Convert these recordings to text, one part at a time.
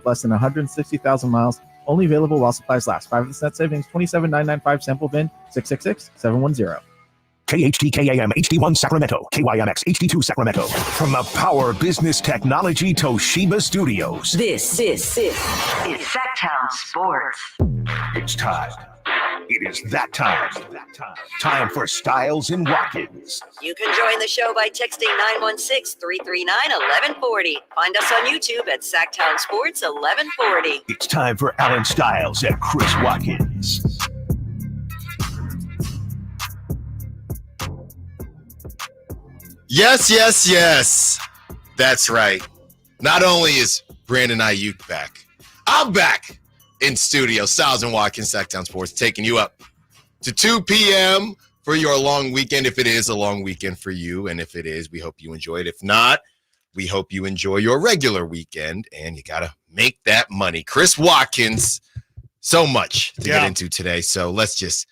with less than 160,000 miles. Only available while supplies last. 5 of the net savings, 27,995, sample VIN 666-710. KHTKAM HD1 Sacramento, KYMX HD2 Sacramento. From the Power Business Technology Toshiba Studios. This is Sacktown Sports. It's time. It is that time. Time for Stiles and Watkins. You can join the show by texting 916-339-1140. Find us on YouTube at Sacktown Sports 1140. It's time for Alan Stiles and Chris Watkins. Yes. That's right. Not only is Brandon Aiyuk back, I'm back in studio. Stiles and Watkins, Sacktown Sports, taking you up to 2 p.m. for your long weekend, if it is a long weekend for you. And if it is, we hope you enjoy it. If not, we hope you enjoy your regular weekend. And you got to make that money. Chris Watkins, so much to get into today. So let's just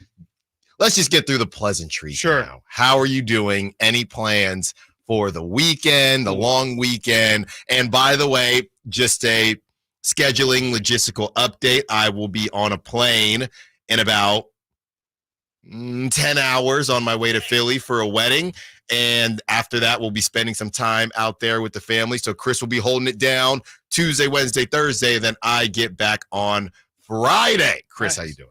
get through the pleasantries now. How are you doing? Any plans for the weekend, the long weekend? And by the way, just a scheduling logistical update. I will be on a plane in about 10 hours on my way to Philly for a wedding. And after that, we'll be spending some time out there with the family. So Chris will be holding it down Tuesday, Wednesday, Thursday. Then I get back on Friday. Chris, How you doing?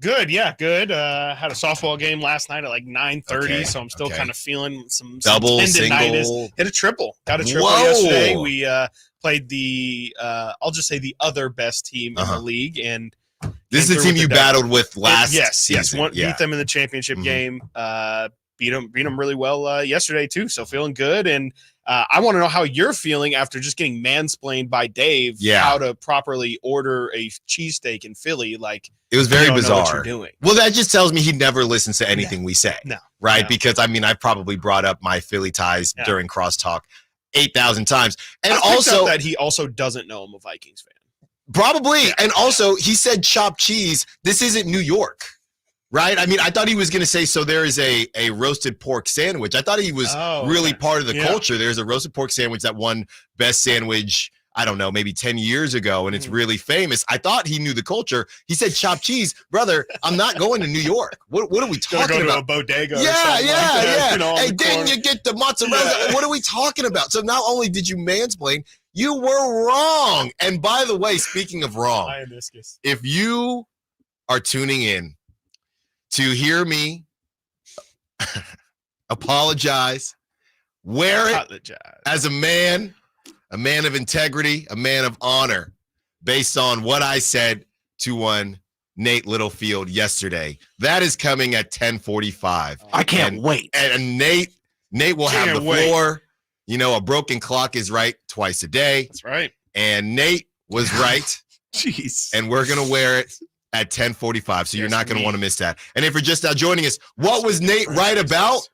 Good, good. Had a softball game last night at like 9:30, so I'm still kind of feeling some double, tendinitis. Single. Hit a triple. Got a triple yesterday. We played the I'll just say the other best team in the league, and this is the team you battled with last season. Beat them in the championship game. Beat them really well yesterday too. So feeling good, and I want to know how you're feeling after just getting mansplained by Dave how to properly order a cheesesteak in Philly. Like, it was very bizarre. What you're doing. Well, that just tells me he never listens to anything we say. No. Right? No. Because, I mean, I probably brought up my Philly ties during crosstalk 8,000 times. And also that he also doesn't know I'm a Vikings fan. Probably. And also, he said chopped cheese. This isn't New York. Right? I mean, I thought he was going to say, so there is a roasted pork sandwich. I thought he was really part of the culture. There's a roasted pork sandwich that won best sandwich, I don't know, maybe 10 years ago, and it's really famous. I thought he knew the culture. He said chopped cheese. Brother, I'm not going to New York. What are we talking about? To a bodega Yeah. You know, hey, didn't you get the mozzarella? What are we talking about? So not only did you mansplain, you were wrong. And by the way, speaking of wrong, if you are tuning in to hear me apologize, wear it as a man of integrity, a man of honor, based on what I said to one Nate Littlefield yesterday. That is coming at 10:45. I can't wait. And Nate will have the floor. You know, a broken clock is right twice a day. That's right. And Nate was right. Jeez. And we're going to wear it at 10:45, so you're not going to want to miss that. And if you're just now joining us, what was Nate right about?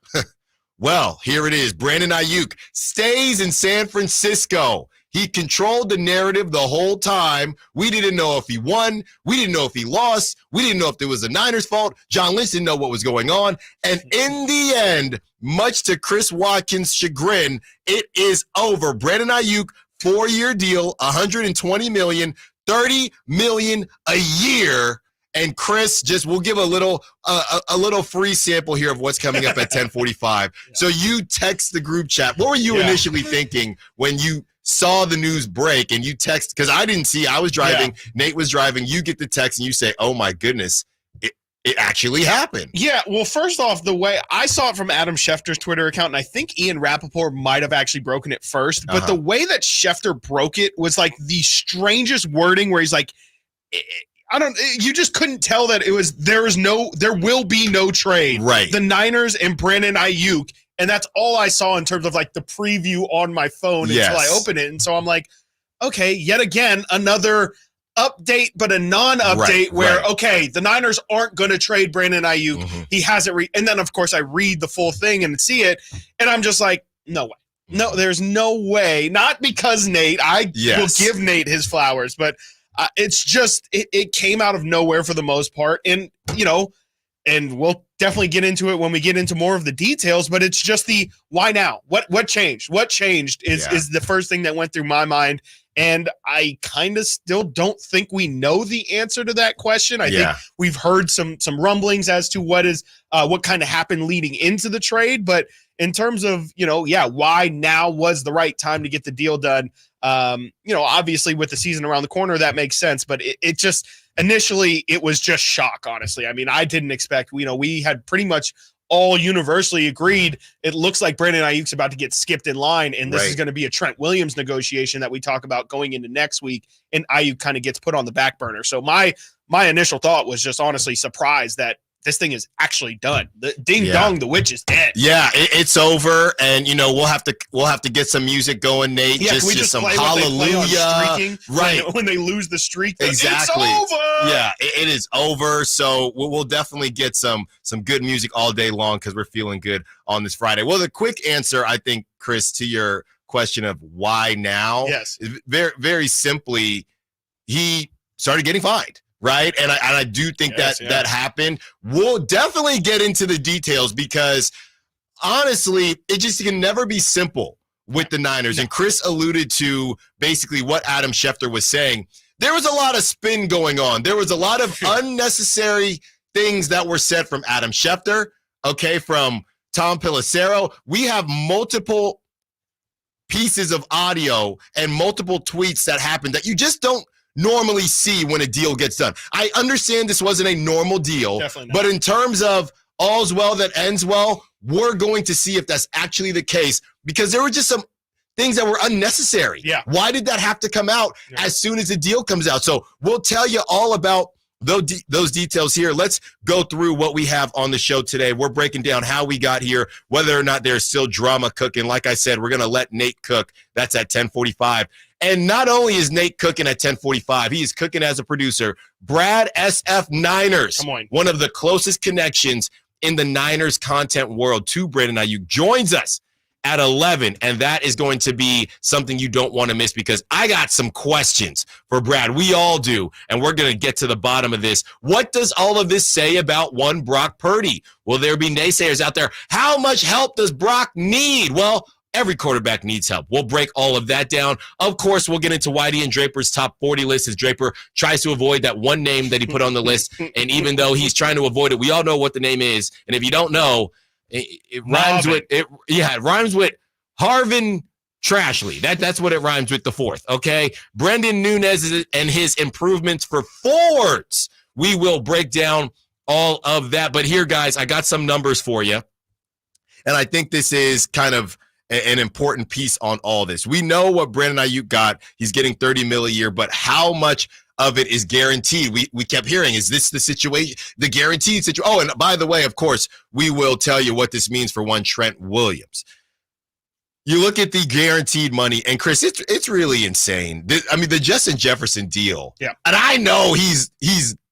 Well, here it is. Brandon Aiyuk stays in San Francisco. He controlled the narrative the whole time. We didn't know if he won. We didn't know if he lost. We didn't know if it was the Niners' fault. John Lynch didn't know what was going on. And in the end, much to Chris Watkins' chagrin, it is over. Brandon Aiyuk, 4-year deal, $120 million. $30 million a year. And Chris, we'll give a little free sample here of what's coming up at 10:45. So you text the group chat. What were you initially thinking when you saw the news break and you text? Because I didn't see. I was driving. Nate was driving. You get the text and you say, "Oh my goodness, it actually happened." Yeah. Well, first off, the way I saw it from Adam Schefter's Twitter account, and I think Ian Rappaport might have actually broken it first, but the way that Schefter broke it was like the strangest wording where he's like, you just couldn't tell that there will be no trade. Right. The Niners and Brandon Aiyuk. And that's all I saw in terms of like the preview on my phone until I opened it. And so I'm like, okay, yet again, another update, but a non-update okay, the Niners aren't going to trade Brandon Aiyuk. He hasn't and then of course I read the full thing and see it, and I'm just like, no way. No, there's no way. Not because Nate, I will give Nate his flowers, but it's just, it came out of nowhere for the most part. And, you know, and we'll definitely get into it when we get into more of the details, but it's just the why now? What changed? What changed is the first thing that went through my mind. And I kind of still don't think we know the answer to that question. I think we've heard some rumblings as to what kind of happened leading into the trade. But in terms of, why now was the right time to get the deal done? Obviously with the season around the corner, that makes sense. But it just initially it was just shock, honestly. I mean, I didn't expect, we had pretty much all universally agreed it looks like Brandon Aiyuk's about to get skipped in line, and this is going to be a Trent Williams negotiation that we talk about going into next week, and Aiyuk kind of gets put on the back burner. So my initial thought was just honestly surprised that this thing is actually done. The ding dong, the witch is dead. Yeah, it's over, and we'll have to get some music going, Nate. Yeah, just some hallelujah, right? When they lose the streak, exactly. It's over. Yeah, it is over. So we'll definitely get some good music all day long because we're feeling good on this Friday. Well, the quick answer, I think, Chris, to your question of why now, is very, very simply, he started getting fined. Right. And I do think that happened. We'll definitely get into the details because honestly, it just can never be simple with the Niners. And Chris alluded to basically what Adam Schefter was saying. There was a lot of spin going on. There was a lot of unnecessary things that were said from Adam Schefter, from Tom Pelissero. We have multiple pieces of audio and multiple tweets that happened that you just don't normally see when a deal gets done. I understand this wasn't a normal deal, but in terms of all's well that ends well, we're going to see if that's actually the case because there were just some things that were unnecessary. Yeah. Why did that have to come out as soon as the deal comes out? So we'll tell you all about those details here. Let's go through what we have on the show today. We're breaking down how we got here, whether or not there's still drama cooking. Like I said, we're going to let Nate cook. That's at 10:45. And not only is Nate cooking at 10:45, he is cooking as a producer. Brad SF Ners, one of the closest connections in the Niners content world to Brandon Aiyuk, joins us at 11, and that is going to be something you don't want to miss because I got some questions for Brad. We all do, and we're going to get to the bottom of this. What does all of this say about one Brock Purdy? Will there be naysayers out there? How much help does Brock need? Well, every quarterback needs help. We'll break all of that down. Of course, we'll get into Whitey and Draper's top 40 list as Draper tries to avoid that one name that he put on the list. And even though he's trying to avoid it, we all know what the name is. And if you don't know, it rhymes with it. Yeah, it rhymes with Harvin Trashley. That's what it rhymes with, the fourth. Okay, Brendan Nunez and his improvements for Fords. We will break down all of that. But here, guys, I got some numbers for you, and I think this is kind of an important piece on all this. We know what Brandon Aiyuk got. He's getting $30 million a year, but how much of it is guaranteed? We kept hearing, is this the situation, the guaranteed situation? Oh, and by the way, of course, we will tell you what this means for one Trent Williams. You look at the guaranteed money, and Chris, it's really insane. The Justin Jefferson deal. Yeah. And I know he's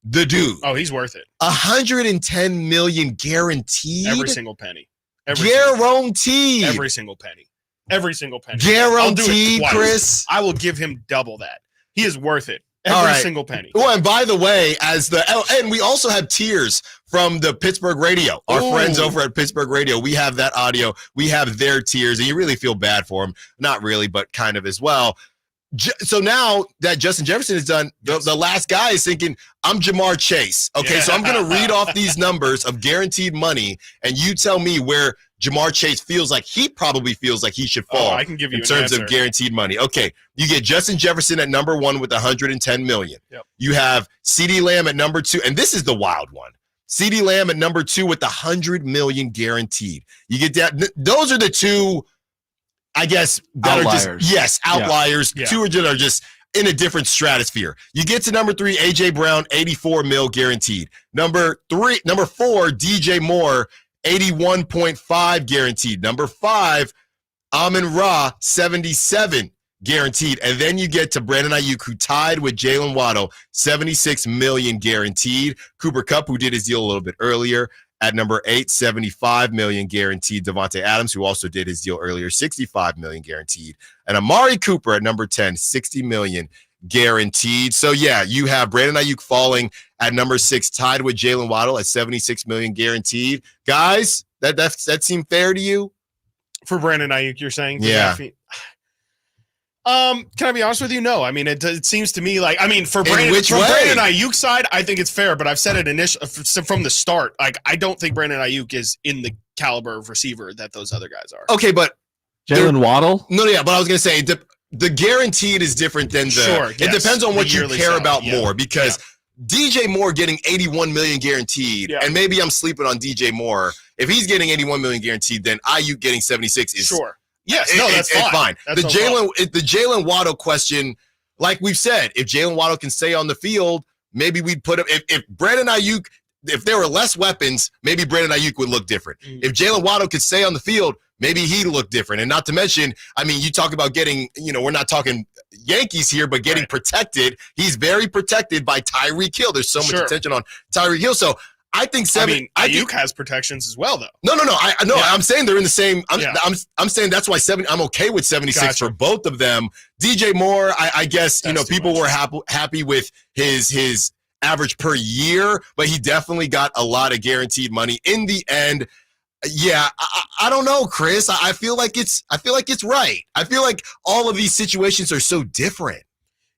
the dude. Oh, he's worth it. $110 million guaranteed. Every single penny. Guaranteed. Every single penny. Every single penny. Guaranteed, Chris. I will give him double that. He is worth it. Every single penny. Well, and by the way, and we also have tiers from the Pittsburgh radio. Our friends over at Pittsburgh Radio, we have that audio. We have their tiers, and you really feel bad for them. Not really, but kind of as well. So now that Justin Jefferson is done, the last guy is thinking, I'm Jamar Chase. Okay, so I'm going to read off these numbers of guaranteed money, and you tell me where Jamar Chase probably feels like he should fall. I can give you in terms of guaranteed money. Okay, you get Justin Jefferson at number 1 with $110 million. Yep. You have CeeDee Lamb at number 2, and this is the wild one. CeeDee Lamb at number 2 with $100 million guaranteed. You get that. Those are the two, I guess, that outliers. Outliers. Yeah. Two are just in a different stratosphere. You get to number 3, A.J. Brown, $84 million guaranteed. Number 4, DJ Moore, $81.5 guaranteed. Number 5, Amon-Ra, $77 guaranteed. And then you get to Brandon Aiyuk, who tied with Jalen Waddle, $76 million guaranteed. Cooper Kupp, who did his deal a little bit earlier, at number 8, $75 million guaranteed. Devontae Adams, who also did his deal earlier, $65 million guaranteed. And Amari Cooper at number 10, $60 million guaranteed. So yeah, you have Brandon Aiyuk falling at number 6, tied with Jalen Waddle at $76 million guaranteed. Guys, that seem fair to you? For Brandon Aiyuk, you're saying? Yeah. Can I be honest with you? No. I mean, it seems to me like, I mean, from Brandon Aiyuk's side, I think it's fair, but I've said it from the start. Like, I don't think Brandon Aiyuk is in the caliber of receiver that those other guys are. Okay, but Jalen Waddle? No, yeah, but I was going to say the guaranteed is different than the. Sure, it depends on what you care about more, because DJ Moore getting $81 million guaranteed, and maybe I'm sleeping on DJ Moore. If he's getting $81 million guaranteed, then Aiyuk getting 76 is sure. Yes, no, that's fine. That's the Jalen Waddle question, like we've said, if Jalen Waddle can stay on the field, maybe we'd put him. If Brandon Aiyuk, if there were less weapons, maybe Brandon Aiyuk would look different. If Jalen Waddle could stay on the field, maybe he'd look different. And not to mention, I mean, you talk about getting, we're not talking Yankees here, but getting protected. He's very protected by Tyreek Hill. There's so much attention on Tyreek Hill. So I think Aiyuk has protections as well, though. No. I'm saying they're in the same. I'm saying that's why I'm okay with 76 for both of them. DJ Moore, I guess people were happy with his average per year, but he definitely got a lot of guaranteed money in the end. Yeah, I don't know, Chris. I feel like it's right. I feel like all of these situations are so different.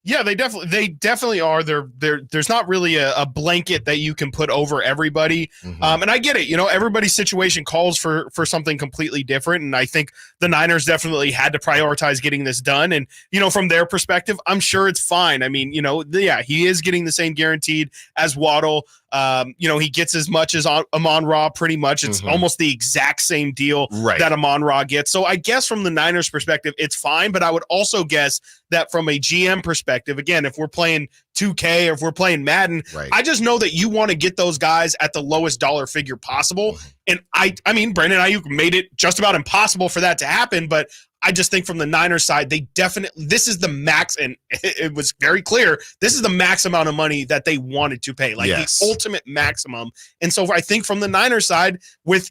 Yeah, they definitely are. There's not really a blanket that you can put over everybody. And I get it. Everybody's situation calls for something completely different. And I think the Niners definitely had to prioritize getting this done. And, from their perspective, I'm sure it's fine. I mean, he is getting the same guaranteed as Waddle. He gets as much as Amon-Ra pretty much. It's almost the exact same deal that Amon-Ra gets. So I guess from the Niners perspective, it's fine. But I would also guess that from a GM perspective, again, if we're playing 2K or if we're playing Madden, I just know that you want to get those guys at the lowest dollar figure possible. And I mean, Brandon Aiyuk made it just about impossible for that to happen, but I just think from the Niners side, this is the max, and it was very clear, this is the max amount of money that they wanted to pay, the ultimate maximum. And so I think from the Niners side,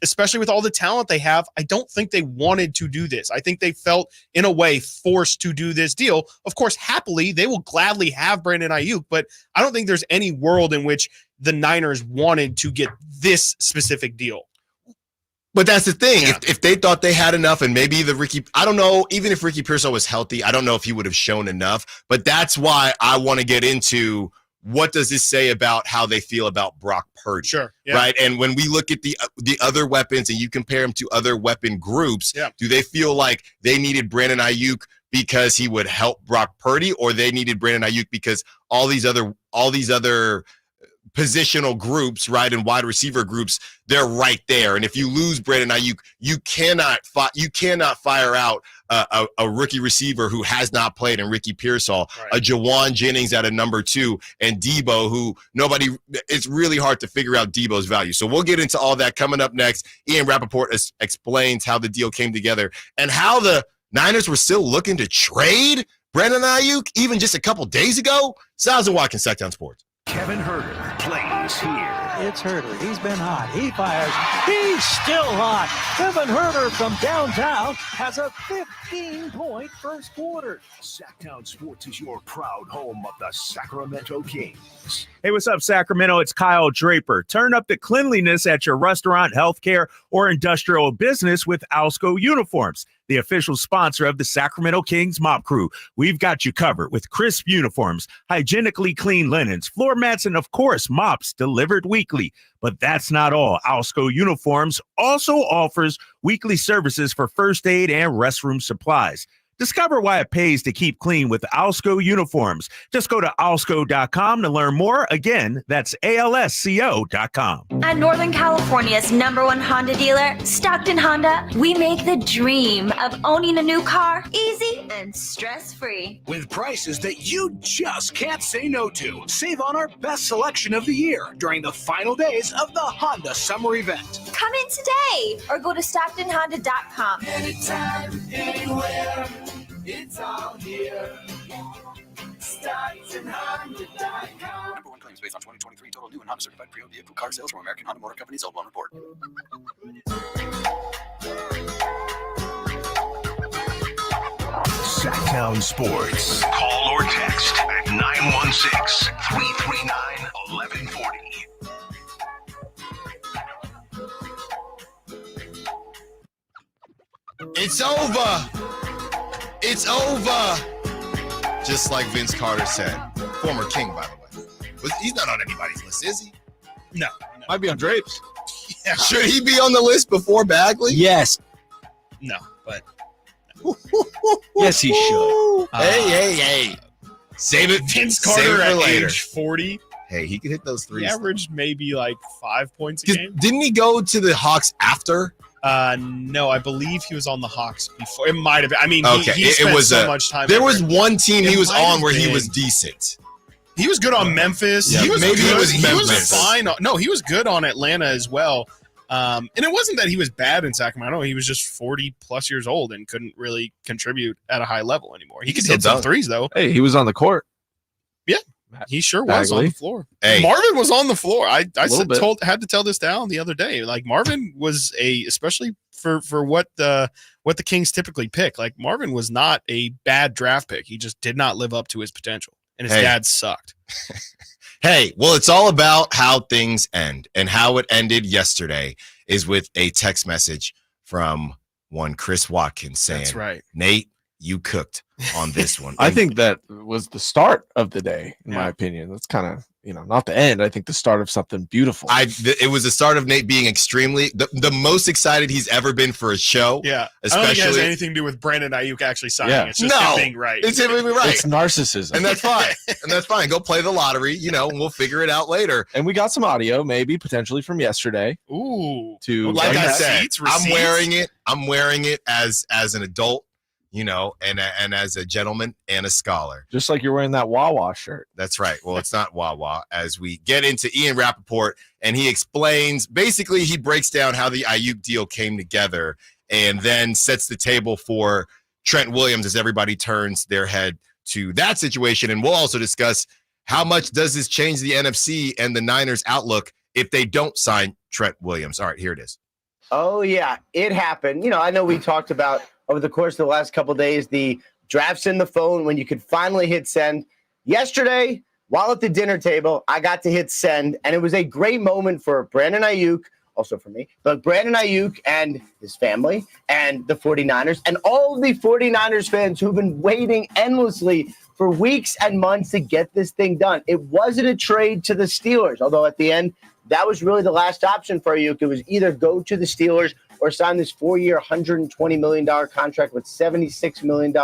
especially with all the talent they have, I don't think they wanted to do this. I think they felt, in a way, forced to do this deal. Of course, happily, they will gladly have Brandon Aiyuk, but I don't think there's any world in which the Niners wanted to get this specific deal. But that's the thing. If they thought they had enough, and maybe I don't know, even if Ricky Pearsall was healthy, I don't know if he would have shown enough. But that's why I want to get into what does this say about how they feel about Brock Purdy. Sure. Yeah. Right. And when we look at the other weapons and you compare them to other weapon groups, do they feel like they needed Brandon Aiyuk because he would help Brock Purdy, or they needed Brandon Aiyuk because all these other positional groups, right, and wide receiver groups, they're right there. And if you lose Brandon Aiyuk, you cannot fire out a rookie receiver who has not played in Ricky Pearsall, a Jawan Jennings at a number 2, and Debo, who it's really hard to figure out Debo's value. So we'll get into all that coming up next. Ian Rappaport explains how the deal came together and how the Niners were still looking to trade Brandon Aiyuk even just a couple days ago. Stiles Watkins, Sacktown Sports. Kevin Herter plays here. It's Herter. He's been hot. He fires. He's still hot. Kevin Herter from downtown has a 15-point first quarter. Sacktown Sports is your proud home of the Sacramento Kings. Hey, what's up, Sacramento? It's Kyle Draper. Turn up the cleanliness at your restaurant, healthcare, or industrial business with Alsco Uniforms, the official sponsor of the Sacramento Kings Mop Crew. We've got you covered with crisp uniforms, hygienically clean linens, floor mats, and of course, mops delivered weekly. But that's not all. Alsco Uniforms also offers weekly services for first aid and restroom supplies. Discover why it pays to keep clean with Alsco Uniforms. Just go to alsco.com to learn more. Again, that's alsco.com. At Northern California's #1 Honda dealer, Stockton Honda, we make the dream of owning a new car easy and stress-free. With prices that you just can't say no to. Save on our best selection of the year during the final days of the Honda Summer Event. Come in today or go to StocktonHonda.com. Anytime, anywhere, it's all here. StocktonHonda.com. #1 claims based on 2023 total new and Honda certified pre-owned vehicle car sales from American Honda Motor Company's Old One Report. Sacktown Sports. Call or text at 916-339-1140. It's over. It's over. Just like Vince Carter said. Former King, by the way. He's not on anybody's list, is he? No. Might be on Drapes. Yeah. Should he be on the list before Bagley? Yes. No, but yes, he should. Hey. Save it. Vince Save Carter it for at later. age 40. Hey, he could hit those threes. He averaged maybe like 5 points a game. Didn't he go to the Hawks after? No, I believe he was on the Hawks before. It might have been. I mean, Okay, he spent it was so much time. There was one team he was might on have where he been. was decent. He was good on Memphis. Yeah, He was maybe good. it was He was Memphis. fine. No, he was good on Atlanta as well. And it wasn't that he was bad in Sacramento. He was just 40 plus years old and couldn't really contribute at a high level anymore. He could still hit some does. threes though. Hey, he was on the court. Yeah, he sure was on Bagley. the floor. Hey. Marvin was on the floor. I little bit. had to tell this down the other day. Like Marvin was especially for what the Kings typically pick. Like Marvin was not a bad draft pick. He just did not live up to his potential, and his dad sucked. Hey, well, it's all about how things end, and how it ended yesterday is with a text message from one Chris Watkins saying, That's right. Nate, you cooked on this one. I think that was the start of the day, in my Yeah. opinion. That's kind of, not the end. I think the start of something beautiful. It was the start of Nate being extremely the most excited he's ever been for a show. Yeah, I don't think it has especially anything to do with Brandon Aiyuk actually signing. Yeah. It's just him being right. It's him being right, It's narcissism. and that's fine. And that's fine. Go play the lottery, and we'll figure it out later. And we got some audio, maybe potentially from yesterday. Ooh, To Like I that. said, Receipts? I'm wearing it as an adult, and as a gentleman and a scholar. Just like you're wearing that Wawa shirt. That's right. Well, it's not Wawa. As we get into Ian Rappaport, and he explains, basically he breaks down how the Aiyuk deal came together, and then sets the table for Trent Williams as everybody turns their head to that situation. And we'll also discuss how much does this change the NFC and the Niners' outlook if they don't sign Trent Williams. All right, here it is. Oh, yeah, it happened. I know we talked about over the course of the last couple of days, the drafts in the phone when you could finally hit send. Yesterday, while at the dinner table, I got to hit send, and it was a great moment for Brandon Aiyuk, also for me, but Brandon Aiyuk and his family and the 49ers and all of the 49ers fans who've been waiting endlessly for weeks and months to get this thing done. It wasn't a trade to the Steelers, although at the end, that was really the last option for Aiyuk. It was either go to the Steelers or sign this 4-year, $120 million contract with $76 million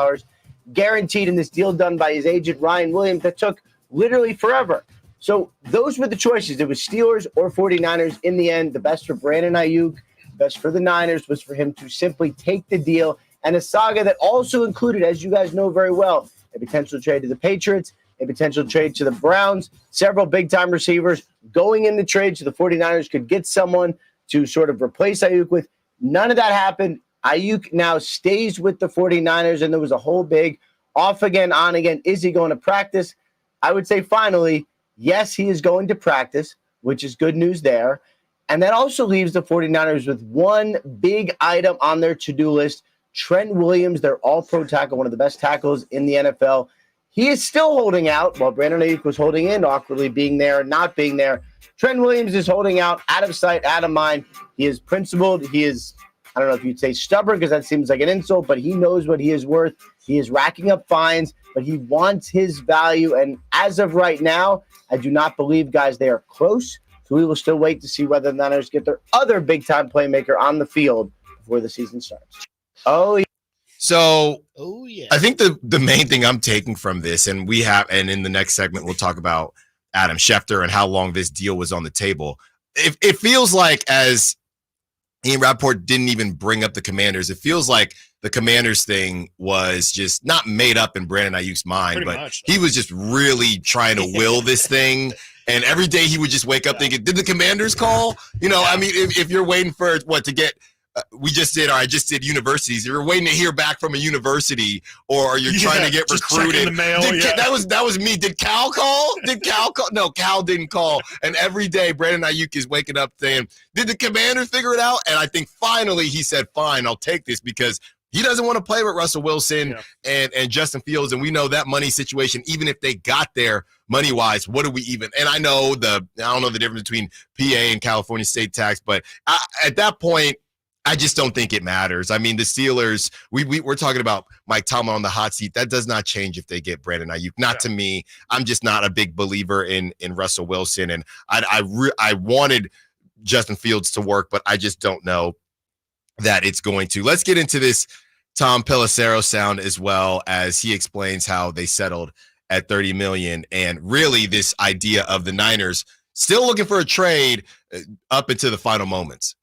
guaranteed in this deal done by his agent, Ryan Williams, that took literally forever. So those were the choices. It was Steelers or 49ers. In the end, the best for Brandon Aiyuk, best for the Niners was for him to simply take the deal, and a saga that also included, as you guys know very well, a potential trade to the Patriots, a potential trade to the Browns, several big-time receivers going in the trade so the 49ers could get someone to sort of replace Aiyuk with. None of that happened. Aiyuk now stays with the 49ers, and there was a whole big off again, on again. Is he going to practice? I would say finally, yes, he is going to practice, which is good news there. And that also leaves the 49ers with one big item on their to-do list. Trent Williams, their all-pro tackle, one of the best tackles in the NFL. He is still holding out while Brandon Aiyuk was holding in, awkwardly being there, not being there. Trent Williams is holding out, out of sight, out of mind. He is principled. He is, I don't know if you'd say stubborn because that seems like an insult, but he knows what he is worth. He is racking up fines, but he wants his value. And as of right now, I do not believe, guys, they are close. So we will still wait to see whether the Niners get their other big-time playmaker on the field before the season starts. Oh, yeah. So yeah. I think the main thing I'm taking from this, and in the next segment, we'll talk about Adam Schefter and how long this deal was on the table. It feels like, as Ian Rappaport didn't even bring up the Commanders, it feels like the Commanders thing was just not made up in Brandon Ayuk's mind, Pretty but much. he was just really trying to will this thing. And every day he would just wake up thinking, did the Commanders call? I mean, if you're waiting for to get, I just did universities. If you're waiting to hear back from a university, or you're trying to get just recruited. checking the mail, That was me. Did Cal call? No, Cal didn't call. And every day Brandon Aiyuk is waking up saying, did the Commanders figure it out? And I think finally he said, fine, I'll take this, because He doesn't want to play with Russell Wilson and Justin Fields, and we know that money situation, even if they got there money-wise, what do we even – and I don't know the difference between PA and California state tax, but at that point, I just don't think it matters. I mean, the Steelers, we're talking about Mike Tomlin on the hot seat. That does not change if they get Brandon Aiyuk. Not to me. I'm just not a big believer in Russell Wilson, and I wanted Justin Fields to work, but I just don't know that it's going to. Let's get into this Tom Pelissero sound as well, as he explains how they settled at $30 million, and really this idea of the Niners still looking for a trade up into the final moments.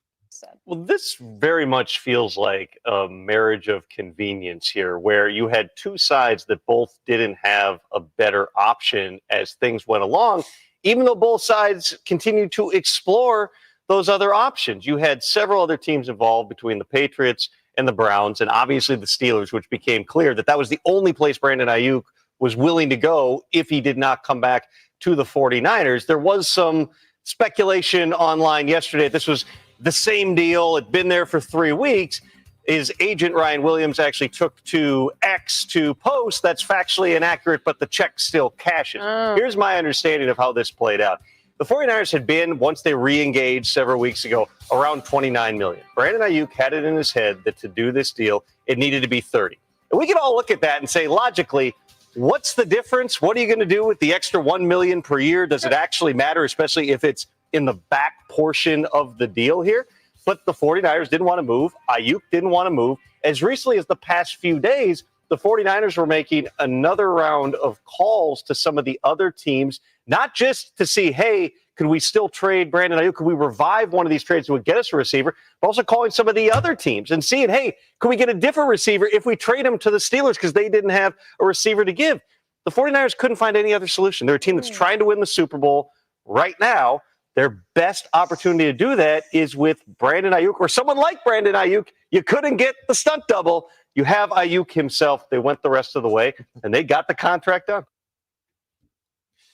Well, this very much feels like a marriage of convenience here, where you had two sides that both didn't have a better option as things went along, even though both sides continued to explore those other options. You had several other teams involved between the Patriots and the Browns, and obviously the Steelers, which became clear that was the only place Brandon Aiyuk was willing to go if he did not come back to the 49ers. There was some speculation online yesterday. This was the same deal. It'd been there for 3 weeks. His agent, Ryan Williams, actually took to X to post that's factually inaccurate, but the check still cashes. Here's my understanding of how this played out. The 49ers had been, once they re-engaged several weeks ago, around $29 million. Brandon Aiyuk had it in his head that to do this deal, it needed to be $30. And we can all look at that and say, logically, what's the difference? What are you going to do with the extra $1 million per year? Does it actually matter, especially if it's in the back portion of the deal here? But the 49ers didn't want to move. Aiyuk didn't want to move. As recently as the past few days, the 49ers were making another round of calls to some of the other teams, not just to see, hey, could we still trade Brandon Aiyuk? Could we revive one of these trades that would get us a receiver? But also calling some of the other teams and seeing, hey, could we get a different receiver if we trade him to the Steelers because they didn't have a receiver to give? The 49ers couldn't find any other solution. They're a team that's trying to win the Super Bowl right now. Their best opportunity to do that is with Brandon Aiyuk or someone like Brandon Aiyuk. You couldn't get the stunt double. You have Aiyuk himself. They went the rest of the way, and they got the contract done.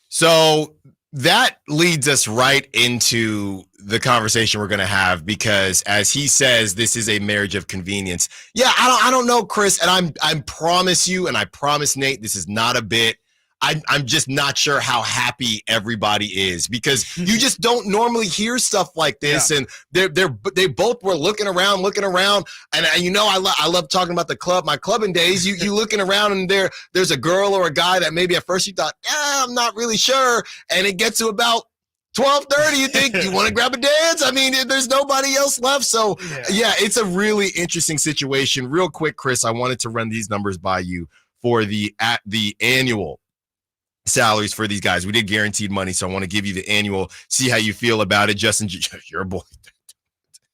So that leads us right into the conversation we're going to have, because as he says, this is a marriage of convenience. Yeah, I don't know, Chris, and I promise you, and I promise Nate, this is not a bit. I'm just not sure how happy everybody is, because you just don't normally hear stuff like this. And they both were looking around, and I love talking about my clubbing days. You looking around and there's a girl or a guy that maybe at first you thought, I'm not really sure, and it gets to about 12:30, you think you want to grab a dance? I mean, there's nobody else left. So yeah, it's a really interesting situation. Real quick, Chris, I wanted to run these numbers by you for the annual salaries for these guys. We did guaranteed money, so I want to give you the annual, see how you feel about it. Justin, your boy,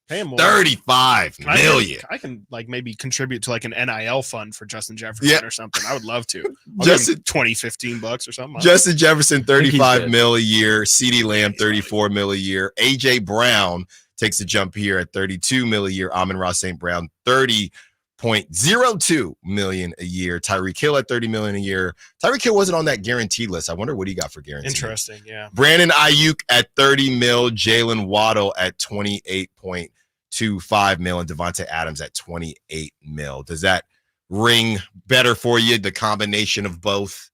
pay him more. $35 million. I can like maybe contribute to like an NIL fund for Justin Jefferson or something. I would love to. Justin, $20-15 or something. Justin Jefferson, $35 million a year. CeeDee Lamb, $34 million a year. AJ Brown takes a jump here at $32 million a year. Amon-Ra St. Brown, $30.02 million a year. Tyreek Hill at $30 million a year. Tyreek Hill wasn't on that guaranteed list. I wonder what he got for guaranteed. Interesting, yeah. Brandon Aiyuk at $30 million. Jalen Waddle at $28.25 million. And Devontae Adams at $28 million. Does that ring better for you, the combination of both?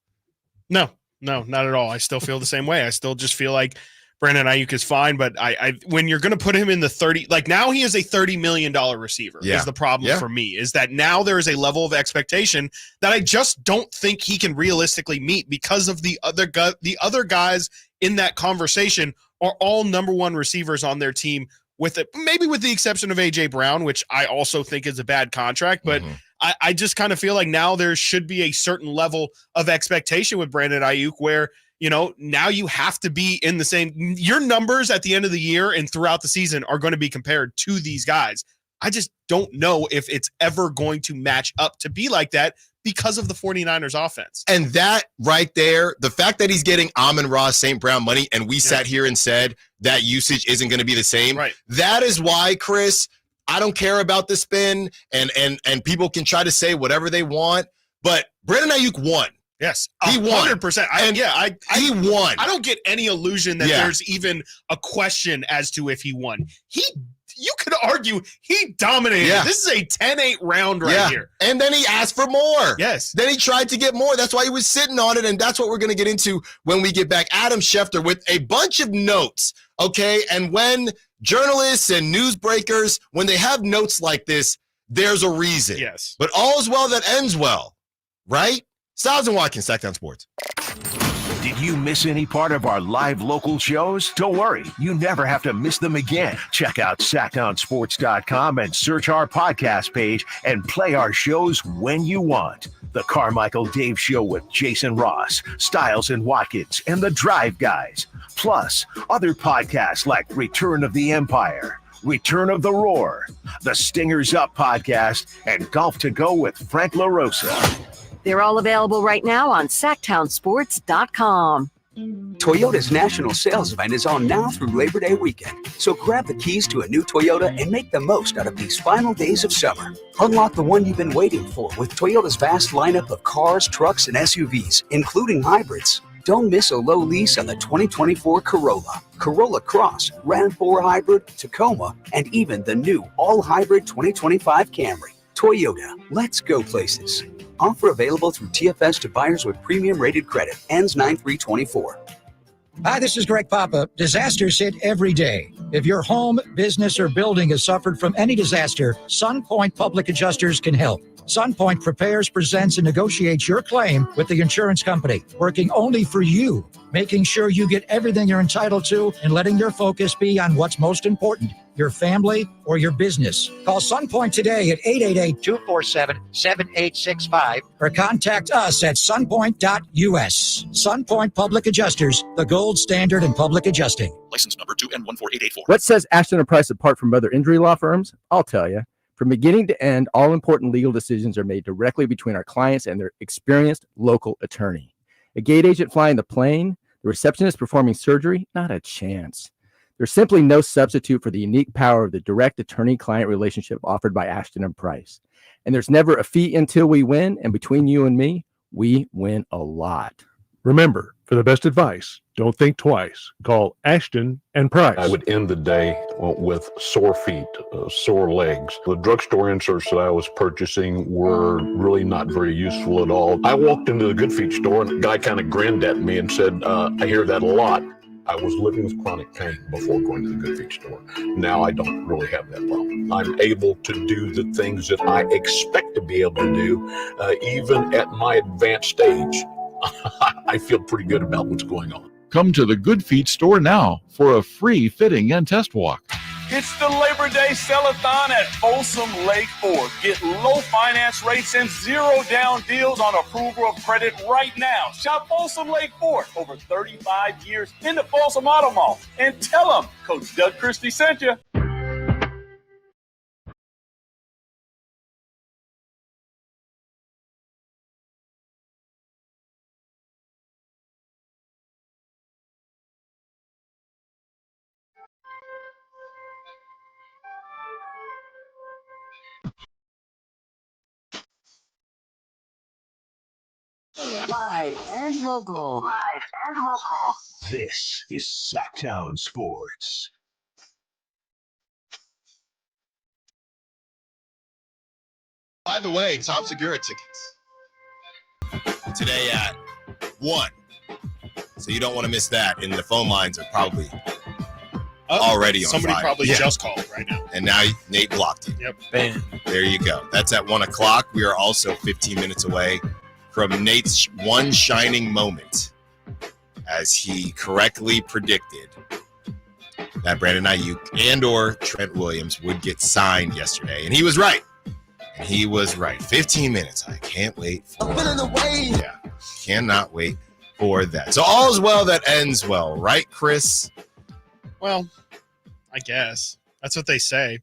No, not at all. I still feel the same way. I still just feel like Brandon Aiyuk is fine, but I when you're going to put him in the 30, like now he is a $30 million receiver is the problem for me, is that now there is a level of expectation that I just don't think he can realistically meet, because of the other guys in that conversation are all number one receivers on their team, maybe with the exception of AJ Brown, which I also think is a bad contract, but I just kind of feel like now there should be a certain level of expectation with Brandon Aiyuk where, now you have to be in the same, your numbers at the end of the year and throughout the season are going to be compared to these guys. I just don't know if it's ever going to match up to be like that because of the 49ers offense. And that right there, the fact that he's getting Amon-Ra St. Brown money, and we sat here and said that usage isn't going to be the same. Right. That is why, Chris, I don't care about the spin, and people can try to say whatever they want, but Brandon Aiyuk won. Yes, he won. 100%. He won. I don't get any illusion that there's even a question as to if he won. He you could argue he dominated. Yeah. This is a 10-8 round right here. And then he asked for more. Yes. Then he tried to get more. That's why he was sitting on it, and that's what we're going to get into when we get back. Adam Schefter with a bunch of notes, okay? And when journalists and newsbreakers, when they have notes like this, there's a reason. Yes. But all is well that ends well, right? Stiles and Watkins, Sacktown Sports. Did you miss any part of our live local shows? Don't worry, you never have to miss them again. Check out sacktownsports.com and search our podcast page and play our shows when you want. The Carmichael Dave Show with Jason Ross, Stiles and Watkins, and the Drive Guys. Plus, other podcasts like Return of the Empire, Return of the Roar, the Stingers Up podcast, and Golf to Go with Frank LaRosa. They're all available right now on sacktownsports.com. Toyota's national sales event is on now through Labor Day weekend. So grab the keys to a new Toyota and make the most out of these final days of summer. Unlock the one you've been waiting for with Toyota's vast lineup of cars, trucks, and SUVs, including hybrids. Don't miss a low lease on the 2024 Corolla, Corolla Cross, RAV4 Hybrid, Tacoma, and even the new all-hybrid 2025 Camry. Toyota, let's go places. Offer available through TFS to buyers with premium rated credit. Ends 9/3/24. Hi, this is Greg Papa. Disasters hit every day. If your home, business, or building has suffered from any disaster, SunPoint Public Adjusters can help. SunPoint prepares, presents, and negotiates your claim with the insurance company, working only for you, making sure you get everything you're entitled to and letting your focus be on what's most important, your family or your business. Call SunPoint today at 888-247-7865 or contact us at sunpoint.us. SunPoint Public Adjusters, the gold standard in public adjusting. License number 2N14884. What sets Ashton & Price apart from other injury law firms? I'll tell you. From beginning to end, all important legal decisions are made directly between our clients and their experienced local attorney. A gate agent flying the plane, the receptionist performing surgery, not a chance. There's simply no substitute for the unique power of the direct attorney-client relationship offered by Ashton & Price. And there's never a fee until we win, and between you and me, we win a lot. Remember, for the best advice, don't think twice. Call Ashton & Price. I would end the day with sore feet, sore legs. The drugstore inserts that I was purchasing were really not very useful at all. I walked into the Good Feet store and the guy kind of grinned at me and said, I hear that a lot. I was living with chronic pain before going to the Good Feet store. Now I don't really have that problem. I'm able to do the things that I expect to be able to do, even at my advanced stage. I feel pretty good about what's going on. Come to the Good Feet store now for a free fitting and test walk. It's the Labor Day Sell-a-thon at Folsom Lake Ford. Get low finance rates and zero down deals on approval of credit right now. Shop Folsom Lake Ford, over 35 years in the Folsom Auto Mall. And tell them Coach Doug Christie sent you. Live and local. This is Sacktown Sports. By the way, Tom Segura tickets today at 1. So you don't want to miss that. And the phone lines are probably already on somebody fire. Probably just called right now. And now Nate blocked it. Yep. Bam. There you go. That's at 1 o'clock. We are also 15 minutes away from Nate's one shining moment, as he correctly predicted that Brandon Aiyuk and or Trent Williams would get signed yesterday. And he was right. 15 minutes. I can't wait for it. Yeah, cannot wait for that. So all is well that ends well, right, Chris? Well, I guess. That's what they say.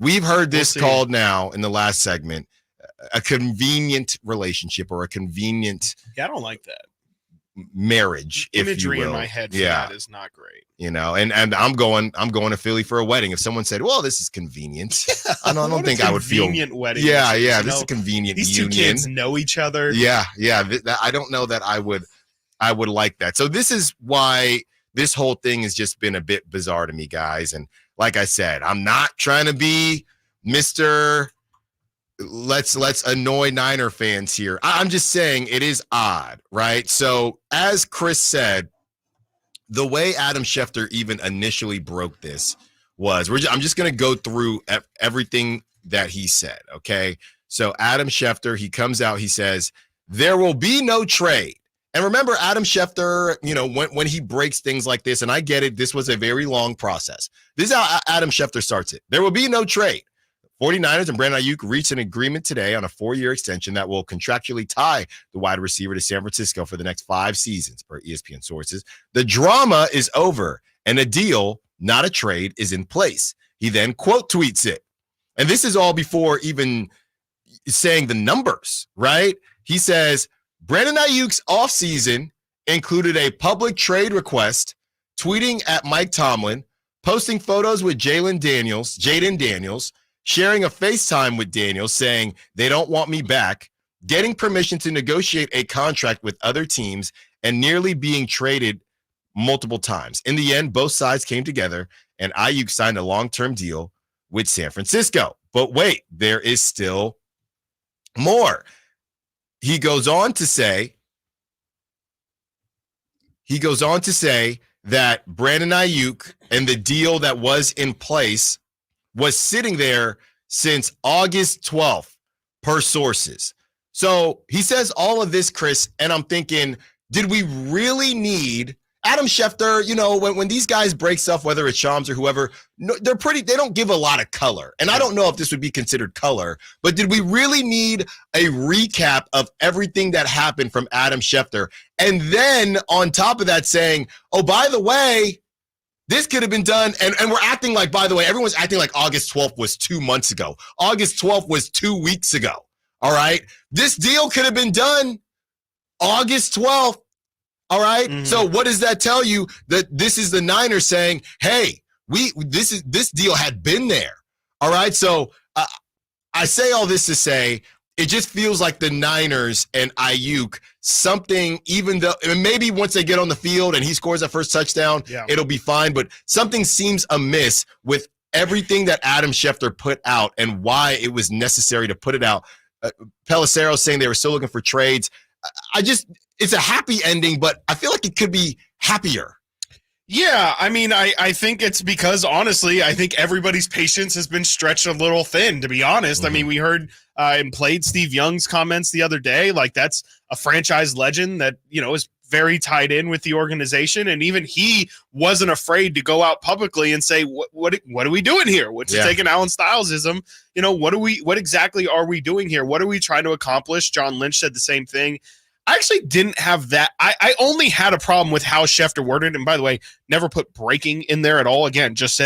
We've heard this called now in the last segment, a convenient relationship or a convenient I don't like that. Marriage, if you imagery will. in my head for that is not great. You know, and I'm going to Philly for a wedding. If someone said, "Well, this is convenient," I don't think I would feel convenient wedding. Yeah, this is a convenient these union. These two kids know each other. Yeah. I don't know that I would like that. So this is why this whole thing has just been a bit bizarre to me, guys. And like I said, I'm not trying to be Mr. Let's annoy Niner fans here. I'm just saying it is odd, right? So as Chris said, the way Adam Schefter even initially broke this was, I'm just going to go through everything that he said, okay? So Adam Schefter, he comes out, he says, there will be no trade. And remember, Adam Schefter, when he breaks things like this, and I get it, this was a very long process. This is how Adam Schefter starts it. There will be no trade. 49ers and Brandon Aiyuk reached an agreement today on a 4-year extension that will contractually tie the wide receiver to San Francisco for the next 5 seasons, per ESPN sources. The drama is over, and a deal, not a trade, is in place. He then quote tweets it. And this is all before even saying the numbers, right? He says, Brandon Aiyuk's offseason included a public trade request, tweeting at Mike Tomlin, posting photos with Jaden Daniels, sharing a FaceTime with Daniels saying they don't want me back, getting permission to negotiate a contract with other teams, and nearly being traded multiple times. In the end, both sides came together, and Aiyuk signed a long-term deal with San Francisco. But wait, there is still more. He goes on to say that Brandon Aiyuk and the deal that was in place was sitting there since August 12th, per sources. So he says all of this, Chris, and I'm thinking, did we really need Adam Schefter? When these guys break stuff, whether it's Shams or whoever, they don't give a lot of color. And I don't know if this would be considered color, but did we really need a recap of everything that happened from Adam Schefter? And then on top of that saying, oh, by the way, this could have been done, and we're acting like, by the way, everyone's acting like August 12th was 2 months ago. August 12th was 2 weeks ago, all right? This deal could have been done August 12th, all right? Mm-hmm. So what does that tell you? That this is the Niners saying, hey, this deal had been there, all right? So I say all this to say, it just feels like the Niners and Aiyuk, something, even though maybe once they get on the field and he scores that first touchdown, it'll be fine. But something seems amiss with everything that Adam Schefter put out and why it was necessary to put it out. Pelissero saying they were still looking for trades. It's a happy ending, but I feel like it could be happier. Yeah, I mean, I think it's because, honestly, I think everybody's patience has been stretched a little thin, to be honest. I mean, we heard and played Steve Young's comments the other day. Like, that's a franchise legend that, is very tied in with the organization. And even he wasn't afraid to go out publicly and say, what are we doing here? What's taking Alan Stylesism? What exactly are we doing here? What are we trying to accomplish? John Lynch said the same thing. I actually didn't have that. I only had a problem with how Schefter worded it. And by the way, never put breaking in there at all. Again, just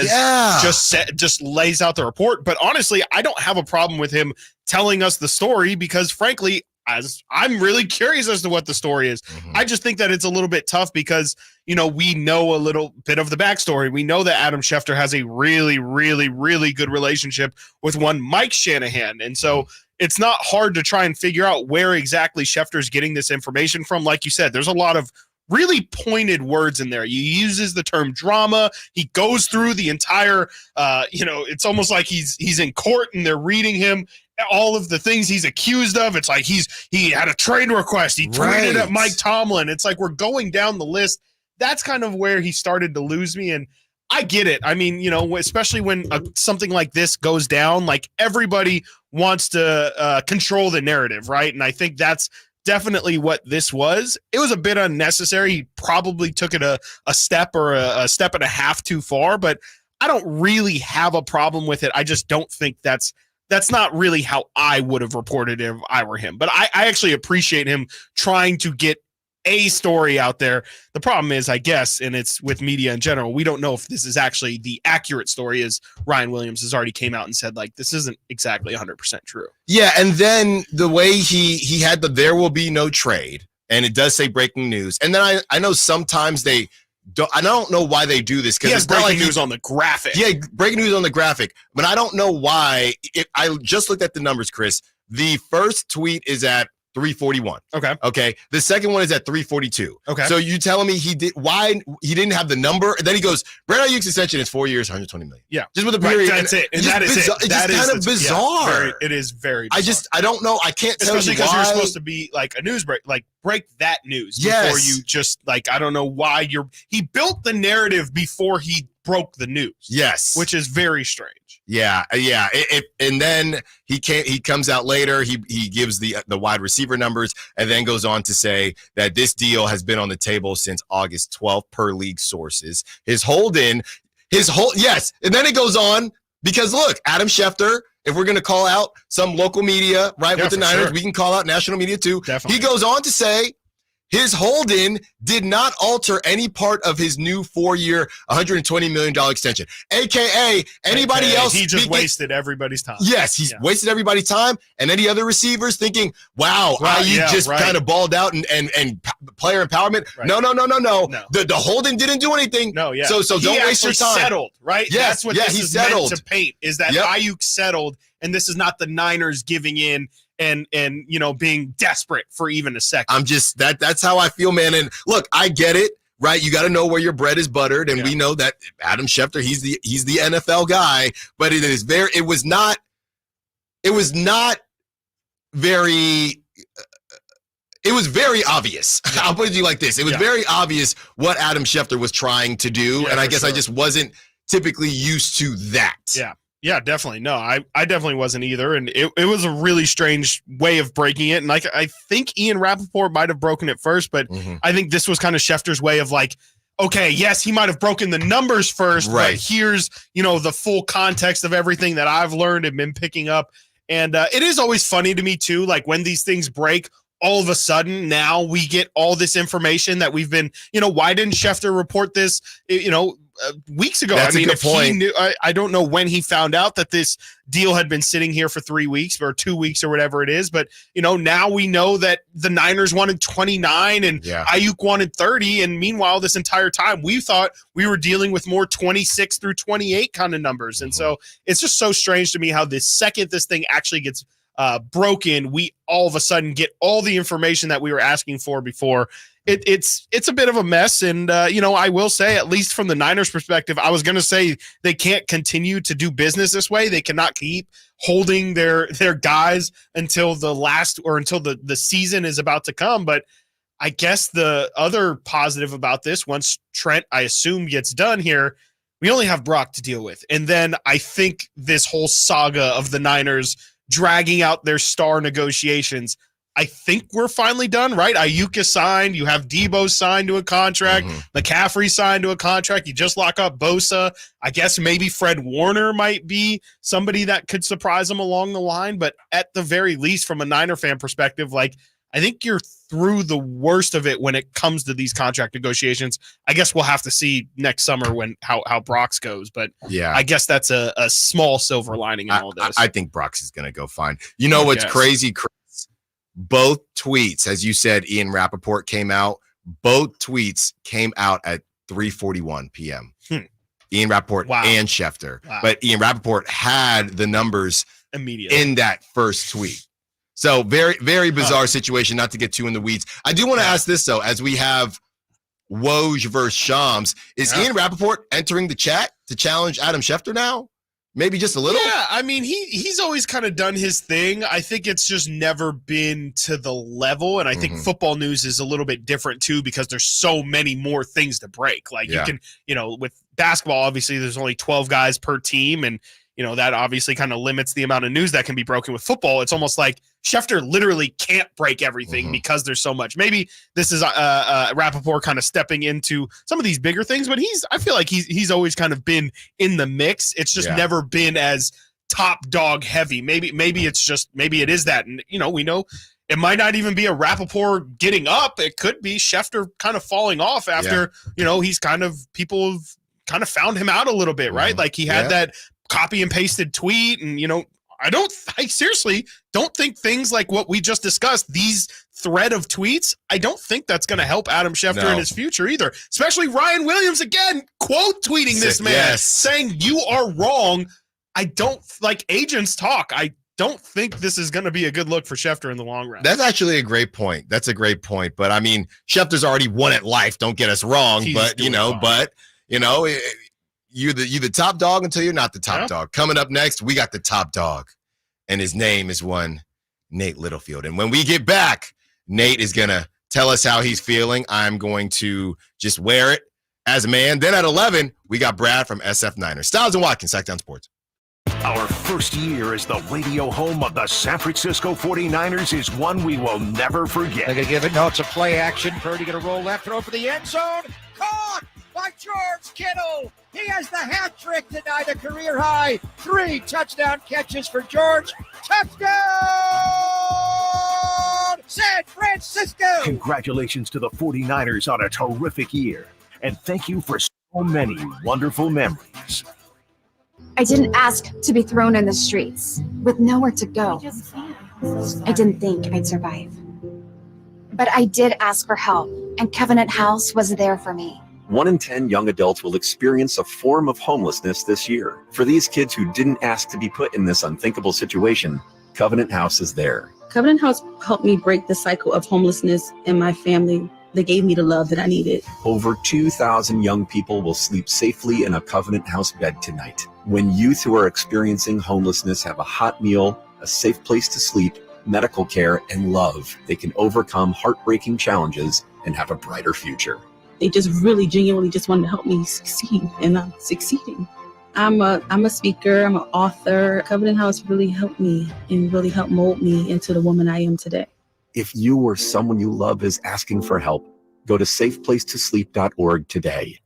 lays out the report. But honestly, I don't have a problem with him telling us the story because, frankly, as I'm really curious as to what the story is. Mm-hmm. I just think that it's a little bit tough because, we know a little bit of the backstory. We know that Adam Schefter has a really, really, really good relationship with one Mike Shanahan. And so it's not hard to try and figure out where exactly Schefter's getting this information from. Like you said, there's a lot of really pointed words in there. He uses the term drama. He goes through the entire, it's almost like he's in court and they're reading him all of the things he's accused of. It's like he had a trade request. He tweeted at Mike Tomlin. It's like we're going down the list. That's kind of where he started to lose me. And I get it. I mean, especially when something like this goes down, like everybody wants to control the narrative, right? And I think that's definitely what this was. It was a bit unnecessary. He probably took it a step or a step and a half too far, but I don't really have a problem with it. I just don't think that's not really how I would have reported it if I were him. But I actually appreciate him trying to get a story out there. The problem is, I guess, and it's with media in general, we don't know if this is actually the accurate story, as Ryan Williams has already came out and said, like, this isn't exactly 100% true. Yeah, and then the way he had the there will be no trade, and it does say breaking news. And then I know sometimes I don't know why they do this. Because it's breaking news on the graphic. Yeah, breaking news on the graphic. But I don't know why. I just looked at the numbers, Chris. The first tweet is at 341. Okay. The second one is at 342. Okay. So you telling me he didn't have the number? And then he goes, Brandon Aiyuk's extension is 4 years, 120 million. Yeah. Just with a period. Right, that's it. And that is it. It's That just is kind of bizarre. Yeah, it is very bizarre. I don't know. I can't tell you especially because why. you're supposed to be like a news break, like break that news before you just like, I don't know why he built the narrative before he broke the news. Yes. Which is very strange. Yeah. And then he comes out later. He gives the wide receiver numbers and then goes on to say that this deal has been on the table since August 12th per league sources. Yes. And then it goes on because look, Adam Schefter, if we're going to call out some local media, right, with the Niners, we can call out national media too. Definitely. He goes on to say his hold-in did not alter any part of his new 4-year, $120 million extension, a.k.a. anybody else. He just wasted everybody's time. Yes, he's wasted everybody's time, and any other receivers thinking, wow, Aiyuk kind of balled out and player empowerment. Right. No. The hold-in didn't do anything. No, yeah. So don't waste your time. Settled, right? Yes, That's what this is settled. meant to paint, is that Aiyuk settled, and this is not the Niners giving in and being desperate for even a second. I'm just that's how I feel, man. And look, I get it, right? You got to know where your bread is buttered, and we know that Adam Schefter, he's the NFL guy, but it was not very obvious. I'll put it to you like this. It was very obvious what Adam Schefter was trying to do, and I guess I just wasn't typically used to that. Yeah, definitely. No, I definitely wasn't either. And it was a really strange way of breaking it. And like, I think Ian Rappaport might have broken it first, but I think this was kind of Schefter's way of like, okay, yes, he might have broken the numbers first, but here's, the full context of everything that I've learned and been picking up. And it is always funny to me too, like when these things break, all of a sudden now we get all this information that we've been, why didn't Schefter report this, weeks ago? That's a good point. He knew, I don't know when he found out that this deal had been sitting here for 3 weeks or 2 weeks or whatever it is, but now we know that the Niners wanted 29 and Aiyuk wanted 30, and meanwhile this entire time we thought we were dealing with more 26 through 28 kind of numbers. And so it's just so strange to me how this thing actually gets broken, we all of a sudden get all the information that we were asking for before. It's a bit of a mess, and I will say, at least from the Niners' perspective, I was going to say they can't continue to do business this way. They cannot keep holding their guys until the season is about to come. But I guess the other positive about this, once Trent, I assume, gets done here, we only have Brock to deal with, and then I think this whole saga of the Niners dragging out their star negotiations, I think we're finally done, right? Aiyuk is signed. You have Debo signed to a contract. McCaffrey signed to a contract. You just lock up Bosa. I guess maybe Fred Warner might be somebody that could surprise them along the line. But at the very least, from a Niner fan perspective, like, I think you're through the worst of it when it comes to these contract negotiations. I guess we'll have to see next summer how Brock's goes. But I guess that's a small silver lining in all this. I think Brock's is going to go fine. You know what's crazy, Chris? Both tweets, as you said, Ian Rappaport came out. Both tweets came out at 3:41 p.m. Ian Rappaport and Schefter. Wow. But Ian Rappaport had the numbers immediately in that first tweet. So very, very bizarre situation, not to get too in the weeds. I do want to ask this, though, as we have Woj versus Shams. Is Ian Rappaport entering the chat to challenge Adam Schefter now? Maybe just a little? Yeah, I mean, he's always kind of done his thing. I think it's just never been to the level, and I think football news is a little bit different, too, because there's so many more things to break. Like, you can, with basketball, obviously, there's only 12 guys per team, and, that obviously kind of limits the amount of news that can be broken. With football, it's almost like Schefter literally can't break everything because there's so much. Maybe this is Rappaport kind of stepping into some of these bigger things, but I feel like he's always kind of been in the mix. It's just never been as top dog heavy. Maybe it is that. And, we know it might not even be a Rappaport getting up. It could be Schefter kind of falling off after, he's people have kind of found him out a little bit, right? Like he had that copy and pasted tweet, and I seriously don't think things like what we just discussed, these thread of tweets, I don't think that's going to help Adam Schefter in his future either. Especially Ryan Williams, again, quote tweeting this man saying you are wrong. I don't like agents talk. I don't think this is going to be a good look for Schefter in the long run. That's actually a great point. But I mean, Schefter's already won at life. Don't get us wrong. You're the top dog until you're not the top dog. Coming up next, we got the top dog, and his name is one Nate Littlefield. And when we get back, Nate is going to tell us how he's feeling. I'm going to just wear it as a man. Then at 11, we got Brad from SF Ners. Stiles and Watkins, Sacktown Sports. Our first year as the radio home of the San Francisco 49ers is one we will never forget. They're going to give it. No, it's a play action. Purdy going to roll left, throw for the end zone. Caught by George Kittle. He has the hat trick tonight, a career high. 3 touchdown catches for George. Touchdown, San Francisco. Congratulations to the 49ers on a terrific year. And thank you for so many wonderful memories. I didn't ask to be thrown in the streets with nowhere to go. I didn't think I'd survive. But I did ask for help, and Covenant House was there for me. 1 in 10 young adults will experience a form of homelessness this year. For these kids who didn't ask to be put in this unthinkable situation, Covenant House is there. Covenant House helped me break the cycle of homelessness in my family. They gave me the love that I needed. Over 2,000 young people will sleep safely in a Covenant House bed tonight. When youth who are experiencing homelessness have a hot meal, a safe place to sleep, medical care, and love, they can overcome heartbreaking challenges and have a brighter future. They just really genuinely just wanted to help me succeed, and I'm succeeding. I'm a speaker, I'm an author. Covenant House really helped me and really helped mold me into the woman I am today. If you or someone you love is asking for help, go to safeplacetosleep.org today.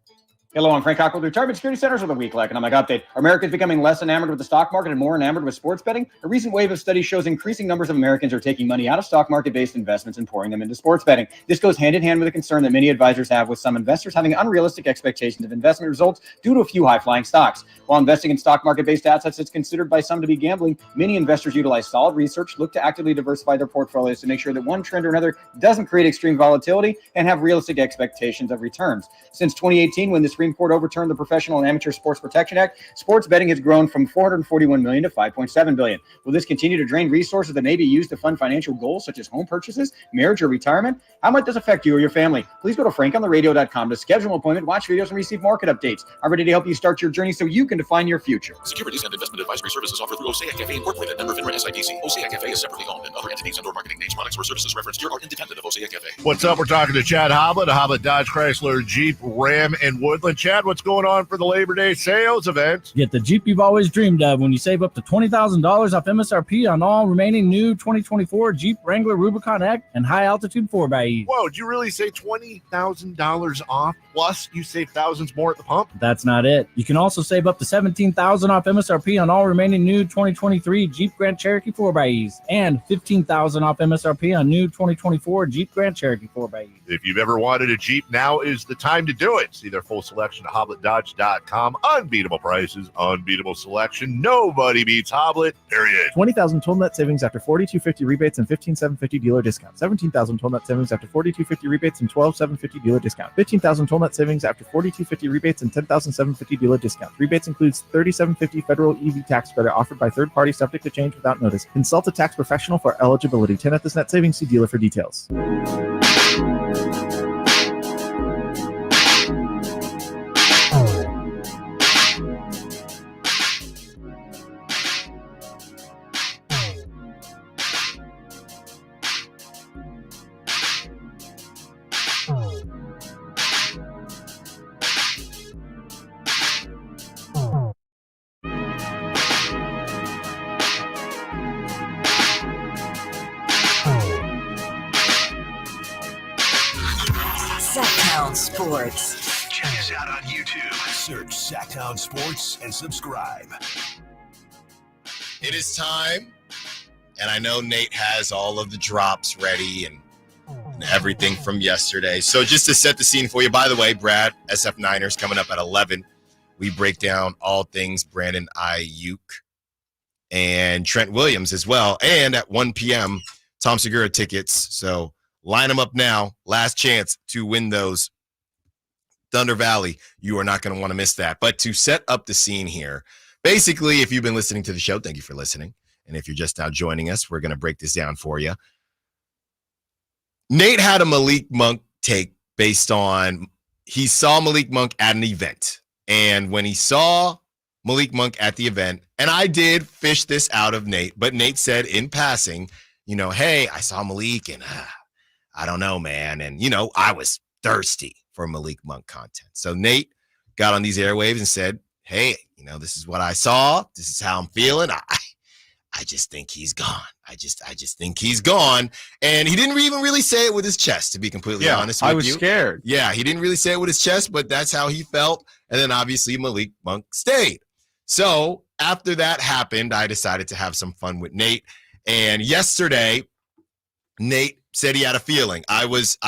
Hello, I'm Frank Cockle with Retirement Security Centers with a weekly economic update. America is becoming less enamored with the stock market and more enamored with sports betting. A recent wave of studies shows increasing numbers of Americans are taking money out of stock market-based investments and pouring them into sports betting. This goes hand in hand with a concern that many advisors have with some investors having unrealistic expectations of investment results due to a few high-flying stocks. While investing in stock market-based assets is considered by some to be gambling, many investors utilize solid research, look to actively diversify their portfolios to make sure that one trend or another doesn't create extreme volatility, and have realistic expectations of returns. Since 2018, when the Supreme Court overturned the Professional and Amateur Sports Protection Act, sports betting has grown from $441 million to $5.7 billion. Will this continue to drain resources that may be used to fund financial goals such as home purchases, marriage, or retirement? How might this affect you or your family? Please go to frankontheradio.com to schedule an appointment, watch videos, and receive market updates. I'm ready to help you start your journey so you can define your future. Securities and investment advisory services offered through OSEA Cafe Incorporated, member FINRA SIPC. OSEA Cafe is separately owned, and other entities and/or marketing names, products, or services referenced here are independent of OSEA Cafe. What's up? We're talking to Chad Hoblet, Hoblet Dodge Chrysler Jeep Ram in Woodland. Chad, what's going on for the Labor Day sales event? Get the Jeep you've always dreamed of when you save up to $20,000 off MSRP on all remaining new 2024 Jeep Wrangler Rubicon X and high-altitude 4xe. Whoa, did you really say $20,000 off, plus you save thousands more at the pump? That's not it. You can also save up to $17,000 off MSRP on all remaining new 2023 Jeep Grand Cherokee 4xes and $15,000 off MSRP on new 2024 Jeep Grand Cherokee 4xes. If you've ever wanted a Jeep, now is the time to do it. See their full selection at HobletDodge.com. Unbeatable prices, unbeatable selection. Nobody beats Hoblet, period. 20,000 total net savings after $42.50 rebates and $15,750 dealer discount. 17,000 total net savings after $42.50 rebates and $12,750 dealer discount. 15,000 total net savings after $42.50 rebates and $10,750 dealer discount. Rebates includes $37.50 federal EV tax credit offered by third party subject to change without notice. Consult a tax professional for eligibility. 10 at this net savings. See dealer for details. Sacktown Sports. Check us out on YouTube. Search Sacktown Sports and subscribe. It is time, and I know Nate has all of the drops ready and everything from yesterday. So just to set the scene for you, by the way, Brad, SF Ners coming up at 11. We break down all things Brandon Aiyuk and Trent Williams as well. And at 1 p.m., Tom Segura tickets. So line them up now. Last chance to win those. Thunder Valley, you are not going to want to miss that. But to set up the scene here, basically, if you've been listening to the show, thank you for listening. And if you're just now joining us, we're going to break this down for you. Nate had a Malik Monk take based on he saw Malik Monk at an event. And when he saw Malik Monk at the event, and I did fish this out of Nate, but Nate said in passing, hey, I saw Malik and I don't know, man. And, I was thirsty for Malik Monk content. So Nate got on these airwaves and said, hey, this is what I saw. This is how I'm feeling. I just think he's gone. I just think he's gone. And he didn't even really say it with his chest, to be completely honest with you. I was scared. Yeah, he didn't really say it with his chest, but that's how he felt. And then obviously Malik Monk stayed. So after that happened, I decided to have some fun with Nate. And yesterday, Nate said he had a feeling. I was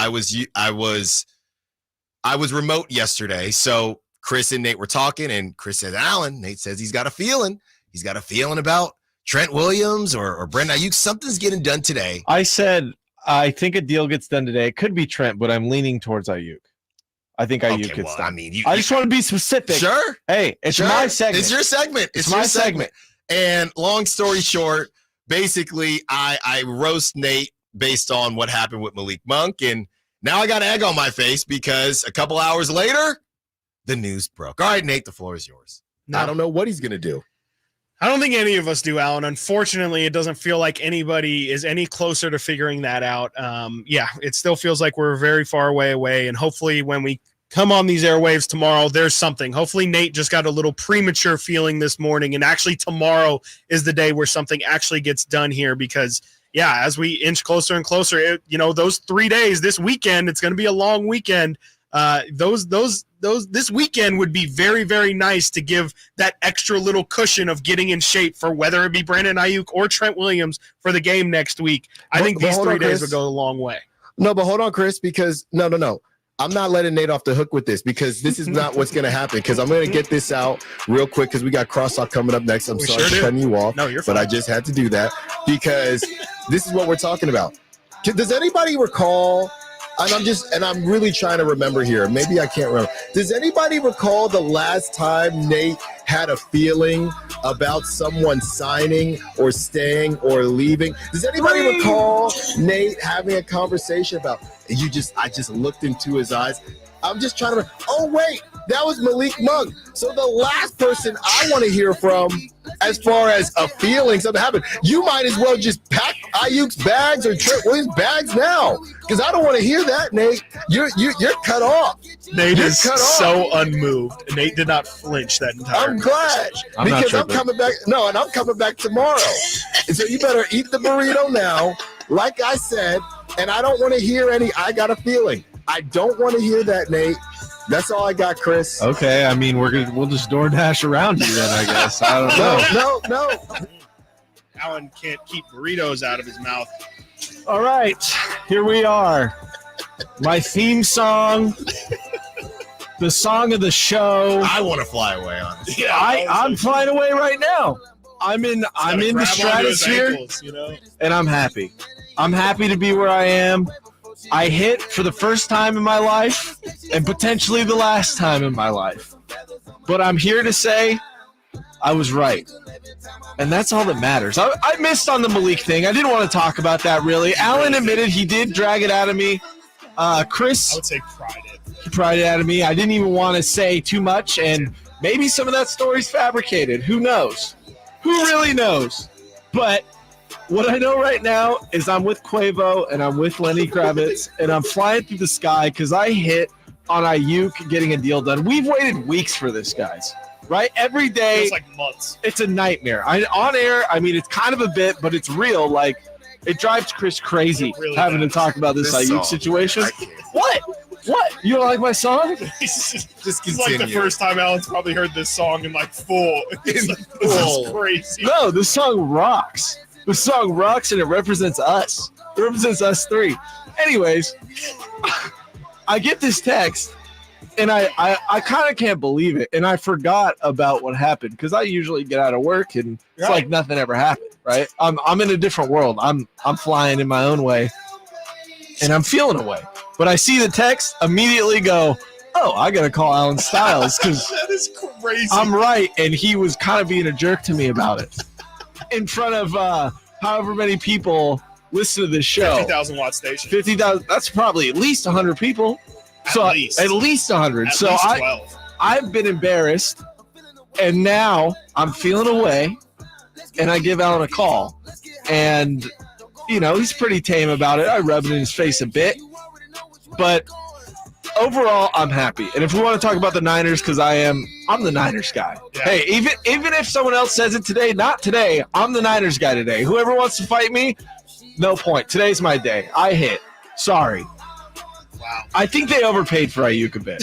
remote yesterday. So Chris and Nate were talking, and Chris said, Alan, Nate says he's got a feeling. He's got a feeling about Trent Williams or Brandon Aiyuk. Something's getting done today. I said, I think a deal gets done today. It could be Trent, but I'm leaning towards Aiyuk. I think Aiyuk gets done. I just want to be specific. Sure. Hey, it's my segment. It's your segment. It's my segment. And long story short, basically, I roast Nate based on what happened with Malik Monk. And now I got egg on my face because a couple hours later, the news broke. All right, Nate, the floor is yours. No. I don't know what he's going to do. I don't think any of us do, Alan. Unfortunately, it doesn't feel like anybody is any closer to figuring that out. It still feels like we're very far away. And hopefully when we come on these airwaves tomorrow, there's something. Hopefully Nate just got a little premature feeling this morning. And actually tomorrow is the day where something actually gets done here because, as we inch closer and closer, those 3 days, this weekend, it's going to be a long weekend. This weekend would be very, very nice to give that extra little cushion of getting in shape for whether it be Brandon Aiyuk or Trent Williams for the game next week. I think these 3 days would go a long way. No, but hold on, Chris, because no. I'm not letting Nate off the hook with this because this is not what's going to happen because I'm going to get this out real quick because we got crosstalk coming up next. I'm sorry for cutting you off. No, you're fine. But I just had to do that because this is what we're talking about. Does anybody recall? And I'm really trying to remember here. Maybe I can't remember. Does anybody recall the last time Nate had a feeling about someone signing or staying or leaving? Does anybody recall Nate having a conversation about I just looked into his eyes? I'm just trying to wait, that was Malik Monk. So the last person I want to hear from as far as a feeling something happened, you might as well just pack Aiyuk's bags or Trent Williams' bags now because I don't want to hear that, Nate. You're cut off. Nate is so unmoved. Nate did not flinch that entire I'm glad because I'm coming back. No, and I'm coming back tomorrow. And so you better eat the burrito now, like I said, and I don't want to hear I got a feeling. I don't want to hear that, Nate. That's all I got, Chris. Okay, I mean we'll just DoorDash around you then, I guess. I don't know. No. Alan can't keep burritos out of his mouth. All right, here we are. My theme song, the song of the show. I want to fly away, honestly. Yeah, I'm flying away right now. I'm in the stratosphere, and I'm happy. I'm happy to be where I am. I hit for the first time in my life and potentially the last time in my life. But I'm here to say I was right. And that's all that matters. I missed on the Malik thing. I didn't want to talk about that, really. Alan admitted he did drag it out of me. Chris, I would say pried it. He pried it out of me. I didn't even want to say too much, and maybe some of that story's fabricated. Who knows? Who really knows? But what I know right now is I'm with Quavo and I'm with Lenny Kravitz, and I'm flying through the sky because I hit on Aiyuk getting a deal done. We've waited weeks for this, guys. Right? Every day. It's like months. It's a nightmare. On air, I mean, it's kind of a bit, but it's real. Like, it drives Chris crazy really having to talk about this Aiyuk situation. What? You don't like my song? Just continue. Like the first time Alan's probably heard this song in like full. This is crazy. No, this song rocks. This song rocks, and it represents us. It represents us three. Anyways, I get this text, and I kind of can't believe it. And I forgot about what happened because I usually get out of work, and it's like nothing ever happened, right? I'm in a different world. I'm flying in my own way, and I'm feeling away. But I see the text, immediately go, oh, I got to call Alan Stiles because that is crazy. I'm right, and he was kind of being a jerk to me about it. in front of however many people listen to this show. 50,000 watt station. 50,000. That's probably at least 100 people. At least 100. At so least 12. I've been embarrassed, and now I'm feeling away, and I give Alan a call, and he's pretty tame about it. I rub it in his face a bit, but overall, I'm happy. And if we want to talk about the Niners, because I'm the Niners guy. Yeah. Hey, even if someone else says it today, not today, I'm the Niners guy today. Whoever wants to fight me, no point. Today's my day. I hit. Sorry. Wow. I think they overpaid for Aiyuk a bit.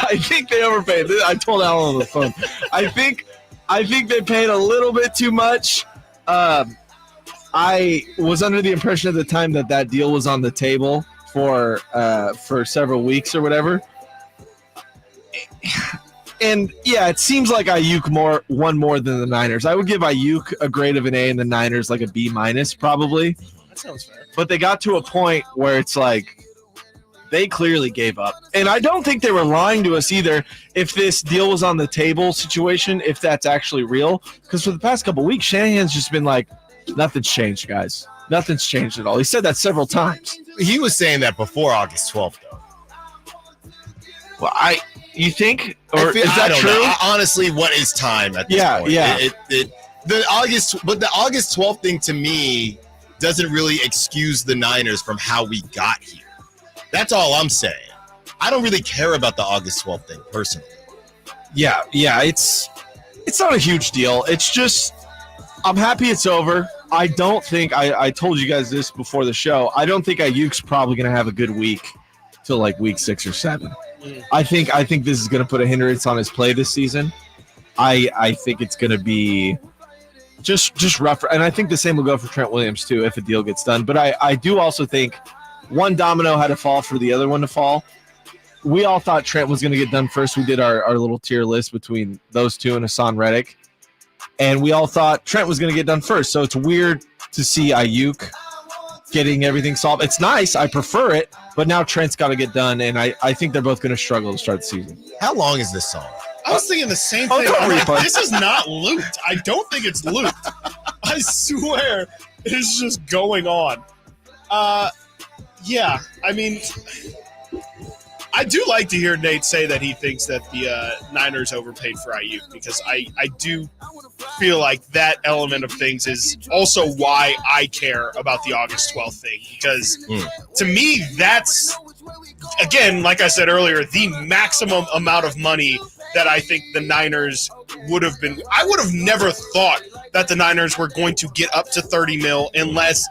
I think they overpaid. I told Alan on the phone. I think they paid a little bit too much. I was under the impression at the time that deal was on the table for several weeks or whatever. And yeah, it seems like Aiyuk won more than the Niners. I would give Aiyuk a grade of an A and the Niners like a B- probably. That sounds fair. But they got to a point where it's like they clearly gave up. And I don't think they were lying to us either if this deal was on the table situation, if that's actually real. Because for the past couple weeks, Shanahan's just been like, nothing's changed, guys. Nothing's changed at all. He said that several times. He was saying that before August 12th, though. Well, you think? Or is that true? Know. Honestly, what is time at this point? Yeah. The August 12th thing to me doesn't really excuse the Niners from how we got here. That's all I'm saying. I don't really care about the August 12th thing personally. Yeah, it's not a huge deal. It's just I'm happy it's over. I don't think I told you guys this before the show. I don't think Aiyuk's probably going to have a good week till like week 6 or 7. I think this is going to put a hindrance on his play this season. I think it's going to be just rough, and I think the same will go for Trent Williams too if a deal gets done. But I do also think one domino had to fall for the other one to fall. We all thought Trent was going to get done first. We did our little tier list between those two and Hassan Reddick, and we all thought Trent was going to get done first. So it's weird to see Aiyuk getting everything solved. It's nice. I prefer it. But now Trent's got to get done, and I think they're both going to struggle to start the season. How long is this song? I was thinking the same thing. This is not looped. I don't think it's looped. I swear it's just going on. Yeah, I mean, I do like to hear Nate say that he thinks that the Niners overpaid for Aiyuk, because I do feel like that element of things is also why I care about the August 12th thing, because to me, that's, again, like I said earlier, the maximum amount of money that I think the Niners would have been. I would have never thought that the Niners were going to get up to 30 mil unless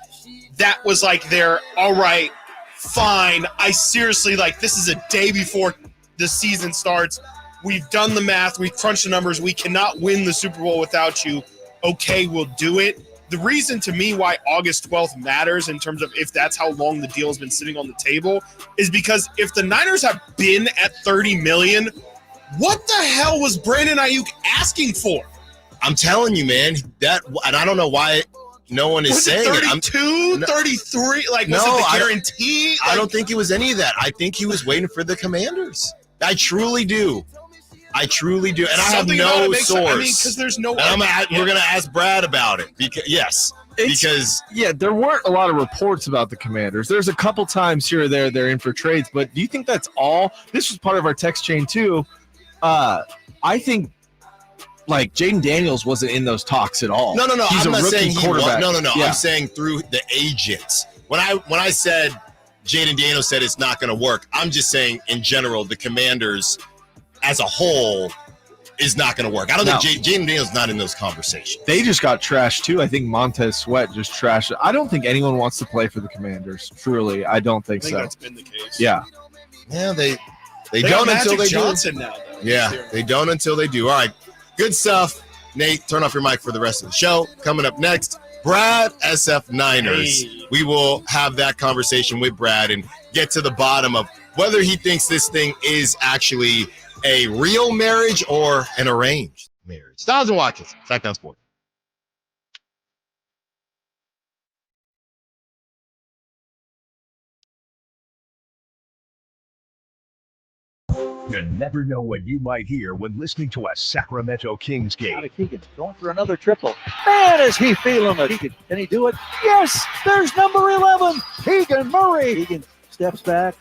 that was like their, all right, fine, I seriously, like, this is a day before the season starts. We've done the math. We've crunched the numbers. We cannot win the Super Bowl without you. Okay, we'll do it. The reason to me why August 12th matters in terms of if that's how long the deal has been sitting on the table is because if the Niners have been at 30 million, what the hell was Brandon Aiyuk asking for? I'm telling you, man, that, and I don't know why no one is saying it. 32, 33, like, was it the guarantee? I don't think it was any of that. I think he was waiting for the Commanders. I truly do. And I have no source. I mean, because there's no. And we're going to ask Brad about it. Because there weren't a lot of reports about the Commanders. There's a couple times here or there they're in for trades. But do you think that's all? This was part of our text chain too. I think like Jaden Daniels wasn't in those talks at all. No. He's I'm not saying he was. No. Yeah. I'm saying through the agents. When I said Jaden Daniels said it's not going to work, I'm just saying in general the Commanders as a whole is not going to work. I don't think Jaden Daniels not in those conversations. They just got trashed too. I think Montez Sweat just trashed it. I don't think anyone wants to play for the Commanders. Truly, I don't think so. That's been the case. Yeah. Yeah, they don't until they Johnson do. Now, though. Yeah, they don't until they do. All right, good stuff. Nate, turn off your mic for the rest of the show. Coming up next, Brad SF Ners. Hey. We will have that conversation with Brad and get to the bottom of whether he thinks this thing is actually a real marriage or an arranged marriage. Stiles Watkins, Sackdown Sports. You never know what you might hear when listening to a Sacramento Kings game. Keegan's going for another triple. Man, is he feeling it. Can he do it? Yes, there's number 11, Keegan Murray. Keegan steps back.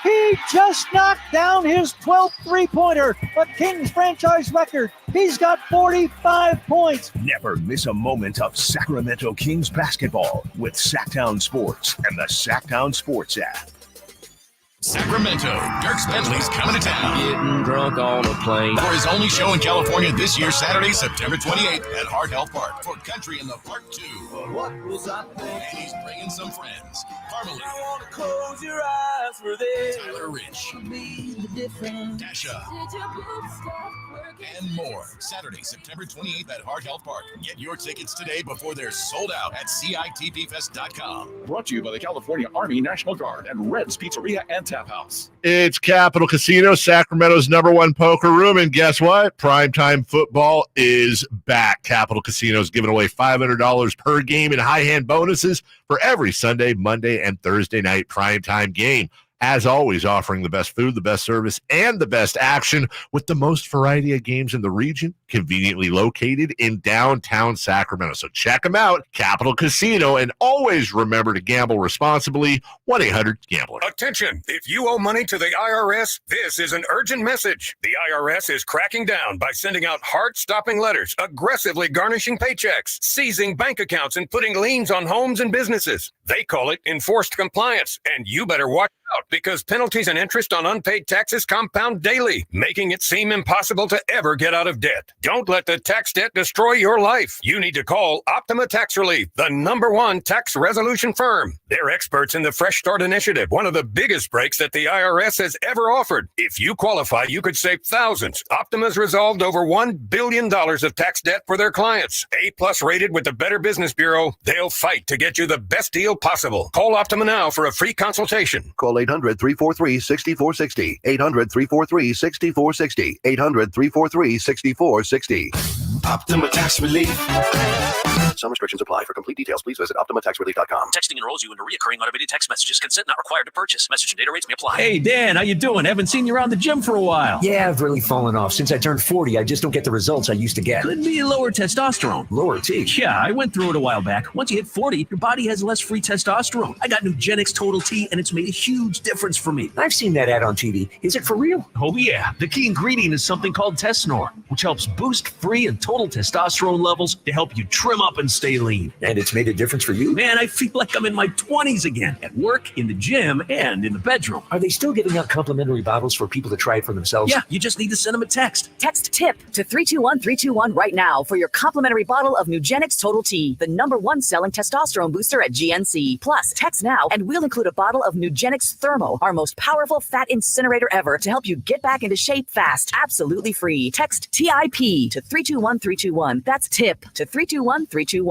He just knocked down his 12th three-pointer, a Kings franchise record. He's got 45 points. Never miss a moment of Sacramento Kings basketball with Sacktown Sports and the Sacktown Sports app. Sacramento, Dirk Bentley's coming to town. Getting drunk on a plane. For his only show in California this year, Saturday, September 28th at Hard Health Park for Country in the Park 2. What was I thinking? And he's bringing some friends. Parmalee. I want to close your eyes for this. Tyler Rich. Dasha. And more. Saturday, September 28th at Hard Health Park. Get your tickets today before they're sold out at CITPFest.com. Brought to you by the California Army National Guard and Red's Pizzeria and Tap House. It's Capital Casino, Sacramento's #1 poker room. And guess what? Primetime football is back. Capital Casino's giving away $500 per game in high-hand bonuses for every Sunday, Monday, and Thursday night primetime game. As always, offering the best food, the best service, and the best action with the most variety of games in the region, conveniently located in downtown Sacramento. So check them out, Capital Casino, and always remember to gamble responsibly. 1-800-GAMBLER. Attention! If you owe money to the IRS, this is an urgent message. The IRS is cracking down by sending out heart-stopping letters, aggressively garnishing paychecks, seizing bank accounts, and putting liens on homes and businesses. They call it enforced compliance, and you better watch out because penalties and interest on unpaid taxes compound daily, making it seem impossible to ever get out of debt. Don't let the tax debt destroy your life. You need to call Optima Tax Relief, the #1 tax resolution firm. They're experts in the Fresh Start Initiative, one of the biggest breaks that the IRS has ever offered. If you qualify, you could save thousands. Optima's resolved over $1 billion of tax debt for their clients. A+ rated with the Better Business Bureau. They'll fight to get you the best deal possible. Call Optima now for a free consultation. Call 800-343-6460. 800-343-6460. 800-343-6460. Optima Tax Relief. Some restrictions apply. For complete details, please visit OptimaTaxRelief.com. Texting enrolls you into recurring automated text messages. Consent not required to purchase. Message and data rates may apply. Hey, Dan, how you doing? Haven't seen you around the gym for a while. Yeah, I've really fallen off. Since I turned 40, I just don't get the results I used to get. Could be lower testosterone. Lower T? Yeah, I went through it a while back. Once you hit 40, your body has less free testosterone. I got Nugenix Total T, and it's made a huge difference for me. I've seen that ad on TV. Is it for real? Oh, yeah. The key ingredient is something called Tesnor, which helps boost free and total testosterone levels to help you trim up and stay lean. And it's made a difference for you? Man, I feel like I'm in my 20s again, at work, in the gym, and in the bedroom. Are they still giving out complimentary bottles for people to try it for themselves? Yeah, you just need to send them a text. Text TIP to 321-321 right now for your complimentary bottle of Nugenix Total T, the #1 selling testosterone booster at GNC. Plus, text now and we'll include a bottle of Nugenix Thermo, our most powerful fat incinerator ever, to help you get back into shape fast, absolutely free. Text TIP to 321-321. That's TIP to 321-321.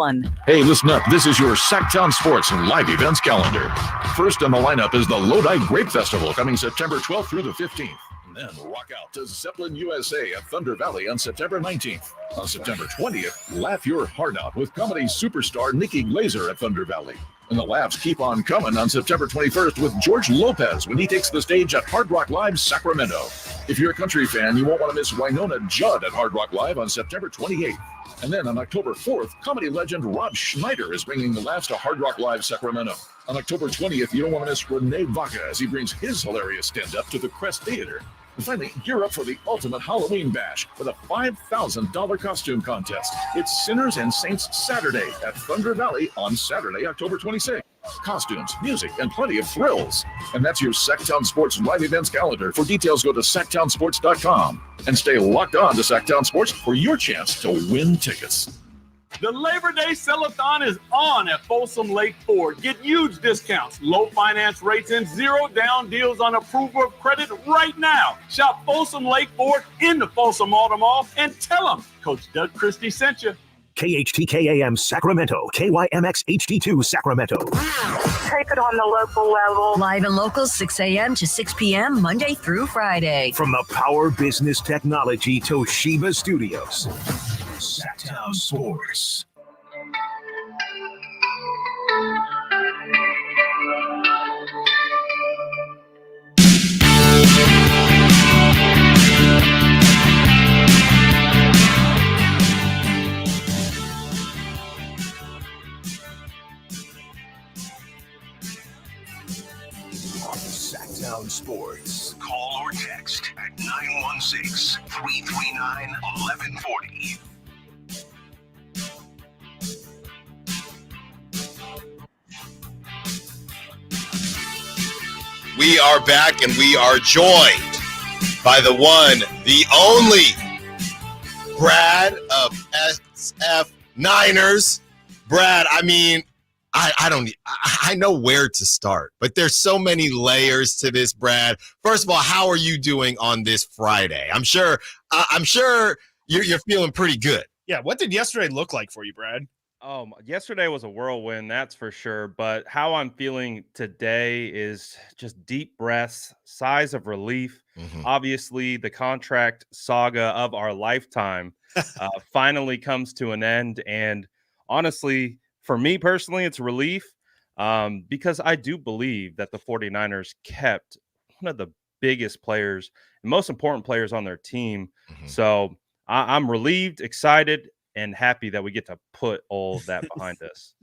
Hey, listen up. This is your Sacktown Sports live events calendar. First on the lineup is the Lodi Grape Festival coming September 12th through the 15th. And then rock out to Zeppelin USA at Thunder Valley on September 19th. On September 20th, laugh your heart out with comedy superstar Nikki Glazer at Thunder Valley. And the laughs keep on coming on September 21st with George Lopez when he takes the stage at Hard Rock Live Sacramento. If you're a country fan, you won't want to miss Winona Judd at Hard Rock Live on September 28th. And then on October 4th, comedy legend Rob Schneider is bringing the laughs to Hard Rock Live Sacramento. On October 20th, you don't want to miss Renee Vaca as he brings his hilarious stand-up to the Crest Theater. And finally, gear up for the ultimate Halloween bash with a $5,000 costume contest. It's Sinners and Saints Saturday at Thunder Valley on Saturday, October 26th. Costumes, music, and plenty of thrills. And that's your Sacktown Sports live events calendar. For details, go to sacktownsports.com. And stay locked on to Sacktown Sports for your chance to win tickets. The Labor Day Sell-a-thon is on at Folsom Lake Ford. Get huge discounts, low finance rates, and zero down deals on approval of credit right now. Shop Folsom Lake Ford in the Folsom Auto Mall and tell them Coach Doug Christie sent you. KHTKAM Sacramento, KYMX HD2 Sacramento. Take it on the local level. Live and local, 6 a.m. to 6 p.m., Monday through Friday. From the Power Business Technology Toshiba Studios. Sacktown Sports. Sacktown Sports. Call or text at 916-339-1140. We are back, and we are joined by the one, the only Brad of SF Ners. Brad, I mean, I know where to start, but there's so many layers to this, Brad. First of all, how are you doing on this Friday? I'm sure you're feeling pretty good. Yeah, what did yesterday look like for you, Brad? Yesterday was a whirlwind, that's for sure. But how I'm feeling today is just deep breaths, sighs of relief. Obviously, the contract saga of our lifetime finally comes to an end. And honestly, for me personally, it's relief because I do believe that the 49ers kept one of the biggest players and most important players on their team. So I'm relieved, excited, and happy that we get to put all of that behind us.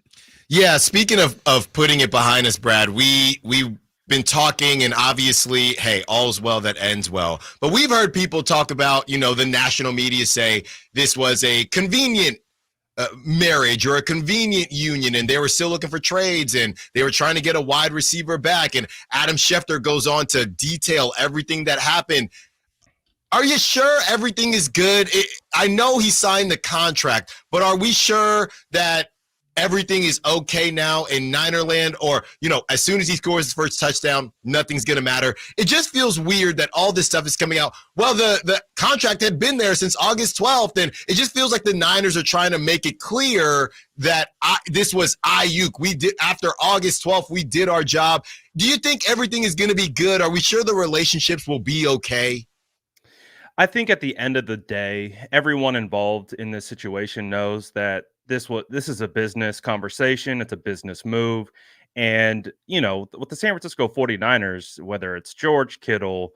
Yeah, speaking of putting it behind us, Brad, we've been talking, and obviously, hey, all's well that ends well. But we've heard people talk about, the national media say this was a convenient marriage or a convenient union, and they were still looking for trades, and they were trying to get a wide receiver back. And Adam Schefter goes on to detail everything that happened. Are you sure everything is good? I know he signed the contract, but are we sure that everything is okay now in Ninerland? Or, as soon as he scores his first touchdown, nothing's going to matter. It just feels weird that all this stuff is coming out. Well, the contract had been there since August 12th, and it just feels like the Niners are trying to make it clear that this was Aiyuk. After August 12th, we did our job. Do you think everything is going to be good? Are we sure the relationships will be okay? I think at the end of the day, everyone involved in this situation knows that this is a business conversation. It's a business move. And, with the San Francisco 49ers, whether it's George Kittle,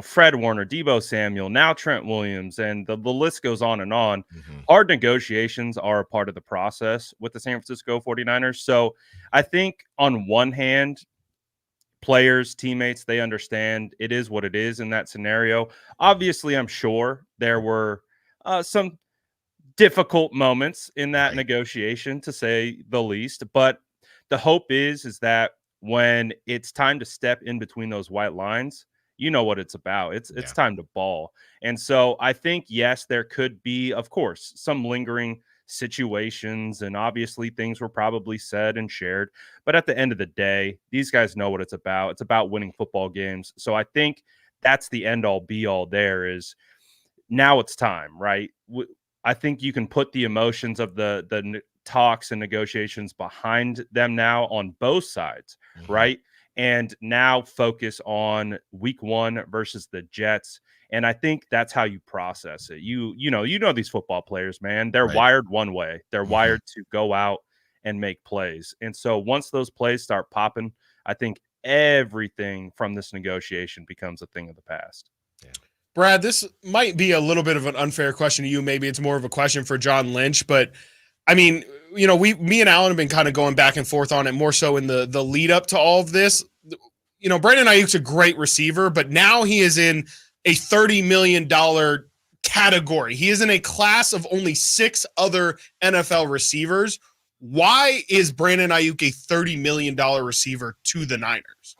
Fred Warner, Deebo Samuel, now Trent Williams, and the list goes on and on. Hard negotiations are a part of the process with the San Francisco 49ers. So I think on one hand, players, teammates, they understand it is what it is in that scenario. Obviously, I'm sure there were some difficult moments in that negotiation, to say the least. But the hope is that when it's time to step in between those white lines, you know what it's about. It's time to ball. And so I think, yes, there could be, of course, some lingering situations, and obviously things were probably said and shared, but at the end of the day, these guys know what it's about. It's about winning football games. So I think that's the end all be all. There is now it's time, right? I think you can put the emotions of the talks and negotiations behind them now on both sides, right? And now focus on week 1 versus the Jets. And I think that's how you process it. You know these football players, man. They're wired one way. They're wired to go out and make plays. And so once those plays start popping, I think everything from this negotiation becomes a thing of the past. Brad, this might be a little bit of an unfair question to you. Maybe it's more of a question for John Lynch, but I mean, me and Alan have been kind of going back and forth on it, more so in the lead up to all of this. Brandon Aiyuk's a great receiver, but now he is in a $30 million category. He is in a class of only 6 other NFL receivers. Why is Brandon Aiyuk a $30 million receiver to the Niners?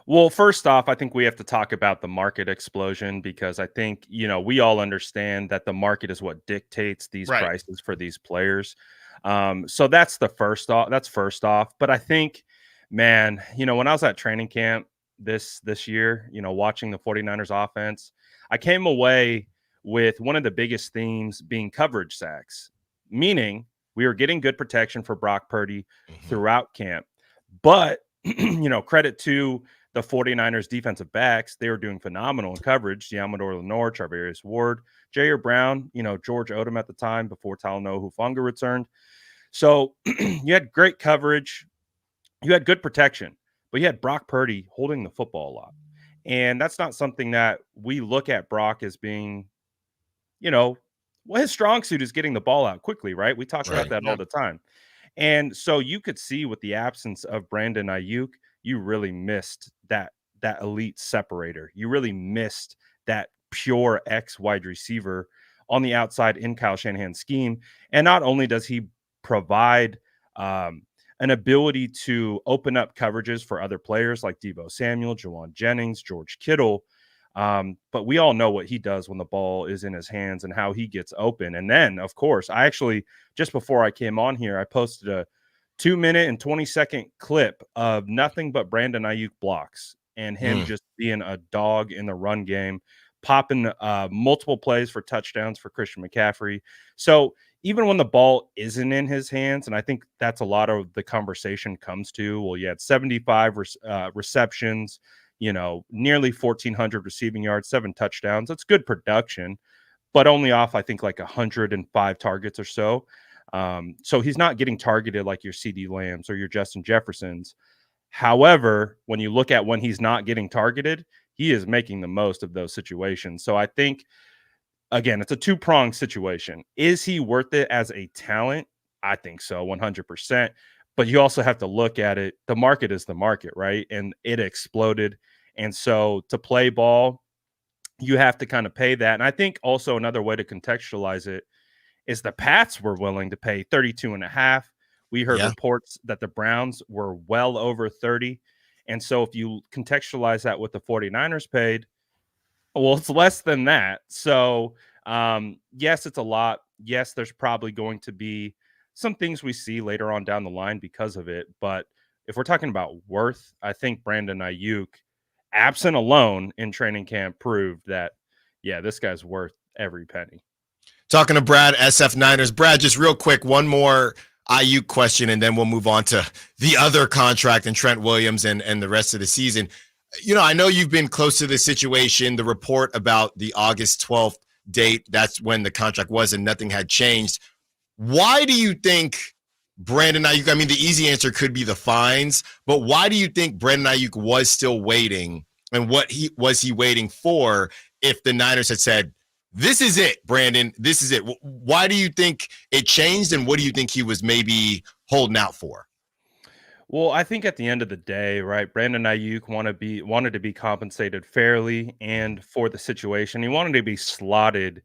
Well, first off, I think we have to talk about the market explosion, because I think, we all understand that the market is what dictates these prices for these players. So that's first off. But I think, man, when I was at training camp this year, watching the 49ers offense, I came away with one of the biggest themes being coverage sacks, meaning we were getting good protection for Brock Purdy throughout camp. But, credit to the 49ers defensive backs, they were doing phenomenal in coverage. Yamador Lenore, Charvarius Ward, Jair Brown, George Odom at the time before Talanoa Hufanga returned. So you had great coverage. You had good protection, but you had Brock Purdy holding the football a lot. And that's not something that we look at Brock as being, his strong suit is getting the ball out quickly, right? We talk about that all the time. And so you could see with the absence of Brandon Aiyuk, you really missed that that elite separator. You really missed that pure X wide receiver on the outside in Kyle Shanahan's scheme. And not only does he provide an ability to open up coverages for other players like Deebo Samuel, Jawan Jennings, George Kittle, but we all know what he does when the ball is in his hands and how he gets open. And then, of course, I actually, just before I came on here, I posted a 2-minute and 20-second clip of nothing but Brandon Aiyuk blocks and him just being a dog in the run game, popping multiple plays for touchdowns for Christian McCaffrey. So even when the ball isn't in his hands, and I think that's a lot of the conversation comes to, well, you had 75 receptions, nearly 1,400 receiving yards, 7 touchdowns. That's good production, but only off, I think, like 105 targets or so. So he's not getting targeted like your CD Lambs or your Justin Jeffersons. However, when you look at when he's not getting targeted, he is making the most of those situations. So I think, again, it's a two-pronged situation. Is he worth it as a talent? I think so, 100%. But you also have to look at it. The market is the market, right? And it exploded. And so to play ball, you have to kind of pay that. And I think also another way to contextualize it is the Pats were willing to pay 32.5. We heard reports that the Browns were well over 30. And so if you contextualize that with the 49ers paid, well, it's less than that. So, yes, it's a lot. Yes, there's probably going to be some things we see later on down the line because of it. But if we're talking about worth, I think Brandon Aiyuk, absent alone in training camp, proved that, yeah, this guy's worth every penny. Talking to Brad, SF Niners. Brad, just real quick, one more Aiyuk question, and then we'll move on to the other contract and Trent Williams and the rest of the season. I know you've been close to this situation. The report about the August 12th date, that's when the contract was and nothing had changed. Why do you think Brandon Aiyuk, I mean, the easy answer could be the fines, but why do you think Brandon Aiyuk was still waiting, and what was he waiting for if the Niners had said, this is it, Brandon, this is it? Why do you think it changed, and what do you think he was maybe holding out for? Well, I think at the end of the day, right, Brandon Aiyuk wanted to be compensated fairly and for the situation. He wanted to be slotted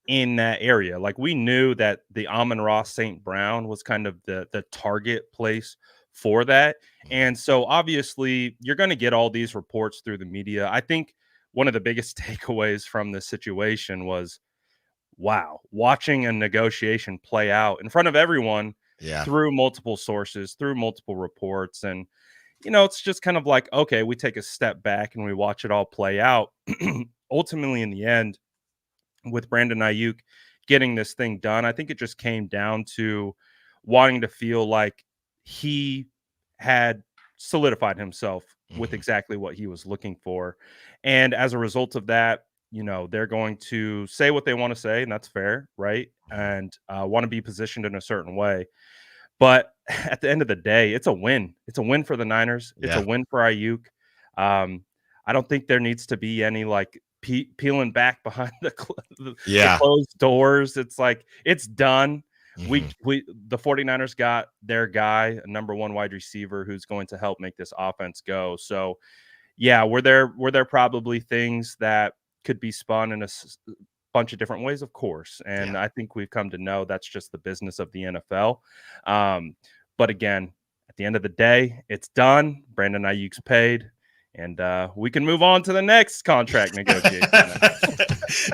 in that area. Like, we knew that the Amon-Ra St. Brown was kind of the target place for that. And so obviously you're going to get all these reports through the media. I think one of the biggest takeaways from this situation was, wow, watching a negotiation play out in front of everyone through multiple sources, through multiple reports. And, it's just kind of like, okay, we take a step back and we watch it all play out. Ultimately, in the end, with Brandon Aiyuk getting this thing done, I think it just came down to wanting to feel like he had solidified himself with exactly what he was looking for. And as a result of that, they're going to say what they want to say, and that's fair, right? And want to be positioned in a certain way. But at the end of the day, it's a win. It's a win for the Niners. It's a win for Aiyuk. I don't think there needs to be any peeling back behind the closed doors. It's like, it's done. The 49ers got their guy, a number 1 wide receiver who's going to help make this offense go. So yeah, were there probably things that could be spun in a bunch of different ways? Of course. And I think we've come to know that's just the business of the NFL. But again, at the end of the day, it's done. Brandon Aiyuk's paid. And we can move on to the next contract negotiation.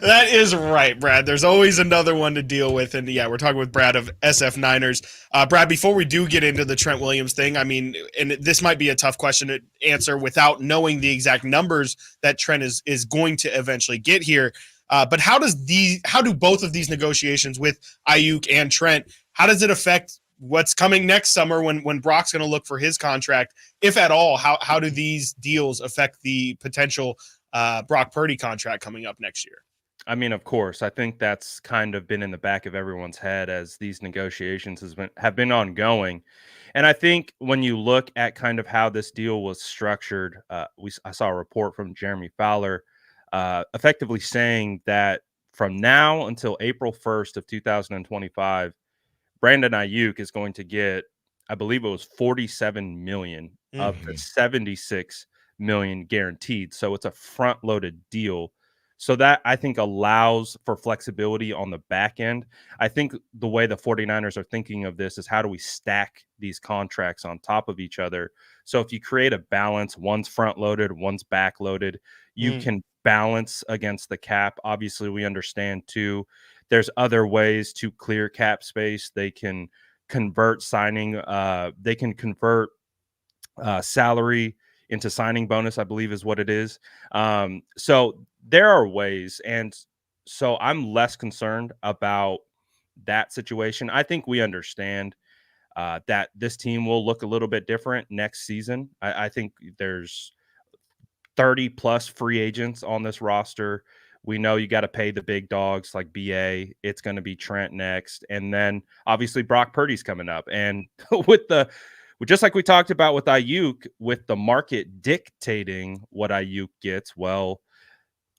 That is right, Brad. There's always another one to deal with. And yeah, we're talking with Brad of SF Niners. Brad, before we do get into the Trent Williams thing, I mean, and this might be a tough question to answer without knowing the exact numbers that Trent is going to eventually get here. But how do both of these negotiations with Aiyuk and Trent, how does it affect what's coming next summer when Brock's going to look for his contract, if at all? How do these deals affect the potential Brock Purdy contract coming up next year? I mean, of course, I think that's kind of been in the back of everyone's head as these negotiations have been ongoing. And I think when you look at kind of how this deal was structured, I saw a report from Jeremy Fowler effectively saying that from now until April 1st of 2025, Brandon Aiyuk is going to get, I believe it was $47 million of the $76 million guaranteed. So it's a front-loaded deal. So that, I think, allows for flexibility on the back end. I think the way the 49ers are thinking of this is, how do we stack these contracts on top of each other? So if you create a balance, one's front-loaded, one's back-loaded, you can balance against the cap. Obviously, we understand, too, there's other ways to clear cap space. They can convert salary into signing bonus, I believe is what it is. So there are ways. And so I'm less concerned about that situation. I think we understand that this team will look a little bit different next season. I think there's 30 plus free agents on this roster. We know you got to pay the big dogs like BA. It's going to be Trent next. And then obviously Brock Purdy's coming up. And just like we talked about with Aiyuk, with the market dictating what Aiyuk gets, well,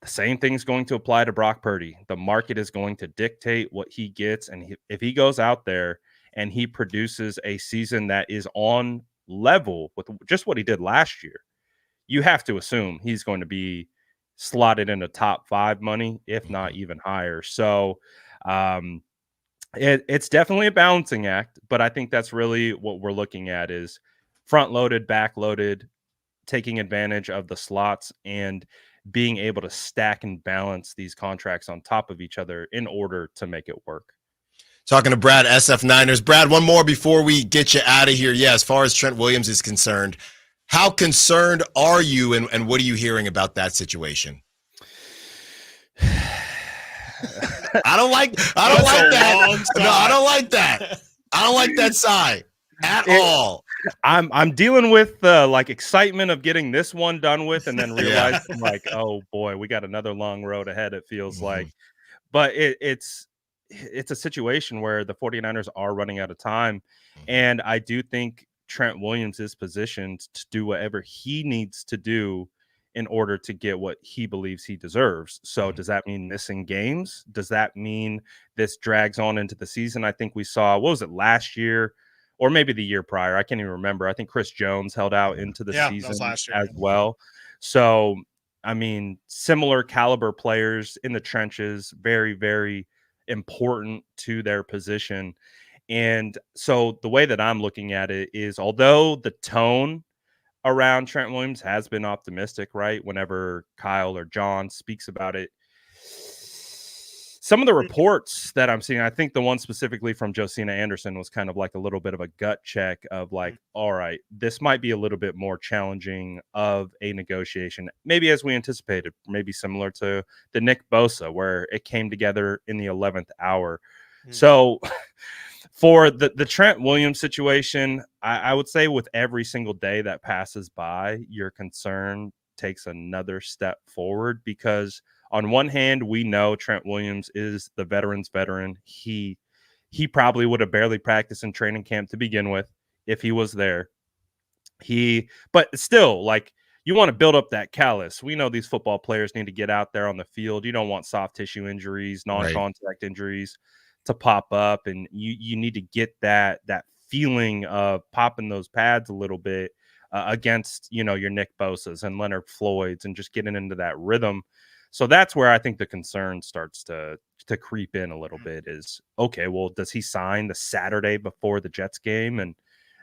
the same thing's going to apply to Brock Purdy. The market is going to dictate what he gets. And if he goes out there and he produces a season that is on level with just what he did last year, you have to assume he's going to be slotted into top 5 money, if not even higher. So it's definitely a balancing act, but I think that's really what we're looking at, is front-loaded, back-loaded, taking advantage of the slots and being able to stack and balance these contracts on top of each other in order to make it work. Talking to Brad, SF Niners. Brad, one more before we get you out of here. Yeah, as far as Trent Williams is concerned, how concerned are you, and what are you hearing about that situation? I don't like that. No, I don't like that. I don't like that side at all. I'm dealing with the excitement of getting this one done with, and then realizing oh boy, we got another long road ahead, it feels like. But it's a situation where the 49ers are running out of time, and I do think Trent Williams is positioned to do whatever he needs to do in order to get what he believes he deserves. So does that mean missing games? Does that mean this drags on into the season? I think we saw, what was it, last year or maybe the year prior? I can't even remember. I think Chris Jones held out into the season as well. So, I mean, similar caliber players in the trenches, very, very important to their position. And so the way that I'm looking at it is, although the tone around Trent Williams has been optimistic, right? Whenever Kyle or John speaks about it, some of the reports that I'm seeing, I think the one specifically from Josina Anderson was kind of like a little bit of a gut check of all right, this might be a little bit more challenging of a negotiation, maybe as we anticipated, maybe similar to the Nick Bosa, where it came together in the 11th hour. So for the Trent Williams situation, I would say with every single day that passes by, your concern takes another step forward, because on one hand, we know Trent Williams is the veteran's veteran. He probably would have barely practiced in training camp to begin with if he was there. But still, you want to build up that callus. We know these football players need to get out there on the field. You don't want soft tissue injuries, non-contact injuries to pop up, and you need to get that feeling of popping those pads a little bit against your Nick Bosa's and Leonard Floyd's, and just getting into that rhythm. So that's where I think the concern starts to creep in a little bit, is, okay, well, does he sign the Saturday before the Jets game, and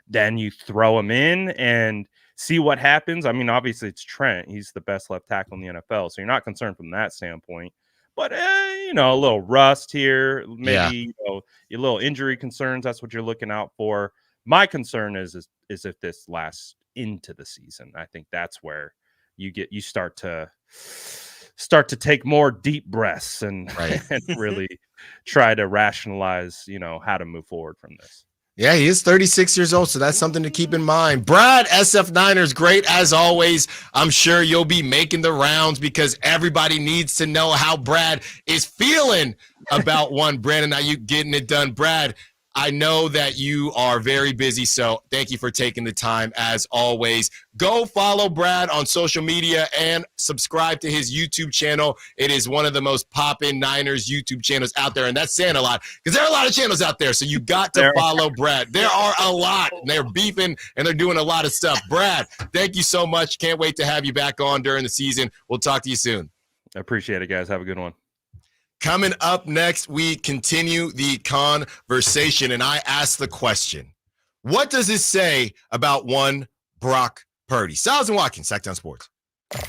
then you throw him in and see what happens? I mean, obviously it's Trent. He's the best left tackle in the NFL, so you're not concerned from that standpoint. But, a little rust here, maybe, your little injury concerns, that's what you're looking out for. My concern is if this lasts into the season. I think that's where you start to take more deep breaths and really try to rationalize, how to move forward from this. Yeah, he is 36 years old, so that's something to keep in mind. Brad, SF Niners, great as always. I'm sure you'll be making the rounds, because everybody needs to know how Brad is feeling about Brandon Aiyuk getting it done. Brad, I know that you are very busy, so thank you for taking the time as always. Go follow Brad on social media and subscribe to his YouTube channel. It is one of the most poppin' Niners YouTube channels out there, and that's saying a lot because there are a lot of channels out there, so you got to follow Brad. There are a lot. They're beefing, and they're doing a lot of stuff. Brad, thank you so much. Can't wait to have you back on during the season. We'll talk to you soon. I appreciate it, guys. Have a good one. Coming up next, we continue the conversation, and I ask the question, what does it say about one Brock Purdy? Stiles Watkins, Sacktown Sports.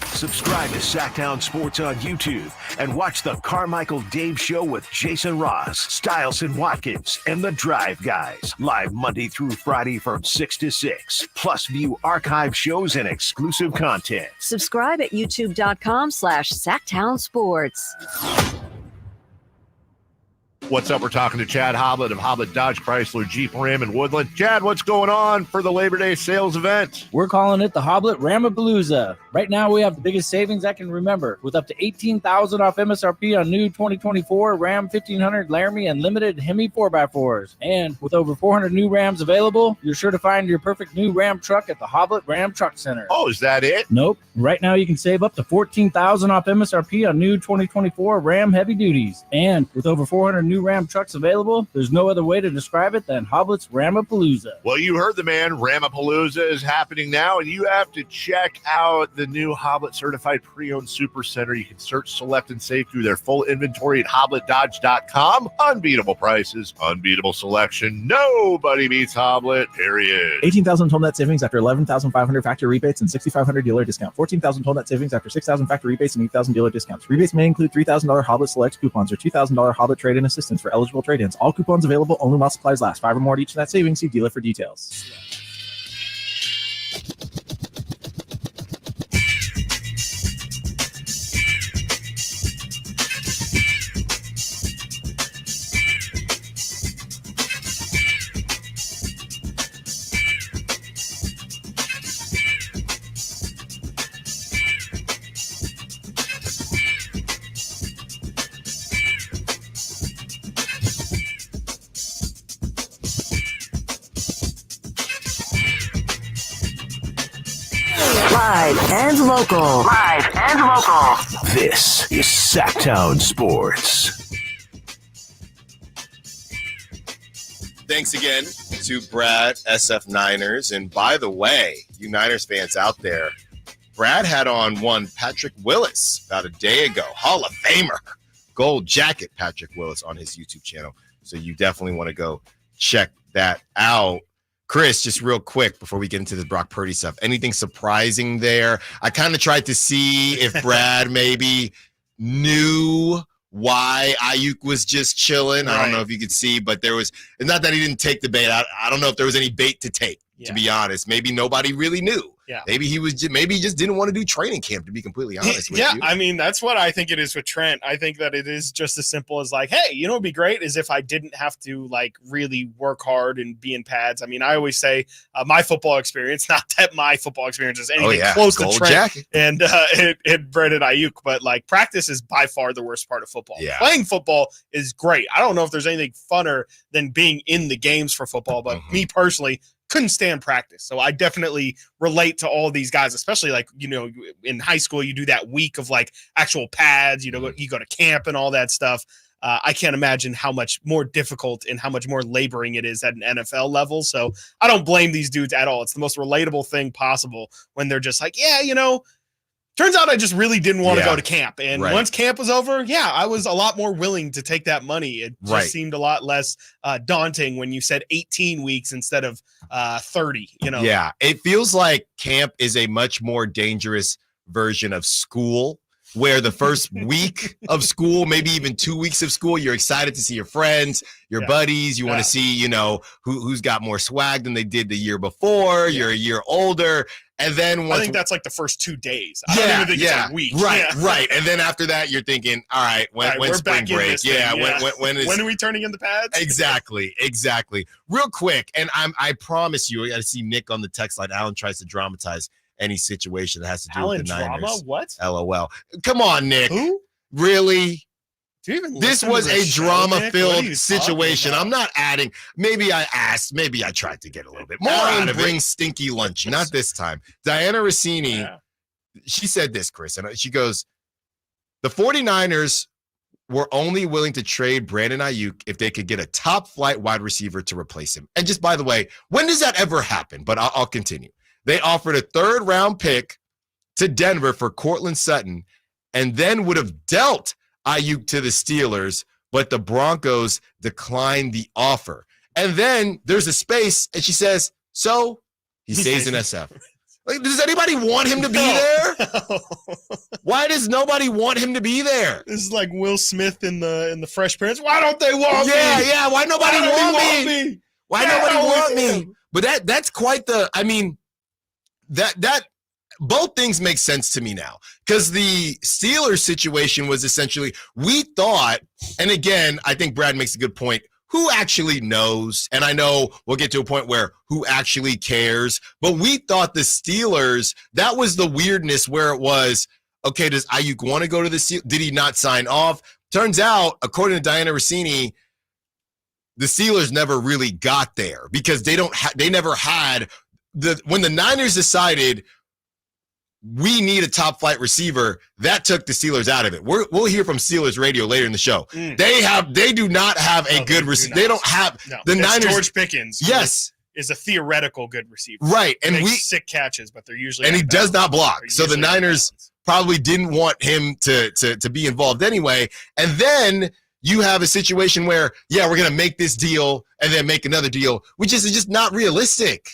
Subscribe to Sacktown Sports on YouTube and watch the Carmichael Dave Show with Jason Ross, Stiles Watkins, and the Drive Guys. Live Monday through Friday from 6 to 6. Plus view archive shows and exclusive content. Subscribe at youtube.com/Sacktown Sports. What's up? We're talking to Chad Hoblet of Hoblet Dodge Chrysler Jeep Ram in Woodland. Chad, what's going on for the Labor Day sales event? We're calling it the Hoblet Ramapalooza. Right now, we have the biggest savings I can remember, with up to $18,000 off MSRP on new 2024 Ram 1500 Laramie and limited Hemi 4x4s. And with over 400 new Rams available, you're sure to find your perfect new Ram truck at the Hoblet Ram Truck Center. Oh, is that it? Nope. Right now, you can save up to $14,000 off MSRP on new 2024 Ram Heavy Duties. And with over 400 new Ram trucks available, there's no other way to describe it than Hoblet's Ramapalooza. Well, you heard the man. Ramapalooza is happening now, and you have to check out the new Hoblet Certified Pre-Owned Super Center. You can search, select, and save through their full inventory at HobletDodge.com. Unbeatable prices, unbeatable selection. Nobody beats Hoblet, period. 18,000 total net savings after 11,500 factory rebates and 6,500 dealer discount. 14,000 total net savings after 6,000 factory rebates and 8,000 dealer discounts. Rebates may include $3,000 Hoblet Select coupons or $2,000 Hoblet trade-in assistance for eligible trade-ins. All coupons available only while supplies last. 5 or more at each net savings. See dealer for details. Live and local. Live and local. This is Sacktown Sports. Thanks again to Brad SF Niners. And by the way, you Niners fans out there, Brad had on one Patrick Willis about a day ago. Hall of Famer. Gold jacket Patrick Willis on his YouTube channel. So you definitely want to go check that out. Chris, just real quick before we get into the Brock Purdy stuff, anything surprising there? I kind of tried to see if Brad maybe knew why Aiyuk was just chilling. I don't know if you could see, but there was, not that he didn't take the bait. I don't know if there was any bait to take, to be honest. Maybe nobody really knew. Yeah. Maybe he just didn't want to do training camp, to be completely honest with you. I mean, that's what I think it is with Trent. I think that it is just as simple as like, hey, you know, it'd be great is if I didn't have to like really work hard and be in pads. I mean, I always say my football experience, not that my football experience is anything close to Trent jacket. and Brandon Aiyuk, but like practice is by far the worst part of football. Yeah. Playing football is great. I don't know if there's anything funner than being in the games for football, but me personally, couldn't stand practice. So I definitely relate to all these guys, especially like, you know, in high school, you do that week of like actual pads, you know, you go to camp and all that stuff. I can't imagine how much more difficult and how much more laboring it is at an NFL level. So I don't blame these dudes at all. It's the most relatable thing possible when they're just like, yeah, you know, turns out I just really didn't want to go to camp. And once camp was over, I was a lot more willing to take that money. It just seemed a lot less daunting when you said 18 weeks instead of 30, you know? Yeah, it feels like camp is a much more dangerous version of school, where the first week of school, maybe even 2 weeks of school, you're excited to see your friends, your buddies. You want to see, you know, who's got more swag than they did the year before. You're a year older. And then I think that's like the first 2 days. I don't even think it's a week. Right. And then after that, you're thinking, all right, when's spring break? When are we turning in the pads? Exactly. Real quick, and I promise you, I got to see Nick on the text line. Alan tries to dramatize any situation that has to do with the Niners. Drama? What? LOL. Come on, Nick. Who? Really? This was a drama-filled situation. I'm not adding. Maybe I tried to get a little bit more out of it. Bring stinky lunch. Not this time. Diana Rossini, she said this, Chris, and she goes, the 49ers were only willing to trade Brandon Aiyuk if they could get a top-flight wide receiver to replace him. And just by the way, when does that ever happen? But I'll continue. They offered a third-round pick to Denver for Courtland Sutton and then would have dealt Aiyuk to the Steelers, but the Broncos declined the offer. And then there's a space, and she says, so he stays in SF. Like, does anybody want him to be there? Why does nobody want him to be there? This is like Will Smith in the Fresh Prince. Why don't they want me? Yeah. Why nobody want me? Why nobody want me? But that's quite the. I mean, that both things make sense to me now, because the Steelers situation was essentially, we thought, and again, I think Brad makes a good point, who actually knows? And I know we'll get to a point where who actually cares, but we thought the Steelers, that was the weirdness where it was, okay, does Aiyuk want to go to the Steelers? Did he not sign off? Turns out, according to Diana Rossini, the Steelers never really got there because they never had when the Niners decided we need a top flight receiver, that took the Steelers out of it. We'll hear from Steelers radio later in the show. They do not have a good receiver. They don't have the Niners. George Pickens. Yes. Is a theoretical good receiver. Right. And he makes sick catches, but they're usually. And he does not block. So the Niners probably didn't want him to be involved anyway. And then you have a situation where, we're going to make this deal and then make another deal, which is just not realistic.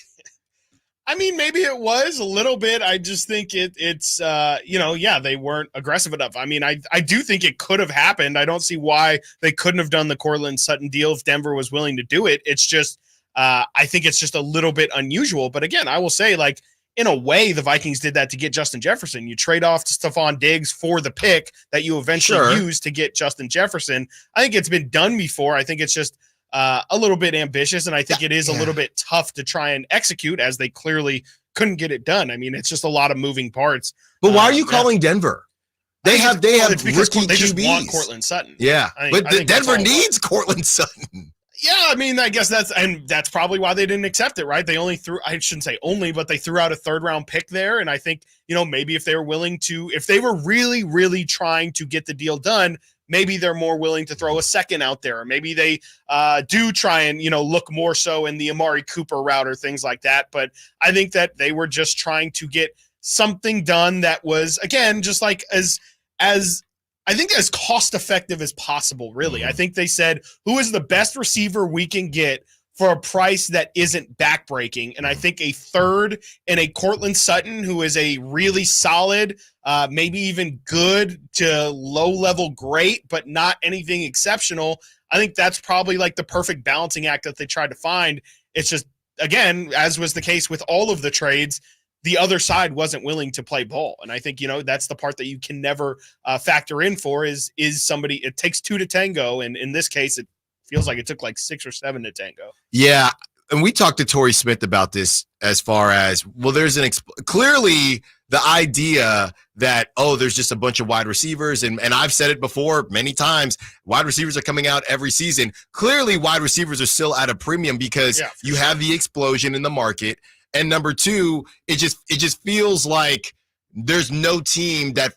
I mean, maybe it was a little bit. I just think it's they weren't aggressive enough. I mean, I do think it could have happened. I don't see why they couldn't have done the Courtland Sutton deal if Denver was willing to do it. It's just, I think it's just a little bit unusual. But again, I will say, like, in a way, the Vikings did that to get Justin Jefferson. You trade off Stephon Diggs for the pick that you eventually use to get Justin Jefferson. I think it's been done before. I think it's just a little bit ambitious, and I think it is a little bit tough to try and execute, as they clearly couldn't get it done. I mean, it's just a lot of moving parts. But why are you calling Denver? They have rookie they just QBs. want Courtland Sutton. Yeah, but Denver needs it. Courtland Sutton. Yeah, I mean, I guess that's probably why they didn't accept it, right? They only I shouldn't say only, but they threw out a third-round pick there, and I think, maybe if they were really, really trying to get the deal done, maybe they're more willing to throw a second out there. Or maybe they do try and, look more so in the Amari Cooper route or things like that. But I think that they were just trying to get something done that was, again, just like as cost effective as possible, really. I think they said, who is the best receiver we can get for a price that isn't backbreaking? And I think a third and a Courtland Sutton, who is a really solid, maybe even good to low-level great, but not anything exceptional. I think that's probably like the perfect balancing act that they tried to find. It's just, again, as was the case with all of the trades, the other side wasn't willing to play ball. And I think, that's the part that you can never factor in for is somebody, it takes two to tango. And in this case, it feels like it took like 6 or 7 to tango. Yeah. And we talked to Torrey Smith about this as far as, well, there's clearly the idea that, there's just a bunch of wide receivers. And I've said it before many times, wide receivers are coming out every season. Clearly wide receivers are still at a premium because you have the explosion in the market. And number two, it just feels like there's no team that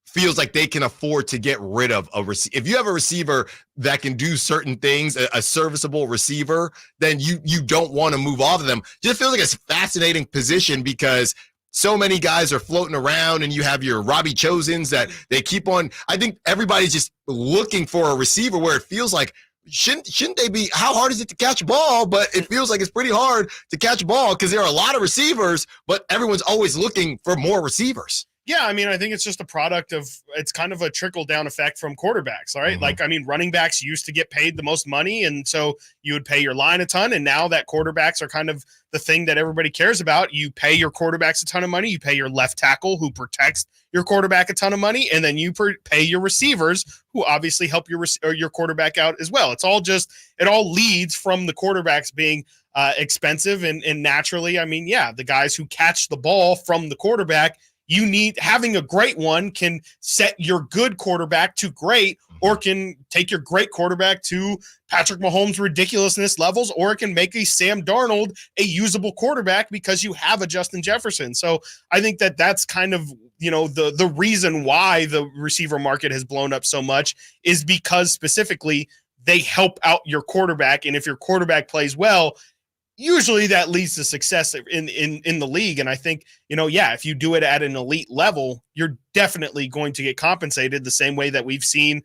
feels like they can afford to get rid of a receiver. If you have a receiver that can do certain things, a serviceable receiver, then you don't want to move off of them. Just feels like a fascinating position because so many guys are floating around, and you have your Robbie Chosens that they keep on. I think everybody's just looking for a receiver where it feels like, shouldn't they be? How hard is it to catch a ball? But it feels like it's pretty hard to catch a ball because there are a lot of receivers, but everyone's always looking for more receivers. Yeah, I mean, I think it's just a product of, it's kind of a trickle-down effect from quarterbacks, all right? Like, I mean, running backs used to get paid the most money, and so you would pay your line a ton, and now that quarterbacks are kind of the thing that everybody cares about, you pay your quarterbacks a ton of money, you pay your left tackle who protects your quarterback a ton of money, and then you pay your receivers who obviously help your quarterback out as well. It's all just, it all leads from the quarterbacks being expensive, and naturally, I mean, the guys who catch the ball from the quarterback, having a great one can set your good quarterback to great, or can take your great quarterback to Patrick Mahomes' ridiculousness levels, or it can make a Sam Darnold a usable quarterback because you have a Justin Jefferson. So I think that's kind of, the reason why the receiver market has blown up so much is because specifically they help out your quarterback. And if your quarterback plays well, usually that leads to success in the league. And I think, if you do it at an elite level, you're definitely going to get compensated the same way that we've seen,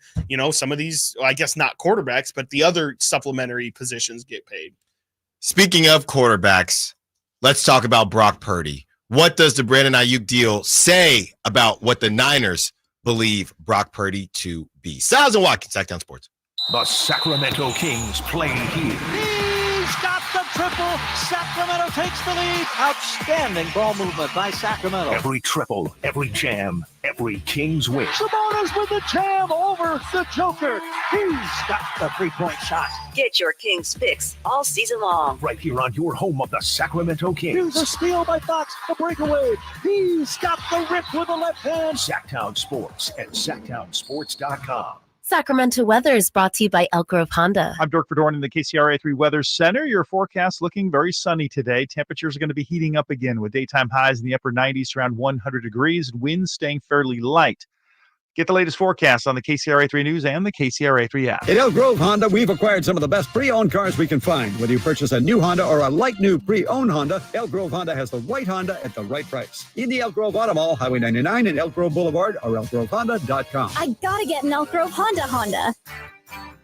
some of these, I guess not quarterbacks, but the other supplementary positions get paid. Speaking of quarterbacks, let's talk about Brock Purdy. What does the Brandon Aiyuk deal say about what the Niners believe Brock Purdy to be? Stiles Watkins, Sacktown Sports. The Sacramento Kings play here. He's got the triple. Sacramento takes the lead. Outstanding ball movement by Sacramento. Every triple, every jam, every Kings win. Sabonis with the jam over the Joker. He's got the three-point shot. Get your Kings fix all season long. Right here on your home of the Sacramento Kings. Here's a steal by Fox, a breakaway. He's got the rip with the left hand. Sacktown Sports at sacktownsports.com. Sacramento weather is brought to you by Elk Grove Honda. I'm Dirk Verdorn in the KCRA 3 Weather Center. Your forecast looking very sunny today. Temperatures are going to be heating up again with daytime highs in the upper 90s to around 100 degrees and winds staying fairly light. Get the latest forecast on the KCRA 3 News and the KCRA 3 app. At Elk Grove Honda, we've acquired some of the best pre-owned cars we can find. Whether you purchase a new Honda or a like new pre-owned Honda, Elk Grove Honda has the right Honda at the right price. In the Elk Grove Auto Mall, Highway 99 and Elk Grove Boulevard, or elkgrovehonda.com. I gotta get an Elk Grove Honda.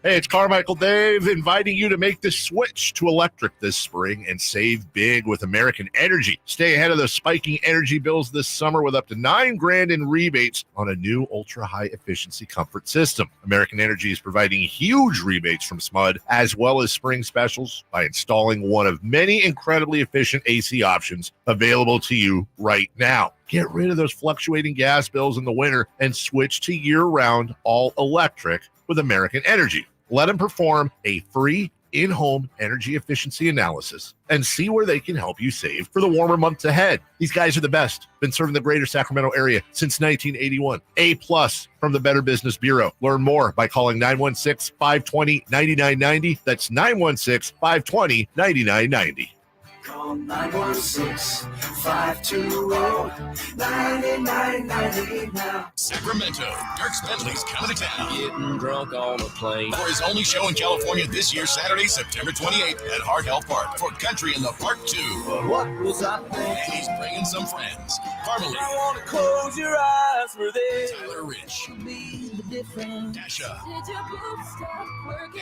Hey, it's Carmichael Dave inviting you to make the switch to electric this spring and save big with American Energy. Stay ahead of the spiking energy bills this summer with up to $9,000 in rebates on a new ultra-high efficiency comfort system. American Energy is providing huge rebates from SMUD as well as spring specials by installing one of many incredibly efficient AC options available to you right now. Get rid of those fluctuating gas bills in the winter and switch to year-round all-electric with American Energy. Let them perform a free in-home energy efficiency analysis and see where they can help you save for the warmer months ahead. These guys are the best. Been serving the greater Sacramento area since 1981. A+ from the Better Business Bureau. Learn more by calling 916-520-9990. That's 916-520-9990. Call 916-520-9990 now. Sacramento, Dirk Bentley's coming to town. Getting drunk on a plane. For his only show in California this year, Saturday, September 28th at Hart Health Park for Country in the Park 2. What was I thinking? And he's bringing some friends. Carmelie. I want to close your eyes for this. Tyler Rich. Dasha.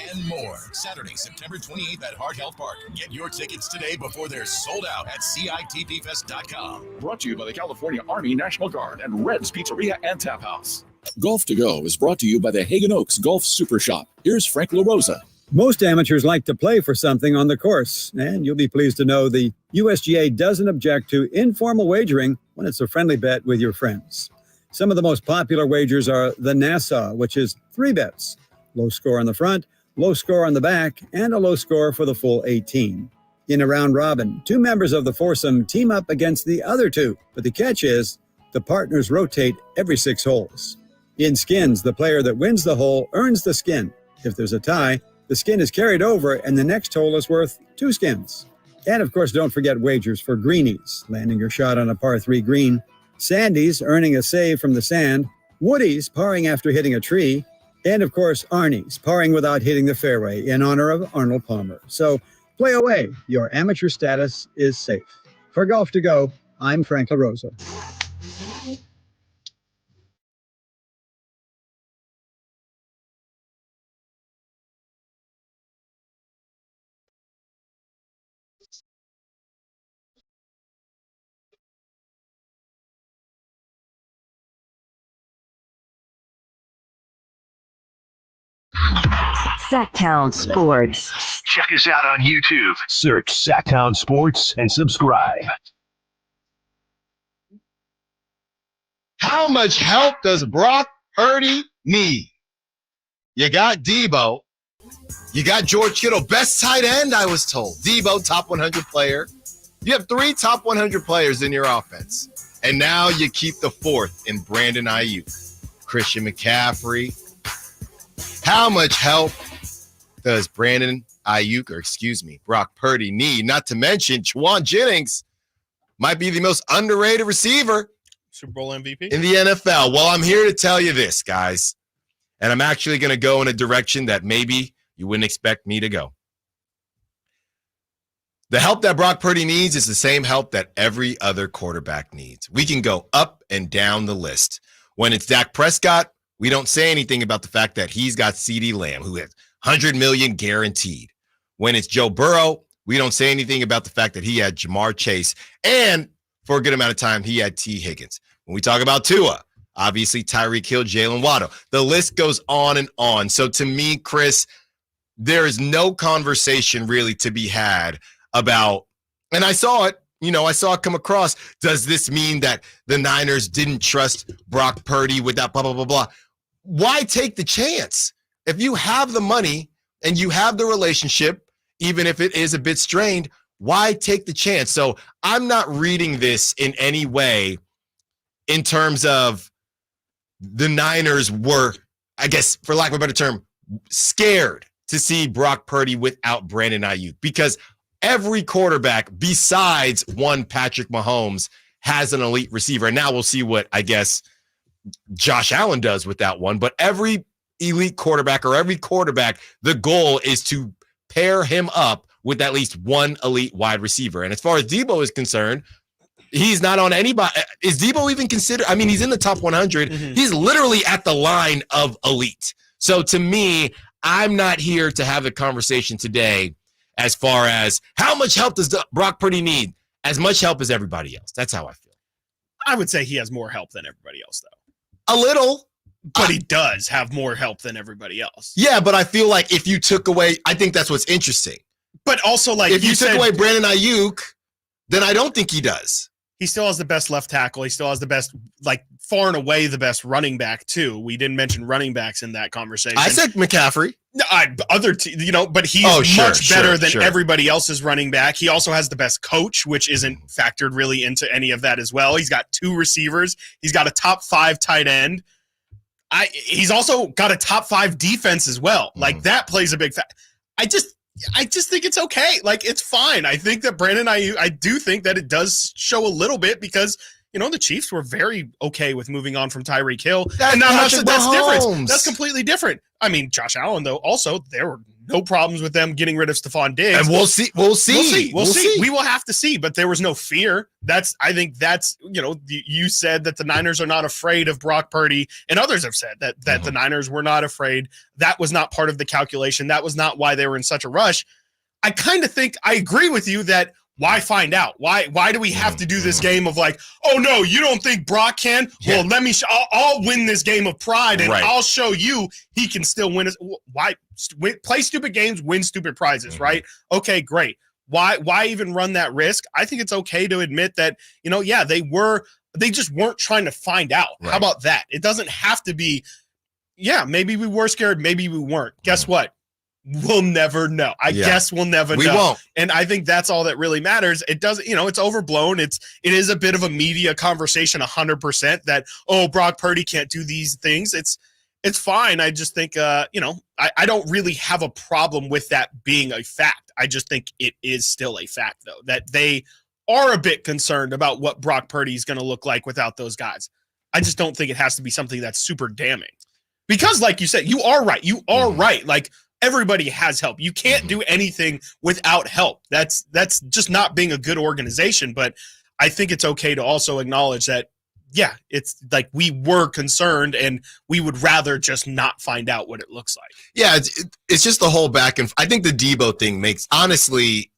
And more. Saturday, September 28th at Hart Health Park. Get your tickets today before they're sold out at CITPFest.com. Brought to you by the California Army National Guard and Red's Pizzeria and Tap House. Golf to Go is brought to you by the Hagen Oaks Golf Super Shop. Here's Frank LaRosa. Most amateurs like to play for something on the course, and you'll be pleased to know the USGA doesn't object to informal wagering when it's a friendly bet with your friends. Some of the most popular wagers are the Nassau, which is 3 bets. Low score on the front, low score on the back, and a low score for the full 18. In a round robin, 2 members of the foursome team up against the other 2, but the catch is the partners rotate every 6 holes. In skins, the player that wins the hole earns the skin. If there's a tie, the skin is carried over and the next hole is worth 2 skins. And of course, don't forget wagers for greenies, landing your shot on a par 3 green, sandies, earning a save from the sand, woodies, parring after hitting a tree, and of course, arnies, parring without hitting the fairway in honor of Arnold Palmer. So play away. Your amateur status is safe. For Golf to Go, I'm Frank LaRosa. Sacktown Sports. Check us out on YouTube. Search Sacktown Sports and subscribe. How much help does Brock Purdy need? You got Debo. You got George Kittle, best tight end, I was told. Debo, top 100 player. You have 3 top 100 players in your offense. And now you keep the fourth in Brandon Aiyuk, Christian McCaffrey. How much help does Brock Purdy need? Not to mention, Juwan Jennings might be the most underrated receiver Super Bowl MVP in the NFL. Well, I'm here to tell you this, guys. And I'm actually going to go in a direction that maybe you wouldn't expect me to go. The help that Brock Purdy needs is the same help that every other quarterback needs. We can go up and down the list. When it's Dak Prescott, we don't say anything about the fact that he's got CeeDee Lamb, who has $100 million guaranteed. When it's Joe Burrow, we don't say anything about the fact that he had Jamar Chase, and for a good amount of time, he had T. Higgins. When we talk about Tua, obviously Tyreek Hill, Jalen Waddle. The list goes on and on. So to me, Chris, there is no conversation really to be had about, and I saw it come across. Does this mean that the Niners didn't trust Brock Purdy with that blah, blah, blah, blah? Why take the chance? If you have the money and you have the relationship, even if it is a bit strained, why take the chance? So I'm not reading this in any way in terms of the Niners were, I guess, for lack of a better term, scared to see Brock Purdy without Brandon Aiyuk, because every quarterback besides one Patrick Mahomes has an elite receiver. And now we'll see what, I guess, Josh Allen does with that one. But every elite quarterback, or every quarterback, the goal is to pair him up with at least one elite wide receiver. And as far as Debo is concerned, he's not on anybody. Is Debo even considered? I mean, he's in the top 100. Mm-hmm. He's literally at the line of elite. So to me, I'm not here to have a conversation today as far as how much help does Brock Purdy need? As much help as everybody else. That's how I feel. I would say he has more help than everybody else, though. A little. But he does have more help than everybody else. Yeah, but I feel like if you took away, I think that's what's interesting. But also, like, if you took away Brandon Aiyuk, then I don't think he does. He still has the best left tackle. He still has the best, like, far and away the best running back, too. We didn't mention running backs in that conversation. I said McCaffrey. But he's much better than everybody else's running back. He also has the best coach, which isn't factored really into any of that as well. He's got 2 receivers. He's got a top 5 tight end. He's also got a top 5 defense as well. Like, that plays a big factor. I just think it's okay. Like, it's fine. I think that Brandon Aiyuk, I do think that it does show a little bit because, the Chiefs were very okay with moving on from Tyreek Hill. That's different. That's completely different. I mean, Josh Allen, though, also, there were no problems with them getting rid of Stephon Diggs. And we'll see. We'll see. We will have to see, but there was no fear. I think that's, you said that the Niners are not afraid of Brock Purdy, and others have said that the Niners were not afraid. That was not part of the calculation. That was not why they were in such a rush. I kind of think I agree with you that why find out? Why do we have to do this game of like, oh no, you don't think Brock can? Yeah. Well, I'll win this game of pride, and I'll show you he can still win. Why play stupid games, win stupid prizes, right? Okay, great. Why even run that risk? I think it's okay to admit that, they just weren't trying to find out. Right. How about that? It doesn't have to be, maybe we were scared, maybe we weren't. Guess what? We'll never know. I guess we'll never know. We won't. And I think that's all that really matters. It doesn't, it's overblown. It is a bit of a media conversation 100% that, oh, Brock Purdy can't do these things. It's fine. I just think, I don't really have a problem with that being a fact. I just think it is still a fact, though, that they are a bit concerned about what Brock Purdy is going to look like without those guys. I just don't think it has to be something that's super damning. Because, like you said, you are right. You are right. Like, everybody has help. You can't do anything without help. That's just not being a good organization. But I think it's okay to also acknowledge that, it's like we were concerned and we would rather just not find out what it looks like. Yeah, it's just the whole back and I think the Debo thing makes, honestly,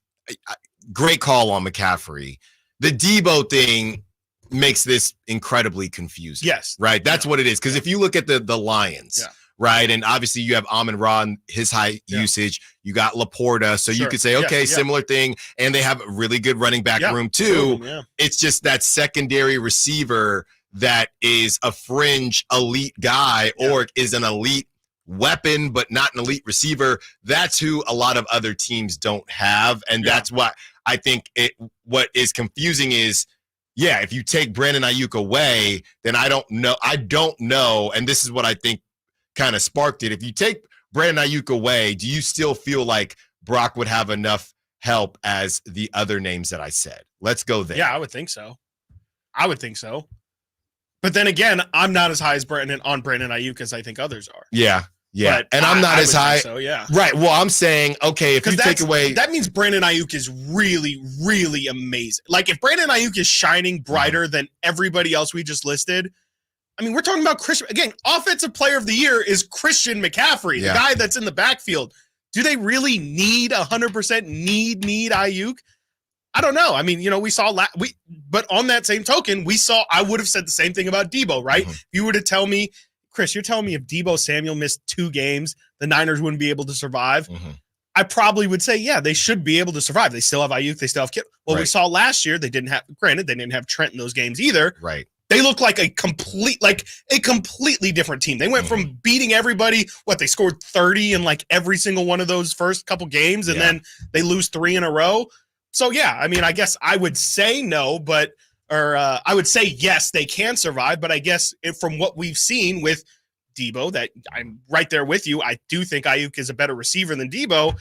great call on McCaffrey. The Debo thing makes this incredibly confusing. Yes. Right? That's what it is. Because if you look at the Lions, right, and obviously you have Amon-Ra, his high usage. You got Laporta, so you could say, okay, similar thing. And they have a really good running back room too. It's just that secondary receiver that is a fringe elite guy or is an elite weapon, but not an elite receiver. That's who a lot of other teams don't have. And that's why I think what is confusing is yeah, if you take Brandon Aiyuk away, then I don't know, and this is what I think kind of sparked it. If you take Brandon Aiyuk away, do you still feel like Brock would have enough help as the other names that I said? Let's go there. Yeah, I would think so. But then again, I'm not as high as Brandon Aiyuk as I think others are. Yeah. But and I'm not as high. So, yeah. Right. Well, I'm saying, okay, if you take away. That means Brandon Aiyuk is really, really amazing. Like, if Brandon Aiyuk is shining brighter than everybody else we just listed, I mean, we're talking about Christian. Again, offensive player of the year is Christian McCaffrey, the guy that's in the backfield. Do they really need 100% need Aiyuk? I don't know. I mean, we saw but on that same token, I would have said the same thing about Deebo, right? If you were to tell me, Chris, you're telling me if Deebo Samuel missed 2 games, the Niners wouldn't be able to survive. I probably would say, yeah, they should be able to survive. They still have Aiyuk. They still have Kittle. Well, we saw last year, they didn't have Trent in those games either. Right. They look like a completely different team. They went from beating everybody. They scored 30 in like every single one of those first couple games, and then they lose 3 in a row. So, yeah, I mean, I guess I would say no, I would say yes, they can survive. But I guess from what we've seen with Deebo, that I'm right there with you, I do think Aiyuk is a better receiver than Deebo.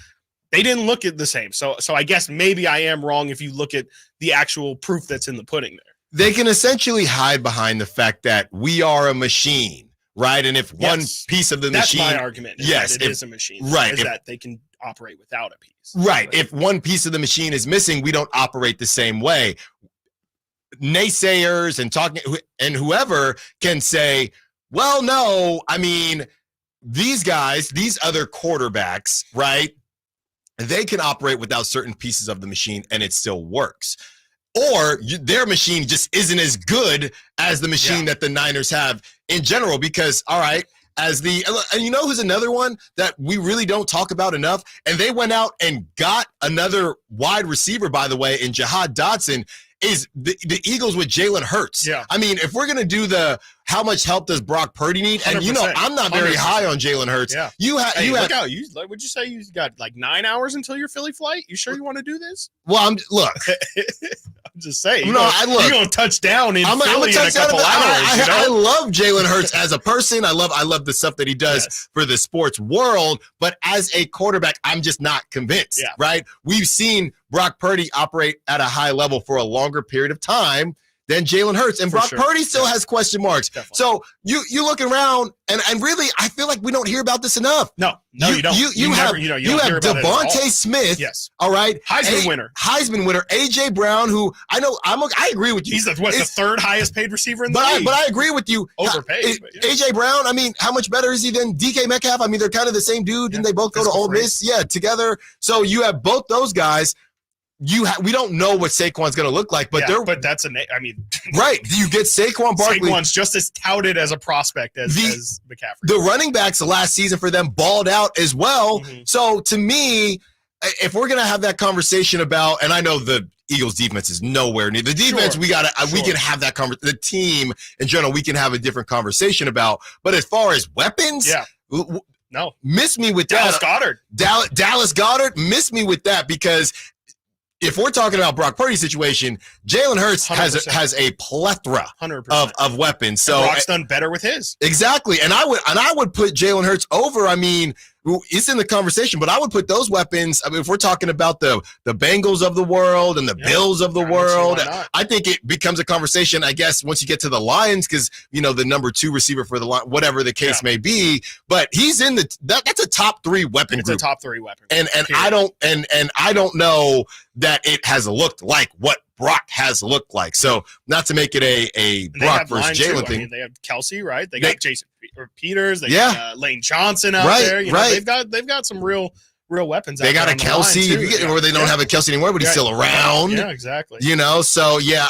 They didn't look at the same. So I guess maybe I am wrong if you look at the actual proof that's in the pudding there. They can essentially hide behind the fact that we are a machine, right? And if one piece of the machine. That's my argument. It is a machine. Right. That they can operate without a piece. Right. If one piece of the machine is missing, we don't operate the same way. Naysayers and whoever can say, well, no, I mean, these guys, these other quarterbacks, right? They can operate without certain pieces of the machine and it still works. Or their machine just isn't as good as the machine that the Niners have in general. Because, all right, and you know who's another one that we really don't talk about enough? And they went out and got another wide receiver, by the way, in Jahad Dotson, is the Eagles with Jalen Hurts. Yeah. I mean, if we're going to do how much help does Brock Purdy need? And, I'm not very 100%. High on Jalen Hurts. Yeah. Look out. Would you say you got like 9 hours until your Philly flight? You sure you want to do this? Well, I'm just saying. You're going to touch down in Philly in a couple hours. I love Jalen Hurts as a person. I love the stuff that he does for the sports world. But as a quarterback, I'm just not convinced, right? We've seen Brock Purdy operate at a high level for a longer period of time than Jalen Hurts. And Brock Purdy still has question marks. Definitely. So you look around, and really, I feel like we don't hear about this enough. No, you don't. You have Devontae Smith. Yes. All right. Heisman winner. A.J. Brown, who I agree with you. He's the third highest paid receiver in the league. But I agree with you. Overpaid. A.J. Brown, I mean, how much better is he than DK Metcalf? I mean, they're kind of the same dude. Didn't they both go to Ole Miss? Yeah, together. So you have both those guys. We don't know what Saquon's going to look like, but that's right. You get Saquon Barkley. Saquon's just as touted as a prospect as McCaffrey. The running backs last season for them balled out as well. Mm-hmm. So to me, if we're going to have that conversation about, and I know the Eagles defense is nowhere near the defense, we can have that conversation. The team in general, we can have a different conversation about. But as far as weapons, no, miss me with Dallas that. Dallas Goedert, miss me with that, because if we're talking about Brock Purdy's situation, Jalen Hurts has a plethora of weapons. So Brock's done better with his. Exactly. And I would put Jalen Hurts over. I mean, it's in the conversation, but I would put those weapons. I mean, if we're talking about the Bengals of the world and the Bills of the world, I think it becomes a conversation, I guess, once you get to the Lions, because, the number 2 receiver for the Lions, whatever the case may be. But he's in that's a top 3 weapon group. It's a top 3 weapon. And I don't know that it has looked like what Brock has looked like. So not to make it a Brock versus Jalen thing. I mean, they have Kelsey, right? They got Jason Peters. They got Lane Johnson out there. They've got some real weapons. They got a Kelsey, or they don't have a Kelsey anymore, but he's still around. Yeah, exactly. So yeah,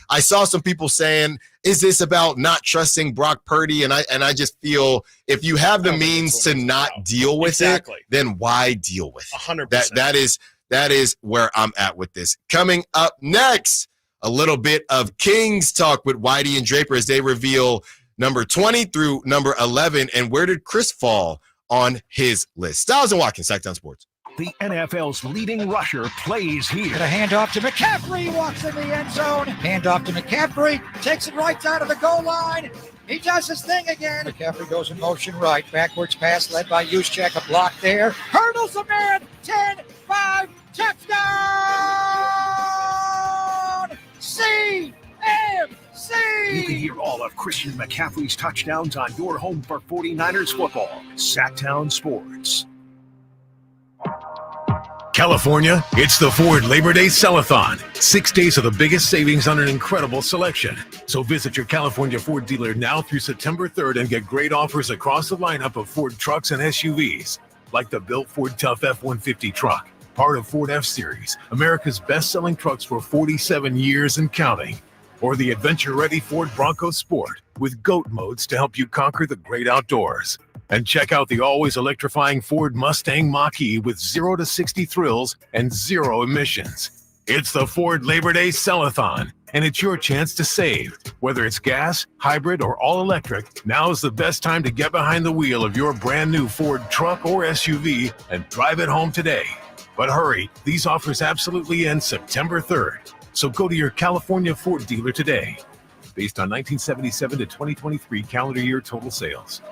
I saw some people saying, is this about not trusting Brock Purdy? And I just feel if you have the means to not deal with it, then why deal with it? 100%. That is where I'm at with this. Coming up next, a little bit of Kings talk with Whitey and Draper as they reveal number 20 through number 11. And where did Chris fall on his list? Stiles and Watkins, Sacktown Sports. The NFL's leading rusher plays here. And a handoff to McCaffrey, walks in the end zone. Handoff to McCaffrey, takes it right side of the goal line. He does his thing again. McCaffrey goes in motion right. Backwards pass led by Juszczyk. A block there. Hurdles a man. 10-5. Touchdown! CMC! You can hear all of Christian McCaffrey's touchdowns on your home for 49ers football. Sacktown Sports. California, it's the Ford Labor Day Sell-a-thon. 6 days of the biggest savings on an incredible selection. So visit your California Ford dealer now through September 3rd and get great offers across the lineup of Ford trucks and SUVs, like the built Ford Tough F-150 truck, part of Ford F-Series, America's best-selling trucks for 47 years and counting, or the adventure-ready Ford Bronco Sport with GOAT modes to help you conquer the great outdoors. And check out the always electrifying Ford Mustang Mach-E with 0 to 60 thrills and 0 emissions. It's the Ford Labor Day Sell-a-thon, and it's your chance to save. Whether it's gas, hybrid, or all-electric, now is the best time to get behind the wheel of your brand new Ford truck or SUV and drive it home today. But hurry, these offers absolutely end September 3rd. So go to your California Ford dealer today. Based on 1977 to 2023 calendar year total sales.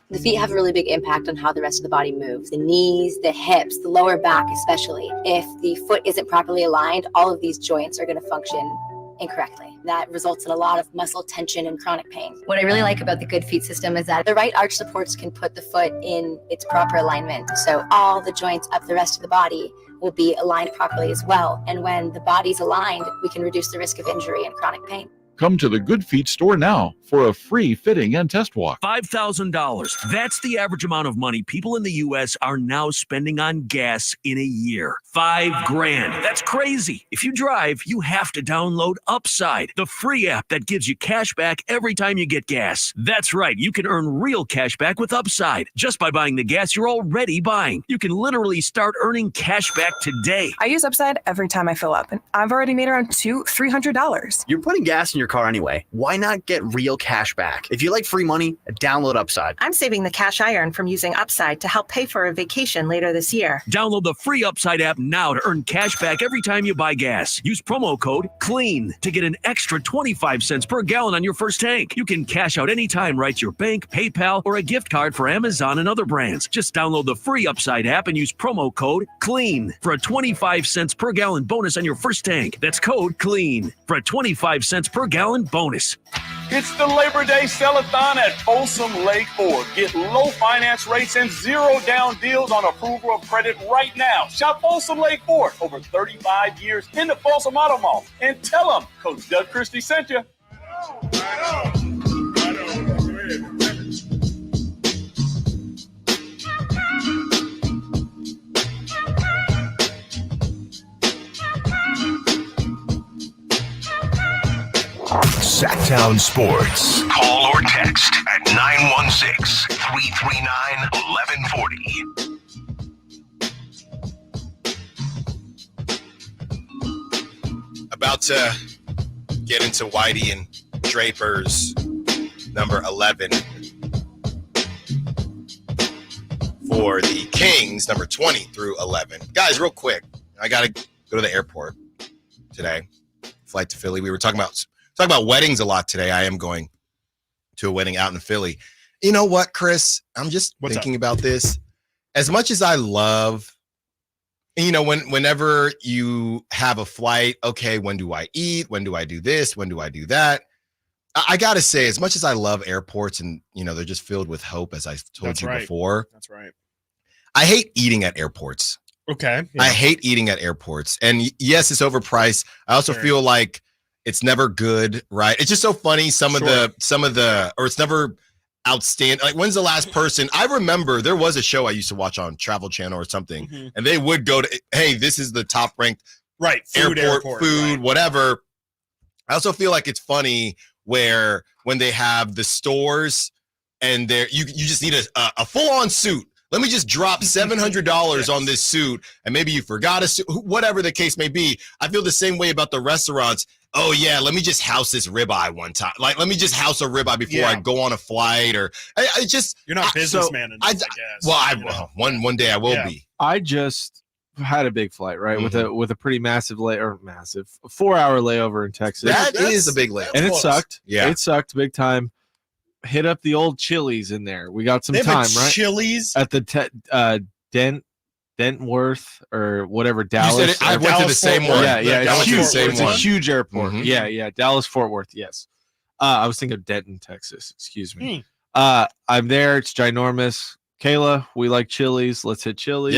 The feet have a really big impact on how the rest of the body moves. The knees, the hips, the lower back especially. If the foot isn't properly aligned, all of these joints are going to function incorrectly. That results in a lot of muscle tension and chronic pain. What I really like about the Good Feet system is that the right arch supports can put the foot in its proper alignment. So all the joints up the rest of the body will be aligned properly as well. And when the body's aligned, we can reduce the risk of injury and chronic pain. Come to the Good Feet store now for a free fitting and test walk. $5,000. That's the average amount of money people in the U.S. are now spending on gas in a year. $5,000. That's crazy. If you drive, you have to download Upside, the free app that gives you cash back every time you get gas. That's right. You can earn real cash back with Upside just by buying the gas you're already buying. You can literally start earning cash back today. I use Upside every time I fill up, and I've already made around $300. You're putting gas in your car anyway. Why not get real cash back? If you like free money, download Upside. I'm saving the cash I earn from using Upside to help pay for a vacation later this year. Download the free Upside app now to earn cash back every time you buy gas. Use promo code CLEAN to get an extra 25 cents per gallon on your first tank. You can cash out anytime right to your bank, PayPal, or a gift card for Amazon and other brands. Just download the free Upside app and use promo code CLEAN for a 25 cents per gallon bonus on your first tank. That's code CLEAN for a 25 cents per gallon bonus. It's the Labor Day Sell-a-thon at Folsom Lake Ford. Get low finance rates and zero down deals on approval of credit right now. Shop Folsom Lake Ford over 35 years in the Folsom Auto Mall. And tell them Coach Doug Christie sent you. Sacktown Sports. Call or text at 916-339-1140. About to get into Whitey and Draper's number 11 for the Kings, number 20 through 11. Guys, real quick, I got to go to the airport today. Flight to Philly. We were talking about weddings a lot today. I am going to a wedding out in Philly. You know what, Chris? I'm just thinking about this. As much as I love, whenever you have a flight, okay, when do I eat? When do I do this? When do I do that? I got to say, as much as I love airports and, they're just filled with hope, as I told you before. That's right. I hate eating at airports. Okay. Yeah. I hate eating at airports. And yes, it's overpriced. I also feel like it's never good, right? It's just so funny. Some of the, or it's never outstanding. Like, when's the last person? I remember there was a show I used to watch on Travel Channel or something, and they would go to, hey, this is the top ranked airport food, whatever. I also feel like it's funny where when they have the stores and you just need a full on suit. Let me just drop $700 on this suit, and maybe you forgot a suit, whatever the case may be. I feel the same way about the restaurants. Oh, yeah, let me just house this ribeye one time. Like, let me just house a ribeye before I go on a flight. Or I just you're not businessman enough, I guess. Well, one day I will be. I just had a big flight, right, with a pretty massive 4-hour layover in Texas. That is a big layover, and it sucked. Yeah, it sucked big time. Hit up the old Chili's in there. We got some they have time, a right? Chili's at the Dentworth or whatever, Dallas. I went to the same one. Yeah, it's huge. It's a huge airport. Yeah, Dallas Fort Worth. Yes. I was thinking of Denton, Texas. Excuse me. I'm there. It's ginormous. Kayla, we like Chili's. Let's hit Chili's.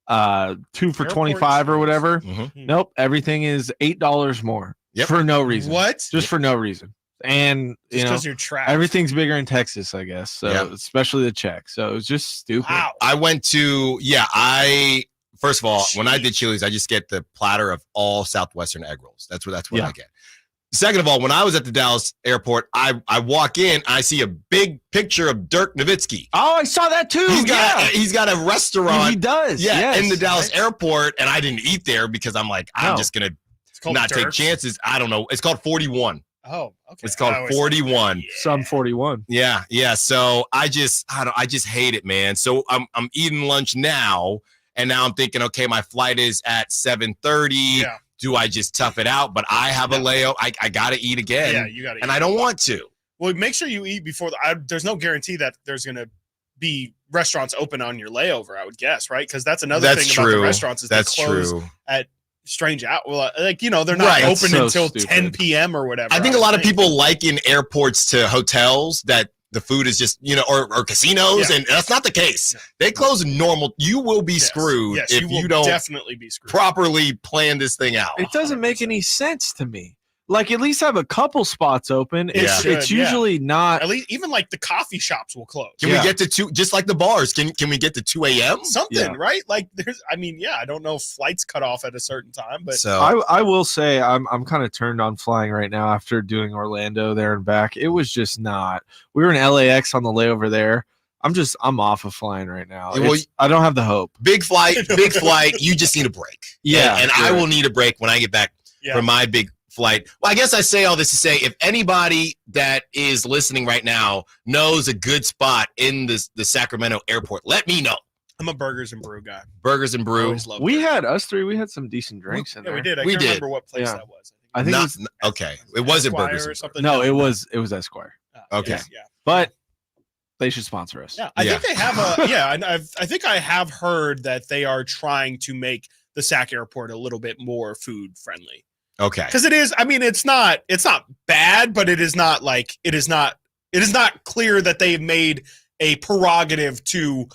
Yeah. 2 for $25 or whatever. Nope. Everything is $8 more for no reason. What? Just for no reason. And just because you're trapped. Everything's bigger in Texas, I guess. So especially the check. So it was just stupid. Wow. I went to first of all, when I did Chili's, I just get the platter of all Southwestern egg rolls. That's what I get. Second of all, when I was at the Dallas airport, I walk in, I see a big picture of Dirk Nowitzki. Oh, I saw that too. He's got a restaurant. He does. Yeah, in the Dallas airport, and I didn't eat there because I'm like, I'm just gonna not take chances. I don't know. It's called 41. Oh, okay. It's called 41. Some 41. Yeah. So I just hate it, man. So I'm eating lunch now, and now I'm thinking, okay, my flight is at 7:30. Yeah. Do I just tough it out? But I have a layover. I gotta eat again. Yeah, you gotta. And I don't want to. Well, make sure you eat before. There's no guarantee that there's gonna be restaurants open on your layover. I would guess, right? Because that's another thing about the restaurants is they close at strange out. Well, they're not open until 10 p.m. or whatever. I think a lot of people liken airports to hotels that the food is just, or casinos, and that's not the case. Yeah. They close normal. You will be screwed if you don't definitely be screwed. Properly plan this thing out. It doesn't make any sense to me. Like, at least have a couple spots open. It's usually not. At least even like the coffee shops will close. Can we get to 2? Just like the bars. Can we get to 2 a.m.? Something, right? Like I don't know if flights cut off at a certain time, but I will say I'm kind of turned on flying right now after doing Orlando there and back. It was just not. We were in LAX on the layover there. I'm off of flying right now. I don't have the hope. Big flight. You just need a break. Yeah, and I will need a break when I get back from my big flight. Well, I guess I say all this to say, if anybody that is listening right now knows a good spot in the Sacramento airport, let me know. I'm a Burgers and Brew guy. Burgers and Brew. We had some decent drinks in there. We did. I can't remember what place that was. I think it wasn't Burgers or something. No, it was Esquire. Okay. Yeah. But they should sponsor us. Yeah, I think they have I think I have heard that they are trying to make the Sac airport a little bit more food friendly. Okay. Because it is, it's not bad, but it is not clear that they've made a prerogative to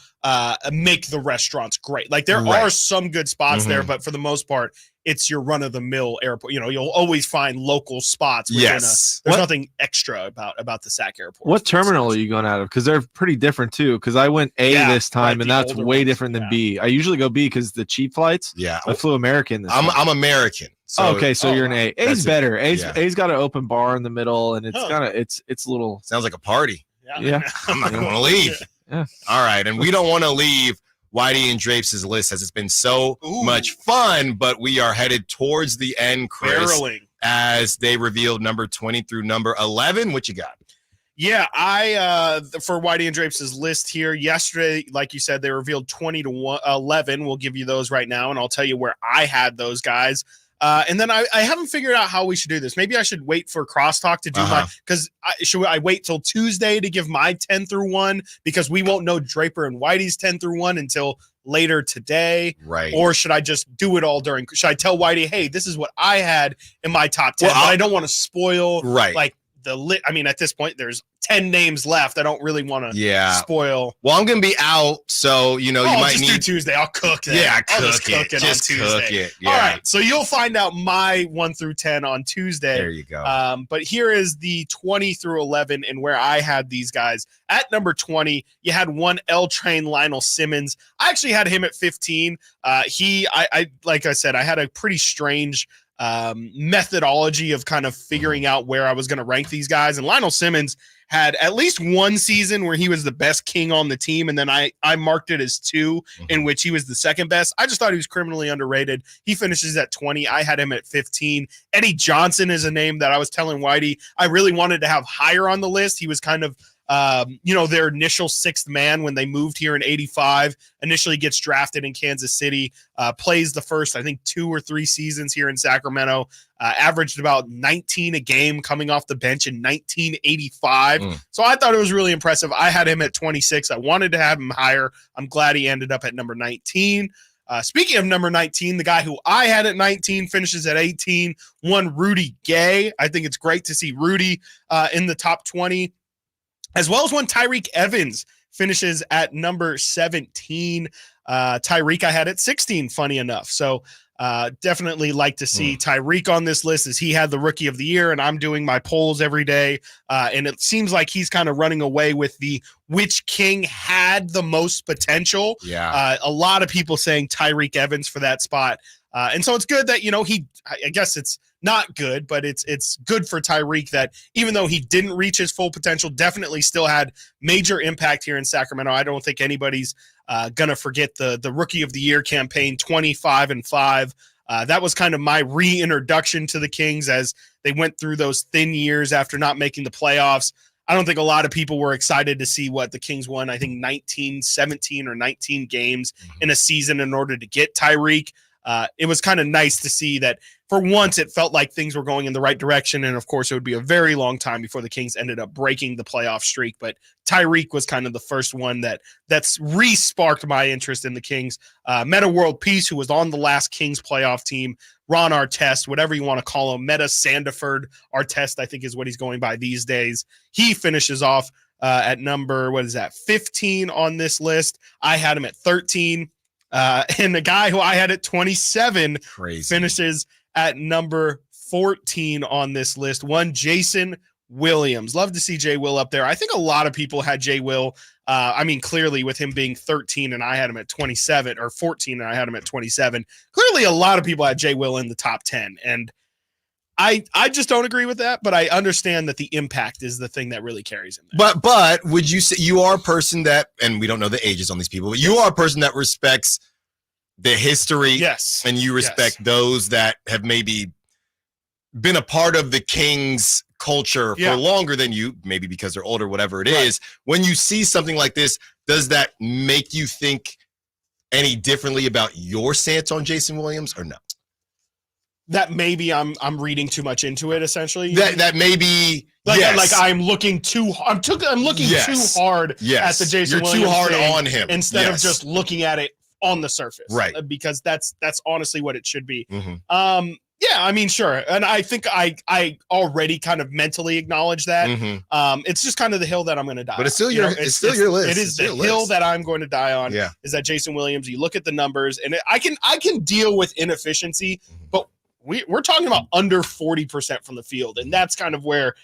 make the restaurants great. Like there are some good spots there, but for the most part, it's your run of the mill airport. You'll always find local spots. There's nothing extra about the Sac airport. What terminal are you going out of? Because they're pretty different too. Because I went A this time, and that's way different than B. I usually go B because the cheap flights. Yeah. I flew American. I'm American. So, so you're an A. A's better. A's got an open bar in the middle, and it's it's a little. Sounds like a party. Yeah. I'm not going to leave. Yeah. All right. And we don't want to leave Whitey and Drapes' list as it's been so much fun, but we are headed towards the end, Chris, as they revealed number 20 through number 11. What you got? Yeah, for Whitey and Drapes' list here yesterday, like you said, they revealed 20 to 11. We'll give you those right now, and I'll tell you where I had those guys. And then I haven't figured out how we should do this. Maybe I should wait for Crosstalk to do should I wait till Tuesday to give my 10 through 1 because we won't know Draper and Whitey's 10 through 1 until later today? Right. Or should I just do it all during? Should I tell Whitey, hey, this is what I had in my top 10? But I don't want to spoil like the lit. At this point, there's 10 names left. I don't really want to spoil. Well, I'm going to be out, so you might need do Tuesday. I'll cook that. Yeah, I'll just cook it on Tuesday. Cook it. Yeah. All right, so you'll find out my 1 through 10 on Tuesday. There you go. But here is the 20 through 11 and where I had these guys. At number 20, you had one L Train Lionel Simmons. I actually had him at 15. I like I said, I had a pretty strange methodology of kind of figuring out where I was going to rank these guys. And Lionel Simmons had at least one season where he was the best king on the team. And then I marked it as 2 in which he was the second best. I just thought he was criminally underrated. He finishes at 20. I had him at 15. Eddie Johnson is a name that I was telling Whitey I really wanted to have higher on the list. He was kind of, their initial 6th man when they moved here in 85, initially gets drafted in Kansas City, plays the first, I think 2 or 3 seasons here in Sacramento, averaged about 19 a game coming off the bench in 1985. So I thought it was really impressive. I had him at 26. I wanted to have him higher. I'm glad he ended up at number 19. Speaking of number 19, the guy who I had at 19 finishes at 18, one Rudy Gay. I think it's great to see Rudy in the top 20. As well as one Tyreek Evans finishes at number 17. Tyreek I had at 16, funny enough. So definitely like to see Tyreek on this list, as he had the Rookie of the Year, and I'm doing my polls every day. And it seems like he's kind of running away with the which king had the most potential. Yeah. A lot of people saying Tyreek Evans for that spot. And so it's good that, I guess it's not good, but it's good for Tyreek that even though he didn't reach his full potential, definitely still had major impact here in Sacramento. I don't think anybody's going to forget the Rookie of the Year campaign, 25-5. That was kind of my reintroduction to the Kings as they went through those thin years after not making the playoffs. I don't think a lot of people were excited to see what the Kings won. I think 17 or 19 games in a season in order to get Tyreek. It was kind of nice to see that for once it felt like things were going in the right direction. And of course, it would be a very long time before the Kings ended up breaking the playoff streak. But Tyreek was kind of the first one that's re-sparked my interest in the Kings. Meta World Peace, who was on the last Kings playoff team, Ron Artest, whatever you want to call him, Meta Sandiford Artest, I think is what he's going by these days. He finishes off at number, 15 on this list. I had him at 13. And the guy who I had at 27 finishes at number 14 on this list. One Jason Williams. Love to see J. Will up there. I think a lot of people had J. Will. Clearly with him being 13 and I had him at 27, or 14 and I had him at 27. Clearly a lot of people had J. Will in the top 10. And I just don't agree with that, but I understand that the impact is the thing that really carries in there. But would you say you are a person that, and we don't know the ages on these people, but you are a person that respects the history. Yes. And you respect those that have maybe been a part of the Kings culture for longer than you, maybe because they're older, whatever it is. When you see something like this, does that make you think any differently about your stance on Jason Williams or no? That maybe I'm reading too much into it. Essentially, that maybe I'm looking too hard at the Jason Williams. You're too hard thing on him instead of just looking at it on the surface, right? Because that's honestly what it should be. Sure, and I think I already kind of mentally acknowowledge that. It's just kind of the hill that I'm going to die. But it's still your list. It is the hill that I'm going to die on. Yeah, is that Jason Williams? You look at the numbers, and I can deal with inefficiency, but we're talking about under 40% from the field. And that's kind of where,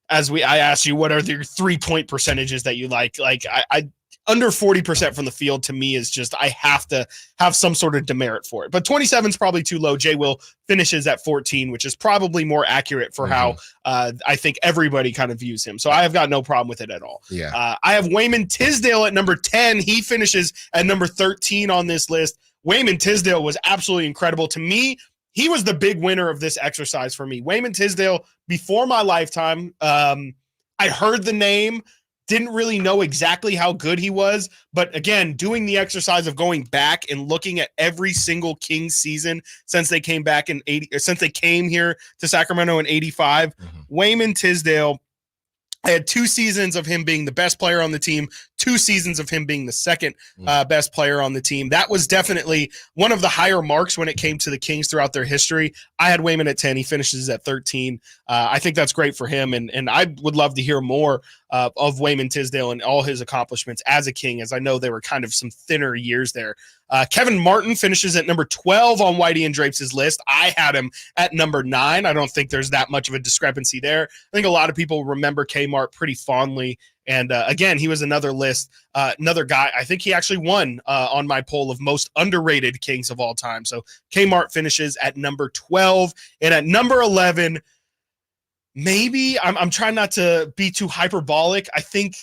I asked you, what are your 3-point percentages that you like? I under 40% from the field to me is just, I have to have some sort of demerit for it. But 27 is probably too low. J. Will finishes at 14, which is probably more accurate for how I think everybody kind of views him. So I have got no problem with it at all. Yeah. I have Wayman Tisdale at number 10. He finishes at number 13 on this list. Wayman Tisdale was absolutely incredible to me. He was the big winner of this exercise for me. Wayman Tisdale, before my lifetime, I heard the name, didn't really know exactly how good he was. But again, doing the exercise of going back and looking at every single Kings season since they came back since they came here to Sacramento in 85, Wayman Tisdale, I had 2 seasons of him being the best player on the team, 2 seasons of him being the second best player on the team. That was definitely one of the higher marks when it came to the Kings throughout their history. I had Wayman at 10. He finishes at 13. I think that's great for him. And I would love to hear more of Wayman Tisdale and all his accomplishments as a King, as I know they were kind of some thinner years there Kevin Martin finishes at number 12 on Whitey and Drapes' list. I had him at number 9. I don't think there's that much of a discrepancy there. I think a lot of people remember Kmart pretty fondly. And again, he was another guy. I think he actually won on my poll of most underrated Kings of all time. So Kmart finishes at number 12. And at number 11, maybe I'm trying not to be too hyperbolic. I think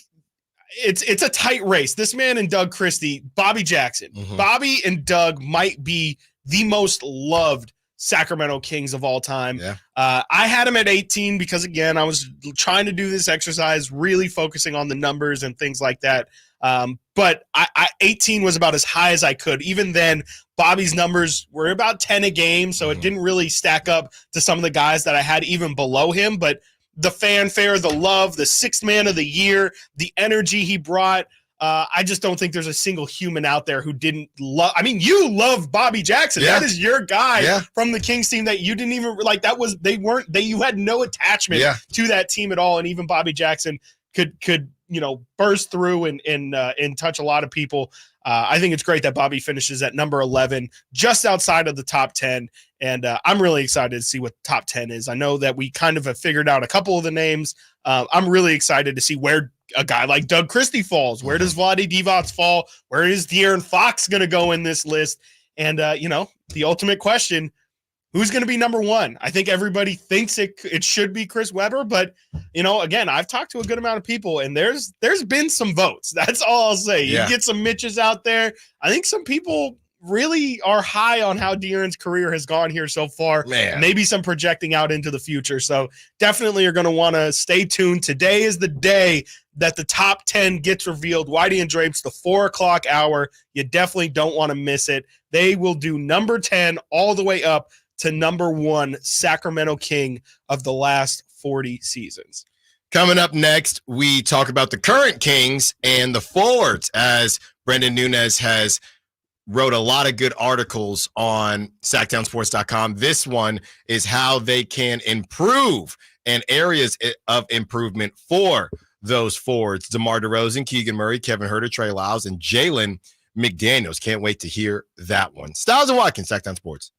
it's a tight race. This man and Doug Christie, Bobby Jackson. Bobby and Doug might be the most loved Sacramento Kings of all time. Yeah. I had him at 18 because, again, I was trying to do this exercise, really focusing on the numbers and things like that. But 18 was about as high as I could. Even then, Bobby's numbers were about 10 a game, so it didn't really stack up to some of the guys that I had even below him. But the fanfare, the love, the sixth man of the year, the energy he brought, I just don't think there's a single human out there who didn't love. I mean, you love Bobby Jackson. Yeah. That is your guy Yeah. from the Kings team that you didn't even like. You had no attachment to that team at all. And even Bobby Jackson could burst through and touch a lot of people. I think it's great that Bobby finishes at number 11, just outside of the top 10. And I'm really excited to see what top 10 is. I know that we kind of have figured out a couple of the names. I'm really excited to see where a guy like Doug Christie falls. Where does Vlade Divac fall? Where is De'Aaron Fox going to go in this list? And, the ultimate question, who's going to be number 1? I think everybody thinks it should be Chris Webber, but again, I've talked to a good amount of people, and there's been some votes. That's all I'll say. You get some Mitches out there. I think some people really are high on how De'Aaron's career has gone here so far. Man. Maybe some projecting out into the future. So definitely you're going to want to stay tuned. Today is the day that the top 10 gets revealed. Whitey and Drapes, the 4:00 hour. You definitely don't want to miss it. They will do number 10 all the way up to number 1 Sacramento King of the last 40 seasons. Coming up next, we talk about the current Kings and the forwards, as Brendan Nunez has wrote a lot of good articles on sacktownsports.com. This one is how they can improve and areas of improvement for those forwards. DeMar DeRozan, Keegan Murray, Kevin Huerter, Trey Lyles, and Jalen McDaniels. Can't wait to hear that one. Stiles and Watkins, Sacktown Sports.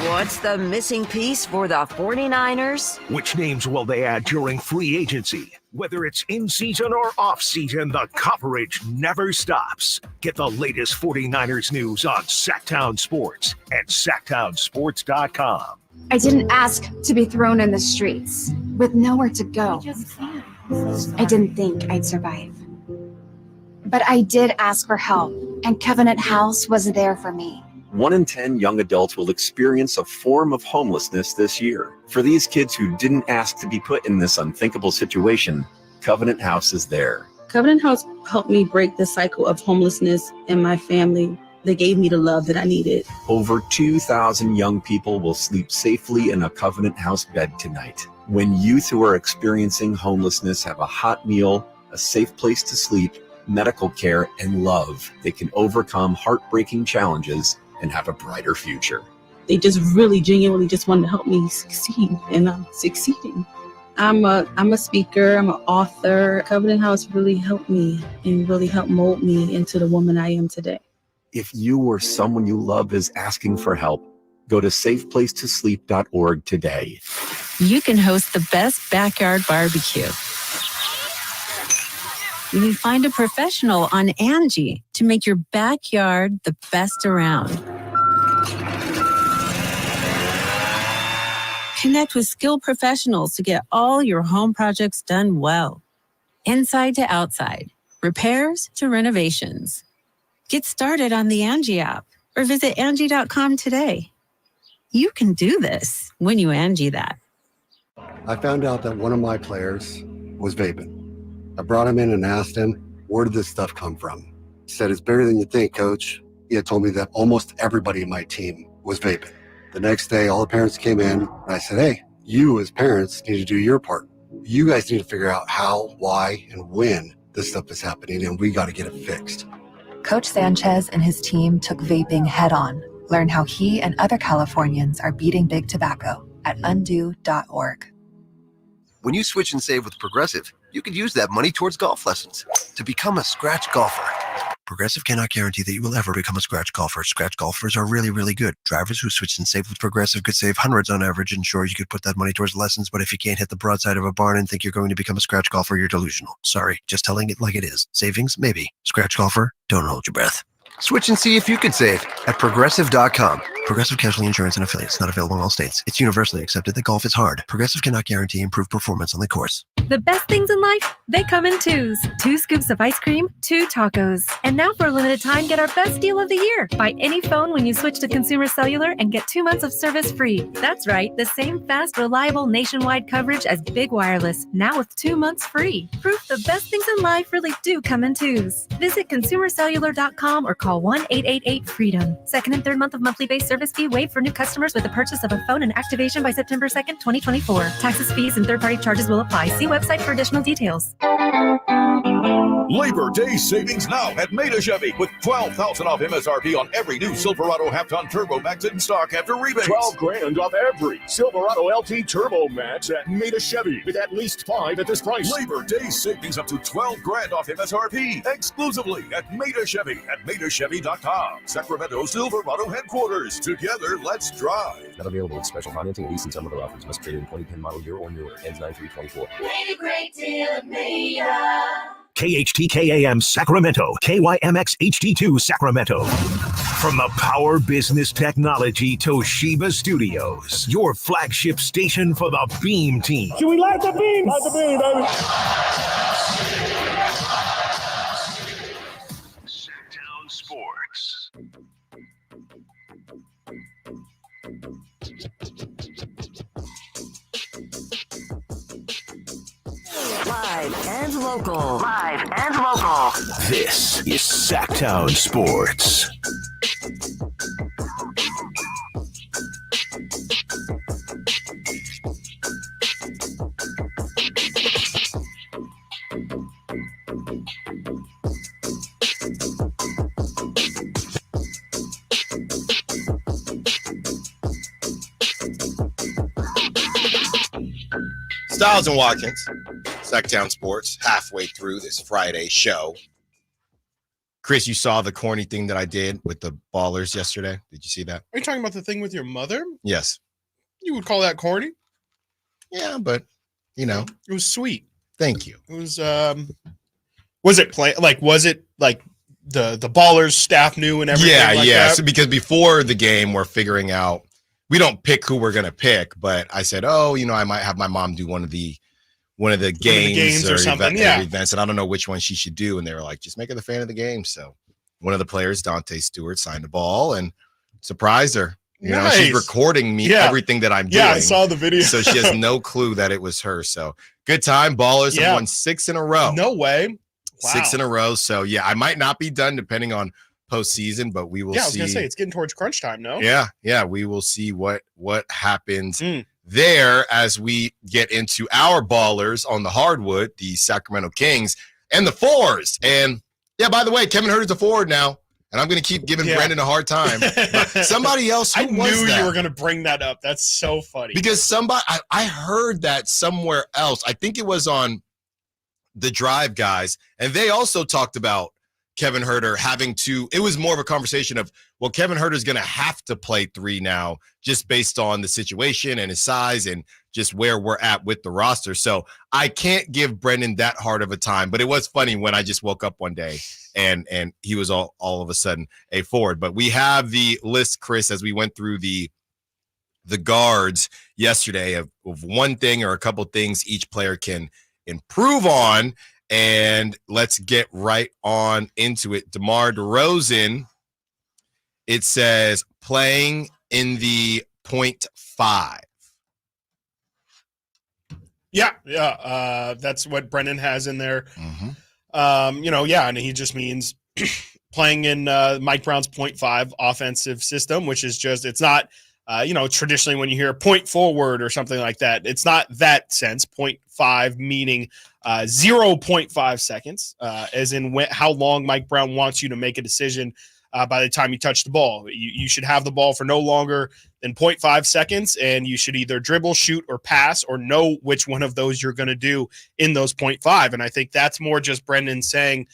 What's the missing piece for the 49ers? Which names will they add during free agency? Whether it's in season or off season, the coverage never stops. Get the latest 49ers news on Sacktown Sports at sacktownsports.com. I didn't ask to be thrown in the streets with nowhere to go. I didn't think I'd survive. But I did ask for help, and Covenant House was there for me. 1 in 10 young adults will experience a form of homelessness this year. For these kids who didn't ask to be put in this unthinkable situation, Covenant House is there. Covenant House helped me break the cycle of homelessness in my family. They gave me the love that I needed. Over 2,000 young people will sleep safely in a Covenant House bed tonight. When youth who are experiencing homelessness have a hot meal, a safe place to sleep, medical care, and love, they can overcome heartbreaking challenges and have a brighter future. They just really genuinely just wanted to help me succeed, and I'm succeeding. I'm a speaker, I'm an author. Covenant House really helped me and really helped mold me into the woman I am today. If you or someone you love is asking for help, go to safeplacetosleep.org today. You can host the best backyard barbecue. You can find a professional on Angie to make your backyard the best around. Connect with skilled professionals to get all your home projects done well. Inside to outside, repairs to renovations. Get started on the Angie app or visit Angie.com today. You can do this when you Angie that. I found out that one of my players was vaping. I brought him in and asked him, where did this stuff come from? He said, it's bigger than you think, coach. He had told me that almost everybody in my team was vaping. The next day, all the parents came in, and I said, hey, you as parents need to do your part. You guys need to figure out how, why, and when this stuff is happening, and we got to get it fixed. Coach Sanchez and his team took vaping head on. Learn how he and other Californians are beating big tobacco at undo.org. When you switch and save with Progressive, you could use that money towards golf lessons to become a scratch golfer. Progressive cannot guarantee that you will ever become a scratch golfer. Scratch golfers are really, really good. Drivers who switch and save with Progressive could save hundreds on average, and sure, you could put that money towards lessons, but if you can't hit the broadside of a barn and think you're going to become a scratch golfer, you're delusional. Sorry, just telling it like it is. Savings? Maybe. Scratch golfer? Don't hold your breath. Switch and see if you can save at Progressive.com. Progressive Casualty Insurance and Affiliates. Not available in all states. It's universally accepted that golf is hard. Progressive cannot guarantee improved performance on the course. The best things in life, they come in twos. 2 scoops of ice cream, 2 tacos. And now for a limited time, get our best deal of the year. Buy any phone when you switch to Consumer Cellular and get 2 months of service free. That's right, the same fast, reliable nationwide coverage as Big Wireless, now with 2 months free. Proof the best things in life really do come in twos. Visit consumercellular.com or call 1-888-FREEDOM. Second and third month of monthly base service fee waived for new customers with the purchase of a phone and activation by September 2nd, 2024. Taxes, fees, and third-party charges will apply. See website for additional details. Labor Day savings now at Maida Chevy with $12,000 off MSRP on every new Silverado half-ton Turbo Max in stock after rebates. $12,000 off every Silverado LT Turbo Max at Maida Chevy with at least 5 at this price. Labor Day savings up to $12,000 off MSRP exclusively at Maida Chevy at MaidaChevy.com. Sacramento Silverado headquarters. Together, let's drive. Not available with special financing, lease, and some other offers. Must trade in 2010 model year or newer. Ends 9/3/24. Made a great deal at Maida. KHTKAM Sacramento, KYMX HD2 Sacramento. From the Power Business Technology Toshiba Studios, your flagship station for the Beam Team. Should we light the beam? Light the beam, baby. Sacktown Sports. Live and local. Live and local. This is Sacktown Sports. Stiles and Watkins, Sacktown Sports, halfway through this Friday show. Chris, you saw the corny thing that I did with the ballers yesterday. Did you see that? Are you talking about the thing with your mother? Yes. You would call that corny? Yeah, but you know, it was sweet. Thank you. It was was it like the ballers staff knew and everything? Yeah, like yeah. that? So because before the game, we're figuring out. We don't pick who we're gonna pick, but I said, oh, you know, I might have my mom do one of the games or something, yeah. events, and I don't know which one she should do. And they were like, just make her the fan of the game. So one of the players, Dante Stewart, signed the ball and surprised her. You know, she's recording me everything that I'm doing. Yeah, I saw the video. So she has no clue that it was her. So good time. Ballers have won 6 in a row. No way. Wow. 6 in a row. So yeah, I might not be done depending on postseason, but we will see. Yeah, I was gonna say it's getting towards crunch time, no? Yeah, we will see what happens there as we get into our ballers on the hardwood, the Sacramento Kings and the Fours. And yeah, by the way, Kevin Huerter's a forward now, and I'm gonna keep giving Brandon a hard time. Somebody else, I knew you were gonna bring that up. That's so funny because I heard that somewhere else. I think it was on the Drive guys, and they also talked about Kevin Huerter having to, it was more of a conversation of, well, Kevin Huerter's going to have to play 3 now just based on the situation and his size and just where we're at with the roster. So I can't give Brendan that hard of a time, but it was funny when I just woke up one day and he was all of a sudden a forward. But we have the list, Chris, as we went through the guards yesterday of one thing or a couple things each player can improve on. And let's get right on into it. DeMar DeRozan, it says playing in the 0.5. Yeah. That's what Brendan has in there. And he just means playing in Mike Brown's 0.5 offensive system, which is just, it's not, traditionally when you hear point forward or something like that, it's not that sense. 0.5 meaning 0.5 seconds, as in how long Mike Brown wants you to make a decision by the time you touch the ball. You should have the ball for no longer than 0.5 seconds, and you should either dribble, shoot, or pass, or know which one of those you're going to do in those 0.5. And I think that's more just Brendan saying,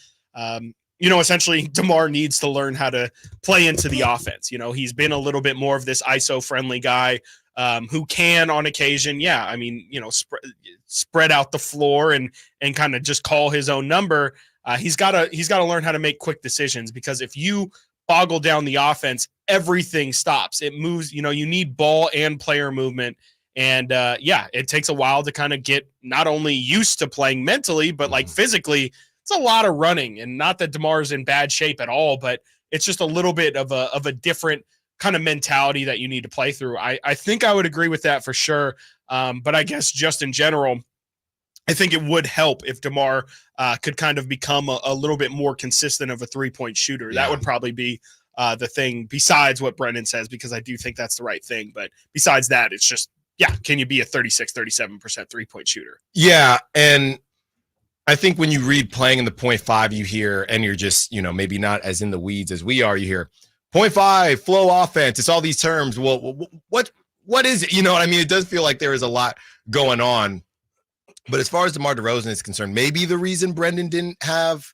essentially DeMar needs to learn how to play into the offense. He's been a little bit more of this ISO-friendly guy who can on occasion, spread out the floor and kind of just call his own number. He's got to learn how to make quick decisions, because if you boggle down the offense, everything stops. It moves, you need ball and player movement. And it takes a while to kind of get not only used to playing mentally, but like physically. It's a lot of running, and not that DeMar's in bad shape at all, but it's just a little bit of a different kind of mentality that you need to play through. I think I would agree with that for sure. But I guess just in general, I think it would help if DeMar could kind of become a little bit more consistent of a 3-point shooter. Yeah. That would probably be the thing besides what Brendan says, because I do think that's the right thing. But besides that, it's just, can you be a 36, 37% 3-point shooter? Yeah. And I think when you read playing in the 0.5, you hear, and you're just, maybe not as in the weeds as we are, you hear 0.5 flow offense. It's all these terms. Well, what is it? You know what I mean? It does feel like there is a lot going on. But as far as DeMar DeRozan is concerned, maybe the reason Brendan didn't have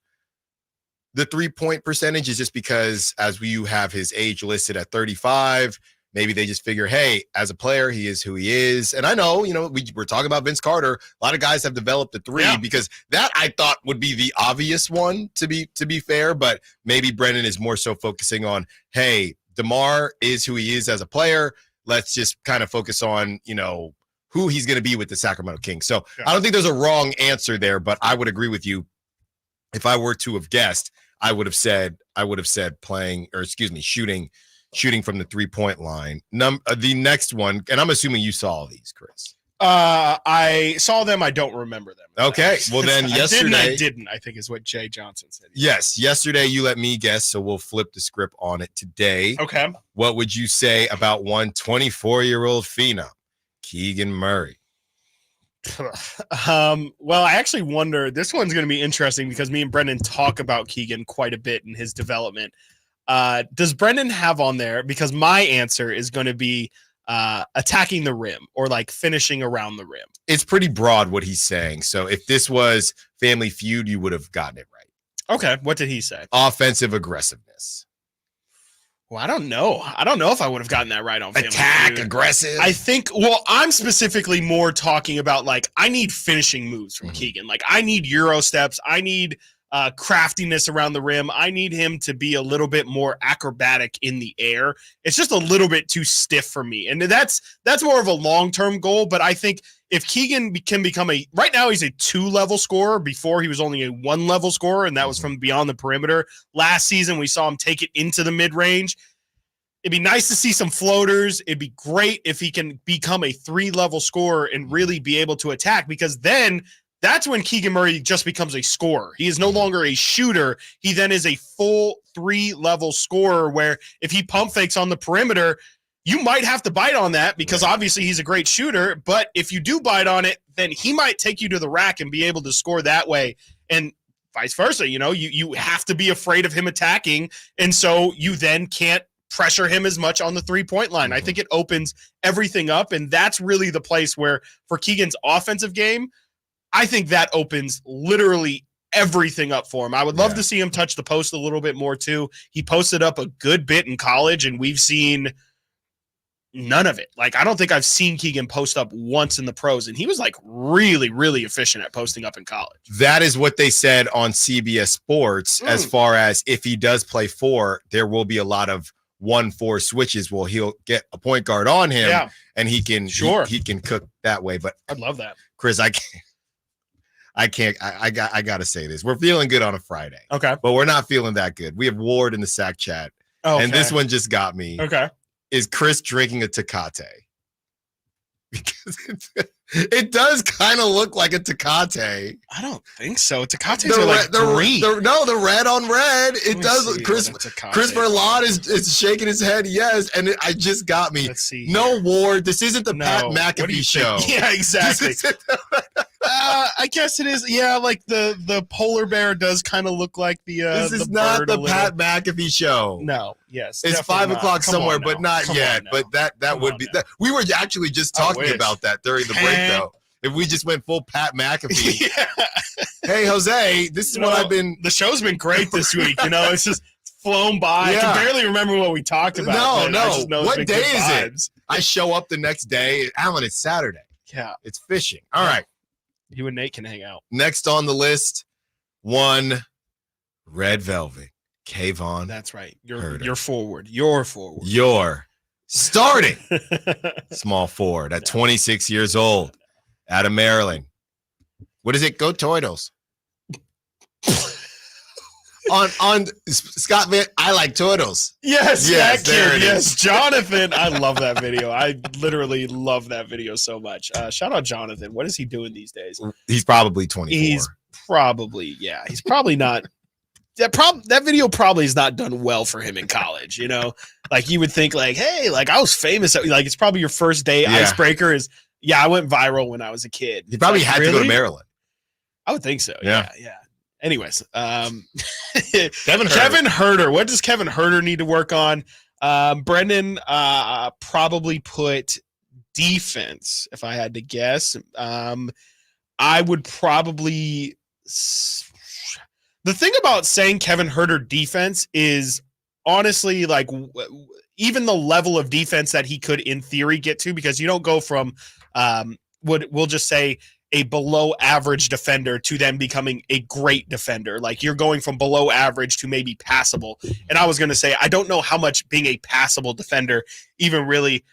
the 3-point percentage is just because, as you have his age listed at 35, maybe they just figure, hey, as a player, he is who he is. And I know, we're talking about Vince Carter. A lot of guys have developed a 3 because that I thought would be the obvious one, to be fair. But maybe Brendan is more so focusing on, hey, DeMar is who he is as a player. Let's just kind of focus on, who he's going to be with the Sacramento Kings. So I don't think there's a wrong answer there, but I would agree with you. If I were to have guessed, I would have said shooting from the 3-point line. The next one, and I'm assuming you saw these, Chris. I saw them. I don't remember them. Okay. Well, then yesterday. I didn't, I think is what Jay Johnson said. Yes. Yesterday you let me guess, so we'll flip the script on it today. Okay. What would you say about 24-year-old phenom, Keegan Murray? Well, I actually wonder, this one's going to be interesting because me and Brendan talk about Keegan quite a bit in his development. Does Brendan have on there? Because my answer is going to be attacking the rim, or like finishing around the rim. It's pretty broad what he's saying. So if this was Family Feud, you would have gotten it right. Okay. What did he say? Offensive aggressiveness. Well, I don't know. I don't know if I would have gotten that right on Family Feud. Aggressive. I think, I'm specifically more talking about, like, I need finishing moves from Keegan. Like, I need Euro steps. I need craftiness around the rim. I need him to be a little bit more acrobatic in the air. It's just a little bit too stiff for me. And that's more of a long-term goal. But I think if Keegan can become right now he's a 2-level scorer. Before he was only a 1-level scorer, and that was from beyond the perimeter. Last season, we saw him take it into the mid-range. It'd be nice to see some floaters. It'd be great if he can become a 3-level scorer and really be able to attack, because then that's when Keegan Murray just becomes a scorer. He is no longer a shooter. He then is a full 3-level scorer, where if he pump fakes on the perimeter, you might have to bite on that, because obviously he's a great shooter. But if you do bite on it, then he might take you to the rack and be able to score that way. And vice versa, you have to be afraid of him attacking. And so you then can't pressure him as much on the 3-point line. I think it opens everything up. And that's really the place where, for Keegan's offensive game, I think that opens literally everything up for him. I would love to see him touch the post a little bit more too. He posted up a good bit in college, and we've seen none of it. Like, I don't think I've seen Keegan post up once in the pros, and he was like really, really efficient at posting up in college. That is what they said on CBS Sports. As far as if he does play 4, there will be a lot of 1-4 switches. Well, he'll get a point guard on him, and he can he can cook that way. But I'd love that, Chris. I got to say this. We're feeling good on a Friday. Okay. But we're not feeling that good. We have Ward in the Sack chat. Okay. And this one just got me. Okay. Is Chris drinking a Tecate? Because it does kind of look like a Tecate. I don't think so. Tecates are like green. The red on red. It does. Chris Verlot is shaking his head. Yes. And I just got me. Let's see. No, Ward. This isn't the Pat McAfee show. Yeah, exactly. I guess it is. Yeah, like the polar bear does kind of look like the. This is not the Pat McAfee show. No. Yes. It's 5 o'clock somewhere, but not yet. But that would be that. We were actually just talking about that during the break, though. if we just went full Pat McAfee. Hey, Jose, this is what I've been. The show's been great this week. It's just flown by. I can barely remember what we talked about. No. What day is it? I show up the next day. Alan, it's Saturday. Yeah. It's fishing. All right. You and Nate can hang out. Next on the list, one Red Velvet. Kayvon. That's right. You're forward. You're forward. You're starting small forward at 26 years old out of Maryland. What is it? Go Turtles. on Scott Van, I like turtles. Yes, that kid. Yes, Jonathan. I love that video. I literally love that video so much. Shout out Jonathan. What is he doing these days? He's probably 24. He's probably not. That video probably is not done well for him in college. Like you would think, like, hey, like I was famous. Like it's probably your first day icebreaker is. Yeah, I went viral when I was a kid. He probably had to go to Maryland. I would think so. Yeah. Anyways, Kevin Herter. What does Kevin Herter need to work on? Brendan probably put defense, if I had to guess. I would probably. The thing about saying Kevin Herter defense is honestly like even the level of defense that he could in theory get to, because you don't go from we'll just say a below average defender to then becoming a great defender. Like you're going from below average to maybe passable. And I was going to say, I don't know how much being a passable defender even really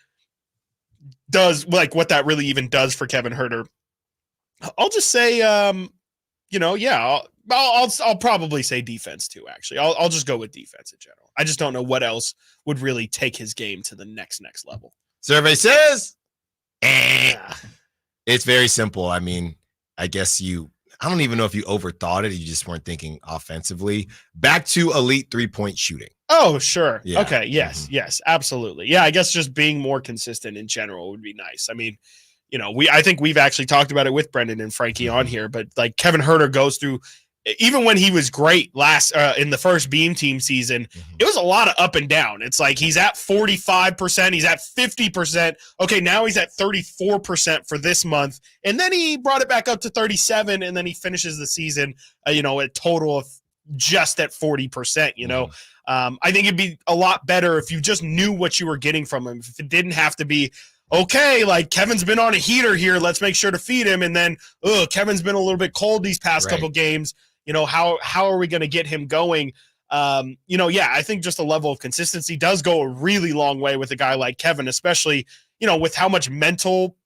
does, like what that really even does for Kevin Herter. I'll just say, I'll probably say defense too, actually. I'll just go with defense in general. I just don't know what else would really take his game to the next level. Survey says, it's very simple. I mean, I guess I don't even know if you overthought it. You just weren't thinking offensively. Back to elite 3-point shooting. Oh, sure. Yeah. Okay. Yes, absolutely. Yeah, I guess just being more consistent in general would be nice. I mean, I think we've actually talked about it with Brendan and Frankie on here, but like Kevin Herter goes through, even when he was great last in the first Beam Team season, it was a lot of up and down. It's like he's at 45%, he's at 50%. Okay, now he's at 34% for this month, and then he brought it back up to 37, and then he finishes the season, a total of just at 40%. I think it'd be a lot better if you just knew what you were getting from him. If it didn't have to be, okay, like Kevin's been on a heater here, let's make sure to feed him, and then Kevin's been a little bit cold these past couple games. How are we going to get him going? I think just a level of consistency does go a really long way with a guy like Kevin, especially, with how much mental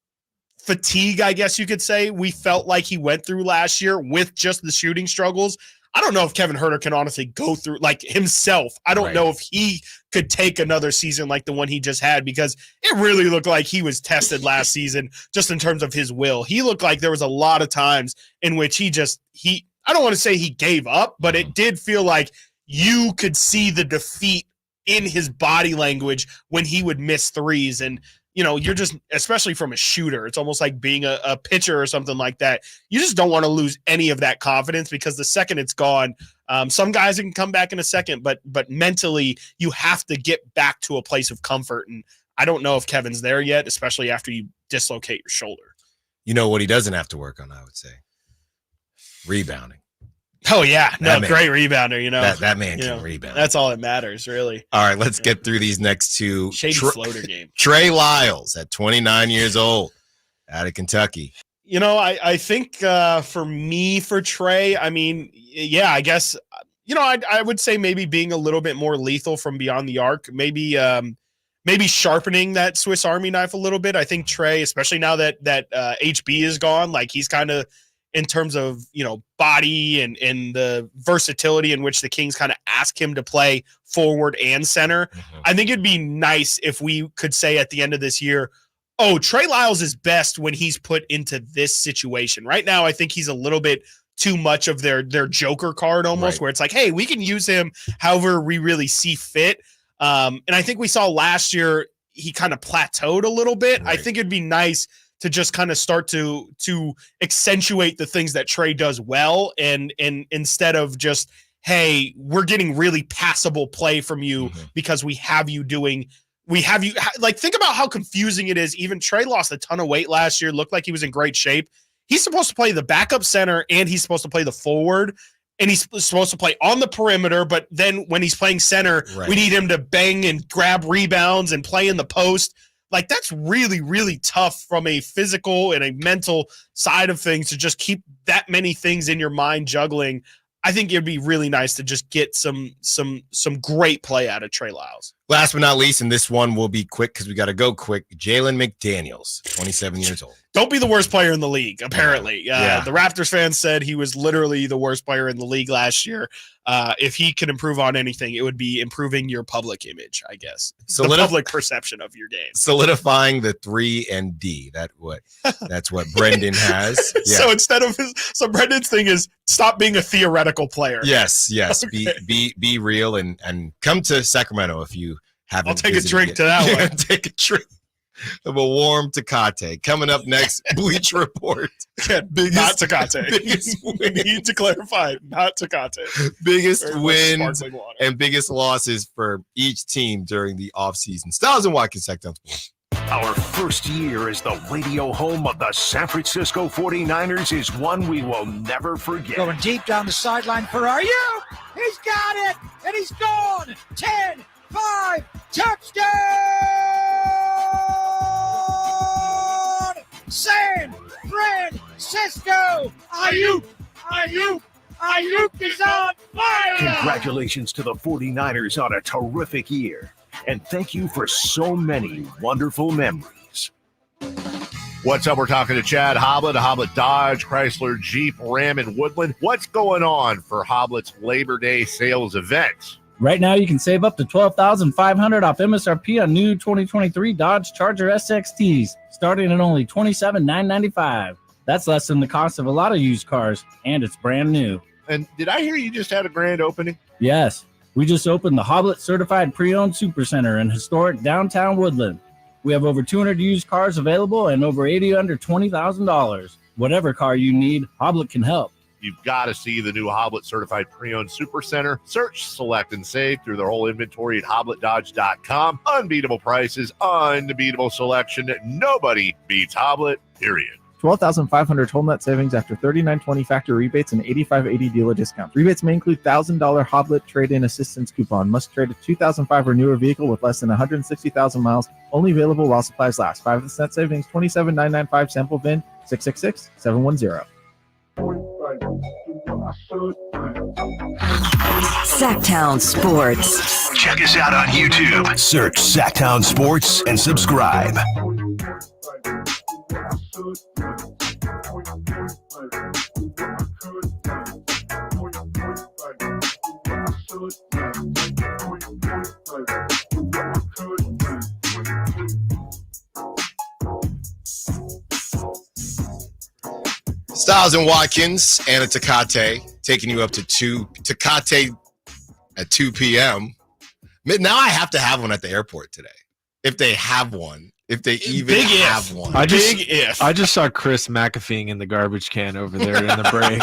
fatigue, I guess you could say, we felt like he went through last year with just the shooting struggles. I don't know if Kevin Herter can honestly go through like himself. I don't know if he could take another season like the one he just had, because it really looked like he was tested last season just in terms of his will. He looked like there was a lot of times in which I don't want to say he gave up, but it did feel like you could see the defeat in his body language when he would miss threes. And, you're just, especially from a shooter, it's almost like being a pitcher or something like that. You just don't want to lose any of that confidence, because the second it's gone, some guys can come back in a second, but mentally you have to get back to a place of comfort. And I don't know if Kevin's there yet, especially after you dislocate your shoulder. You know what he doesn't have to work on, I would say? Rebounding. Oh, yeah. Great rebounder, That man can rebound. That's all that matters, really. All right, let's get through these next two. Shady floater game. Trey Lyles at 29 years old out of Kentucky. I think for Trey, I mean, I guess, I would say maybe being a little bit more lethal from beyond the arc, maybe sharpening that Swiss Army knife a little bit. I think Trey, especially now that HB is gone, like he's kind of, in terms of, body and the versatility in which the Kings kind of ask him to play forward and center. I think it'd be nice if we could say at the end of this year, Trey Lyles is best when he's put into this situation. Right now, I think he's a little bit too much of their joker card almost, where it's like, hey, we can use him however we really see fit. And I think we saw last year, he kind of plateaued a little bit. I think it'd be nice to just kind of start to accentuate the things that Trey does well, and instead of just, hey, we're getting really passable play from you because we have you doing We have you like think about how confusing it is. Even Trey lost a ton of weight last year, looked like he was in great shape. He's supposed to play the backup center and he's supposed to play the forward and he's supposed to play on the perimeter. But then when he's playing center, we need him to bang and grab rebounds and play in the post. Like that's really, really tough from a physical and a mental side of things to just keep that many things in your mind juggling. I think it'd be really nice to just get some great play out of Trey Lyles. Last but not least, and this one will be quick because we got to go quick. Jalen McDaniels, 27 years old. Don't be the worst player in the league, apparently. The Raptors fans said he was literally the worst player in the league last year. If he could improve on anything, it would be improving your public image, I guess. The public perception of your game. Solidifying the 3 and D. That's what Brendan has. Yeah. So instead of so Brendan's thing is stop being a theoretical player. Yes. Okay. Be real and come to Sacramento if you haven't. I'll take a drink to that one. Take a drink of a warm Tecate. Coming up next, Bleacher Report. Not Tecate. We need to clarify, not Tecate. Biggest wins and biggest losses for each team during the offseason. Stiles and Watkins, Sacktown Sports. Our first year as the radio home of the San Francisco 49ers is one we will never forget. Going deep down the sideline for Aiyuk. He's got it, and he's gone. 10, 5, touchdown! San Francisco! Aiyuk is on fire! Congratulations to the 49ers on a terrific year. And thank you for so many wonderful memories. What's up? We're talking to Chad Hoblet, Hoblet Dodge, Chrysler, Jeep, Ram, and Woodland. What's going on for Hoblet's Labor Day sales event? Right now, you can save up to $12,500 off MSRP on new 2023 Dodge Charger SXTs, starting at only $27,995. That's less than the cost of a lot of used cars, and it's brand new. And did I hear you just had a grand opening? Yes. We just opened the Hoblet Certified Pre-Owned Supercenter in historic downtown Woodland. We have over 200 used cars available and over 80 under $20,000. Whatever car you need, Hoblet can help. You've got to see the new Hoblet Certified Pre-Owned Supercenter. Search, select, and save through their whole inventory at HobletDodge.com. Unbeatable prices, unbeatable selection. Nobody beats Hoblet, period. $12,500 total net savings after $39.20 factory rebates and $85.80 dealer discounts. Rebates may include $1,000 Hoblet trade-in assistance coupon. Must trade a 2005 or newer vehicle with less than 160,000 miles. Only available while supplies last. 5% net savings, $27,995 sample VIN 666-710. Sacktown Sports. Check us out on YouTube. Search Sacktown Sports and subscribe. Stiles and Watkins, Anna Tecate, taking you up to Tecate at 2 p.m. Now I have to have one at the airport today. If they have one. If they even have one. I just saw Chris McAfee in the garbage can over there in the break.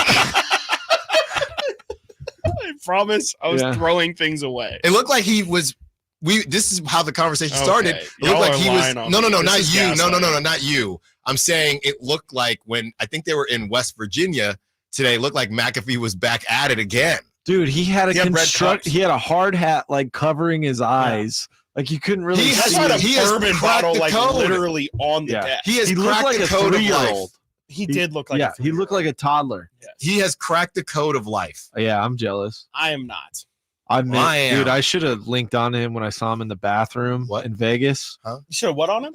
I promise I was throwing things away. It looked like he was this is how the conversation started. It looked like he was not you. No, not you. I'm saying it looked like when I think they were in West Virginia today, it looked like McAfee was back at it again. Dude, he had a hard hat like covering his eyes. Like you couldn't really see him. He has bourbon bottle like literally on the deck. He cracked like the code of life. He did look like he looked like a toddler. Yes. He has cracked the code of life. Yeah, I'm jealous. I am not. Dude, I should have linked on him when I saw him in the bathroom in Vegas. Huh? You should have what on him?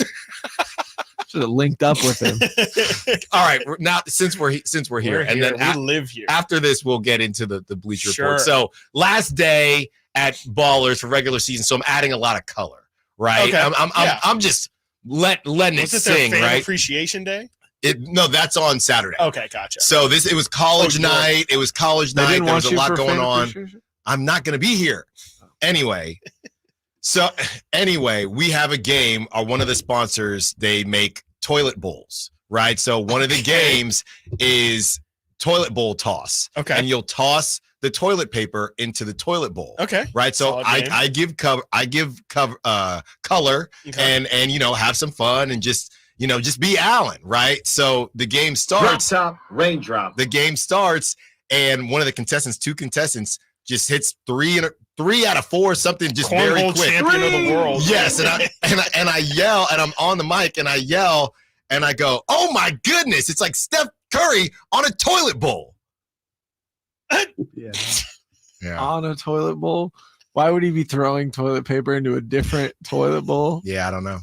Should have linked up with him. All right, now since we're here, and then we live here. After this, we'll get into the Bleacher Report. So last day at Ballers for regular season, so I'm adding a lot of color. Right, okay. I'm just letting it sing. Fan right, Appreciation Day. No, that's on Saturday. Okay, gotcha. So it was college night. It was college night. There was a lot going on. I'm not going to be here anyway. We have a game. One of the sponsors, they make toilet bowls, right? So one of the games is toilet bowl toss. Okay, and you'll toss the toilet paper into the toilet bowl. Okay. Right. So I give color and have some fun and just be Allen. Right. So the game starts. Drop top, raindrop. The game starts, and one of the two contestants just hits 3 out of 4, something just very quick. Champion of the world. Yes, and I yell, and I'm on the mic, and I yell, and I go, "Oh my goodness! It's like Steph Curry on a toilet bowl." Yeah. On a toilet bowl. Why would he be throwing toilet paper into a different toilet bowl? Yeah, I don't know.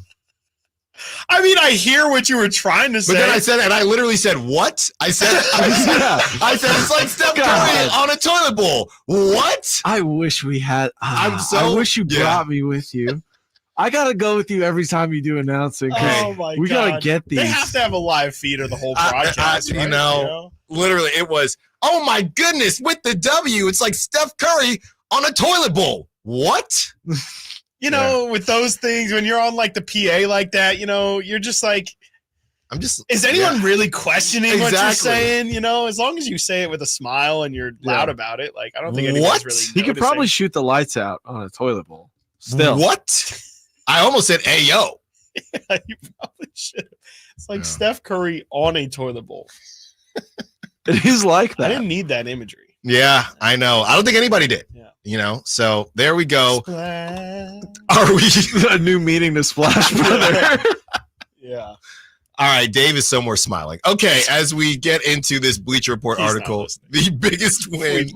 I mean, I hear what you were trying to say. But then I said, and I literally said, "What?" I said, it's like Steph Curry on a toilet bowl. What? I wish we had. I wish you brought me with you. I gotta go with you every time you do announcing. Oh my god, we gotta get these. They have to have a live feed of the whole broadcast. Literally, it was. Oh my goodness! With the W, it's like Steph Curry on a toilet bowl. What? With those things, when you're on like the PA like that, you're just like, is anyone really questioning what you're saying? As long as you say it with a smile and you're loud about it, like, I don't think anyone's really He could probably shoot the lights out on a toilet bowl. Still. What? I almost said, "Ayo." Yeah, you probably should. It's like Steph Curry on a toilet bowl. It is like that. I didn't need that imagery. Yeah, I know. I don't think anybody did. Yeah. So there we go. Splash. Are we a new meaning to Splash Brother? Yeah. All right, Dave is somewhere smiling. Okay, as we get into this Bleacher Report article, the biggest win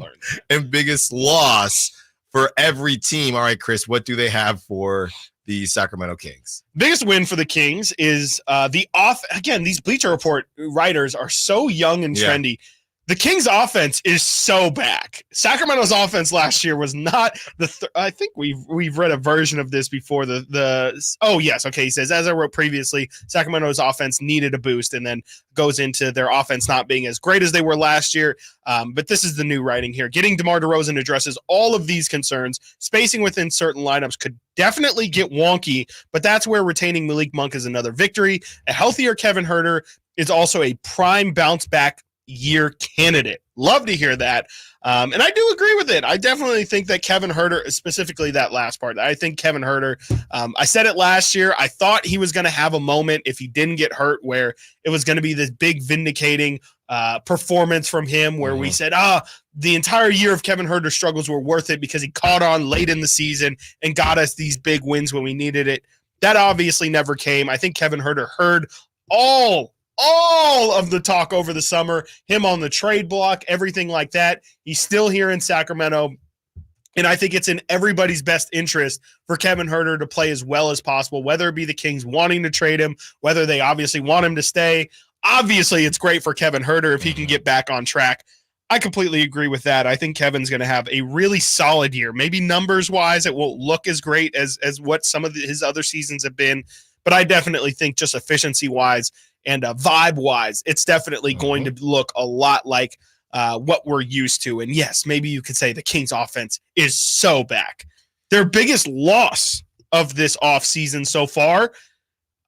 and biggest loss for every team. All right, Chris, what do they have for the Sacramento Kings? Biggest win for the Kings is again, these Bleacher Report writers are so young and trendy. The Kings offense is so back. Sacramento's offense last year was not I think we've read a version of this before. He says, as I wrote previously, Sacramento's offense needed a boost, and then goes into their offense not being as great as they were last year. But this is the new writing here. Getting DeMar DeRozan addresses all of these concerns. Spacing within certain lineups could definitely get wonky, but that's where retaining Malik Monk is another victory. A healthier Kevin Huerter is also a prime bounce back year candidate. Love to hear that. And I do agree with it. I definitely think that Kevin Huerter, specifically that last part, I think Kevin Huerter, I said it last year, I thought he was going to have a moment if he didn't get hurt where it was going to be this big vindicating performance from him where we said, the entire year of Kevin Huerter struggles were worth it because he caught on late in the season and got us these big wins when we needed it. That obviously never came. I think Kevin Huerter heard all of the talk over the summer, him on the trade block, everything like that. He's still here in Sacramento, and I think it's in everybody's best interest for Kevin Huerter to play as well as possible, whether it be the Kings wanting to trade him, whether they obviously want him to stay. Obviously, it's great for Kevin Huerter if he can get back on track. I completely agree with that. I think Kevin's going to have a really solid year. Maybe numbers-wise, it won't look as great as what some of his other seasons have been, but I definitely think just efficiency-wise and vibe-wise, it's definitely going to look a lot like what we're used to. And yes, maybe you could say the Kings offense is so back. Their biggest loss of this offseason so far,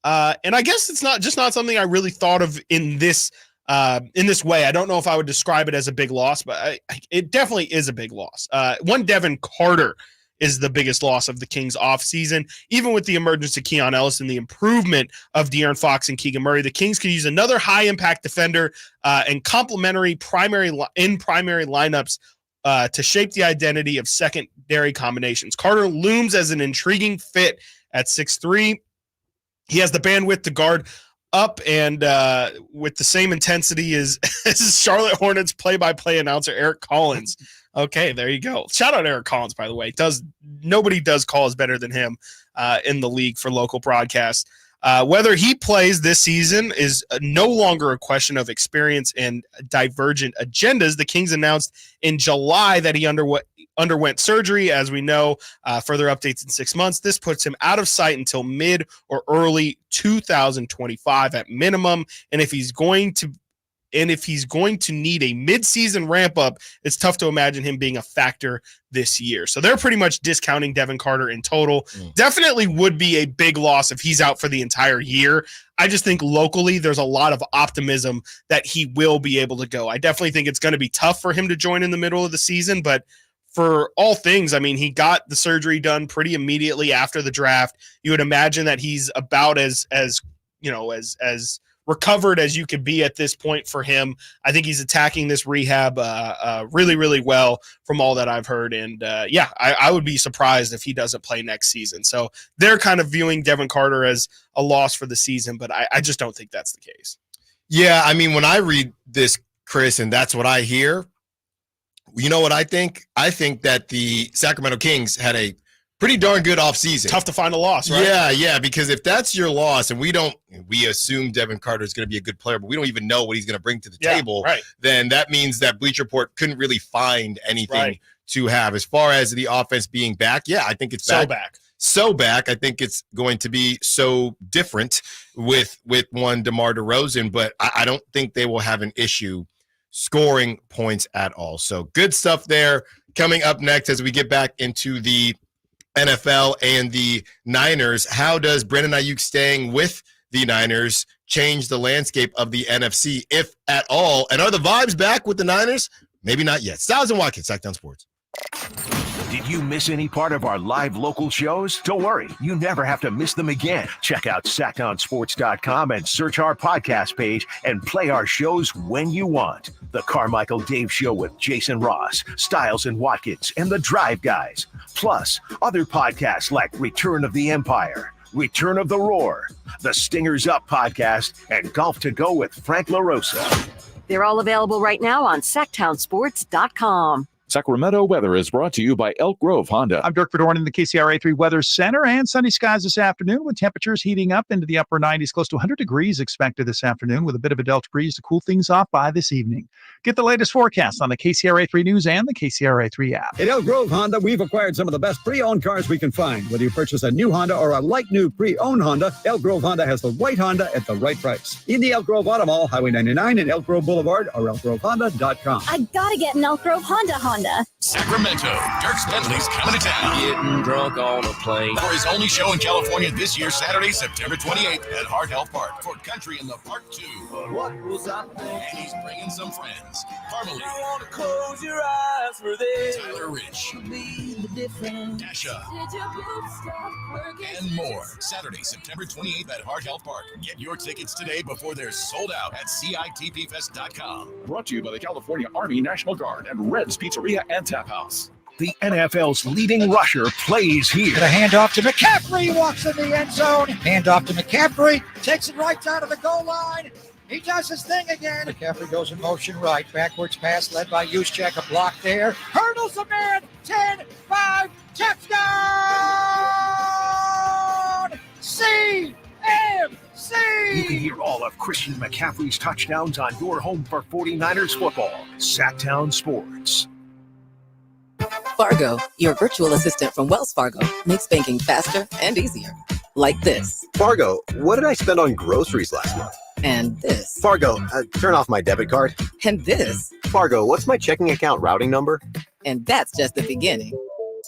and I guess it's not something I really thought of in this way. I don't know if I would describe it as a big loss, but it definitely is a big loss. One Devin Carter is the biggest loss of the Kings offseason. Even with the emergence of Keon Ellis and the improvement of De'Aaron Fox and Keegan Murray, the Kings could use another high-impact defender and complementary primary lineups to shape the identity of secondary combinations. Carter looms as an intriguing fit at 6'3". He has the bandwidth to guard up and with the same intensity as Charlotte Hornets play-by-play announcer Eric Collins. Okay, there you go. Shout out Eric Collins, by the way. Nobody does calls better than him in the league for local broadcasts. Whether he plays this season is no longer a question of experience and divergent agendas. The Kings announced in July that he underwent surgery. As we know, further updates in 6 months. This puts him out of sight until mid or early 2025 at minimum. And if he's going to And if he's going to need a midseason ramp up, it's tough to imagine him being a factor this year. So they're pretty much discounting Devin Carter in total. Definitely would be a big loss if he's out for the entire year. I just think locally there's a lot of optimism that he will be able to go. I definitely think it's going to be tough for him to join in the middle of the season, but for all things, I mean, he got the surgery done pretty immediately after the draft. You would imagine that he's about as recovered as you could be at this point for him. I think he's attacking this rehab really, really well from all that I've heard. And I would be surprised if he doesn't play next season. So they're kind of viewing Devin Carter as a loss for the season, but I just don't think that's the case. Yeah, I mean, when I read this, Chris, and that's what I hear, you know what I think? I think that the Sacramento Kings had a pretty darn good offseason. Tough to find a loss, right? Yeah, because if that's your loss, and we assume Devin Carter is going to be a good player, but we don't even know what he's going to bring to the table, right. Then that means that Bleacher Report couldn't really find anything to have. As far as the offense being back, I think it's back. So back. I think it's going to be so different with one DeMar DeRozan, but I don't think they will have an issue scoring points at all. So good stuff there. Coming up next as we get back into the NFL and the Niners, how does Brandon Aiyuk staying with the Niners change the landscape of the NFC, if at all? And are the vibes back with the Niners? Maybe not yet. Stiles and Watkins, Sacktown Sports. Did you miss any part of our live local shows? Don't worry, you never have to miss them again. Check out sacktownsports.com and search our podcast page and play our shows when you want. The Carmichael Dave Show with Jason Ross, Stiles and Watkins, and the Drive Guys. Plus, other podcasts like Return of the Empire, Return of the Roar, the Stingers Up podcast, and Golf to Go with Frank LaRosa. They're all available right now on sacktownsports.com. Sacramento weather is brought to you by Elk Grove Honda. I'm Dirk Fedorn in the KCRA 3 Weather Center, and sunny skies this afternoon with temperatures heating up into the upper 90s, close to 100 degrees expected this afternoon with a bit of a delta breeze to cool things off by this evening. Get the latest forecast on the KCRA 3 News and the KCRA 3 app. At Elk Grove Honda, we've acquired some of the best pre-owned cars we can find. Whether you purchase a new Honda or a like-new pre-owned Honda, Elk Grove Honda has the right Honda at the right price. In the Elk Grove Auto Mall, Highway 99 and Elk Grove Boulevard, or elkgrovehonda.com. I gotta get an Elk Grove Honda. Sacramento, Dirk Bentley's coming to town. Getting drunk on a plane. For his only show in California this year, Saturday, September 28th at Hart Health Park for Country in the Park 2. What was I thinking? And he's bringing some friends. Carmelie. I want to close your eyes for this. Tyler Rich. Dasha. And And more. Saturday, September 28th at Hart Health Park. Get your tickets today before they're sold out at CITPFest.com. Brought to you by the California Army National Guard and Red's Pizzeria and Tap House. The NFL's leading rusher plays here. Got a handoff to McCaffrey, walks in the end zone. Handoff to McCaffrey, takes it right down to the goal line. He does his thing again. McCaffrey goes in motion right. Backwards pass led by Juszczyk. A block there. Hurdles the man. 10, 5, touchdown! CMC! You can hear all of Christian McCaffrey's touchdowns on your home for 49ers football. Sacktown Sports. Fargo, your virtual assistant from Wells Fargo, makes banking faster and easier. Like this. Fargo, what did I spend on groceries last month? And this. Fargo, turn off my debit card. And this. Fargo, what's my checking account routing number? And that's just the beginning.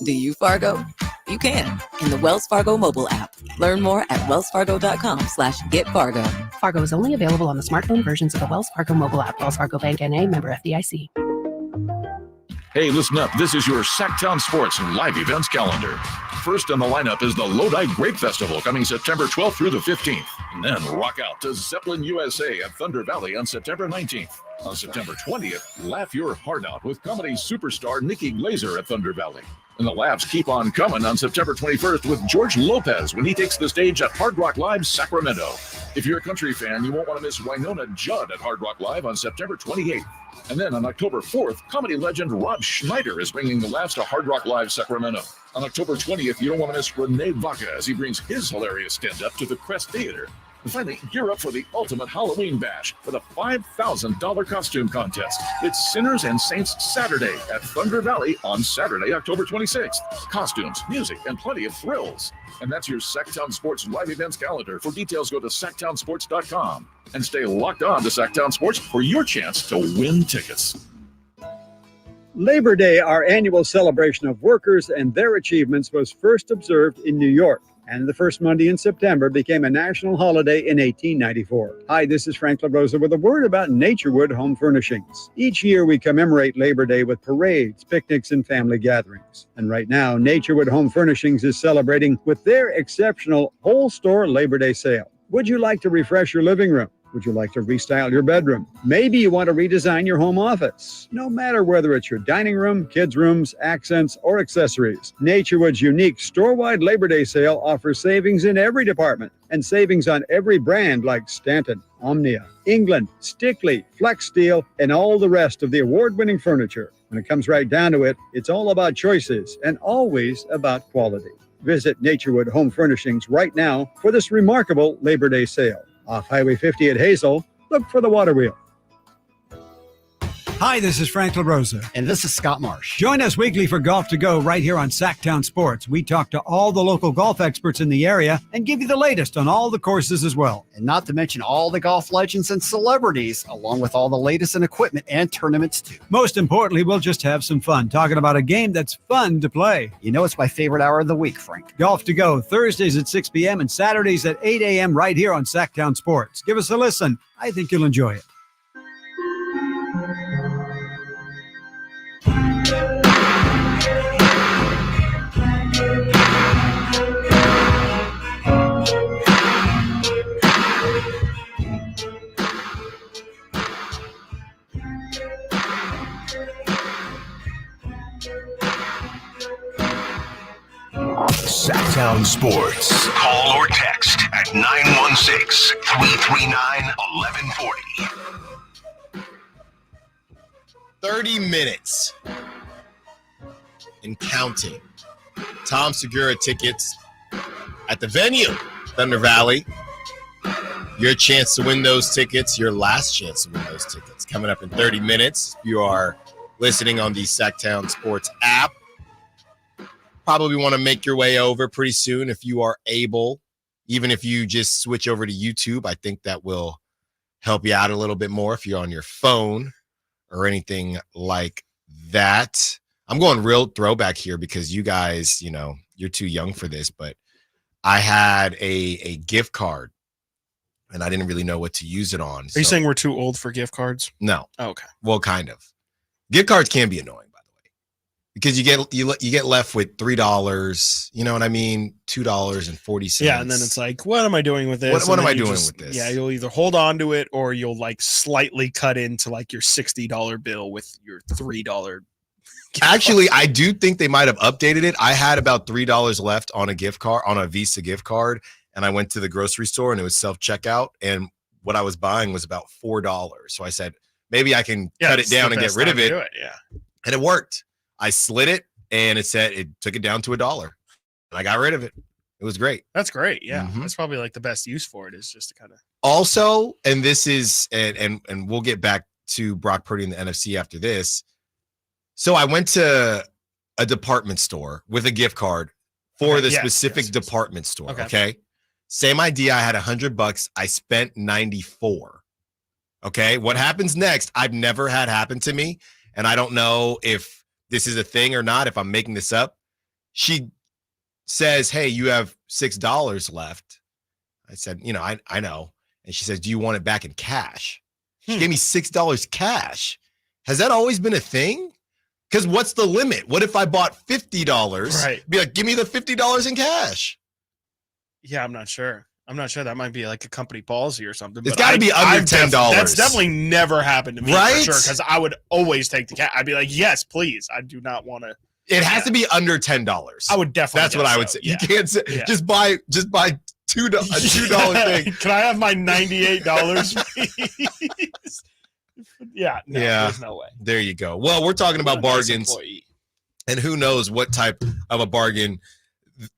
Do you, Fargo? You can in the Wells Fargo mobile app. Learn more at wellsfargo.com/getfargo. Fargo is only available on the smartphone versions of the Wells Fargo mobile app. Wells Fargo Bank N.A., member FDIC. Hey, listen up. This is your Sacktown Sports live events calendar. First on the lineup is the Lodi Grape Festival coming September 12th through the 15th. And then rock out to Zeppelin USA at Thunder Valley on September 19th. On September 20th, laugh your heart out with comedy superstar Nikki Glazer at Thunder Valley. And the laughs keep on coming on September 21st with George Lopez when he takes the stage at Hard Rock Live Sacramento. If you're a country fan, you won't want to miss Winona Judd at Hard Rock Live on September 28th. And then on October 4th, comedy legend Rob Schneider is bringing the laughs to Hard Rock Live Sacramento. On October 20th, you don't want to miss Renee Vaca as he brings his hilarious stand-up to the Crest Theater. And finally, gear up for the ultimate Halloween bash with a $5,000 costume contest. It's Sinners and Saints Saturday at Thunder Valley on Saturday, October 26th. Costumes, music, and plenty of thrills. And that's your Sacktown Sports live events calendar. For details, go to sacktownsports.com. And stay locked on to Sacktown Sports for your chance to win tickets. Labor Day, our annual celebration of workers and their achievements, was first observed in New York, and the first Monday in September became a national holiday in 1894. Hi, this is Frank LaRosa with a word about Naturewood Home Furnishings. Each year we commemorate Labor Day with parades, picnics, and family gatherings. And right now, Naturewood Home Furnishings is celebrating with their exceptional whole store Labor Day sale. Would you like to refresh your living room? Would you like to restyle your bedroom? Maybe you want to redesign your home office. No matter whether it's your dining room, kids' rooms, accents, or accessories, Naturewood's unique store-wide Labor Day sale offers savings in every department and savings on every brand like Stanton, Omnia, England, Stickley, Flex Steel, and all the rest of the award-winning furniture. When it comes right down to it, it's all about choices and always about quality. Visit Naturewood Home Furnishings right now for this remarkable Labor Day sale. Off Highway 50 at Hazel, look for the water wheel. Hi, this is Frank LaRosa. And this is Scott Marsh. Join us weekly for Golf to Go right here on Sacktown Sports. We talk to all the local golf experts in the area and give you the latest on all the courses as well. And not to mention all the golf legends and celebrities, along with all the latest in equipment and tournaments too. Most importantly, we'll just have some fun talking about a game that's fun to play. You know, it's my favorite hour of the week, Frank. Golf to Go, Thursdays at 6 p.m. and Saturdays at 8 a.m. right here on Sacktown Sports. Give us a listen. I think you'll enjoy it. Sacktown Sports. Call or text at 916-339-1140. 30 minutes and counting. Tom Segura tickets at the venue, Thunder Valley. Your chance to win those tickets, your last chance to win those tickets, coming up in 30 minutes. If you are listening on the Sacktown Sports app, probably want to make your way over pretty soon if you are able. Even if you just switch over to YouTube, I think that will help you out a little bit more if you're on your phone or anything like that. I'm going real throwback here because you guys, you know, you're too young for this, but I had a gift card and I didn't really know what to use it on. Are you saying we're too old for gift cards? No. Oh, okay. Well, kind of. Gift cards can be annoying, by the way, because you get left with $3. You know what I mean? $2.40. Yeah, and then it's like, what am I doing with this? What am I doing with this? Yeah, you'll either hold on to it or you'll like slightly cut into like your $60 bill with your $3. Actually, I do think they might have updated it. I had about $3 left on a gift card, on a Visa gift card, and I went to the grocery store and it was self-checkout, and what I was buying was about $4. So I said, maybe I can cut it down and get rid of it. Yeah. And it worked. I slid it and it took it down to $1. And I got rid of it. It was great. That's great. Yeah. That's probably like the best use for it, is just to kind of also, and this is and we'll get back to Brock Purdy in the NFC after this. So I went to a department store with a gift card for the specific department store. Okay. Same idea. I had $100. I spent $94. Okay. What happens next? I've never had happen to me. And I don't know if this is a thing or not, if I'm making this up. She says, hey, you have $6 left. I said, you know, I know. And she says, do you want it back in cash? She gave me $6 cash. Has that always been a thing? Because what's the limit? What if I bought $50? Right. Be like, give me the $50 in cash. Yeah, I'm not sure. That might be like a company policy or something. It's got to be under $10. That's definitely never happened to me, right? For sure, because I would always take the cash. I'd be like, yes, please. I do not want to. It has to be under $10. I would definitely. That's what I would say. Yeah. You can't say just buy $2 thing. Can I have my $98, please? Yeah. There's no way. There you go. Well, we're talking about bargains, and who knows what type of a bargain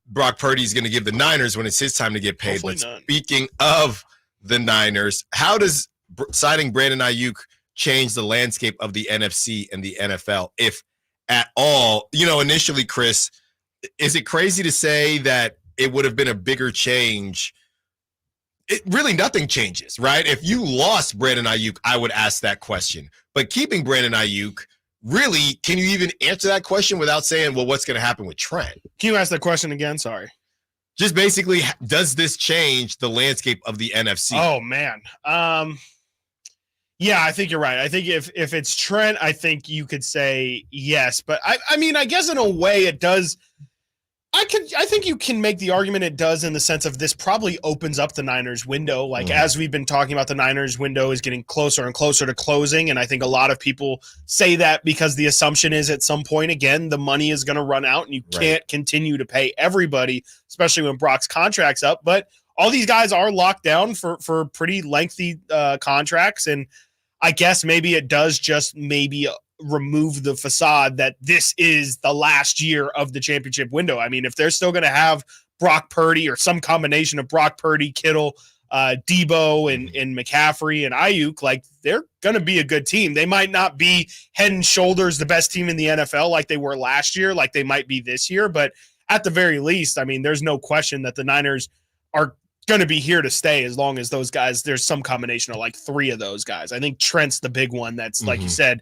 Brock Purdy's going to give the Niners when it's his time to get paid. Hopefully But not. speaking of the Niners, how does signing Brandon Aiyuk change the landscape of the NFC and the NFL, if at all? Initially, Chris, is it crazy to say that it would have been a bigger change? Really, nothing changes, right? If you lost Brandon Aiyuk, I would ask that question. But keeping Brandon Aiyuk, really, can you even answer that question without saying, well, what's going to happen with Trent? Can you ask that question again? Sorry. Just basically, does this change the landscape of the NFC? Oh, man. Yeah, I think you're right. I think if it's Trent, I think you could say yes. But I mean, I guess in a way it does. I think you can make the argument it does in the sense of this probably opens up the Niners window. Like as we've been talking about, the Niners window is getting closer and closer to closing. And I think a lot of people say that because the assumption is at some point, again, the money is going to run out and you can't continue to pay everybody, especially when Brock's contract's up. But all these guys are locked down for pretty lengthy contracts. And I guess maybe it does just remove the facade that this is the last year of the championship window. I mean, if they're still going to have Brock Purdy or some combination of Brock Purdy, Kittle, Debo, and McCaffrey and Aiyuk, like they're going to be a good team. They might not be head and shoulders the best team in the NFL like they were last year, like they might be this year. But at the very least, I mean, there's no question that the Niners are going to be here to stay as long as those guys, there's some combination of like three of those guys. I think Trent's the big one that's like you said,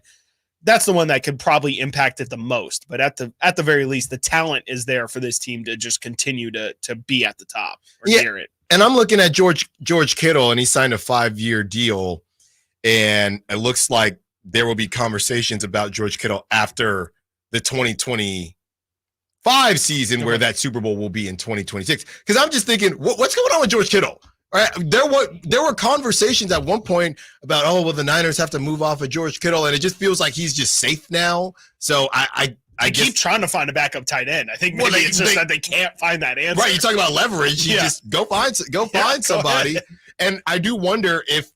that's the one that could probably impact it the most. But at the very least, the talent is there for this team to just continue to be at the top or near it. And I'm looking at George Kittle, and he signed a 5-year deal, and it looks like there will be conversations about George Kittle after the 2025 season, where that Super Bowl will be in 2026. Because I'm just thinking, what's going on with George Kittle? All right, there were conversations at one point about, the Niners have to move off of George Kittle, and it just feels like he's just safe now. So I keep trying to find a backup tight end. I think maybe it's just that they can't find that answer. Right, you talk about leverage. You just go find somebody. And I do wonder if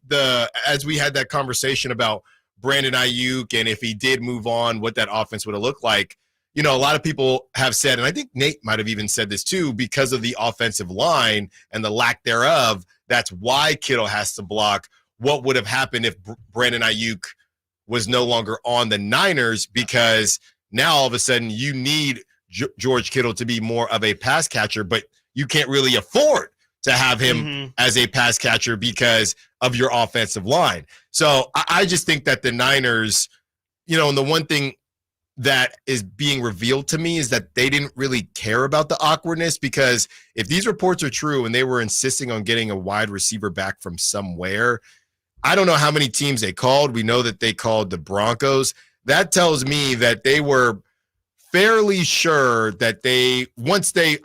as we had that conversation about Brandon Aiyuk, and if he did move on, what that offense would have looked like. A lot of people have said, and I think Nate might have even said this too, because of the offensive line and the lack thereof, that's why Kittle has to block. What would have happened if Brandon Aiyuk was no longer on the Niners? Because now all of a sudden you need George Kittle to be more of a pass catcher, but you can't really afford to have him as a pass catcher because of your offensive line. So I just think that the Niners, and the one thing that is being revealed to me is that they didn't really care about the awkwardness, because if these reports are true and they were insisting on getting a wide receiver back from somewhere, I don't know how many teams they called. We know that they called the Broncos. That tells me that they were fairly sure that I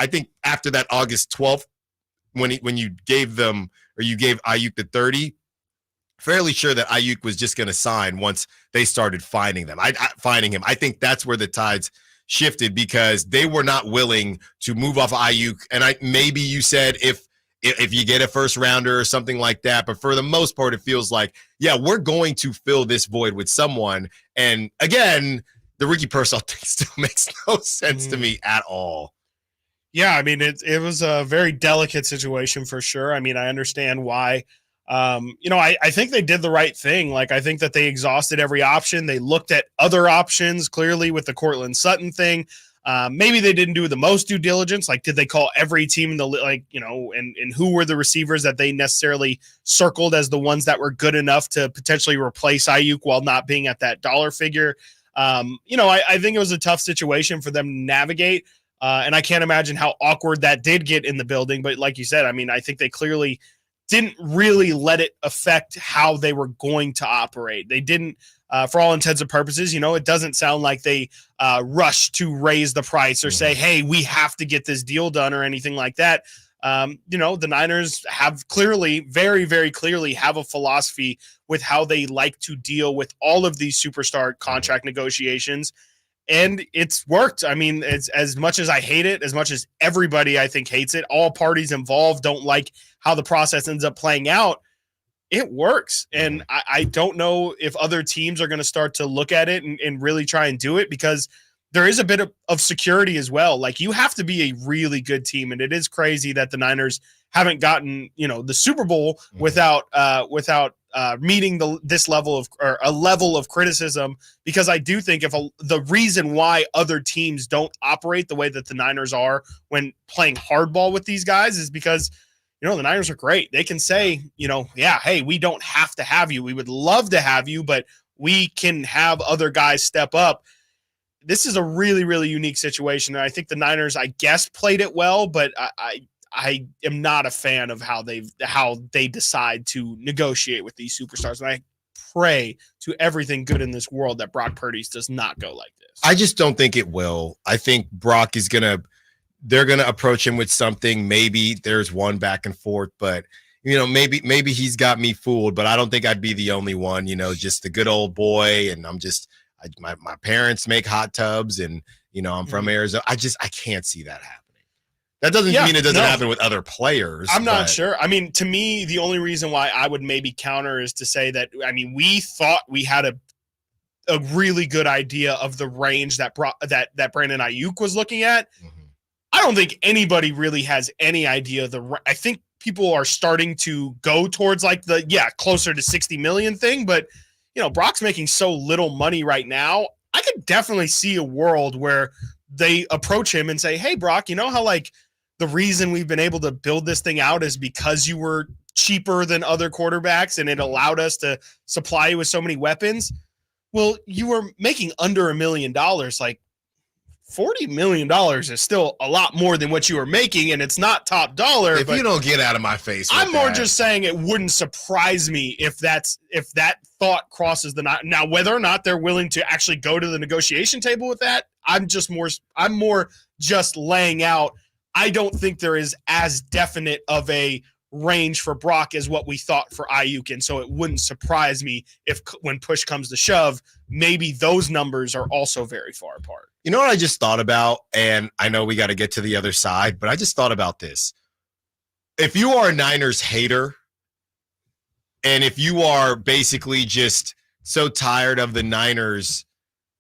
think after that August 12th, when you gave Aiyuk the 30, fairly sure that Aiyuk was just going to sign once they started finding him. I think that's where the tides shifted, because they were not willing to move off Aiyuk. And maybe you said if you get a first rounder or something like that, but for the most part, it feels like, we're going to fill this void with someone. And again, the Ricky Pearsall thing still makes no sense to me at all. Yeah, I mean, it was a very delicate situation for sure. I mean, I understand why. I think they did the right thing. Like, I think that they exhausted every option. They looked at other options, clearly, with the Cortland Sutton thing. Maybe they didn't do the most due diligence. Like, did they call every team in the and who were the receivers that they necessarily circled as the ones that were good enough to potentially replace Aiyuk while not being at that dollar figure? I think it was a tough situation for them to navigate. And I can't imagine how awkward that did get in the building. But like you said, I mean, I think they clearly didn't really let it affect how they were going to operate. They didn't, for all intents and purposes, it doesn't sound like they rushed to raise the price or say, hey, we have to get this deal done or anything like that. The Niners have clearly, very, very clearly have a philosophy with how they like to deal with all of these superstar contract negotiations. And it's worked. I mean, it's as much as I hate it, as much as everybody I think hates it, all parties involved don't like how the process ends up playing out. It works. And I don't know if other teams are going to start to look at it and really try and do it, because there is a bit of security as well. Like, you have to be a really good team, and it is crazy that the Niners haven't gotten, the Super Bowl without meeting this level of, or a level of criticism, because I do think the reason why other teams don't operate the way that the Niners are when playing hardball with these guys is because, the Niners are great. They can say, hey, we don't have to have you. We would love to have you, but we can have other guys step up. This is a really, really unique situation. And I think the Niners, I guess, played it well, but I am not a fan of how they decide to negotiate with these superstars. And I pray to everything good in this world that Brock Purdy's does not go like this. I just don't think it will. I think Brock is they're going to approach him with something. Maybe there's one back and forth, but maybe he's got me fooled, but I don't think I'd be the only one, just the good old boy. And my parents make hot tubs, and, I'm from Arizona. I can't see that happening. That doesn't mean it doesn't happen with other players. I'm not sure. I mean, to me, the only reason why I would maybe counter is to say that, we thought we had a really good idea of the range that Brandon Aiyuk was looking at. Mm-hmm. I don't think anybody really has any idea. I think people are starting to go towards closer to 60 million thing, but Brock's making so little money right now. I could definitely see a world where they approach him and say, hey, Brock, how the reason we've been able to build this thing out is because you were cheaper than other quarterbacks and it allowed us to supply you with so many weapons. Well, you were making under $1 million. Like, $40 million is still a lot more than what you were making, and it's not top dollar. If you don't get out of my face, I'm more just saying it wouldn't surprise me if that thought crosses the line. Now, whether or not they're willing to actually go to the negotiation table with that, I'm more just laying out. I don't think there is as definite of a range for Brock as what we thought for Aiyuk, and so it wouldn't surprise me if, when push comes to shove, maybe those numbers are also very far apart. You know what I just thought about, and I know we got to get to the other side, but I just thought about this. If you are a Niners hater, and if you are basically just so tired of the Niners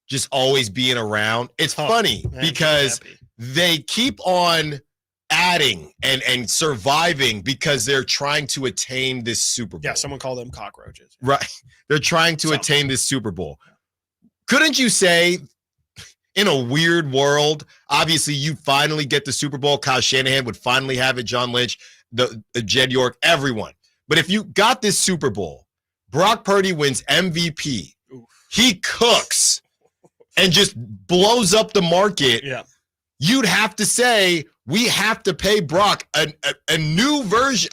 just always being around, it's funny because they keep on adding and surviving because they're trying to attain this Super Bowl. Yeah, someone called them cockroaches. Right. They're trying to attain this Super Bowl. Couldn't you say, in a weird world, obviously you finally get the Super Bowl, Kyle Shanahan would finally have it, John Lynch, the Jed York, everyone. But if you got this Super Bowl, Brock Purdy wins MVP, he cooks and just blows up the market, you'd have to say, we have to pay Brock a new version,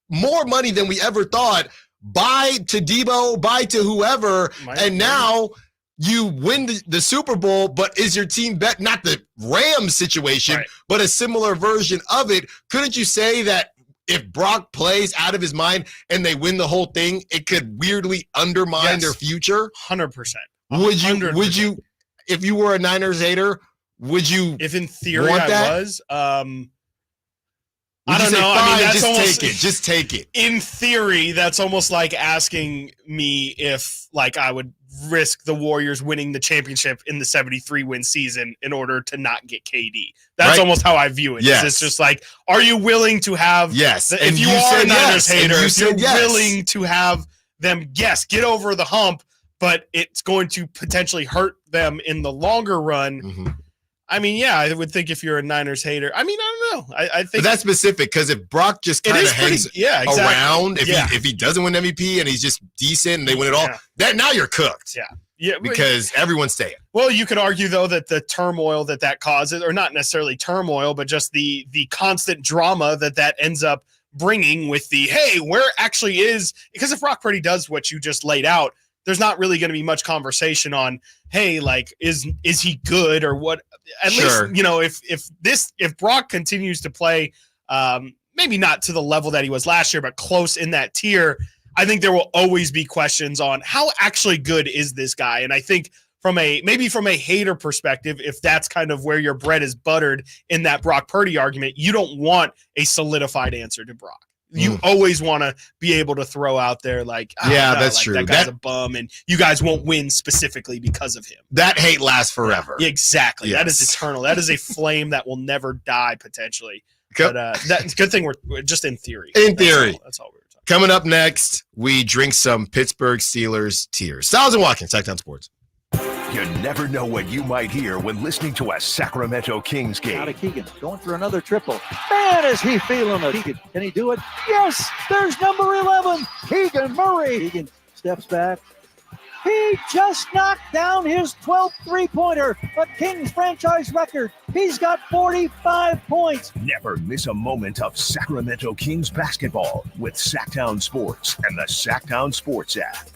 more money than we ever thought. Buy to Debo, buy to whoever, and now you win the Super Bowl, but is your team bet not the Rams situation, but a similar version of it? Couldn't you say that if Brock plays out of his mind and they win the whole thing, it could weirdly undermine their future? 100%. Would you, if you were a Niners hater, would you? If in theory want that? I was, I don't know. I mean, that's just take it. In theory, that's almost like asking me if I would risk the Warriors winning the championship in the 73-win season in order to not get KD. That's almost how I view it. Yes. It's just like, are you willing to have? Yes. If you are a Niners hater, if you're willing to have them, get over the hump, but it's going to potentially hurt them in the longer run. Mm-hmm. I mean, yeah, I would think if you're a Niners hater. I mean, I don't know. I think but that's specific because if Brock just kind of hangs around, if he doesn't win MVP and he's just decent and they win it all, that now you're cooked. Yeah, because everyone's staying. Well, you could argue though that the turmoil that causes, or not necessarily turmoil, but just the constant drama that ends up bringing with the where actually is, because if Brock Purdy does what you just laid out, there's not really going to be much conversation on, is he good or what? At least, if Brock continues to play, maybe not to the level that he was last year, but close in that tier, I think there will always be questions on how actually good is this guy. And I think from a hater perspective, if that's kind of where your bread is buttered in that Brock Purdy argument, you don't want a solidified answer to Brock. you always want to be able to throw out there like, that's true. That guy's a bum, and you guys won't win specifically because of him. That hate lasts forever. Yeah, exactly. Yes. That is eternal. That is a flame that will never die potentially. But that's good thing we're just in theory. In theory. That's all we were talking. Coming up next, we drink some Pittsburgh Steelers tears. Stiles and Watkins, Sacktown Sports. You never know what you might hear when listening to a Sacramento Kings game. Out of Keegan, going for another triple. Man, is he feeling it. Keegan, can he do it? Yes, there's number 11, Keegan Murray. Keegan steps back. He just knocked down his 12th three-pointer, a Kings franchise record. He's got 45 points. Never miss a moment of Sacramento Kings basketball with Sacktown Sports and the Sacktown Sports app.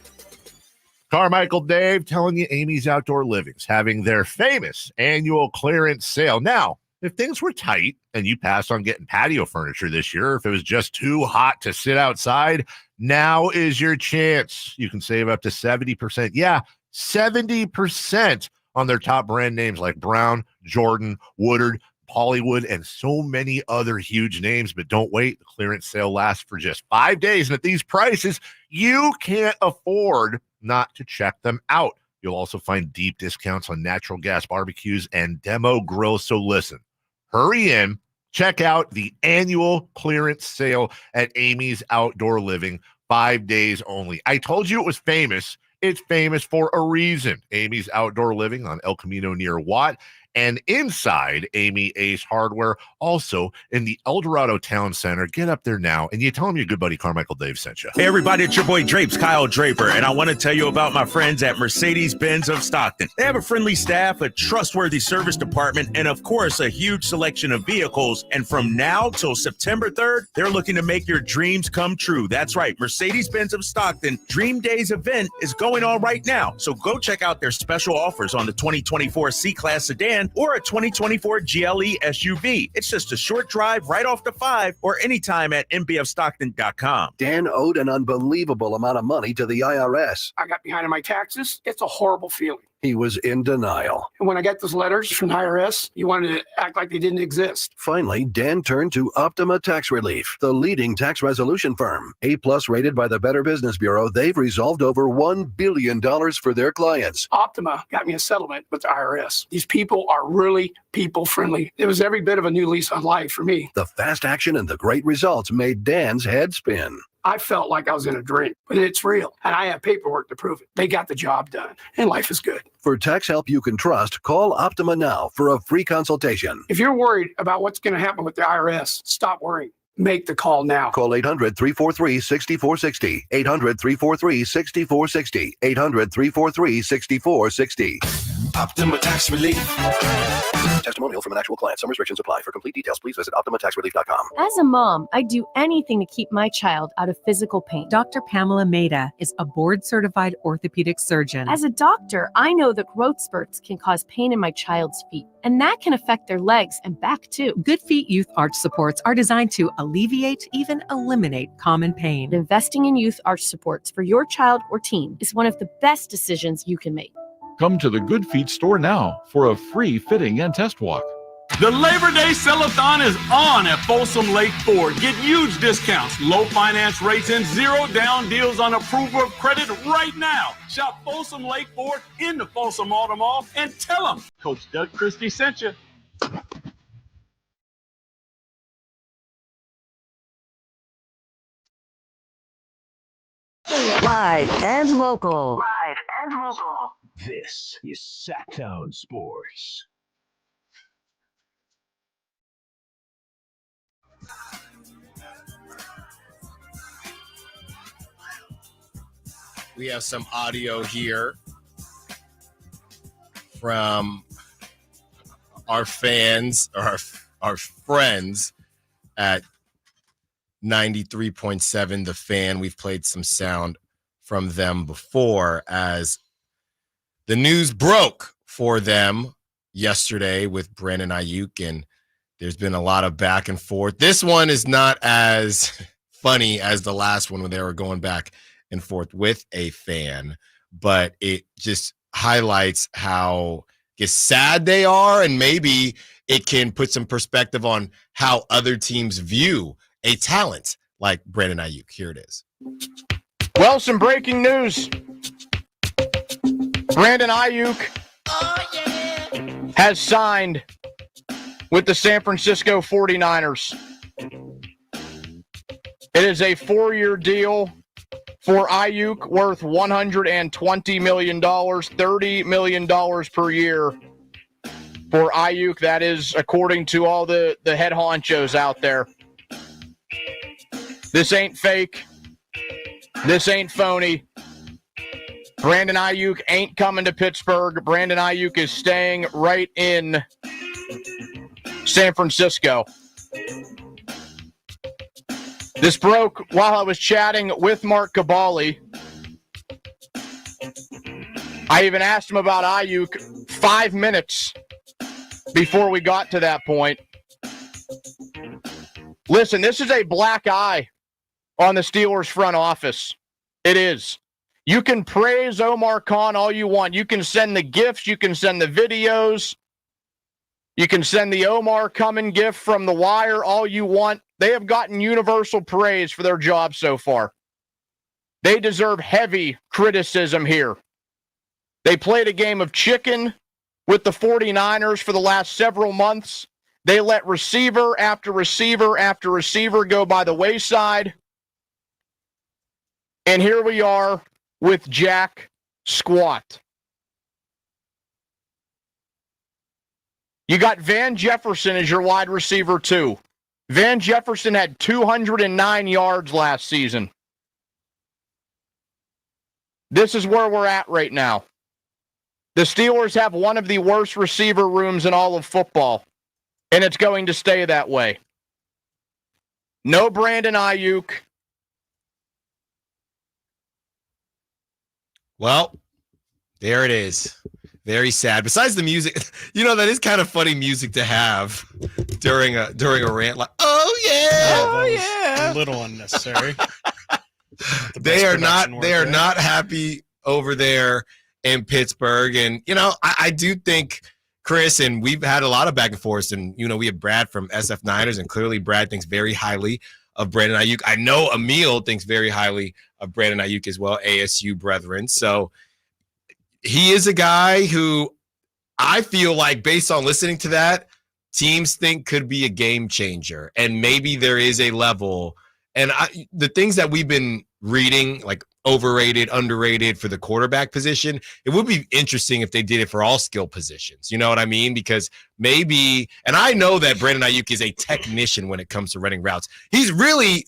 Carmichael Dave telling you Amy's Outdoor Living's having their famous annual clearance sale. Now, if things were tight and you passed on getting patio furniture this year, if it was just too hot to sit outside, now is your chance. You can save up to 70%. Yeah, 70% on their top brand names like Brown, Jordan, Woodard, Hollywood, and so many other huge names. But don't wait. The clearance sale lasts for just 5 days. And at these prices, you can't afford not to check them out. You'll also find deep discounts on natural gas barbecues and demo grills. So listen, hurry in, check out the annual clearance sale at Amy's Outdoor Living, 5 days only. I told you it was famous. It's famous for a reason. Amy's Outdoor Living on El Camino near Watt, and inside Amy Ace Hardware, also in the El Dorado Town Center. Get up there now, and you tell them your good buddy Carmichael Dave sent you. Hey, everybody, it's your boy Drapes, Kyle Draper, and I want to tell you about my friends at Mercedes-Benz of Stockton. They have a friendly staff, a trustworthy service department, and, of course, a huge selection of vehicles. And from now till September 3rd, they're looking to make your dreams come true. That's right. Mercedes-Benz of Stockton Dream Days event is going on right now. So go check out their special offers on the 2024 C-Class sedan or a 2024 GLE SUV. It's just a short drive right off the 5 or anytime at mbfstockton.com. Dan owed an unbelievable amount of money to the IRS. I got behind on my taxes. It's a horrible feeling. He was in denial. And when I got those letters from the IRS, you wanted to act like they didn't exist. Finally, Dan turned to Optima Tax Relief, the leading tax resolution firm. A-plus rated by the Better Business Bureau, they've resolved over $1 billion for their clients. Optima got me a settlement with the IRS. These people are really people-friendly. It was every bit of a new lease on life for me. The fast action and the great results made Dan's head spin. I felt like I was in a dream, but it's real. And I have paperwork to prove it. They got the job done, and life is good. For tax help you can trust, call Optima now for a free consultation. If you're worried about what's going to happen with the IRS, stop worrying. Make the call now. Call 800-343-6460. 800-343-6460. 800-343-6460. Optima Tax Relief. Testimonial from an actual client. Some restrictions apply. For complete details, please visit OptimaTaxRelief.com. As a mom, I do anything to keep my child out of physical pain. Dr. Pamela Maida is a board-certified orthopedic surgeon. As a doctor, I know that growth spurts can cause pain in my child's feet, and that can affect their legs and back too. Good Feet Youth Arch Supports are designed to alleviate, even eliminate common pain. Investing in youth arch supports for your child or teen is one of the best decisions you can make. Come to the Good Feet store now for a free fitting and test walk. The Labor Day Sell-a-thon is on at Folsom Lake Ford. Get huge discounts, low finance rates, and zero down deals on approval of credit right now. Shop Folsom Lake Ford in the Folsom Auto Mall and tell them Coach Doug Christie sent you. Live and local. This is Sacktown Sports. We have some audio here from our fans or our friends at 93.7 The Fan. We've played some sound from them before as the news broke for them yesterday with Brandon Aiyuk, and there's been a lot of back and forth. This one is not as funny as the last one when they were going back and forth with a fan, but it just highlights how sad they are, and maybe it can put some perspective on how other teams view a talent like Brandon Aiyuk. Here it is. Well, some breaking news. Brandon Aiyuk has signed with the San Francisco 49ers. It is a 4-year deal for Aiyuk worth $120 million, $30 million per year for Aiyuk. That is according to all the head honchos out there. This ain't fake. This ain't phony. Brandon Aiyuk ain't coming to Pittsburgh. Brandon Aiyuk is staying right in San Francisco. This broke while I was chatting with Mark Cabali. I even asked him about Aiyuk 5 minutes before we got to that point. Listen, this is a black eye on the Steelers front office. It is. You can praise Omar Khan all you want. You can send the gifts. You can send the videos. You can send the Omar coming gift from The Wire all you want. They have gotten universal praise for their job so far. They deserve heavy criticism here. They played a game of chicken with the 49ers for the last several months. They let receiver after receiver after receiver go by the wayside. And here we are with Jack Squat. You got Van Jefferson as your wide receiver too. Van Jefferson had 209 yards last season. This is where we're at right now. The Steelers have one of the worst receiver rooms in all of football, and it's going to stay that way. No Brandon Aiyuk. Well, there it is. Very sad. Besides the music, that is kind of funny music to have during a rant. Like, A little unnecessary. They are not happy over there in Pittsburgh, and I do think, Chris, and we've had a lot of back and forth, and we have Brad from SF Ners, and clearly Brad thinks very highly of Brandon Aiyuk. I know Emil thinks very highly of Brandon Aiyuk as well, ASU brethren. So he is a guy who I feel like, based on listening to that, teams think could be a game changer. And maybe there is a level. And the things that we've been reading, like overrated, underrated for the quarterback position, it would be interesting if they did it for all skill positions. You know what I mean? Because maybe, and I know that Brandon Aiyuk is a technician when it comes to running routes. He's really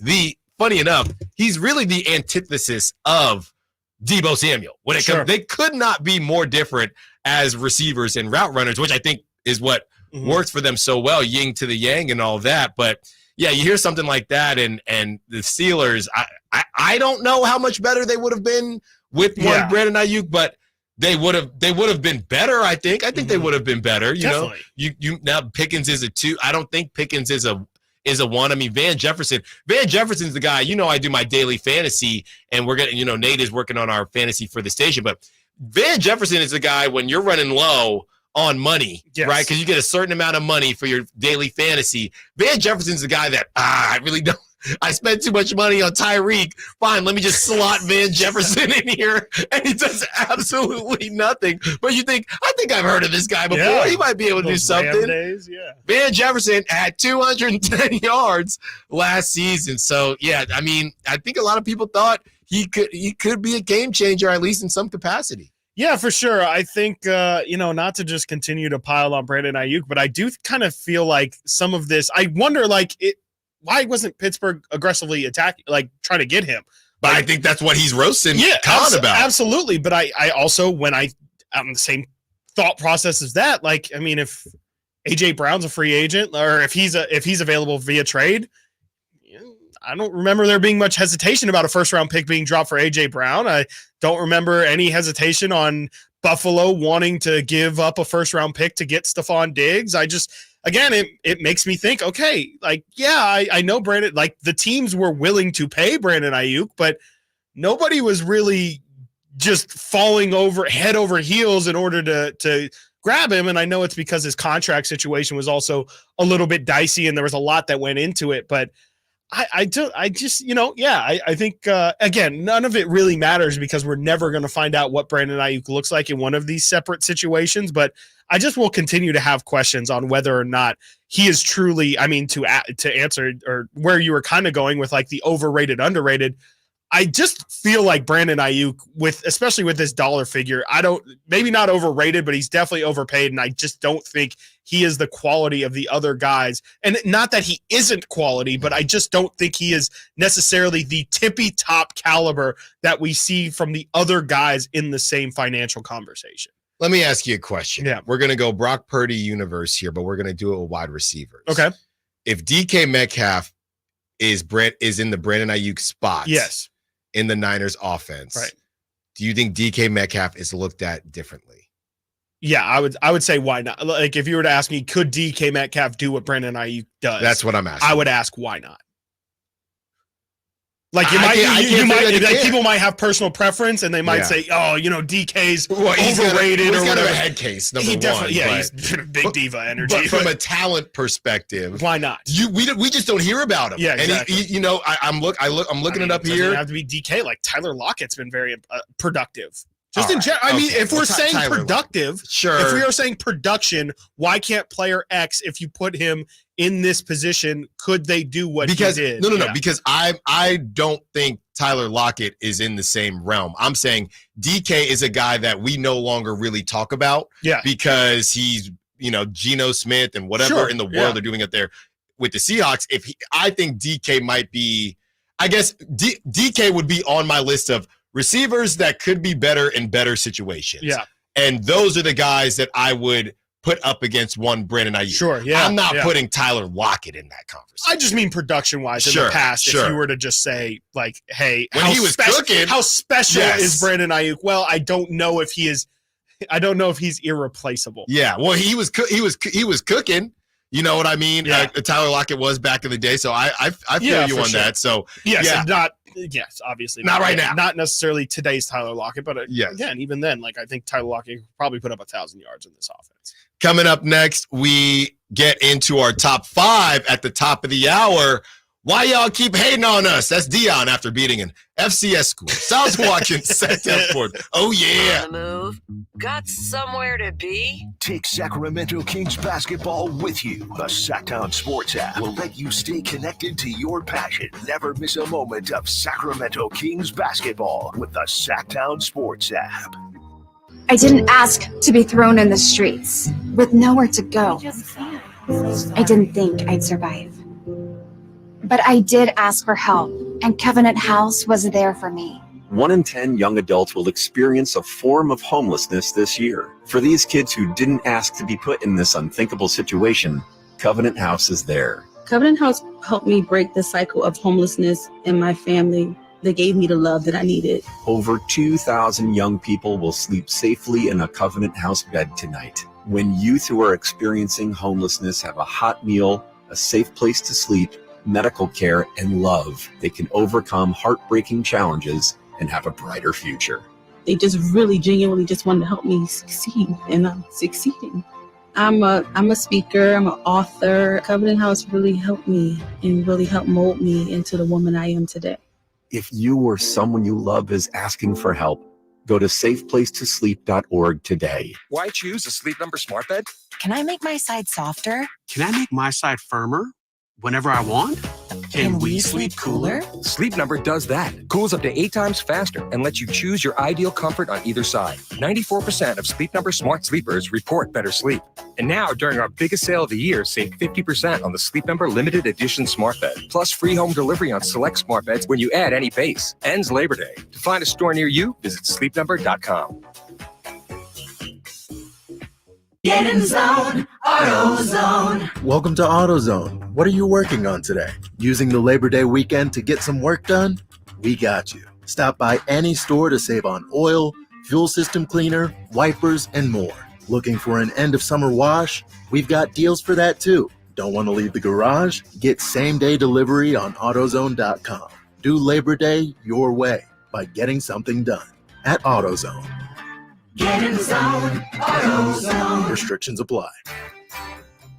funny enough, he's really the antithesis of Deebo Samuel. When it comes, they could not be more different as receivers and route runners, which I think is what works for them so well, yin to the yang and all that. But yeah, you hear something like that, and the Steelers, I don't know how much better they would have been with one Brandon Aiyuk, but they would have been better. I think they would have been better. You now Pickens is a 2. I don't think Pickens is a 1. I mean, Van Jefferson's the guy. I do my daily fantasy, and we're getting, Nate is working on our fantasy for the station, but Van Jefferson is the guy when you're running low on money, right? Because you get a certain amount of money for your daily fantasy. Van Jefferson's the guy that, I really don't. I spent too much money on Tyreek. Fine, let me just slot Van Jefferson in here, and he does absolutely nothing. But I think I've heard of this guy before. Yeah, he might be able to do something. Days, Van Jefferson had 210 yards last season. So, yeah, I mean, I think a lot of people thought he could be a game changer, at least in some capacity. Yeah, for sure. I think, not to just continue to pile on Brandon Aiyuk, but I do kind of feel like some of this, I wonder, why wasn't Pittsburgh aggressively attacking, trying to get him? But I think that's what he's roasting Khan about. Absolutely. But I also, I'm the same thought process as that, if AJ Brown's a free agent, or if he's available via trade, I don't remember there being much hesitation about a first-round pick being dropped for AJ Brown. I don't remember any hesitation on Buffalo wanting to give up a first-round pick to get Stephon Diggs. It makes me think, okay, I know Brandon, the teams were willing to pay Brandon Aiyuk, but nobody was really just falling head over heels in order to grab him. And I know it's because his contract situation was also a little bit dicey and there was a lot that went into it, but I think, again, none of it really matters because we're never going to find out what Brandon Aiyuk looks like in one of these separate situations. But I just will continue to have questions on whether or not he is truly, to answer or where you were kind of going with like the overrated, underrated. I just feel like Brandon Aiyuk, especially with this dollar figure, maybe not overrated, but he's definitely overpaid. And I just don't think he is the quality of the other guys. And not that he isn't quality, but I just don't think he is necessarily the tippy top caliber that we see from the other guys in the same financial conversation. Let me ask you a question. Yeah. We're going to go Brock Purdy universe here, but we're going to do it with wide receivers. Okay. If DK Metcalf is in the Brandon Aiyuk spot. Yes. In the Niners offense, right? Do you think DK Metcalf is looked at differently? Yeah, I would say why not? Like if you were to ask me, could DK Metcalf do what Brandon Aiyuk does? That's what I'm asking. I would ask why not. Like people might have personal preference and they might say, oh, DK's overrated. He's got a head case. Number one, he's big diva energy. But from a talent perspective, why not? We just don't hear about him. Yeah, exactly. And I'm looking it up here. It doesn't have to be DK. Like Tyler Lockett's been very productive. Just All in general, right. if we're saying productive, sure. If we are saying production, why can't player X, if you put him in this position, could they do what he did? No, because I don't think Tyler Lockett is in the same realm. I'm saying DK is a guy that we no longer really talk about because he's, Geno Smith and whatever in the world they're doing up there with the Seahawks. I think DK might be, I guess DK would be on my list of receivers that could be better in better situations. Yeah. And those are the guys that I would put up against one Brandon Aiyuk. Sure, yeah. I'm not putting Tyler Lockett in that conversation. I just mean production-wise in the past. If you were to just say, like, hey, when he was cooking, how special is Brandon Aiyuk? Well, I don't know if he's irreplaceable. Yeah, well, he was cooking. You know what I mean? Yeah. Tyler Lockett was back in the day, so I feel you on that. So yes, obviously not right now. Not necessarily today's Tyler Lockett, but yes. Again, even then, like I think Tyler Lockett could probably put up 1,000 yards in this offense. Coming up next, we get into our top 5 at the top of the hour. Why y'all keep hating on us? That's Dion after beating an FCS school. Stiles Watkins set that forward. Oh, yeah. On the move. Got somewhere to be? Take Sacramento Kings basketball with you. The Sacktown Sports app will let you stay connected to your passion. Never miss a moment of Sacramento Kings basketball with the Sacktown Sports app. I didn't ask to be thrown in the streets with nowhere to go. I didn't think I'd survive. But I did ask for help, and Covenant House was there for me. 1 in 10 young adults will experience a form of homelessness this year. For these kids who didn't ask to be put in this unthinkable situation, Covenant House is there. Covenant House helped me break the cycle of homelessness in my family. They gave me the love that I needed. Over 2,000 young people will sleep safely in a Covenant House bed tonight. When youth who are experiencing homelessness have a hot meal, a safe place to sleep, medical care, and love, they can overcome heartbreaking challenges and have a brighter future. They just really genuinely just wanted to help me succeed, and I'm succeeding. I'm a speaker, I'm an author. Covenant House really helped me and really helped mold me into the woman I am today. If you or someone you love is asking for help, go to safeplacetosleep.org today. Why choose a Sleep Number smart bed? Can I make my side softer? Can I make my side firmer whenever I want? Can we sleep cooler? Sleep Number does that. Cools up to 8 times faster and lets you choose your ideal comfort on either side. 94% of Sleep Number smart sleepers report better sleep. And now, during our biggest sale of the year, save 50% on the Sleep Number limited edition smart bed. Plus free home delivery on select smart beds when you add any base. Ends Labor Day. To find a store near you, visit sleepnumber.com. Get in zone, AutoZone. Welcome to AutoZone. What are you working on today? Using the Labor Day weekend to get some work done? We got you. Stop by any store to save on oil, fuel system cleaner, wipers, and more. Looking for an end of summer wash? We've got deals for that too. Don't want to leave the garage? Get same-day delivery on AutoZone.com. Do Labor Day your way by getting something done at AutoZone. Get in zone, AutoZone. Restrictions apply.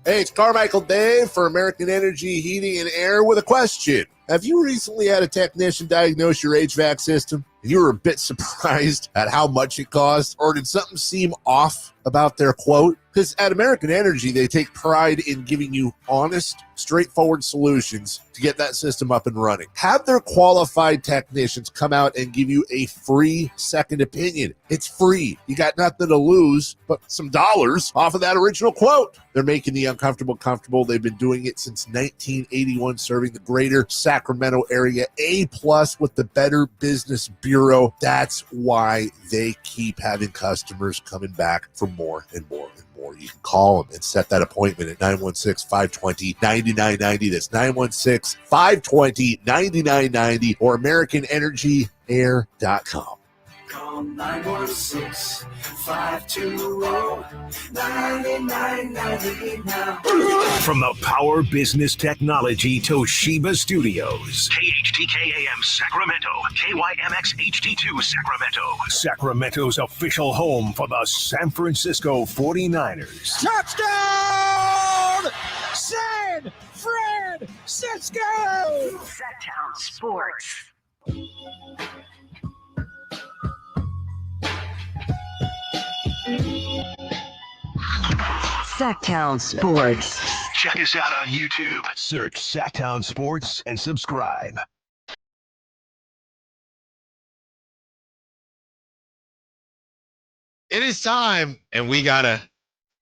Hey, it's Carmichael Dave for American Energy Heating and Air with a question. Have you recently had a technician diagnose your HVAC system and you were a bit surprised at how much it cost? Or did something seem off about their quote? Because at American Energy, they take pride in giving you honest, straightforward solutions to get that system up and running. Have their qualified technicians come out and give you a free second opinion. It's free. You got nothing to lose but some dollars off of that original quote. They're making the uncomfortable comfortable. They've been doing it since 1981, serving the greater Sacramento area. A+ with the Better Business Bureau. That's why they keep having customers coming back for more and more and more. You can call them and set that appointment at 916-520-9990. That's 916-520-9990 or AmericanEnergyAir.com. Call 916-520-9990 now. From the Power Business Technology Toshiba Studios. KHTK AM Sacramento, KYMX HD2 Sacramento. Sacramento's official home for the San Francisco 49ers. Touchdown! San Francisco! Sacktown Sports. Sacktown Sports. Check us out on YouTube. Search Sacktown Sports and subscribe. It is time, and we got a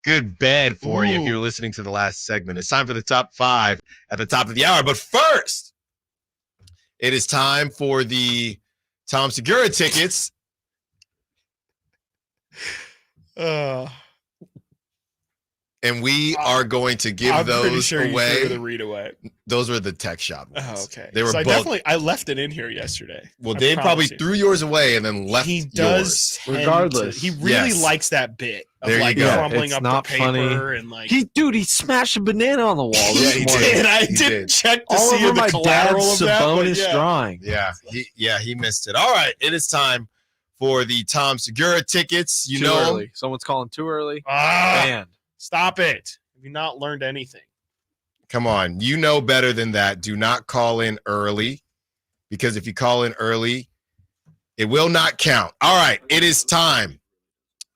good bed for you if you're listening to the last segment. It's time for the top 5 at the top of the hour. But first, it is time for the Tom Segura tickets. And we are going to give those away. The read away. Those were the tech shop ones. Oh, okay. They were both. I left it in here yesterday. Well, Dave probably threw yours away and then left yours. Regardless. He really likes that bit of there like you go. crumbling up not the paper funny. and like He smashed a banana on the wall. Yeah, he did. I did check to All see over the my collateral dad's of that. Sabonis drawing. Yeah, he missed it. All right, it is time for the Tom Segura tickets. You Too know, early. Someone's calling too early. Man, stop it. Have you not learned anything? come on, you know better than that. Do not call in early, because if you call in early, it will not count. All right, it is time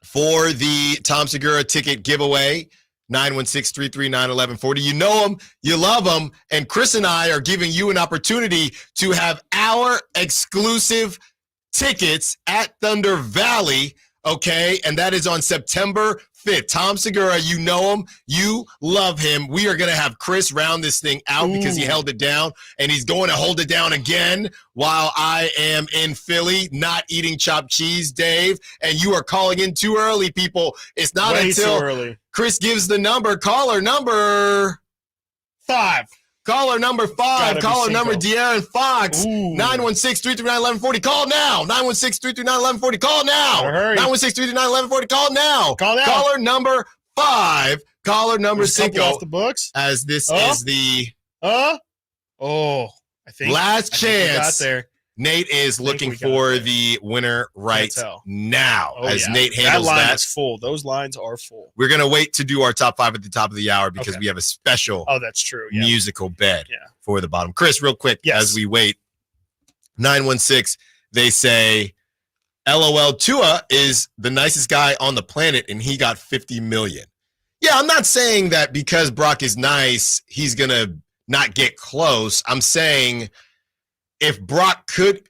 for the Tom Segura ticket giveaway. 916-339-1140. You know them, you love them, and Chris and I are giving you an opportunity to have our exclusive tickets at Thunder Valley, okay? And that is on September 5th. Tom Segura, you know him, you love him. We are going to have Chris round this thing out because he held it down, and he's going to hold it down again while I am in Philly, not eating chopped cheese, Dave. And you are calling in too early, people. It's not Way until too early. Chris gives the number. Caller number 5. Caller number 5. Caller number De'Aaron Fox. 916-339-1140. Call now. 916-339-1140. Call now. 916-339-1140. Call now. Call now. Caller number 5. Caller number There's a couple 6. off the books. As this is the I think last I think we got chance. there. Nate is looking for the winner right now. As Nate handles that line that. is full. Those lines are full. We're going to wait to do our top 5 at the top of the hour because we have a special that's true. Yeah. musical bed for the bottom. Chris, real quick, as we wait, 916, they say, LOL, Tua is the nicest guy on the planet, and he got $50 million. Yeah, I'm not saying that because Brock is nice, he's going to not get close. I'm saying if Brock could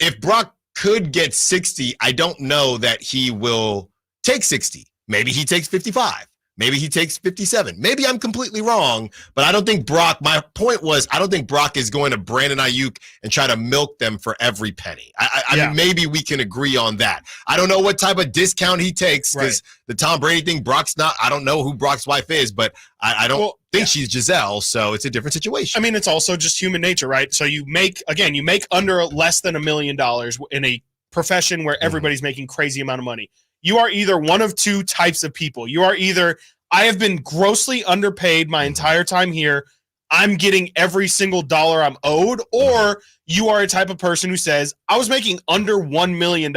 get 60, I don't know that he will take 60. Maybe he takes 55. Maybe he takes 57. Maybe I'm completely wrong, but I don't think Brock, my point was, I don't think Brock is going to Brandon Aiyuk and try to milk them for every penny. I mean, maybe we can agree on that. I don't know what type of discount he takes because the Tom Brady thing, Brock's not, I don't know who Brock's wife is, but I don't think she's Giselle, so it's a different situation. I mean, it's also just human nature, right? So you make under less than $1 million in a profession where everybody's making crazy amount of money. You are either one of two types of people. You are either, I have been grossly underpaid my entire time here, I'm getting every single dollar I'm owed, or you are a type of person who says, I was making under $1 million,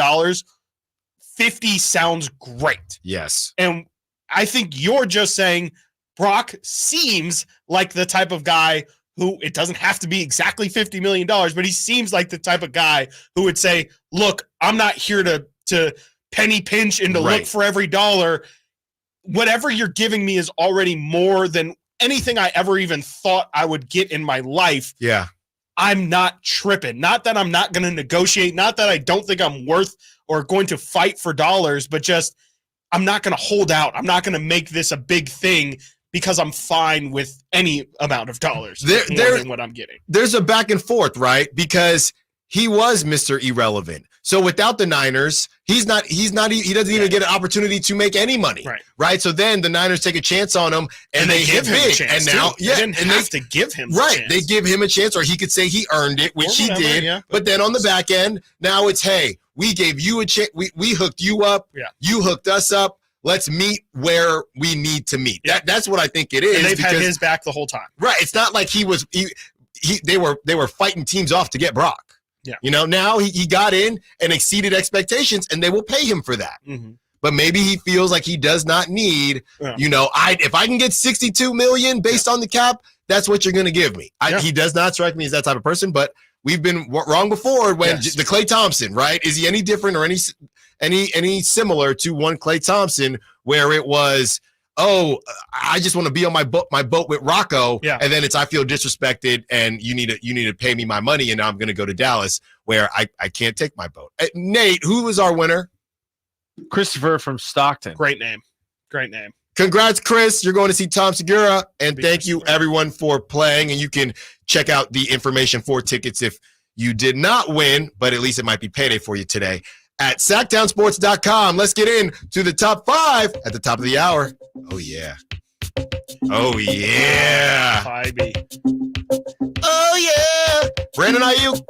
50 sounds great. Yes. And I think you're just saying Brock seems like the type of guy who it doesn't have to be exactly $50 million, but he seems like the type of guy who would say, look, I'm not here to penny pinch and to look for every dollar. Whatever you're giving me is already more than anything I ever even thought I would get in my life. Yeah. I'm not tripping. Not that I'm not going to negotiate, not that I don't think I'm worth or going to fight for dollars, but just I'm not going to hold out. I'm not going to make this a big thing because I'm fine with any amount of dollars more than what I'm getting. There's a back and forth, right? Because he was Mr. Irrelevant. So without the Niners, he doesn't even get an opportunity to make any money. Right. So then the Niners take a chance on him and they give him a chance. And now, they didn't have to give him a chance. They give him a chance, or he could say he earned it, which he did. Yeah. But then on the back end, now it's, hey, we gave you a chance. We hooked you up. Yeah. You hooked us up. Let's meet where we need to meet. That's what I think it is. And they've had his back the whole time. Right. It's not like they were fighting teams off to get Brock. Yeah. You know, now he got in and exceeded expectations, and they will pay him for that. Mm-hmm. But maybe he feels like he does not need, if I can get $62 million based on the cap, that's what you're going to give me. He does not strike me as that type of person, but we've been wrong before when the Klay Thompson, right? Is he any different or any similar to one Klay Thompson where it was, I just want to be on my boat with Rocco, and then it's I feel disrespected, and you need to pay me my money, and now I'm going to go to Dallas where I can't take my boat. Nate, who was our winner? Christopher from Stockton. Great name. Congrats, Chris. You're going to see Tom Segura, and thank you everyone for playing. And you can check out the information for tickets if you did not win, but at least it might be payday for you today at sacktownsports.com. Let's get into the top 5 at the top of the hour. Oh, yeah. Oh, yeah. Oh, yeah. Brandon Aiyuk.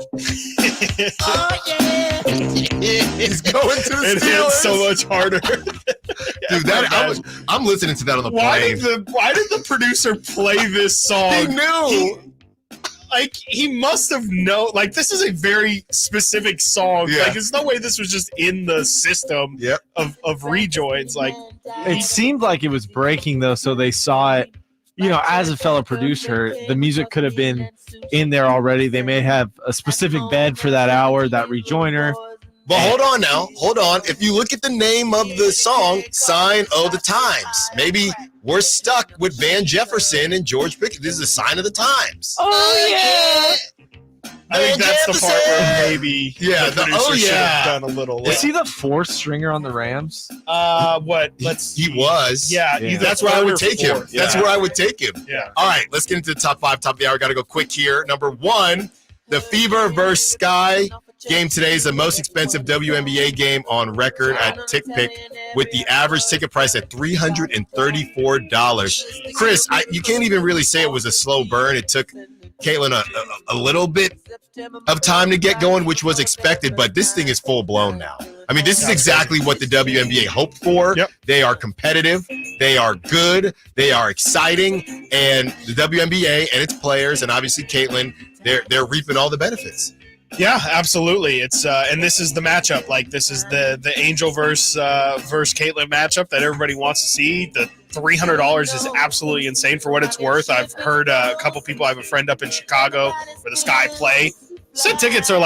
Oh, yeah. He's going to the Steelers. It hits so much harder. Dude, I'm listening to that on the plane. Why did the producer play this song? He knew. He must have known. This is a very specific song. Yeah. There's no way this was just in the system of rejoins. It seemed like it was breaking, though, so they saw it. As a fellow producer, the music could have been in there already. They may have a specific bed for that hour, that rejoiner. But hold on now. Hold on. If you look at the name of the song, Sign of the Times, maybe we're stuck with Van Jefferson and George Pickens. This is a sign of the times. Oh, yeah. I think that's the part where maybe the producer should have done a little. Is he the 4th stringer on the Rams? He was. Yeah. That's where I would take him. Yeah. That's where I would take him. Yeah. All right, let's get into the top 5, top of the hour. Got to go quick here. Number 1, the Fever versus Sky game today is the most expensive WNBA game on record at TickPick, with the average ticket price at $334. Chris, you can't even really say it was a slow burn. It took Caitlin a little bit of time to get going, which was expected, but this thing is full blown now. I mean, this is exactly what the WNBA hoped for. Yep. They are competitive. They are good. They are exciting. And the WNBA and its players, and obviously Caitlin, they're reaping all the benefits. Yeah, absolutely. It's and this is the matchup. This is the Angel versus Caitlin matchup that everybody wants to see. The $300 is absolutely insane for what it's worth. I've heard a couple people. I have a friend up in Chicago where the Sky play. Said tickets are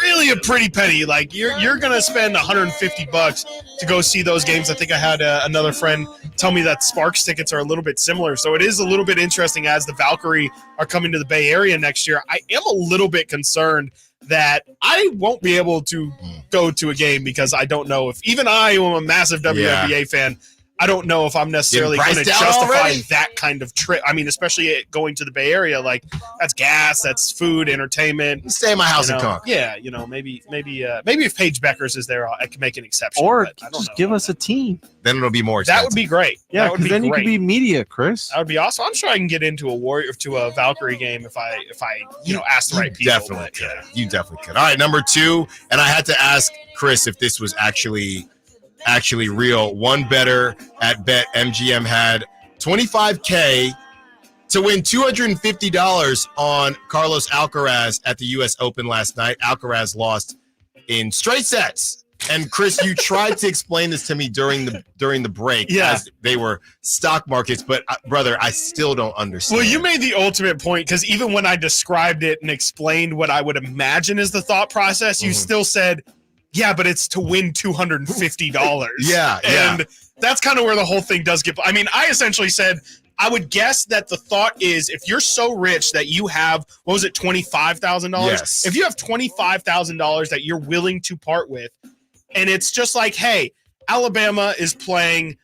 really a pretty penny. You're gonna spend $150 to go see those games. I think I had another friend tell me that Sparks tickets are a little bit similar. So it is a little bit interesting as the Valkyrie are coming to the Bay Area next year. I am a little bit concerned that I won't be able to go to a game because I don't know if even I am a massive WNBA fan. I don't know if I'm necessarily going to justify that kind of trip. I mean, especially going to the Bay Area, that's gas, that's food, entertainment. Stay in my house and cook. Yeah, maybe if Paige Beckers is there, I can make an exception. Or just give us a team. Then it'll be more expensive. That would be great. Yeah, because then you could be media, Chris. That would be awesome. I'm sure I can get into a Valkyrie game if I ask the right people. Definitely could. You definitely could. All right, number 2, and I had to ask Chris if this was actually real. One better at BetMGM had $25K to win $250 on Carlos Alcaraz at the U.S. Open last night. Alcaraz lost in straight sets And Chris, you tried to explain this to me during the break as they were stock markets, but brother, I still don't understand. Well, you made the ultimate point because even when I described it and explained what I would imagine is the thought process, you still said, yeah, but it's to win $250. Yeah. And that's kind of where the whole thing does get. I mean, I essentially said, I would guess that the thought is if you're so rich that you have, what was it, $25,000? Yes. If you have $25,000 that you're willing to part with, and it's just like, hey, Alabama is playing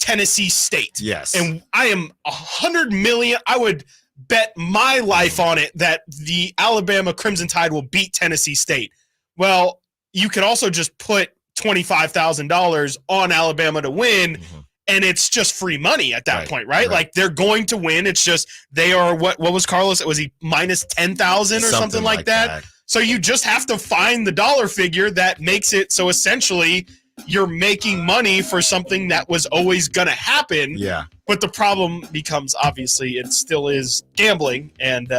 Tennessee State. Yes. And I am 100 million. I would bet my life on it that the Alabama Crimson Tide will beat Tennessee State. Well, you could also just put $25,000 on Alabama to win. And it's just free money at that point, right? Like they're going to win. It's just they are what was Carlos? Was he minus 10,000 or something like that? So you just have to find the dollar figure that makes it so essentially you're making money for something that was always going to happen. Yeah. But the problem becomes obviously it still is gambling, and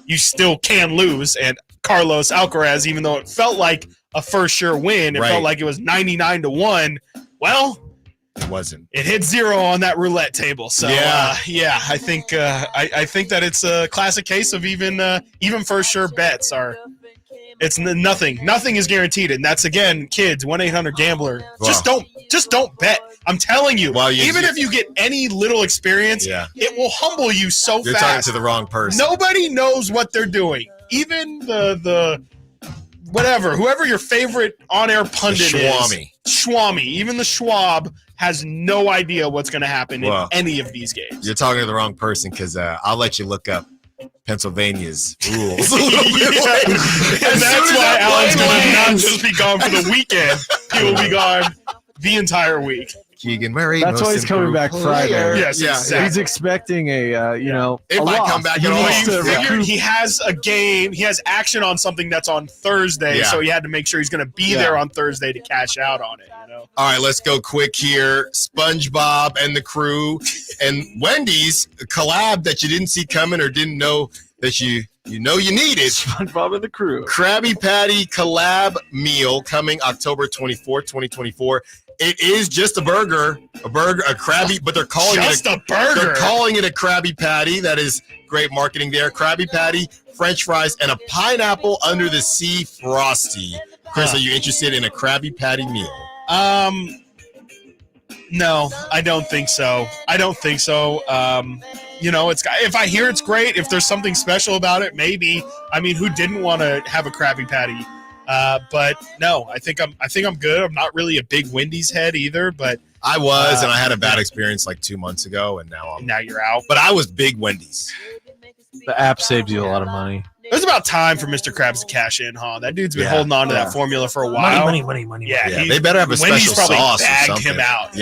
you still can lose. And Carlos Alcaraz, even though it felt like a for sure win, it felt like it was 99-1. Well, it wasn't. It hit 0 on that roulette table. So I think I think that it's a classic case of even for sure bets are. It's nothing. Nothing is guaranteed, and that's again, kids. 1-800-GAMBLER. Wow. Just don't bet. I'm telling you. Well, even if you get any little experience, it will humble you so You're fast. talking to the wrong person. Nobody knows what they're doing. Even the whoever your favorite on-air pundit is. Schwami. Even the Schwab has no idea what's going to happen in any of these games. You're talking to the wrong person because I'll let you look up Pennsylvania's rules. And that's why Alan's going to not just be gone for the weekend. He will be gone the entire week. Keegan Murray. That's why he's coming back Friday. Yes, exactly. He's expecting it a might loss. come back You at all. figured he has a game. He has action on something that's on Thursday, so he had to make sure he's going to be there on Thursday to cash out on it. All right, let's go quick here. SpongeBob and the crew and Wendy's collab that you didn't see coming or didn't know that you needed. SpongeBob and the crew. Krabby Patty collab meal coming October 24th, 2024. It is just a burger, a Krabby, but they're calling Just a burger. They're calling it a Krabby Patty. That is great marketing there. Krabby Patty, French fries, and a pineapple under the sea frosty. Chris, are you interested in a Krabby Patty meal? No, I don't think so. If I hear it's great, if there's something special about it, maybe. I mean, who didn't want to have a Krabby Patty? But no, I think I'm good. I'm not really a big Wendy's head either, but I was, and I had a bad experience like 2 months ago, and now you're out. But I was big Wendy's. The app saves you a lot of money. It was about time for Mr. Krabs to cash in, huh? That dude's been holding on to that formula for a while. Money. Yeah, they better have a Wendy's special probably sauce or bagged something. him out.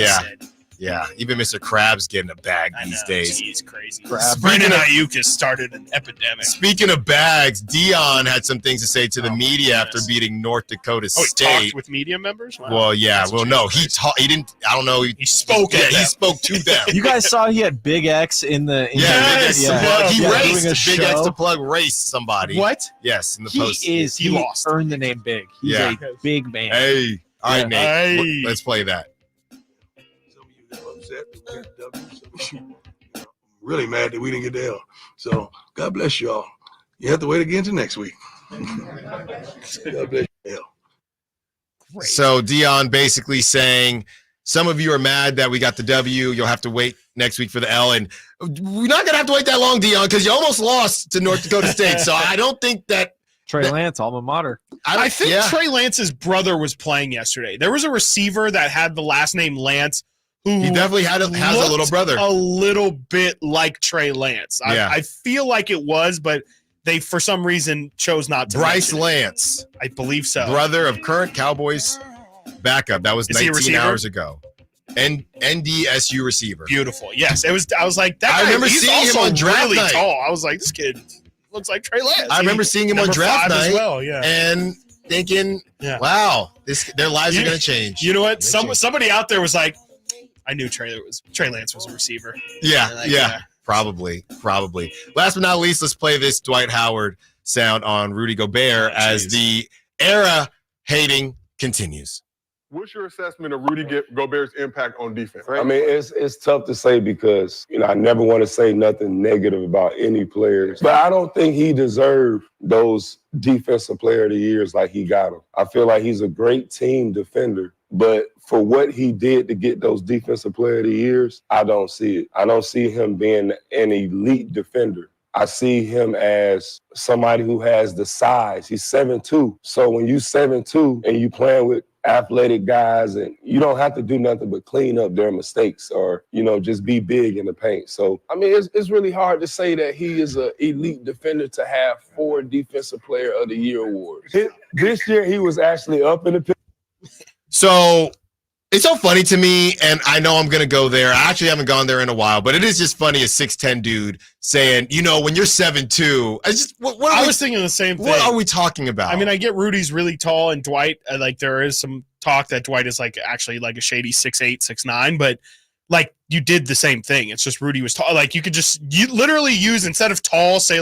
Yeah. Even Mr. Krabs getting a bag these days. He's crazy. Brandon Aiyuk has started an epidemic. Speaking of bags, Dion had some things to say to the media after beating North Dakota State. He talked with media members? Wow. Well, yeah. Well, no, he didn't. I don't know. He spoke. Yeah, he spoke to them. You guys saw he had Big X in the. Big X to plug. He raced. Big X to plug raced somebody. What? Yes, in the post. He lost. Earned the name Big. He's a big man. Hey, all right, Nate. Hey. Let's play that. Really mad that we didn't get the L. So God bless you all. You have to wait again till next week. God bless you. Great. So Dion basically saying some of you are mad that we got the W. You'll have to wait next week for the L. And we're not going to have to wait that long, Dion, because you almost lost to North Dakota State. So I don't think that Trey Lance, alma mater. I think Trey Lance's brother was playing yesterday. There was a receiver that had the last name Lance. He definitely has a little brother. A little bit like Trey Lance. I feel like it was, but they, for some reason, chose not to. Bryce Lance. I believe so. Brother of current Cowboys backup. That was 19 hours ago. NDSU receiver. Beautiful. Yes. It was. I was like, that guy, I remember he's seeing him also on draft really night. tall. I was like, this kid looks like Trey Lance. I remember seeing him on draft night as well. Yeah. And thinking, wow, their lives are going to change. You know what? Somebody out there was like, I knew Trey Lance was a receiver. Yeah. Probably. Last but not least, let's play this Dwight Howard sound on Rudy Gobert as the era hating continues. What's your assessment of Rudy Gobert's impact on defense? I mean, it's tough to say because, I never want to say nothing negative about any players. But I don't think he deserved those defensive player of the years like he got them. I feel like he's a great team defender. But for what he did to get those defensive player of the years, I don't see it. I don't see him being an elite defender. I see him as somebody who has the size. He's 7'2". So when you 7'2" and you playing with athletic guys, and you don't have to do nothing but clean up their mistakes or, just be big in the paint. So, I mean, it's really hard to say that he is an elite defender to have 4 Defensive Player of the Year awards. This year, he was actually up in the. So it's so funny to me, and I know I'm going to go there. I actually haven't gone there in a while, but it is just funny, a 6'10" dude saying, when you're 7'2", I was thinking the same thing. What are we talking about? I mean, I get Rudy's really tall, and Dwight, there is some talk that Dwight is actually a shady 6'8", 6'9", but you did the same thing. It's just Rudy was tall. You literally use, instead of tall, say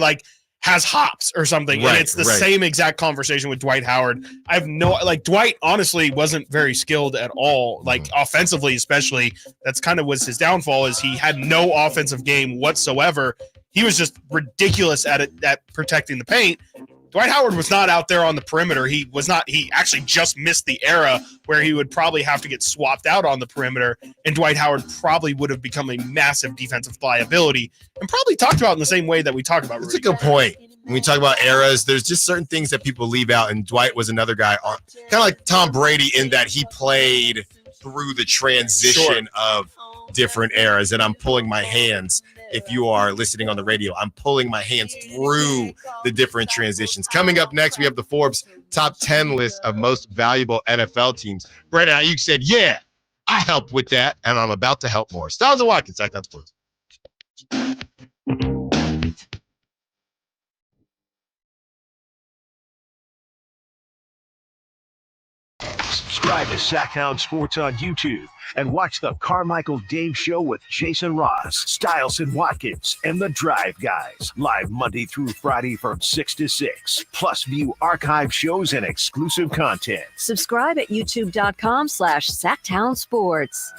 has hops or something. Right, and it's the same exact conversation with Dwight Howard. I have Dwight honestly wasn't very skilled at all, offensively especially. That's kind of was his downfall, is he had no offensive game whatsoever. He was just ridiculous at protecting the paint. Dwight Howard was not out there on the perimeter. He actually just missed the era where he would probably have to get swapped out on the perimeter, and Dwight Howard probably would have become a massive defensive liability and probably talked about in the same way that we talk about Rudy. That's a good point. When we talk about eras, there's just certain things that people leave out, and Dwight was another guy, kind of like Tom Brady, in that he played through the transition of different eras, and I'm pulling my hands. If you are listening on the radio, I'm pulling my hands through the different transitions. Coming up next, we have the Forbes top 10 list of most valuable NFL teams. Brandon Aiyuk said, yeah, I helped with that, and I'm about to help more. Stiles Watkins, Saga Sports. Subscribe to Sacktown Sports on YouTube and watch the Carmichael Dave Show with Jason Ross, Stiles and Watkins, and the Drive Guys. Live Monday through Friday from 6 to 6. Plus view archive shows and exclusive content. Subscribe at youtube.com/Sacktown Sports.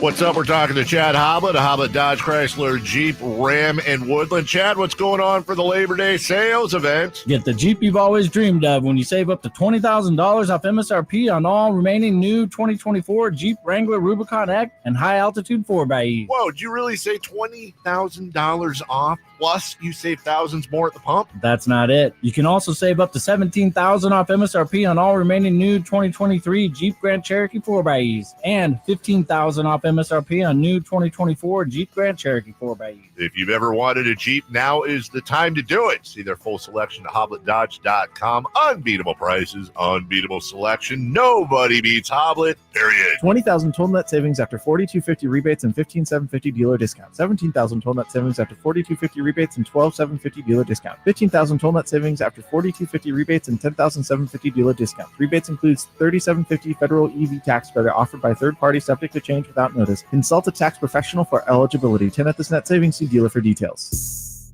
What's up? We're talking to Chad Hoblet, a Hoblet Dodge Chrysler Jeep Ram in Woodland. Chad, what's going on for the Labor Day sales event? Get the Jeep you've always dreamed of when you save up to $20,000 off MSRP on all remaining new 2024 Jeep Wrangler Rubicon X and high-altitude 4xe. Whoa, did you really say $20,000 off, plus you save thousands more at the pump? That's not it. You can also save up to $17,000 off MSRP on all remaining new 2023 Jeep Grand Cherokee 4xes and $15,000 off MSRP on new 2024 Jeep Grand Cherokee 4xes. If you've ever wanted a Jeep, now is the time to do it. See their full selection at HobletDodge.com. Unbeatable prices, unbeatable selection. Nobody beats Hoblet, period. 20,000 total net savings after $4,250 rebates and $15,750 dealer discount. 17,000 total net savings after $4,250 rebates and $12,750 dealer discount. 15,000 total net savings after $4,250 rebates and $10,750 dealer discount. Rebates includes $3,750 federal EV tax credit offered by third party subject to change without notice. Consult a tax professional for eligibility. 10 at this net savings. See dealer for details.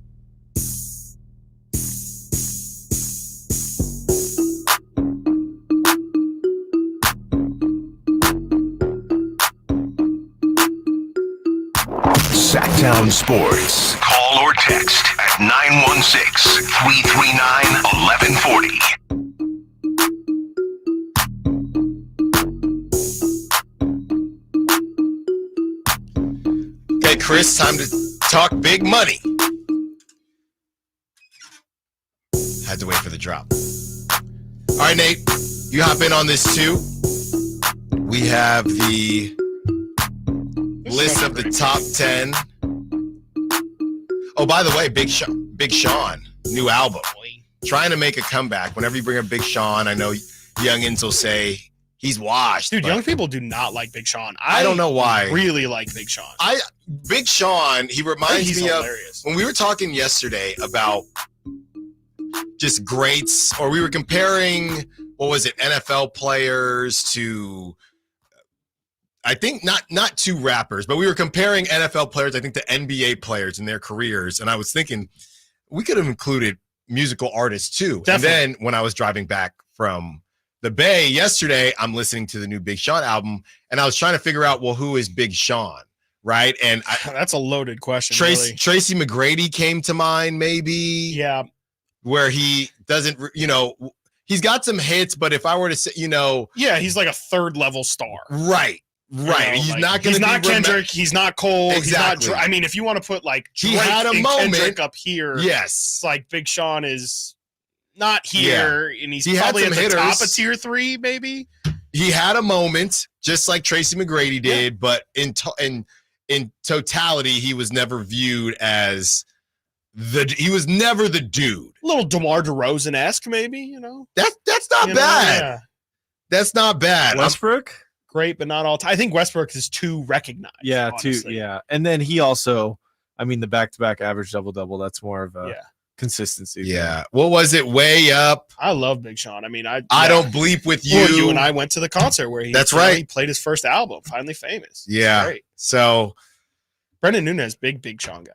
Sacktown Sports. Call or text at 916-339-1140. Okay, Chris, time to talk big money. Had to wait for the drop. All right, Nate, you hop in on this too. We have the list of the top 10. Oh, by the way, Big Sean, new album. Trying to make a comeback. Whenever you bring up Big Sean, I know youngins will say he's washed. Dude, young people do not like Big Sean. I don't know why. Really like Big Sean. Big Sean, he reminds me hilarious. Of when we were talking yesterday about just greats, or we were comparing, what was it, NFL players to, I think not two rappers, but we were comparing NFL players, I think, to NBA players in their careers. And I was thinking we could have included musical artist too. Definitely. And then when I was driving back from the Bay yesterday, I'm listening to the new Big Sean album, and I was trying to figure out, well, who is Big Sean, right? And that's a loaded question. Tracy McGrady came to mind, maybe. Yeah, where he doesn't, he's got some hits, but if I were to say, yeah, he's like a third level star. Right. He's not going to. He's not Kendrick. He's not Cole. Exactly. He's not. I mean, if you want to put like Drake he had a moment Kendrick up here, yes, it's like Big Sean is not here, and he's he probably at the hitters. top of tier 3, maybe. He had a moment, just like Tracy McGrady did, but in totality, he was never viewed as he was never the dude. A little DeMar DeRozan-esque, maybe. That's not bad. Yeah. That's not bad. Westbrook. Great, but not all time. I think Westbrook is too recognized. Yeah, honestly. And then he also, the back-to-back average double-double, that's more of a consistency. Yeah. What was it? Way Up. I love Big Sean. I mean, I don't bleep with you. Well, you and I went to the concert where he he played his first album, Finally Famous. Yeah. Great. So Brendan Nunez, big Sean guy.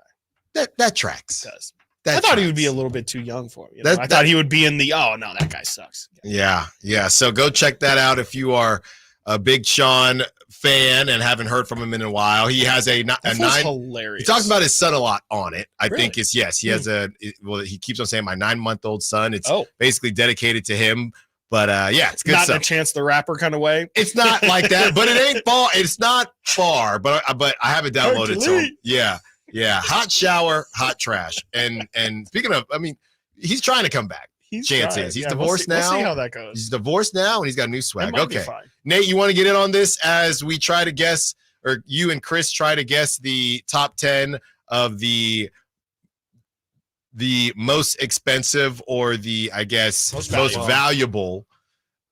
That tracks. It does. That I thought he would be a little bit too young for him. I thought he would be in the that guy sucks. Yeah. So go check that out if you are a Big Sean fan and haven't heard from him in a while. He has a 9. Hilarious. He talks about his son a lot on it. I Really? think he has he keeps on saying my 9-month-old son. It's basically dedicated to him. But it's good not stuff. in a Chance the Rapper kind of way. It's not like that, but it ain't far. It's not far, but I have it downloaded. So yeah. Hot shower, hot trash. And speaking of, he's trying to come back. Chance is. He's divorced now. We'll see how that goes. He's divorced now, and he's got new swag. It might be Okay, fine. Nate, you want to get in on this as we try to guess, or you and Chris try to guess the top 10 of the most expensive, or the most valuable.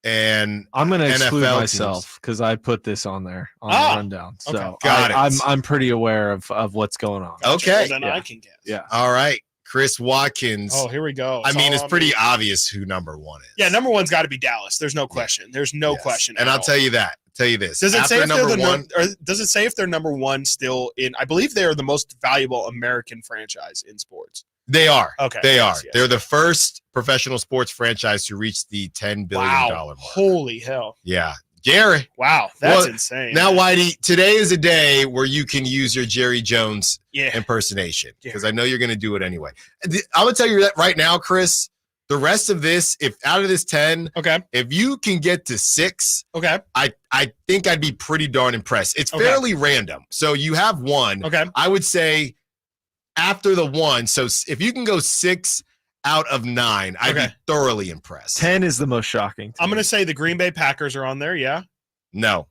And I'm going to exclude NFL myself because I put this on there on the rundown. So okay. Got it. I'm pretty aware of what's going on. Okay, Well, then I can guess. Yeah. All right, Chris Watkins. Oh, here we go. It's pretty obvious who number 1 is. Yeah, number 1's got to be Dallas. There's no question. There's no question. And I'll tell you this. Does it say if number they're 1? does it say if they're number 1 still in? I believe they are the most valuable American franchise in sports. They are. Okay. They are. Yes. They're the first professional sports franchise to reach the $10 billion mark. Holy hell. Yeah. Gary. Wow. That's insane. Now, Whitey, today is a day where you can use your Jerry Jones Yeah. impersonation, because I know you're going to do it anyway. I'm going to tell you that right now, Chris, the rest of this, if out of this 10, if you can get to 6, I think I'd be pretty darn impressed. It's fairly random. So you have 1. I would say after the 1, so if you can go 6 out of 9, I'd be thoroughly impressed. 10 is the most shocking. I'm going to say the Green Bay Packers are on there. Yeah. No.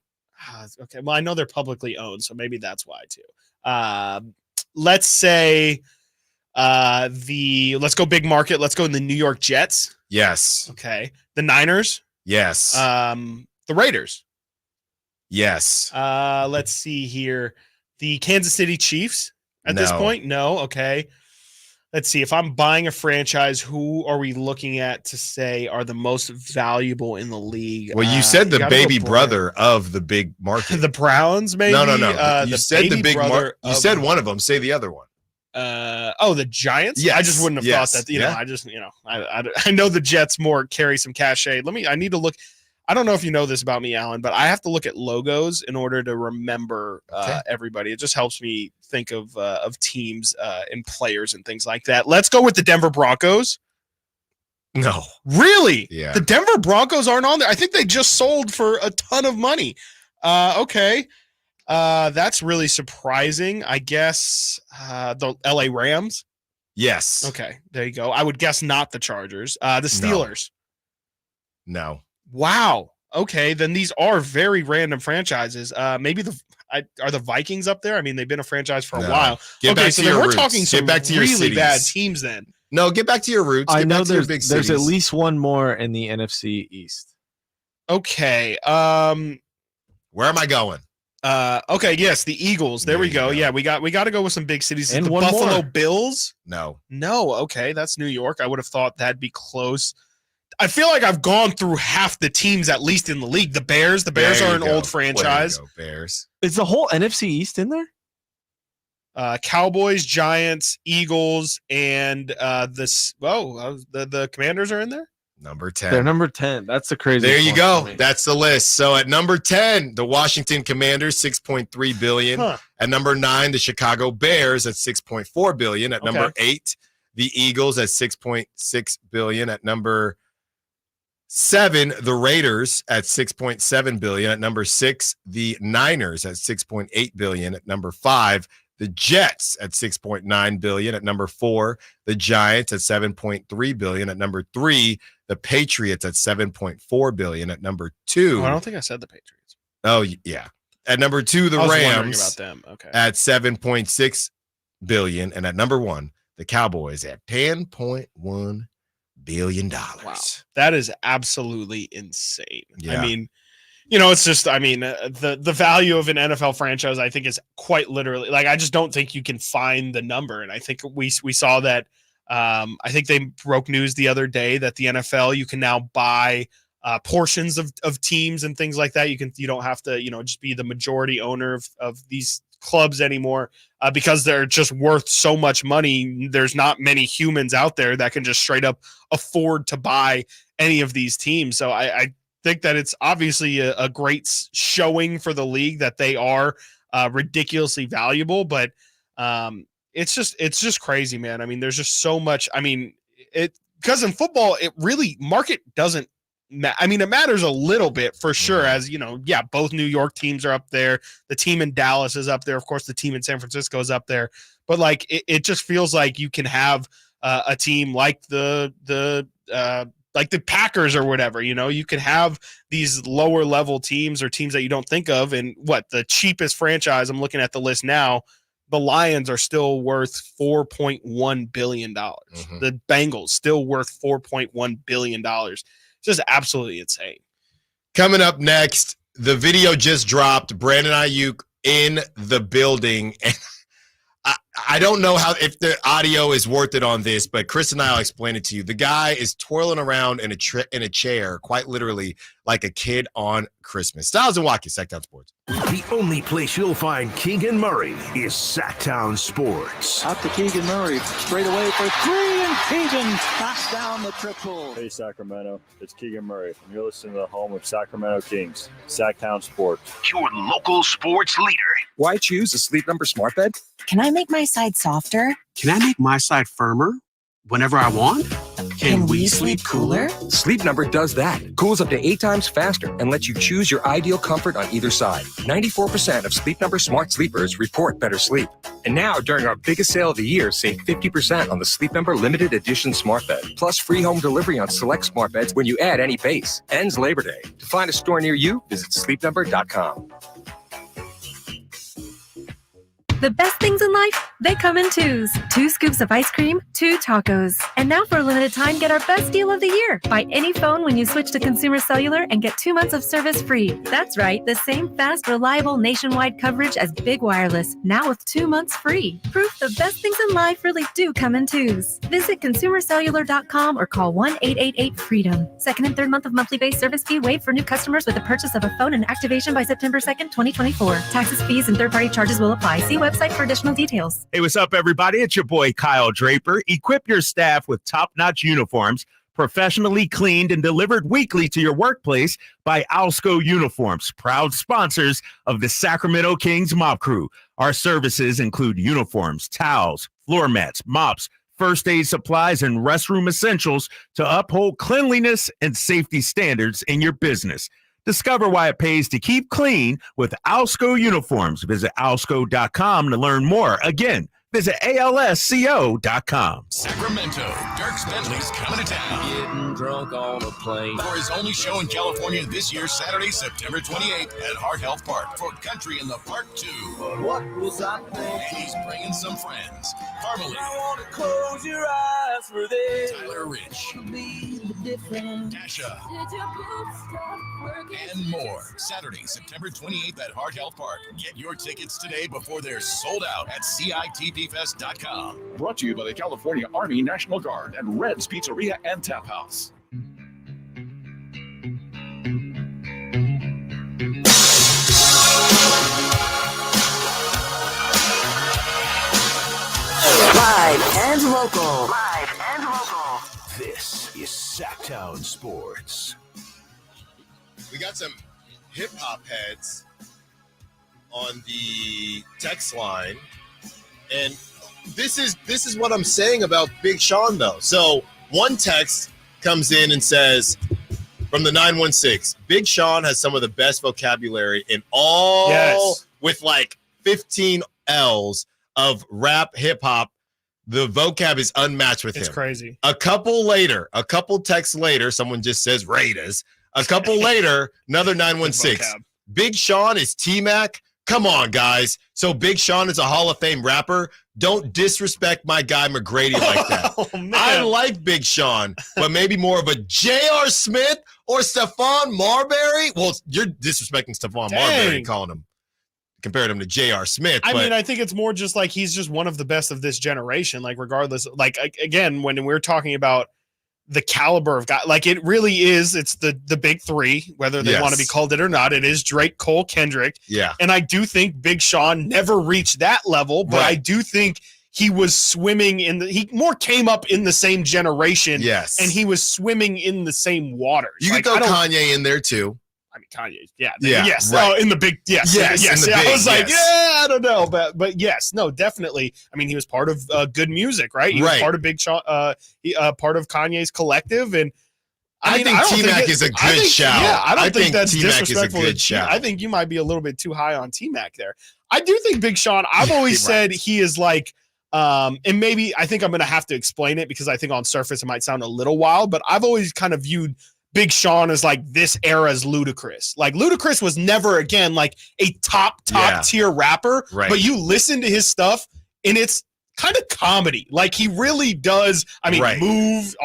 Okay. Well, I know they're publicly owned, so maybe that's why too. Let's say let's go big market. Let's go in the New York Jets. Yes. Okay. The Niners. Yes. The Raiders. Yes. Let's see here. The Kansas City Chiefs at this point. No. Okay. Let's see. If I'm buying a franchise, who are we looking at to say are the most valuable in the league? Well, you said the baby brother of the big market. The Browns, maybe? No. You said the big market. You said one of them. Say the other one. The Giants. Yes. I just wouldn't have thought that. I know the Jets more carry some cachet. I need to look. I don't know if you know this about me, Alan, but I have to look at logos in order to remember everybody. It just helps me think of teams and players and things like that. Let's go with the Denver Broncos. No. Really? Yeah. The Denver Broncos aren't on there. I think they just sold for a ton of money. Okay. That's really surprising. I guess the LA Rams. Yes. Okay. There you go. I would guess not the Chargers. The Steelers. No. Wow. Okay, then these are very random franchises. Maybe are the Vikings up there? I mean, they've been a franchise for a while. Get back to your we're roots. talking some Get back to your really cities. bad teams then. No, get back to your roots. I Get know back to your there's big at cities. least one more in the NFC East. Okay. Where am I going? Okay, yes, the Eagles. There we go. Yeah, we got to go with some big cities. And the one Buffalo more. Bills? No. Okay, that's New York. I would have thought that'd be close. I feel like I've gone through half the teams at least in the league. The Bears are an old franchise. There you go, Bears. Is the whole NFC East in there? Cowboys, Giants, Eagles, and the Commanders are in there. Number 10. They're number 10. That's the crazy. There you go. That's the list. So at number 10, the Washington Commanders, $6.3 billion. Huh. At number 9, the Chicago Bears at $6.4 billion. At number 8, the Eagles at $6.6 billion. At number 7, the Raiders at $6.7 billion. At number 6, the Niners at $6.8 billion. At number 5, the Jets at $6.9 billion. At number 4, the Giants at $7.3 billion. At number 3, the Patriots at $7.4 billion. At number 2, I don't think I said the Patriots. Oh yeah. At number 2, the Rams about them. Okay. at $7.6 billion, and at number 1, the Cowboys at $10.1 billion. Wow, that is absolutely insane. Yeah. I mean, it's just, the value of an NFL franchise, I think, is quite literally, like, I just don't think you can find the number. And I think we saw that. I think they broke news the other day that the NFL, you can now buy portions of teams and things like that. You don't have to, just be the majority owner of these clubs anymore because they're just worth so much money. There's not many humans out there that can just straight up afford to buy any of these teams. So I think that it's obviously a great showing for the league that they are ridiculously valuable, but it's just crazy, man. I mean, there's just so much. I mean, because in football, it really market doesn't. It matters a little bit for sure. As both New York teams are up there. The team in Dallas is up there. Of course, the team in San Francisco is up there. But like, it just feels like you can have a team like the Packers or whatever. You can have these lower level teams or teams that you don't think of. And the cheapest franchise, I'm looking at the list now, the Lions are still worth $4.1 billion. Mm-hmm. The Bengals still worth $4.1 billion. Just absolutely insane. Coming up next, the video just dropped. Brandon Aiyuk in the building. And I don't know if the audio is worth it on this, but Chris and I will explain it to you. The guy is twirling around in a chair, quite literally, like a kid on Christmas. Stiles and Watkins, Sacktown Sports. The only place you'll find Keegan Murray is Sacktown Sports. Out to Keegan Murray, straight away for 3, and Keegan knocks down the triple. Hey, Sacramento, it's Keegan Murray, and you're listening to the home of Sacramento Kings, Sacktown Sports. Your local sports leader. Why choose a Sleep Number smart bed? Can I make my side softer? Can I make my side firmer whenever I want? Can we sleep cooler? Sleep Number does that. Cools up to 8 times faster and lets you choose your ideal comfort on either side. 94% of Sleep Number smart sleepers report better sleep. And now, during our biggest sale of the year, save 50% on the Sleep Number limited edition smart bed. Plus free home delivery on select smart beds when you add any base. Ends Labor Day. To find a store near you, visit sleepnumber.com. The best things in life, they come in twos. 2 scoops of ice cream, 2 tacos. And now for a limited time, get our best deal of the year. Buy any phone when you switch to Consumer Cellular and get 2 months of service free. That's right, the same fast, reliable nationwide coverage as Big Wireless, now with 2 months free. Proof the best things in life really do come in twos. Visit consumercellular.com or call 1-888-FREEDOM. Second and third month of monthly base service fee waived for new customers with the purchase of a phone and activation by September 2nd, 2024. Taxes, fees, and third-party charges will apply. See website for additional details. Hey, what's up, everybody? It's your boy, Kyle Draper. Equip your staff with top-notch uniforms, professionally cleaned and delivered weekly to your workplace by Alsco Uniforms, proud sponsors of the Sacramento Kings Mop Crew. Our services include uniforms, towels, floor mats, mops, first aid supplies, and restroom essentials to uphold cleanliness and safety standards in your business. Discover why it pays to keep clean with Alsco Uniforms. Visit alsco.com to learn more. Again, visit alsco.com. Sacramento, Dierks Bentley's coming to town. Getting drunk on a plane. For his only show in California this year, Saturday, September 28th at Heart Health Park for Country in the Park 2. But what was I thinking? And he's bringing some friends. Carmelie. I want to close your eyes for this. Tyler Rich. Dasha. And more. Saturday, September 28th at Heart Health Park. Get your tickets today before they're sold out at CITPfest.com. Brought to you by the California Army National Guard and Red's Pizzeria and Tap House. local. Live and local. This is Sacktown Sports. We got some hip-hop heads on the text line, and this is what I'm saying about Big Sean, though. So one text comes in and says, from the 916, Big Sean has some of the best vocabulary in all, with like 15 L's of rap, hip-hop. The vocab is unmatched with him. It's crazy. A couple texts later, someone just says Raiders. A couple later, another 916. Big Sean is T-Mac. Come on, guys. So Big Sean is a Hall of Fame rapper. Don't disrespect my guy McGrady like that. I like Big Sean, but maybe more of a J.R. Smith or Stephon Marbury. Well, you're disrespecting Stephon Marbury and calling him, compared him to J.R. Smith. I mean, I think it's more just like he's just one of the best of this generation. Like, regardless, like, again, when we're talking about the caliber of guy, like, it really is, it's the big three, whether they want to be called it or not. It is Drake, Cole, Kendrick. Yeah. And I do think Big Sean never reached that level, but I do think he was swimming he more came up in the same generation. Yes. And he was swimming in the same waters. You could throw Kanye in there too. I mean, Kanye, yeah, yes. Right. Oh, in the big, yes. I was like, I don't know, but yes, no, definitely. I mean, he was part of Good Music, right? He was part of Big Sean, part of Kanye's collective, and I think T-Mac is a good shout. Yeah, I don't think that's T-Mac disrespectful. is a good shout. I think you might be a little bit too high on T-Mac there. I do think Big Sean. I've always said he is like. And maybe I think I'm going to have to explain it because I think on surface it might sound a little wild, but I've always kind of viewed Big Sean as like this era's Ludacris. Like, Ludacris was never again like a top tier rapper, but you listen to his stuff and it's kind of comedy. Like, he really does. I mean, Move,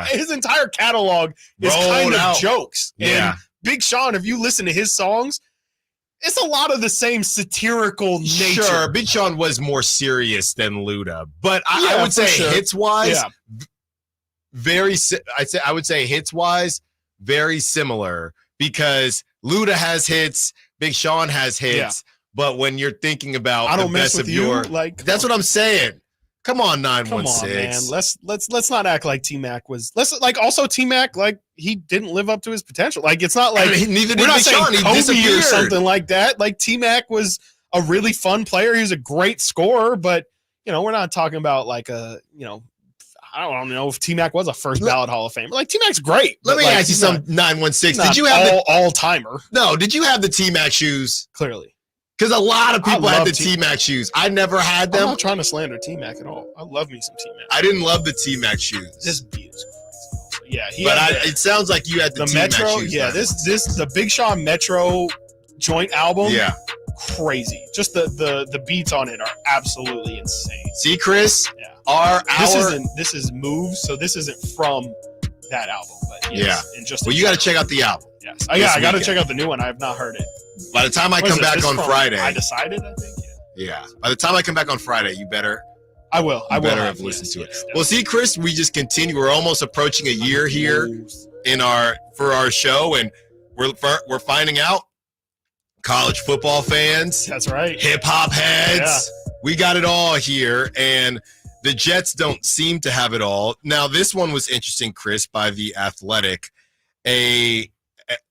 his entire catalog is kind of jokes. Yeah. And Big Sean, if you listen to his songs, it's a lot of the same satirical nature. Sure, Big Sean was more serious than Luda, but I would say hits-wise, I would say hits-wise, very similar, because Luda has hits, Big Sean has hits, but when you're thinking about the best of that's what I'm saying. Come on, 916. Come on, man. Let's not act like T-Mac was. Also T-Mac, like, he didn't live up to his potential. Like, it's not like neither did we're not Big saying Sean. He Kobe disappeared or something like that. Like, T-Mac was a really fun player. He was a great scorer, but we're not talking about like I don't know if T-Mac was a first ballot Hall of Famer. Like, T-Mac's great. Let me ask you something, 916. Did you have all timer? No. Did you have the T-Mac shoes? Clearly. Because a lot of people had the T-Mac shoes. I never had them. I'm not trying to slander T-Mac at all. I love me some T-Mac. I didn't love the T-Mac shoes. This beat is crazy. Yeah, it sounds like you had the T-Mac Metro. shoes. Yeah, the Big Sean Metro joint album. Yeah, crazy. Just the beats on it are absolutely insane. See, Chris, this is Moves, so this isn't from that album. But and just you got to check out the album. Yes, I got to check out the new one. I have not heard it. By the time I come back on Friday, I decided. I think. Yeah. By the time I come back on Friday, you better. I will. I better have listened to it. Well, see, Chris, we just continue. We're almost approaching a year here for our show, and we're finding out college football fans. That's right. Hip hop heads. Yeah. We got it all here, and the Jets don't seem to have it all. Now, this one was interesting, Chris, by The Athletic. A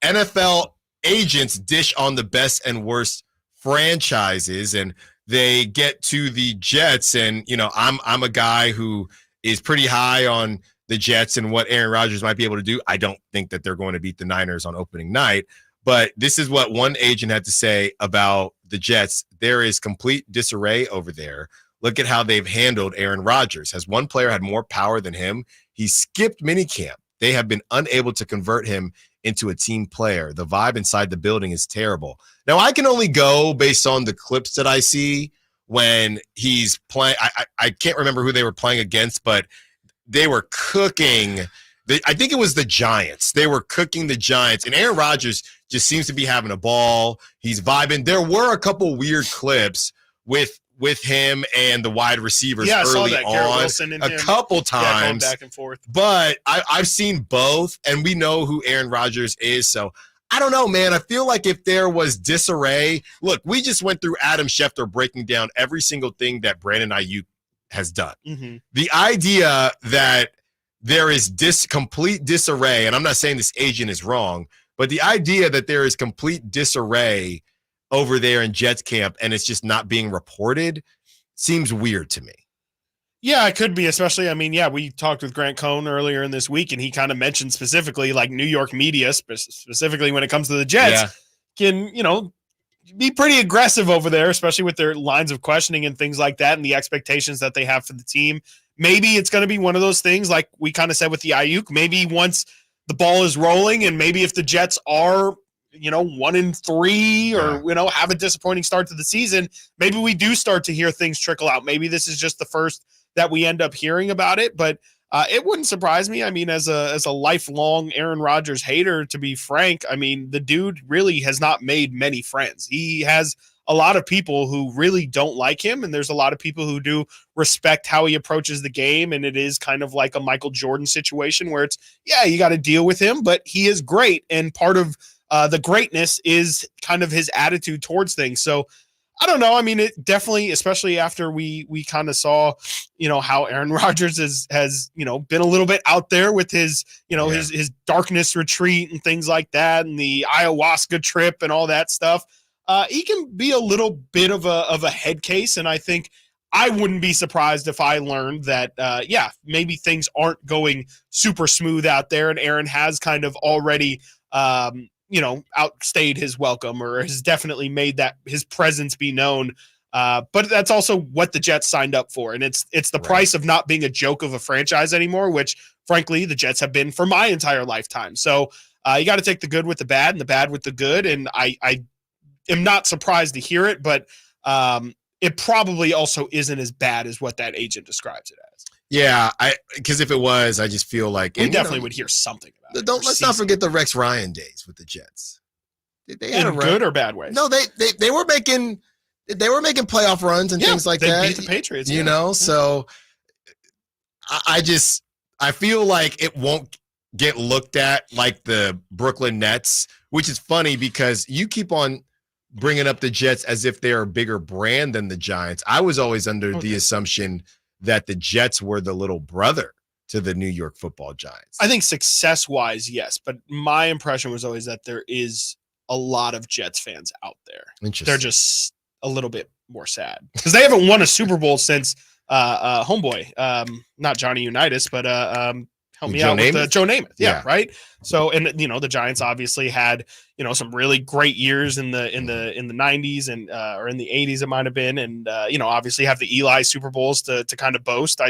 NFL agents dish on the best and worst franchises, and they get to the Jets, and I'm a guy who is pretty high on the Jets and what Aaron Rodgers might be able to do. I don't think that they're going to beat the Niners on opening night, but this is what one agent had to say about the Jets. There is complete disarray over there. Look at how they've handled Aaron Rodgers. Has one player had more power than him? He skipped minicamp. They have been unable to convert him into a team player. The vibe inside the building is terrible. Now, I can only go based on the clips that I see when he's playing. I can't remember who they were playing against, but they were cooking. I think it was the Giants. They were cooking the Giants, and Aaron Rodgers just seems to be having a ball. He's vibing. There were a couple weird clips with him and the wide receivers early on a couple times, going back and forth. But I've seen both, and we know who Aaron Rodgers is. So I don't know, man. I feel like if there was disarray, look, we just went through Adam Schefter breaking down every single thing that Brandon Aiyuk has done. Mm-hmm. The idea that there is complete disarray, and I'm not saying this agent is wrong, but the idea that there is complete disarray over there in Jets camp and it's just not being reported seems weird to me. Yeah, it could be, especially, I mean, yeah, we talked with Grant Cohn earlier in this week, and he kind of mentioned specifically like New York media, specifically when it comes to the Jets, can, be pretty aggressive over there, especially with their lines of questioning and things like that and the expectations that they have for the team. Maybe it's going to be one of those things like we kind of said with the Aiyuk. Maybe once the ball is rolling and maybe if the Jets are, 1-3 or, have a disappointing start to the season, maybe we do start to hear things trickle out. Maybe this is just the first that we end up hearing about it, but it wouldn't surprise me. I mean, as a lifelong Aaron Rodgers hater, to be frank, I mean, the dude really has not made many friends. He has a lot of people who really don't like him, and there's a lot of people who do respect how he approaches the game, and it is kind of like a Michael Jordan situation where it's, you got to deal with him, but he is great, and part of the greatness is kind of his attitude towards things. So I don't know. I mean, it definitely, especially after we kind of saw, how Aaron Rodgers has been a little bit out there with his, his darkness retreat and things like that, and the ayahuasca trip and all that stuff. He can be a little bit of a head case, and I think I wouldn't be surprised if I learned that, maybe things aren't going super smooth out there, and Aaron has kind of already, outstayed his welcome or has definitely made that his presence be known. But that's also what the Jets signed up for. And it's the price of not being a joke of a franchise anymore, which frankly, the Jets have been for my entire lifetime. So you got to take the good with the bad and the bad with the good. And I am not surprised to hear it, but it probably also isn't as bad as what that agent describes it as. Yeah, because if it was, I just feel like we definitely would hear something about it. Let's not forget the Rex Ryan days with the Jets. They had in good or bad ways? No, they were making playoff runs and things like that. They beat the Patriots, So I feel like it won't get looked at like the Brooklyn Nets, which is funny because you keep on bringing up the Jets as if they're a bigger brand than the Giants. I was always under the assumption that the Jets were the little brother to the New York Football Giants. I think success-wise, yes, but my impression was always that there is a lot of Jets fans out there. They're just a little bit more sad because they haven't won a Super Bowl since homeboy, not Johnny Unitas, but help me out with Joe Namath. Yeah, right. So, and the Giants obviously had some really great years in the 90s and or in the 80s it might have been, and obviously have the Eli Super Bowls to kind of boast.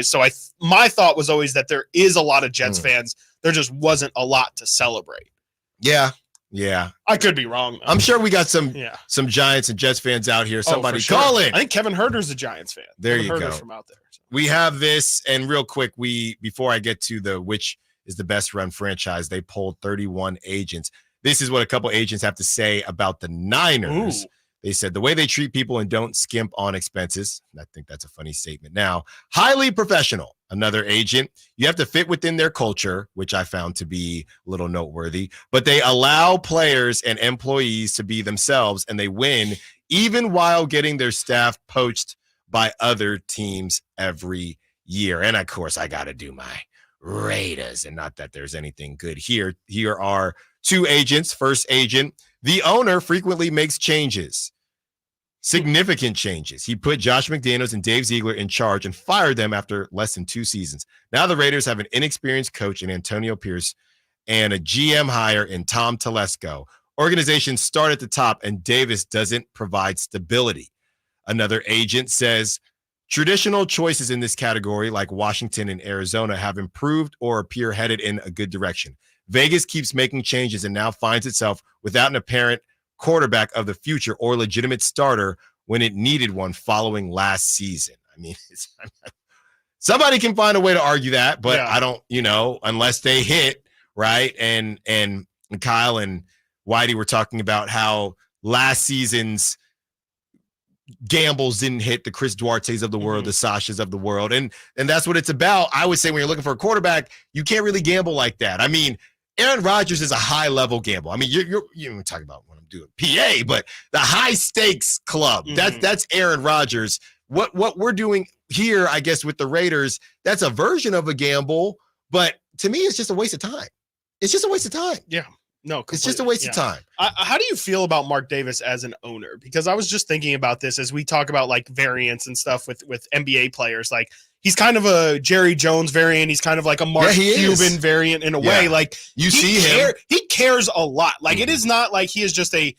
My thought was always that there is a lot of Jets fans. There just wasn't a lot to celebrate. Yeah. I could be wrong, though. I'm sure we got some Giants and Jets fans out here. Somebody call in. I think Kevin Herter's a Giants fan. There you Herter's go. From out there. So. We have this, and real quick, before I get to which is the best run franchise, they polled 31 agents. This is what a couple agents have to say about the Niners. Ooh. They said the way they treat people and don't skimp on expenses. I think that's a funny statement. Now, highly professional. Another agent, you have to fit within their culture, which I found to be a little noteworthy, but they allow players and employees to be themselves, and they win even while getting their staff poached by other teams every year. And of course, I got to do my Raiders, and not that there's anything good here. Here are two agents. First agent, the owner frequently makes changes. Significant changes. He put Josh McDaniels and Dave Ziegler in charge and fired them after less than 2 seasons. Now the Raiders have an inexperienced coach in Antonio Pierce and a GM hire in Tom Telesco. Organizations start at the top, and Davis doesn't provide stability. Another agent says traditional choices in this category, like Washington and Arizona, have improved or appear headed in a good direction. Vegas keeps making changes and now finds itself without an apparent quarterback of the future or legitimate starter when it needed one following last season. I mean, somebody can find a way to argue that, but I don't, unless they hit, right? And Kyle and Whitey were talking about how last season's gambles didn't hit, the Chris Duartes of the world, the Sashas of the world. And that's what it's about. I would say when you're looking for a quarterback, you can't really gamble like that. I mean, Aaron Rodgers is a high level gamble. I mean, you're talking about what I'm doing PA, but the high stakes club, that's Aaron Rodgers. What we're doing here, I guess, with the Raiders, that's a version of a gamble, but to me, it's just a waste of time. It's just a waste of time. Yeah. No, it's just a waste of time. How do you feel about Mark Davis as an owner? Because I was just thinking about this as we talk about like variants and stuff with NBA players. Like he's kind of a Jerry Jones variant. He's kind of like a Mark Cuban variant in a way. Like you see him. He cares a lot. Like it is not like he is just a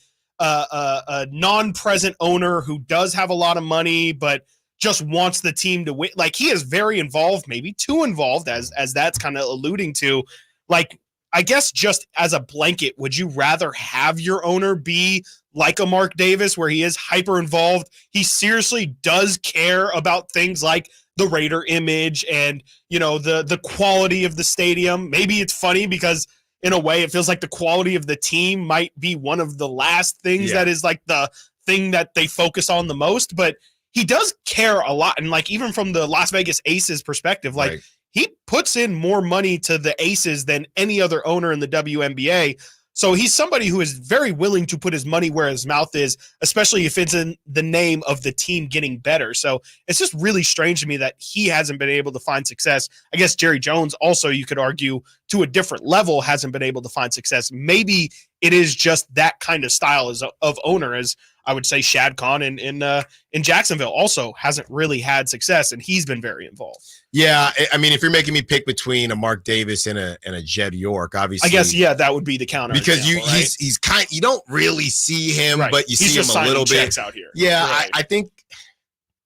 non-present owner who does have a lot of money, but just wants the team to win. Like he is very involved, maybe too involved as that's kind of alluding to. Like, I guess just as a blanket, would you rather have your owner be like a Mark Davis where he is hyper involved? He seriously does care about things like the Raider image and, you know, the quality of the stadium. Maybe it's funny because in a way it feels like the quality of the team might be one of the last things that is like the thing that they focus on the most, but he does care a lot. And like, even from the Las Vegas Aces perspective, like he puts in more money to the Aces than any other owner in the WNBA. So he's somebody who is very willing to put his money where his mouth is, especially if it's in the name of the team getting better. So it's just really strange to me that he hasn't been able to find success. I guess Jerry Jones also, you could argue, to a different level, hasn't been able to find success. Maybe it is just that kind of style of owner, as I would say Shad Khan in Jacksonville also hasn't really had success, and he's been very involved. Yeah, I mean, if you're making me pick between a Mark Davis and a Jed York, obviously, I guess that would be the counter because example, he's kind. You don't really see him, but you he's see him a little bit out here. Yeah, right. I think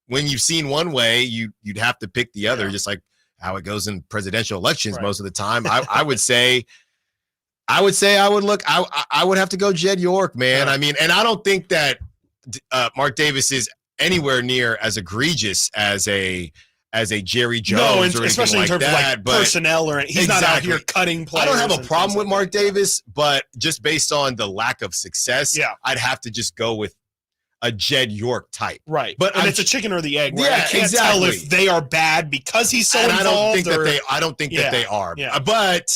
when you've seen one way, you'd have to pick the other, just like how it goes in presidential elections most of the time. I would say. I would have to go Jed York, man. I mean, and I don't think that Mark Davis is anywhere near as egregious as a Jerry Jones, or especially in terms of like personnel, or he's not out here cutting players. I don't have a problem with Mark Davis, but just based on the lack of success, I'd have to just go with a Jed York type. Right. But and it's a chicken or the egg, right? Yeah, I can't tell if they are bad because he's so involved. I don't think that they are. Yeah. But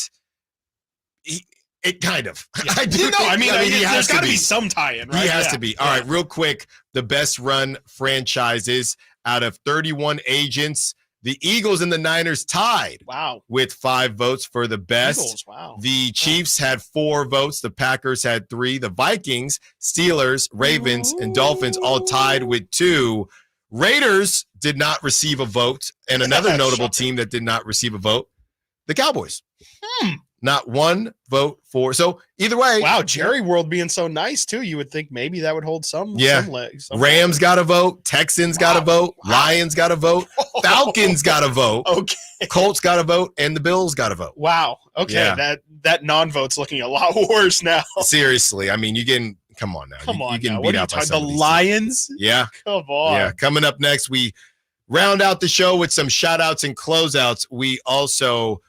it kind of. Yeah. I do. I mean, there's got to be some tie-in, right? He has to be. All right, real quick, the best run franchises out of 31 agents. The Eagles and the Niners tied. Wow. With 5 votes for the best. Eagles, wow. The Chiefs had 4 votes. The Packers had 3. The Vikings, Steelers, Ravens, and Dolphins all tied with 2. Raiders did not receive a vote. And another notable team that did not receive a vote, the Cowboys. Not 1 vote for. So either way. Wow, Jerry World being so nice too. You would think maybe that would hold some legs. Rams got a vote. Texans got a vote. Lions got a vote. Falcons got a vote. Okay. Colts got a vote, and the Bills got a vote. Wow. Okay. Yeah. That non-vote's looking a lot worse now. Seriously. I mean, you can come on now. You getting beat out by some the of these Lions? teams. Yeah. Come on. Yeah. Coming up next, we round out the show with some shout outs and closeouts. We also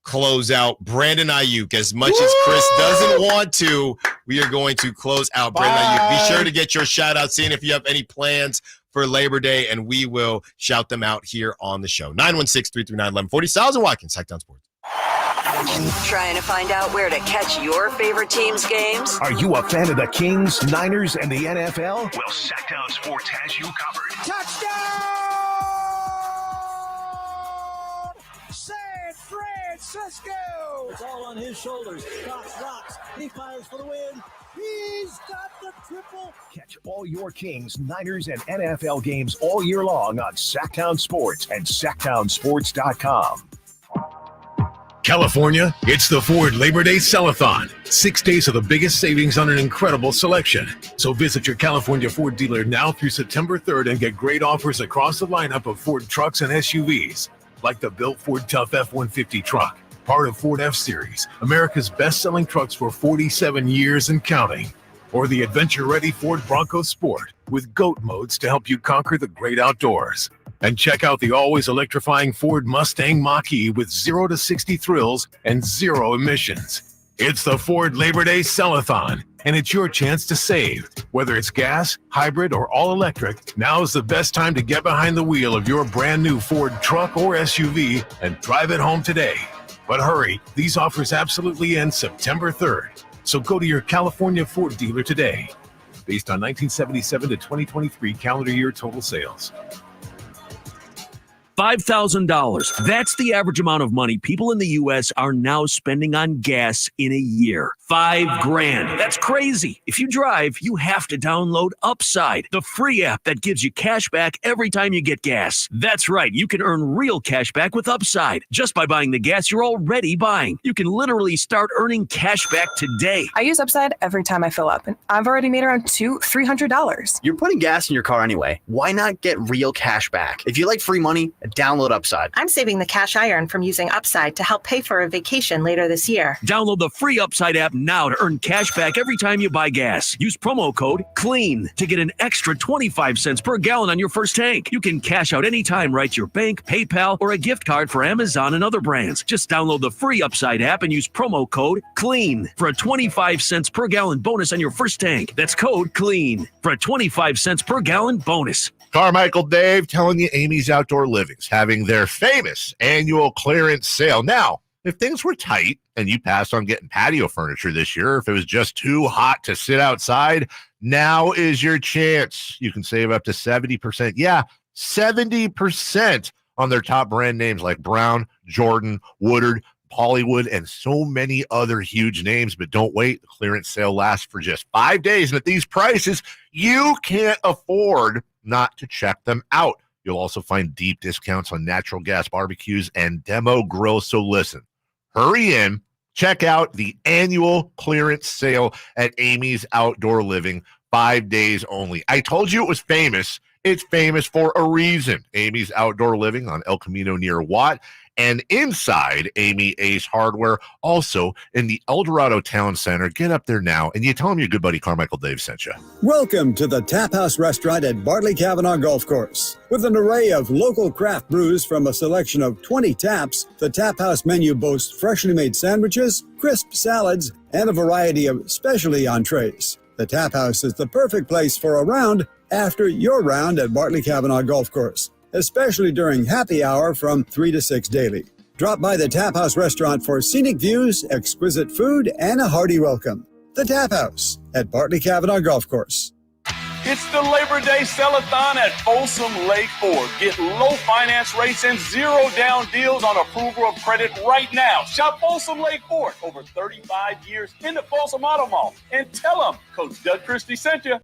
close out Brandon Aiyuk. As much as Chris doesn't want to, we are going to close out Brandon Aiyuk. Be sure to get your shout out, seeing if you have any plans for Labor Day, and we will shout them out here on the show. 916-339-1140. Stiles Watkins, Sacktown Sports. Trying to find out where to catch your favorite team's games? Are you a fan of the Kings, Niners, and the NFL? Well, Sacktown Sports has you covered. Touchdown! San Francisco! It's all on his shoulders. Rocks. He fires for the win. He's got the triple. Catch all your Kings, Niners, and NFL games all year long on Sacktown Sports and sacktownsports.com. California, it's the Ford Labor Day Sell-a-thon. 6 days of the biggest savings on an incredible selection. So visit your California Ford dealer now through September 3rd and get great offers across the lineup of Ford trucks and SUVs, like the built Ford Tough F-150 truck, part of Ford F-Series, America's best-selling trucks for 47 years and counting. Or the adventure-ready Ford Bronco Sport with GOAT modes to help you conquer the great outdoors. And check out the always electrifying Ford Mustang Mach-E with 0 to 60 thrills and 0 emissions. It's the Ford Labor Day Sell-a-thon, and it's your chance to save. Whether it's gas, hybrid, or all-electric, now is the best time to get behind the wheel of your brand new Ford truck or SUV and drive it home today. But hurry, these offers absolutely end September 3rd. So go to your California Ford dealer today. Based on 1977 to 2023 calendar year total sales. $5,000. That's the average amount of money people in the U.S. are now spending on gas in a year. $5,000. That's crazy. If you drive, you have to download Upside, the free app that gives you cash back every time you get gas. That's right. You can earn real cash back with Upside just by buying the gas you're already buying. You can literally start earning cash back today. I use Upside every time I fill up, and I've already made around $300. You're putting gas in your car anyway. Why not get real cash back? If you like free money, download Upside. I'm saving the cash I earn from using Upside to help pay for a vacation later this year. Download the free Upside app now to earn cash back every time you buy gas. Use promo code CLEAN to get an extra 25 cents per gallon on your first tank. You can cash out anytime right to your bank, PayPal, or a gift card for Amazon and other brands. Just download the free Upside app and use promo code CLEAN for a 25 cents per gallon bonus on your first tank. That's code CLEAN for a 25 cents per gallon bonus. Carmichael Dave telling you Amy's Outdoor Living's having their famous annual clearance sale. Now, if things were tight and you passed on getting patio furniture this year, if it was just too hot to sit outside, now is your chance. You can save up to 70%. Yeah, 70% on their top brand names like Brown, Jordan, Woodard, Hollywood, and so many other huge names. But don't wait. The clearance sale lasts for just 5 days. And at these prices, you can't afford not to check them out. You'll also find deep discounts on natural gas barbecues and demo grills. So listen, hurry in, check out the annual clearance sale at Amy's Outdoor Living, 5 days only. I told you it was famous. It's famous for a reason. Amy's Outdoor Living on El Camino near Watt, and inside Amy Ace Hardware, also in the El Dorado Town Center. Get up there now, and you tell them your good buddy Carmichael Dave sent you. Welcome to the Tap House Restaurant at Bartley Kavanaugh Golf Course. With an array of local craft brews from a selection of 20 taps, the Tap House menu boasts freshly made sandwiches, crisp salads, and a variety of specialty entrees. The Tap House is the perfect place for a round after your round at Bartley Kavanaugh Golf Course, especially during happy hour from 3 to 6 daily. Drop by the Tap House Restaurant for scenic views, exquisite food, and a hearty welcome. The Tap House at Bartley Kavanaugh Golf Course. It's the Labor Day Sell-a-thon at Folsom Lake Ford. Get low finance rates and zero down deals on approval of credit right now. Shop Folsom Lake Ford, over 35 years in the Folsom Auto Mall. And tell them Coach Doug Christie sent you.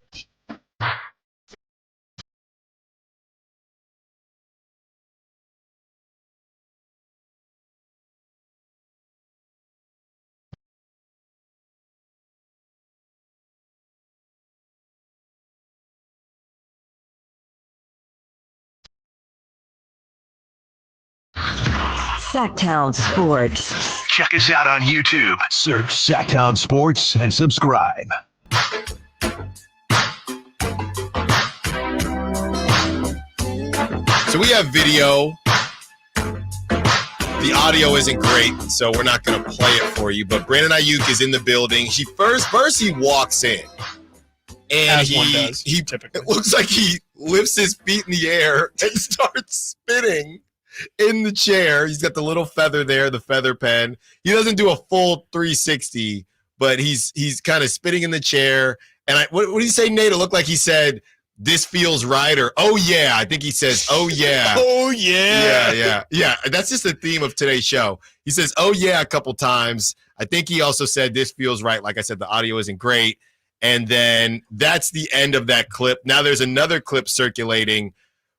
Sacktown Sports. Check us out on YouTube. Search Sacktown Sports and subscribe. So we have video. The audio isn't great, so we're not going to play it for you. But Brandon Aiyuk is in the building. He first he walks in, and As one does, typically. It looks like he lifts his feet in the air and starts spinning in the chair. He's got the little feather there, the feather pen. He doesn't do a full 360, but he's kind of spinning in the chair. And what did he say, Nate? It looked like he said, "This feels right," or "Oh yeah." I think he says, "Oh yeah." Oh yeah. Yeah. That's just the theme of today's show. He says, "Oh yeah," a couple times. I think he also said, "This feels right." Like I said, the audio isn't great. And then that's the end of that clip. Now there's another clip circulating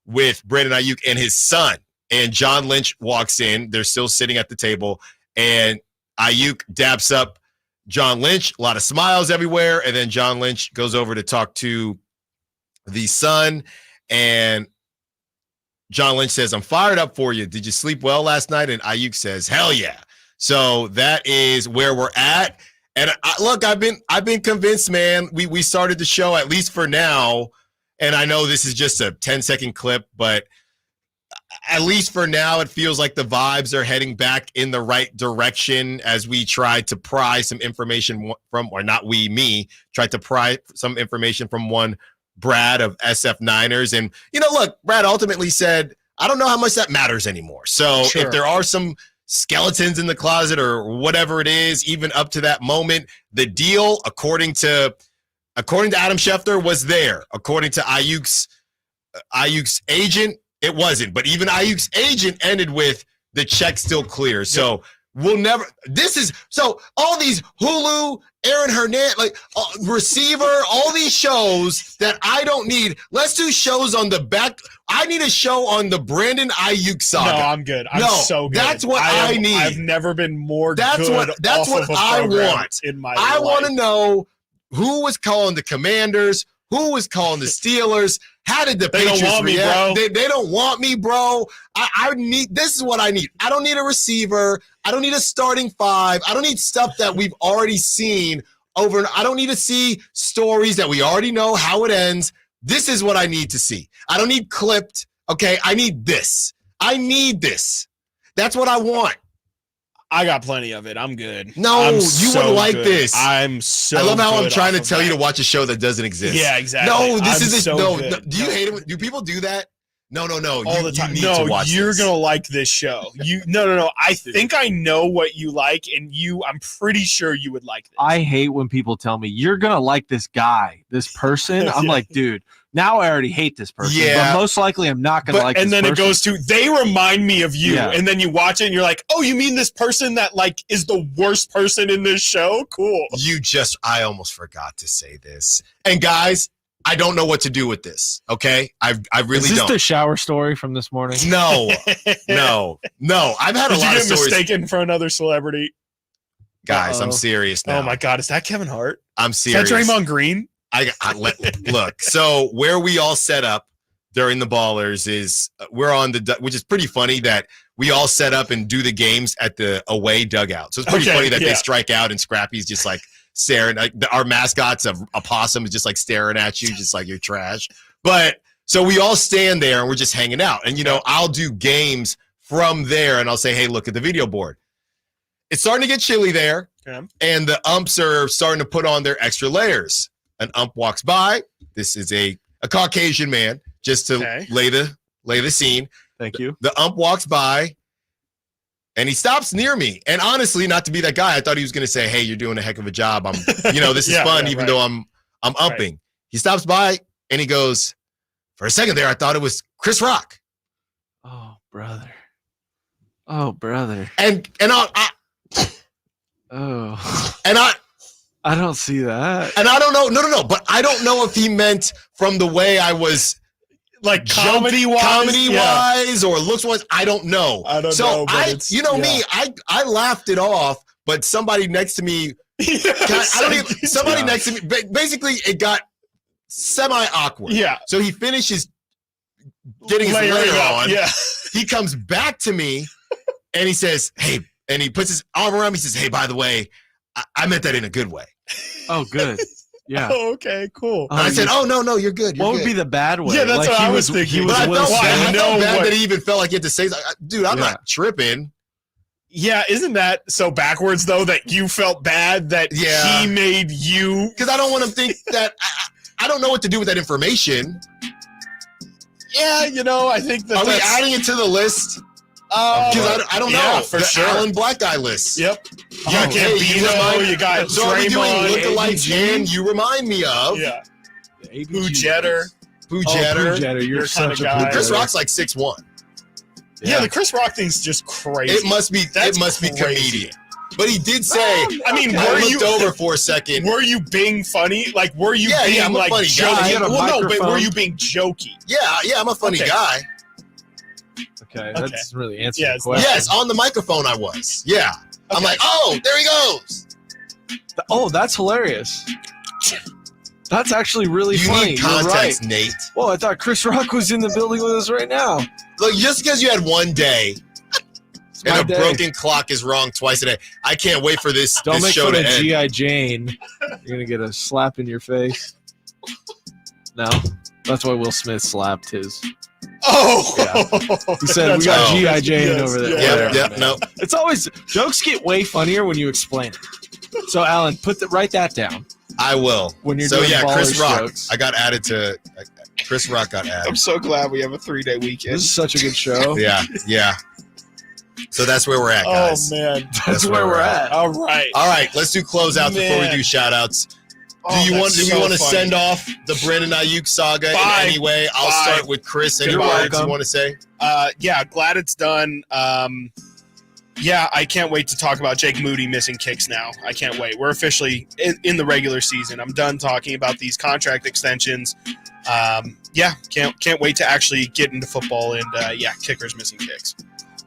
with Brandon Aiyuk and his son. And John Lynch walks in. They're still sitting at the table. And Aiyuk daps up John Lynch. A lot of smiles everywhere. And then John Lynch goes over to talk to the son. And John Lynch says, "I'm fired up for you. Did you sleep well last night?" And Aiyuk says, "Hell yeah." So that is where we're at. And look, I've been convinced, man. We started the show, at least for now. And I know this is just a 10-second clip, but at least for now, it feels like the vibes are heading back in the right direction as we try to pry some information from, or not we, me, tried to pry some information from one Brad of SF Niners. And, look, Brad ultimately said, I don't know how much that matters anymore. So if there are some skeletons in the closet or whatever it is, even up to that moment, the deal, according to Adam Schefter, was there. According to Aiyuk's agent, It wasn't. But even Ayuk's agent ended with the check still clear. So we'll never. So all these Hulu, Aaron Hernandez, like receiver, all these shows that I don't need. Let's do shows on the back. I need a show on the Brandon Aiyuk saga. No, I'm good. I'm so good. That's what I need. I've never been more that's good. That's what I want in my I life. want to know who was calling the Commanders, who was calling the Steelers. How did the Patriots don't want me, react? bro. They don't want me, bro. I need. This is what I need. I don't need a receiver. I don't need a starting five. I don't need stuff that we've already seen over. I don't need to see stories that we already know how it ends. This is what I need to see. I don't need clipped. Okay, I need this. I need this. That's what I want. I got plenty of it. I'm good. No, you wouldn't like this. I'm so. I love how I'm good trying to off of tell you that. to watch a show that doesn't exist. Yeah, exactly. No, this I'm isn't. so No, good. no. Do you hate it? Do people do that? No. All the time. You need to watch you're this. gonna like this show. No. I think I know what you like, and I'm pretty sure you would like this. I hate when people tell me you're gonna like this guy, this person. I'm like, dude, now I already hate this person. Yeah. But most likely I'm not gonna like and this then person. it goes to they remind me of you, Yeah. and then you watch it and you're like, oh, you mean this person that like is the worst person in this show? Cool. I almost forgot to say this. And guys, I don't know what to do with this. Okay, I really Is this don't. the shower story from this morning? No. I've had a Did you lot get of stories. mistaken for another celebrity? Guys, I'm serious now. Oh my God, is that Kevin Hart? I'm Is serious. that Draymond Green? Look. So where we all set up during the Ballers is we're on which is pretty funny that we all set up and do the games at the away dugout. So it's pretty funny that they strike out and Scrappy's just like staring. Like our mascot's a possum is just like staring at you, just like you're trash. But so we all stand there and we're just hanging out. And I'll do games from there and I'll say, hey, look at the video board. It's starting to get chilly there, and the umps are starting to put on their extra layers. An ump walks by. This is a Caucasian man, just to lay the scene. Thank you. The ump walks by, and he stops near me. And honestly, not to be that guy, I thought he was going to say, "Hey, you're doing a heck of a job. This is fun, even though I'm umping." Right. He stops by, and he goes, "For a second there, I thought it was Chris Rock." Oh, brother. Oh, brother. And I don't see that. And I don't know. No. But I don't know if he meant from the way I was like comedy-wise or looks-wise. I don't know. I don't know. But me, I laughed it off, but somebody next to me, next to me, basically it got semi-awkward. Yeah. So he finishes getting his layer on. Yeah. He comes back to me and he says, hey, and he puts his arm around me. He says, hey, by the way, I meant that in a good way. Oh, good. Yeah. Oh, okay, cool. And I said, oh, no, you're good. What would be the bad way? Yeah, that's what I was thinking. But I felt bad that he even felt like he had to say, dude, I'm not tripping. Yeah, isn't that so backwards, though, that you felt bad that he made you? Because I don't want to think that I don't know what to do with that information. Yeah, I think that. Are we adding it to the list? Because I don't know. For the sure. Allen Black Guy list. Yep. You got Gambino, you got so are we doing Draymond, lookalikes and you remind me of? Yeah. Pooh Jetter. Pooh Jetter, you're such a guy. Chris Rock's like 6'1". Yeah, the Chris Rock thing's just crazy. It must be comedian. But he did say, I looked over for a second. Were you being funny? Like, were you being like jokey? Well, no, but were you being jokey? Yeah, I'm a funny guy. Okay, that's really answering the question. Yes, on the microphone I was. Yeah. I'm like, oh, there he goes. Oh, that's hilarious. That's actually really funny. You need context, right. Nate. Well, I thought Chris Rock was in the building with us right now. Look, just because you had one day and a broken clock is wrong twice a day, I can't wait for this Don't make show fun to of end. G.I. Jane. You're going to get a slap in your face. No? That's why Will Smith slapped his. Oh! Yeah. He said, we got G.I. Jane over there. Yeah, no. It's always, jokes get way funnier when you explain it. So, Alan, write that down. I will. When you're doing Chris Rock. jokes. I got added to. Chris Rock got added. I'm so glad we have a 3-day weekend. This is such a good show. Yeah. So that's where we're at, guys. Oh man, that's where we're at. All right, let's do closeouts before we do shout outs. Do we want to send off the Brandon Aiyuk saga in any way? I'll start with Chris. Any words you want to say? Yeah, glad it's done. Yeah, I can't wait to talk about Jake Moody missing kicks now. I can't wait. We're officially in the regular season. I'm done talking about these contract extensions. Yeah, can't wait to actually get into football and, kickers missing kicks.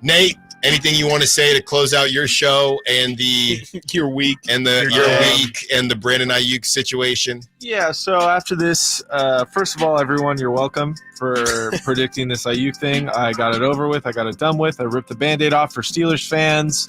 Nate, anything you want to say to close out your show and your week and the Brandon Aiyuk situation? Yeah, so after this, first of all, everyone, you're welcome for predicting this Aiyuk thing. I got it over with. I got it done with. I ripped the Band-Aid off for Steelers fans.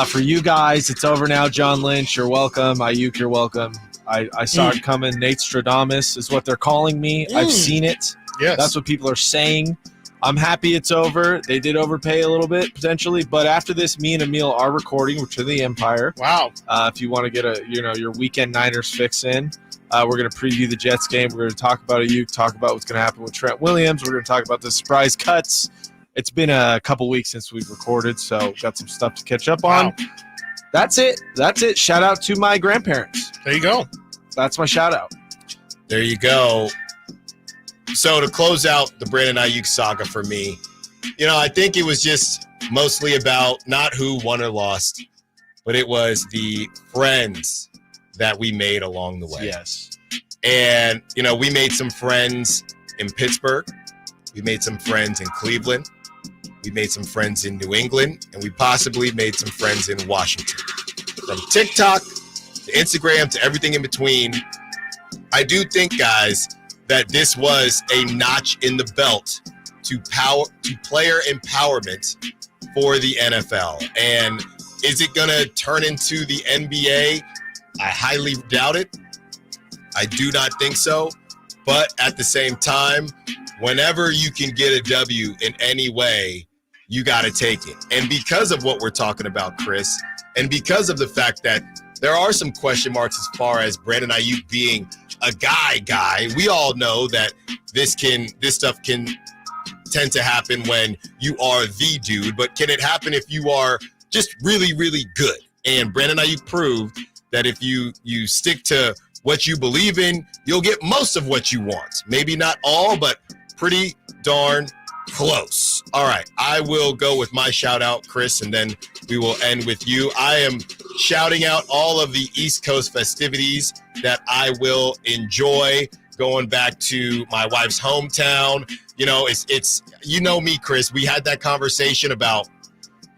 For you guys, it's over now. John Lynch, you're welcome. Aiyuk, you're welcome. I saw it coming. Nate Stradamus is what they're calling me. I've seen it. Yes. That's what people are saying. I'm happy it's over. They did overpay a little bit potentially, but after this, me and Emil are recording Return of the Empire. Wow! If you want to get your weekend Niners fix in, we're going to preview the Jets game. We're going to talk about Aiyuk, talk about what's going to happen with Trent Williams. We're going to talk about the surprise cuts. It's been a couple weeks since we've recorded, so got some stuff to catch up on. That's it. Shout out to my grandparents. There you go. That's my shout out. There you go. So to close out the Brandon Aiyuk saga for me, I think it was just mostly about not who won or lost, but it was the friends that we made along the way. Yes. And, we made some friends in Pittsburgh. We made some friends in Cleveland. We made some friends in New England. And we possibly made some friends in Washington. From TikTok to Instagram to everything in between, I do think, guys, that this was a notch in the belt to player empowerment for the NFL. And is it going to turn into the NBA? I highly doubt it. I do not think so. But at the same time, whenever you can get a W in any way, you got to take it. And because of what we're talking about, Chris, and because of the fact that there are some question marks as far as Brandon Aiyuk being a guy, we all know that this stuff can tend to happen when you are the dude, but can it happen if you are just really, really good? And Brandon Aiyuk proved that if you stick to what you believe in, you'll get most of what you want. Maybe not all, but pretty darn close. All right, I will go with my shout out, Chris, and then we will end with you. I am shouting out all of the East Coast festivities that I will enjoy going back to my wife's hometown. It's me, Chris. We had that conversation about,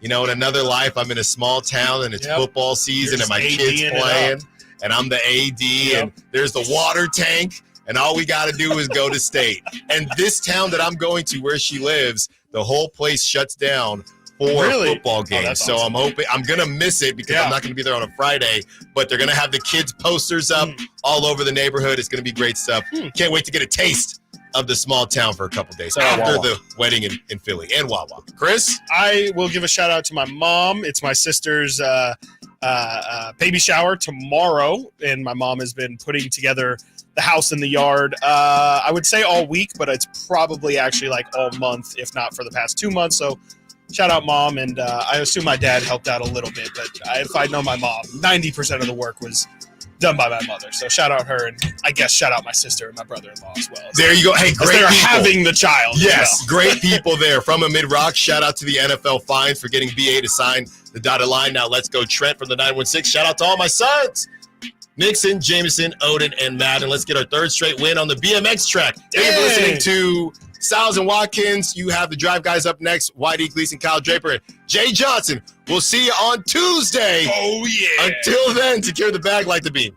in another life, I'm in a small town and it's football season and my kids playing and I'm the AD and there's the water tank. And all we got to do is go to state. And this town that I'm going to, where she lives, the whole place shuts down for football games. So awesome. I'm going to miss it because I'm not going to be there on a Friday. But they're going to have the kids' posters up all over the neighborhood. It's going to be great stuff. Can't wait to get a taste of the small town for a couple days after the wedding in Philly and Wawa. Chris? I will give a shout out to my mom. It's my sister's baby shower tomorrow. And my mom has been putting together the house and the yard, I would say all week, but it's probably actually like all month, if not for the past 2 months. So shout out mom. And I assume my dad helped out a little bit, but if I know my mom, 90% of the work was done by my mother. So shout out her, and I guess shout out my sister and my brother-in-law as well. There you go. Hey, great they're people. having the child. Yes, great people there. From a mid-rock, shout out to the NFL Fines for getting BA to sign the dotted line. Now let's go Trent from the 916. Shout out to all my sons. Nixon, Jameson, Odin, and Madden. Let's get our third straight win on the BMX track. Thank you for listening to Stiles and Watkins. You have the Drive Guys up next. Whitey Gleason, Kyle Draper, and Jay Johnson. We'll see you on Tuesday. Oh, yeah. Until then, secure the bag like the beam.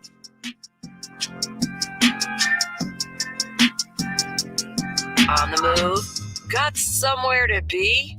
On the move? Got somewhere to be?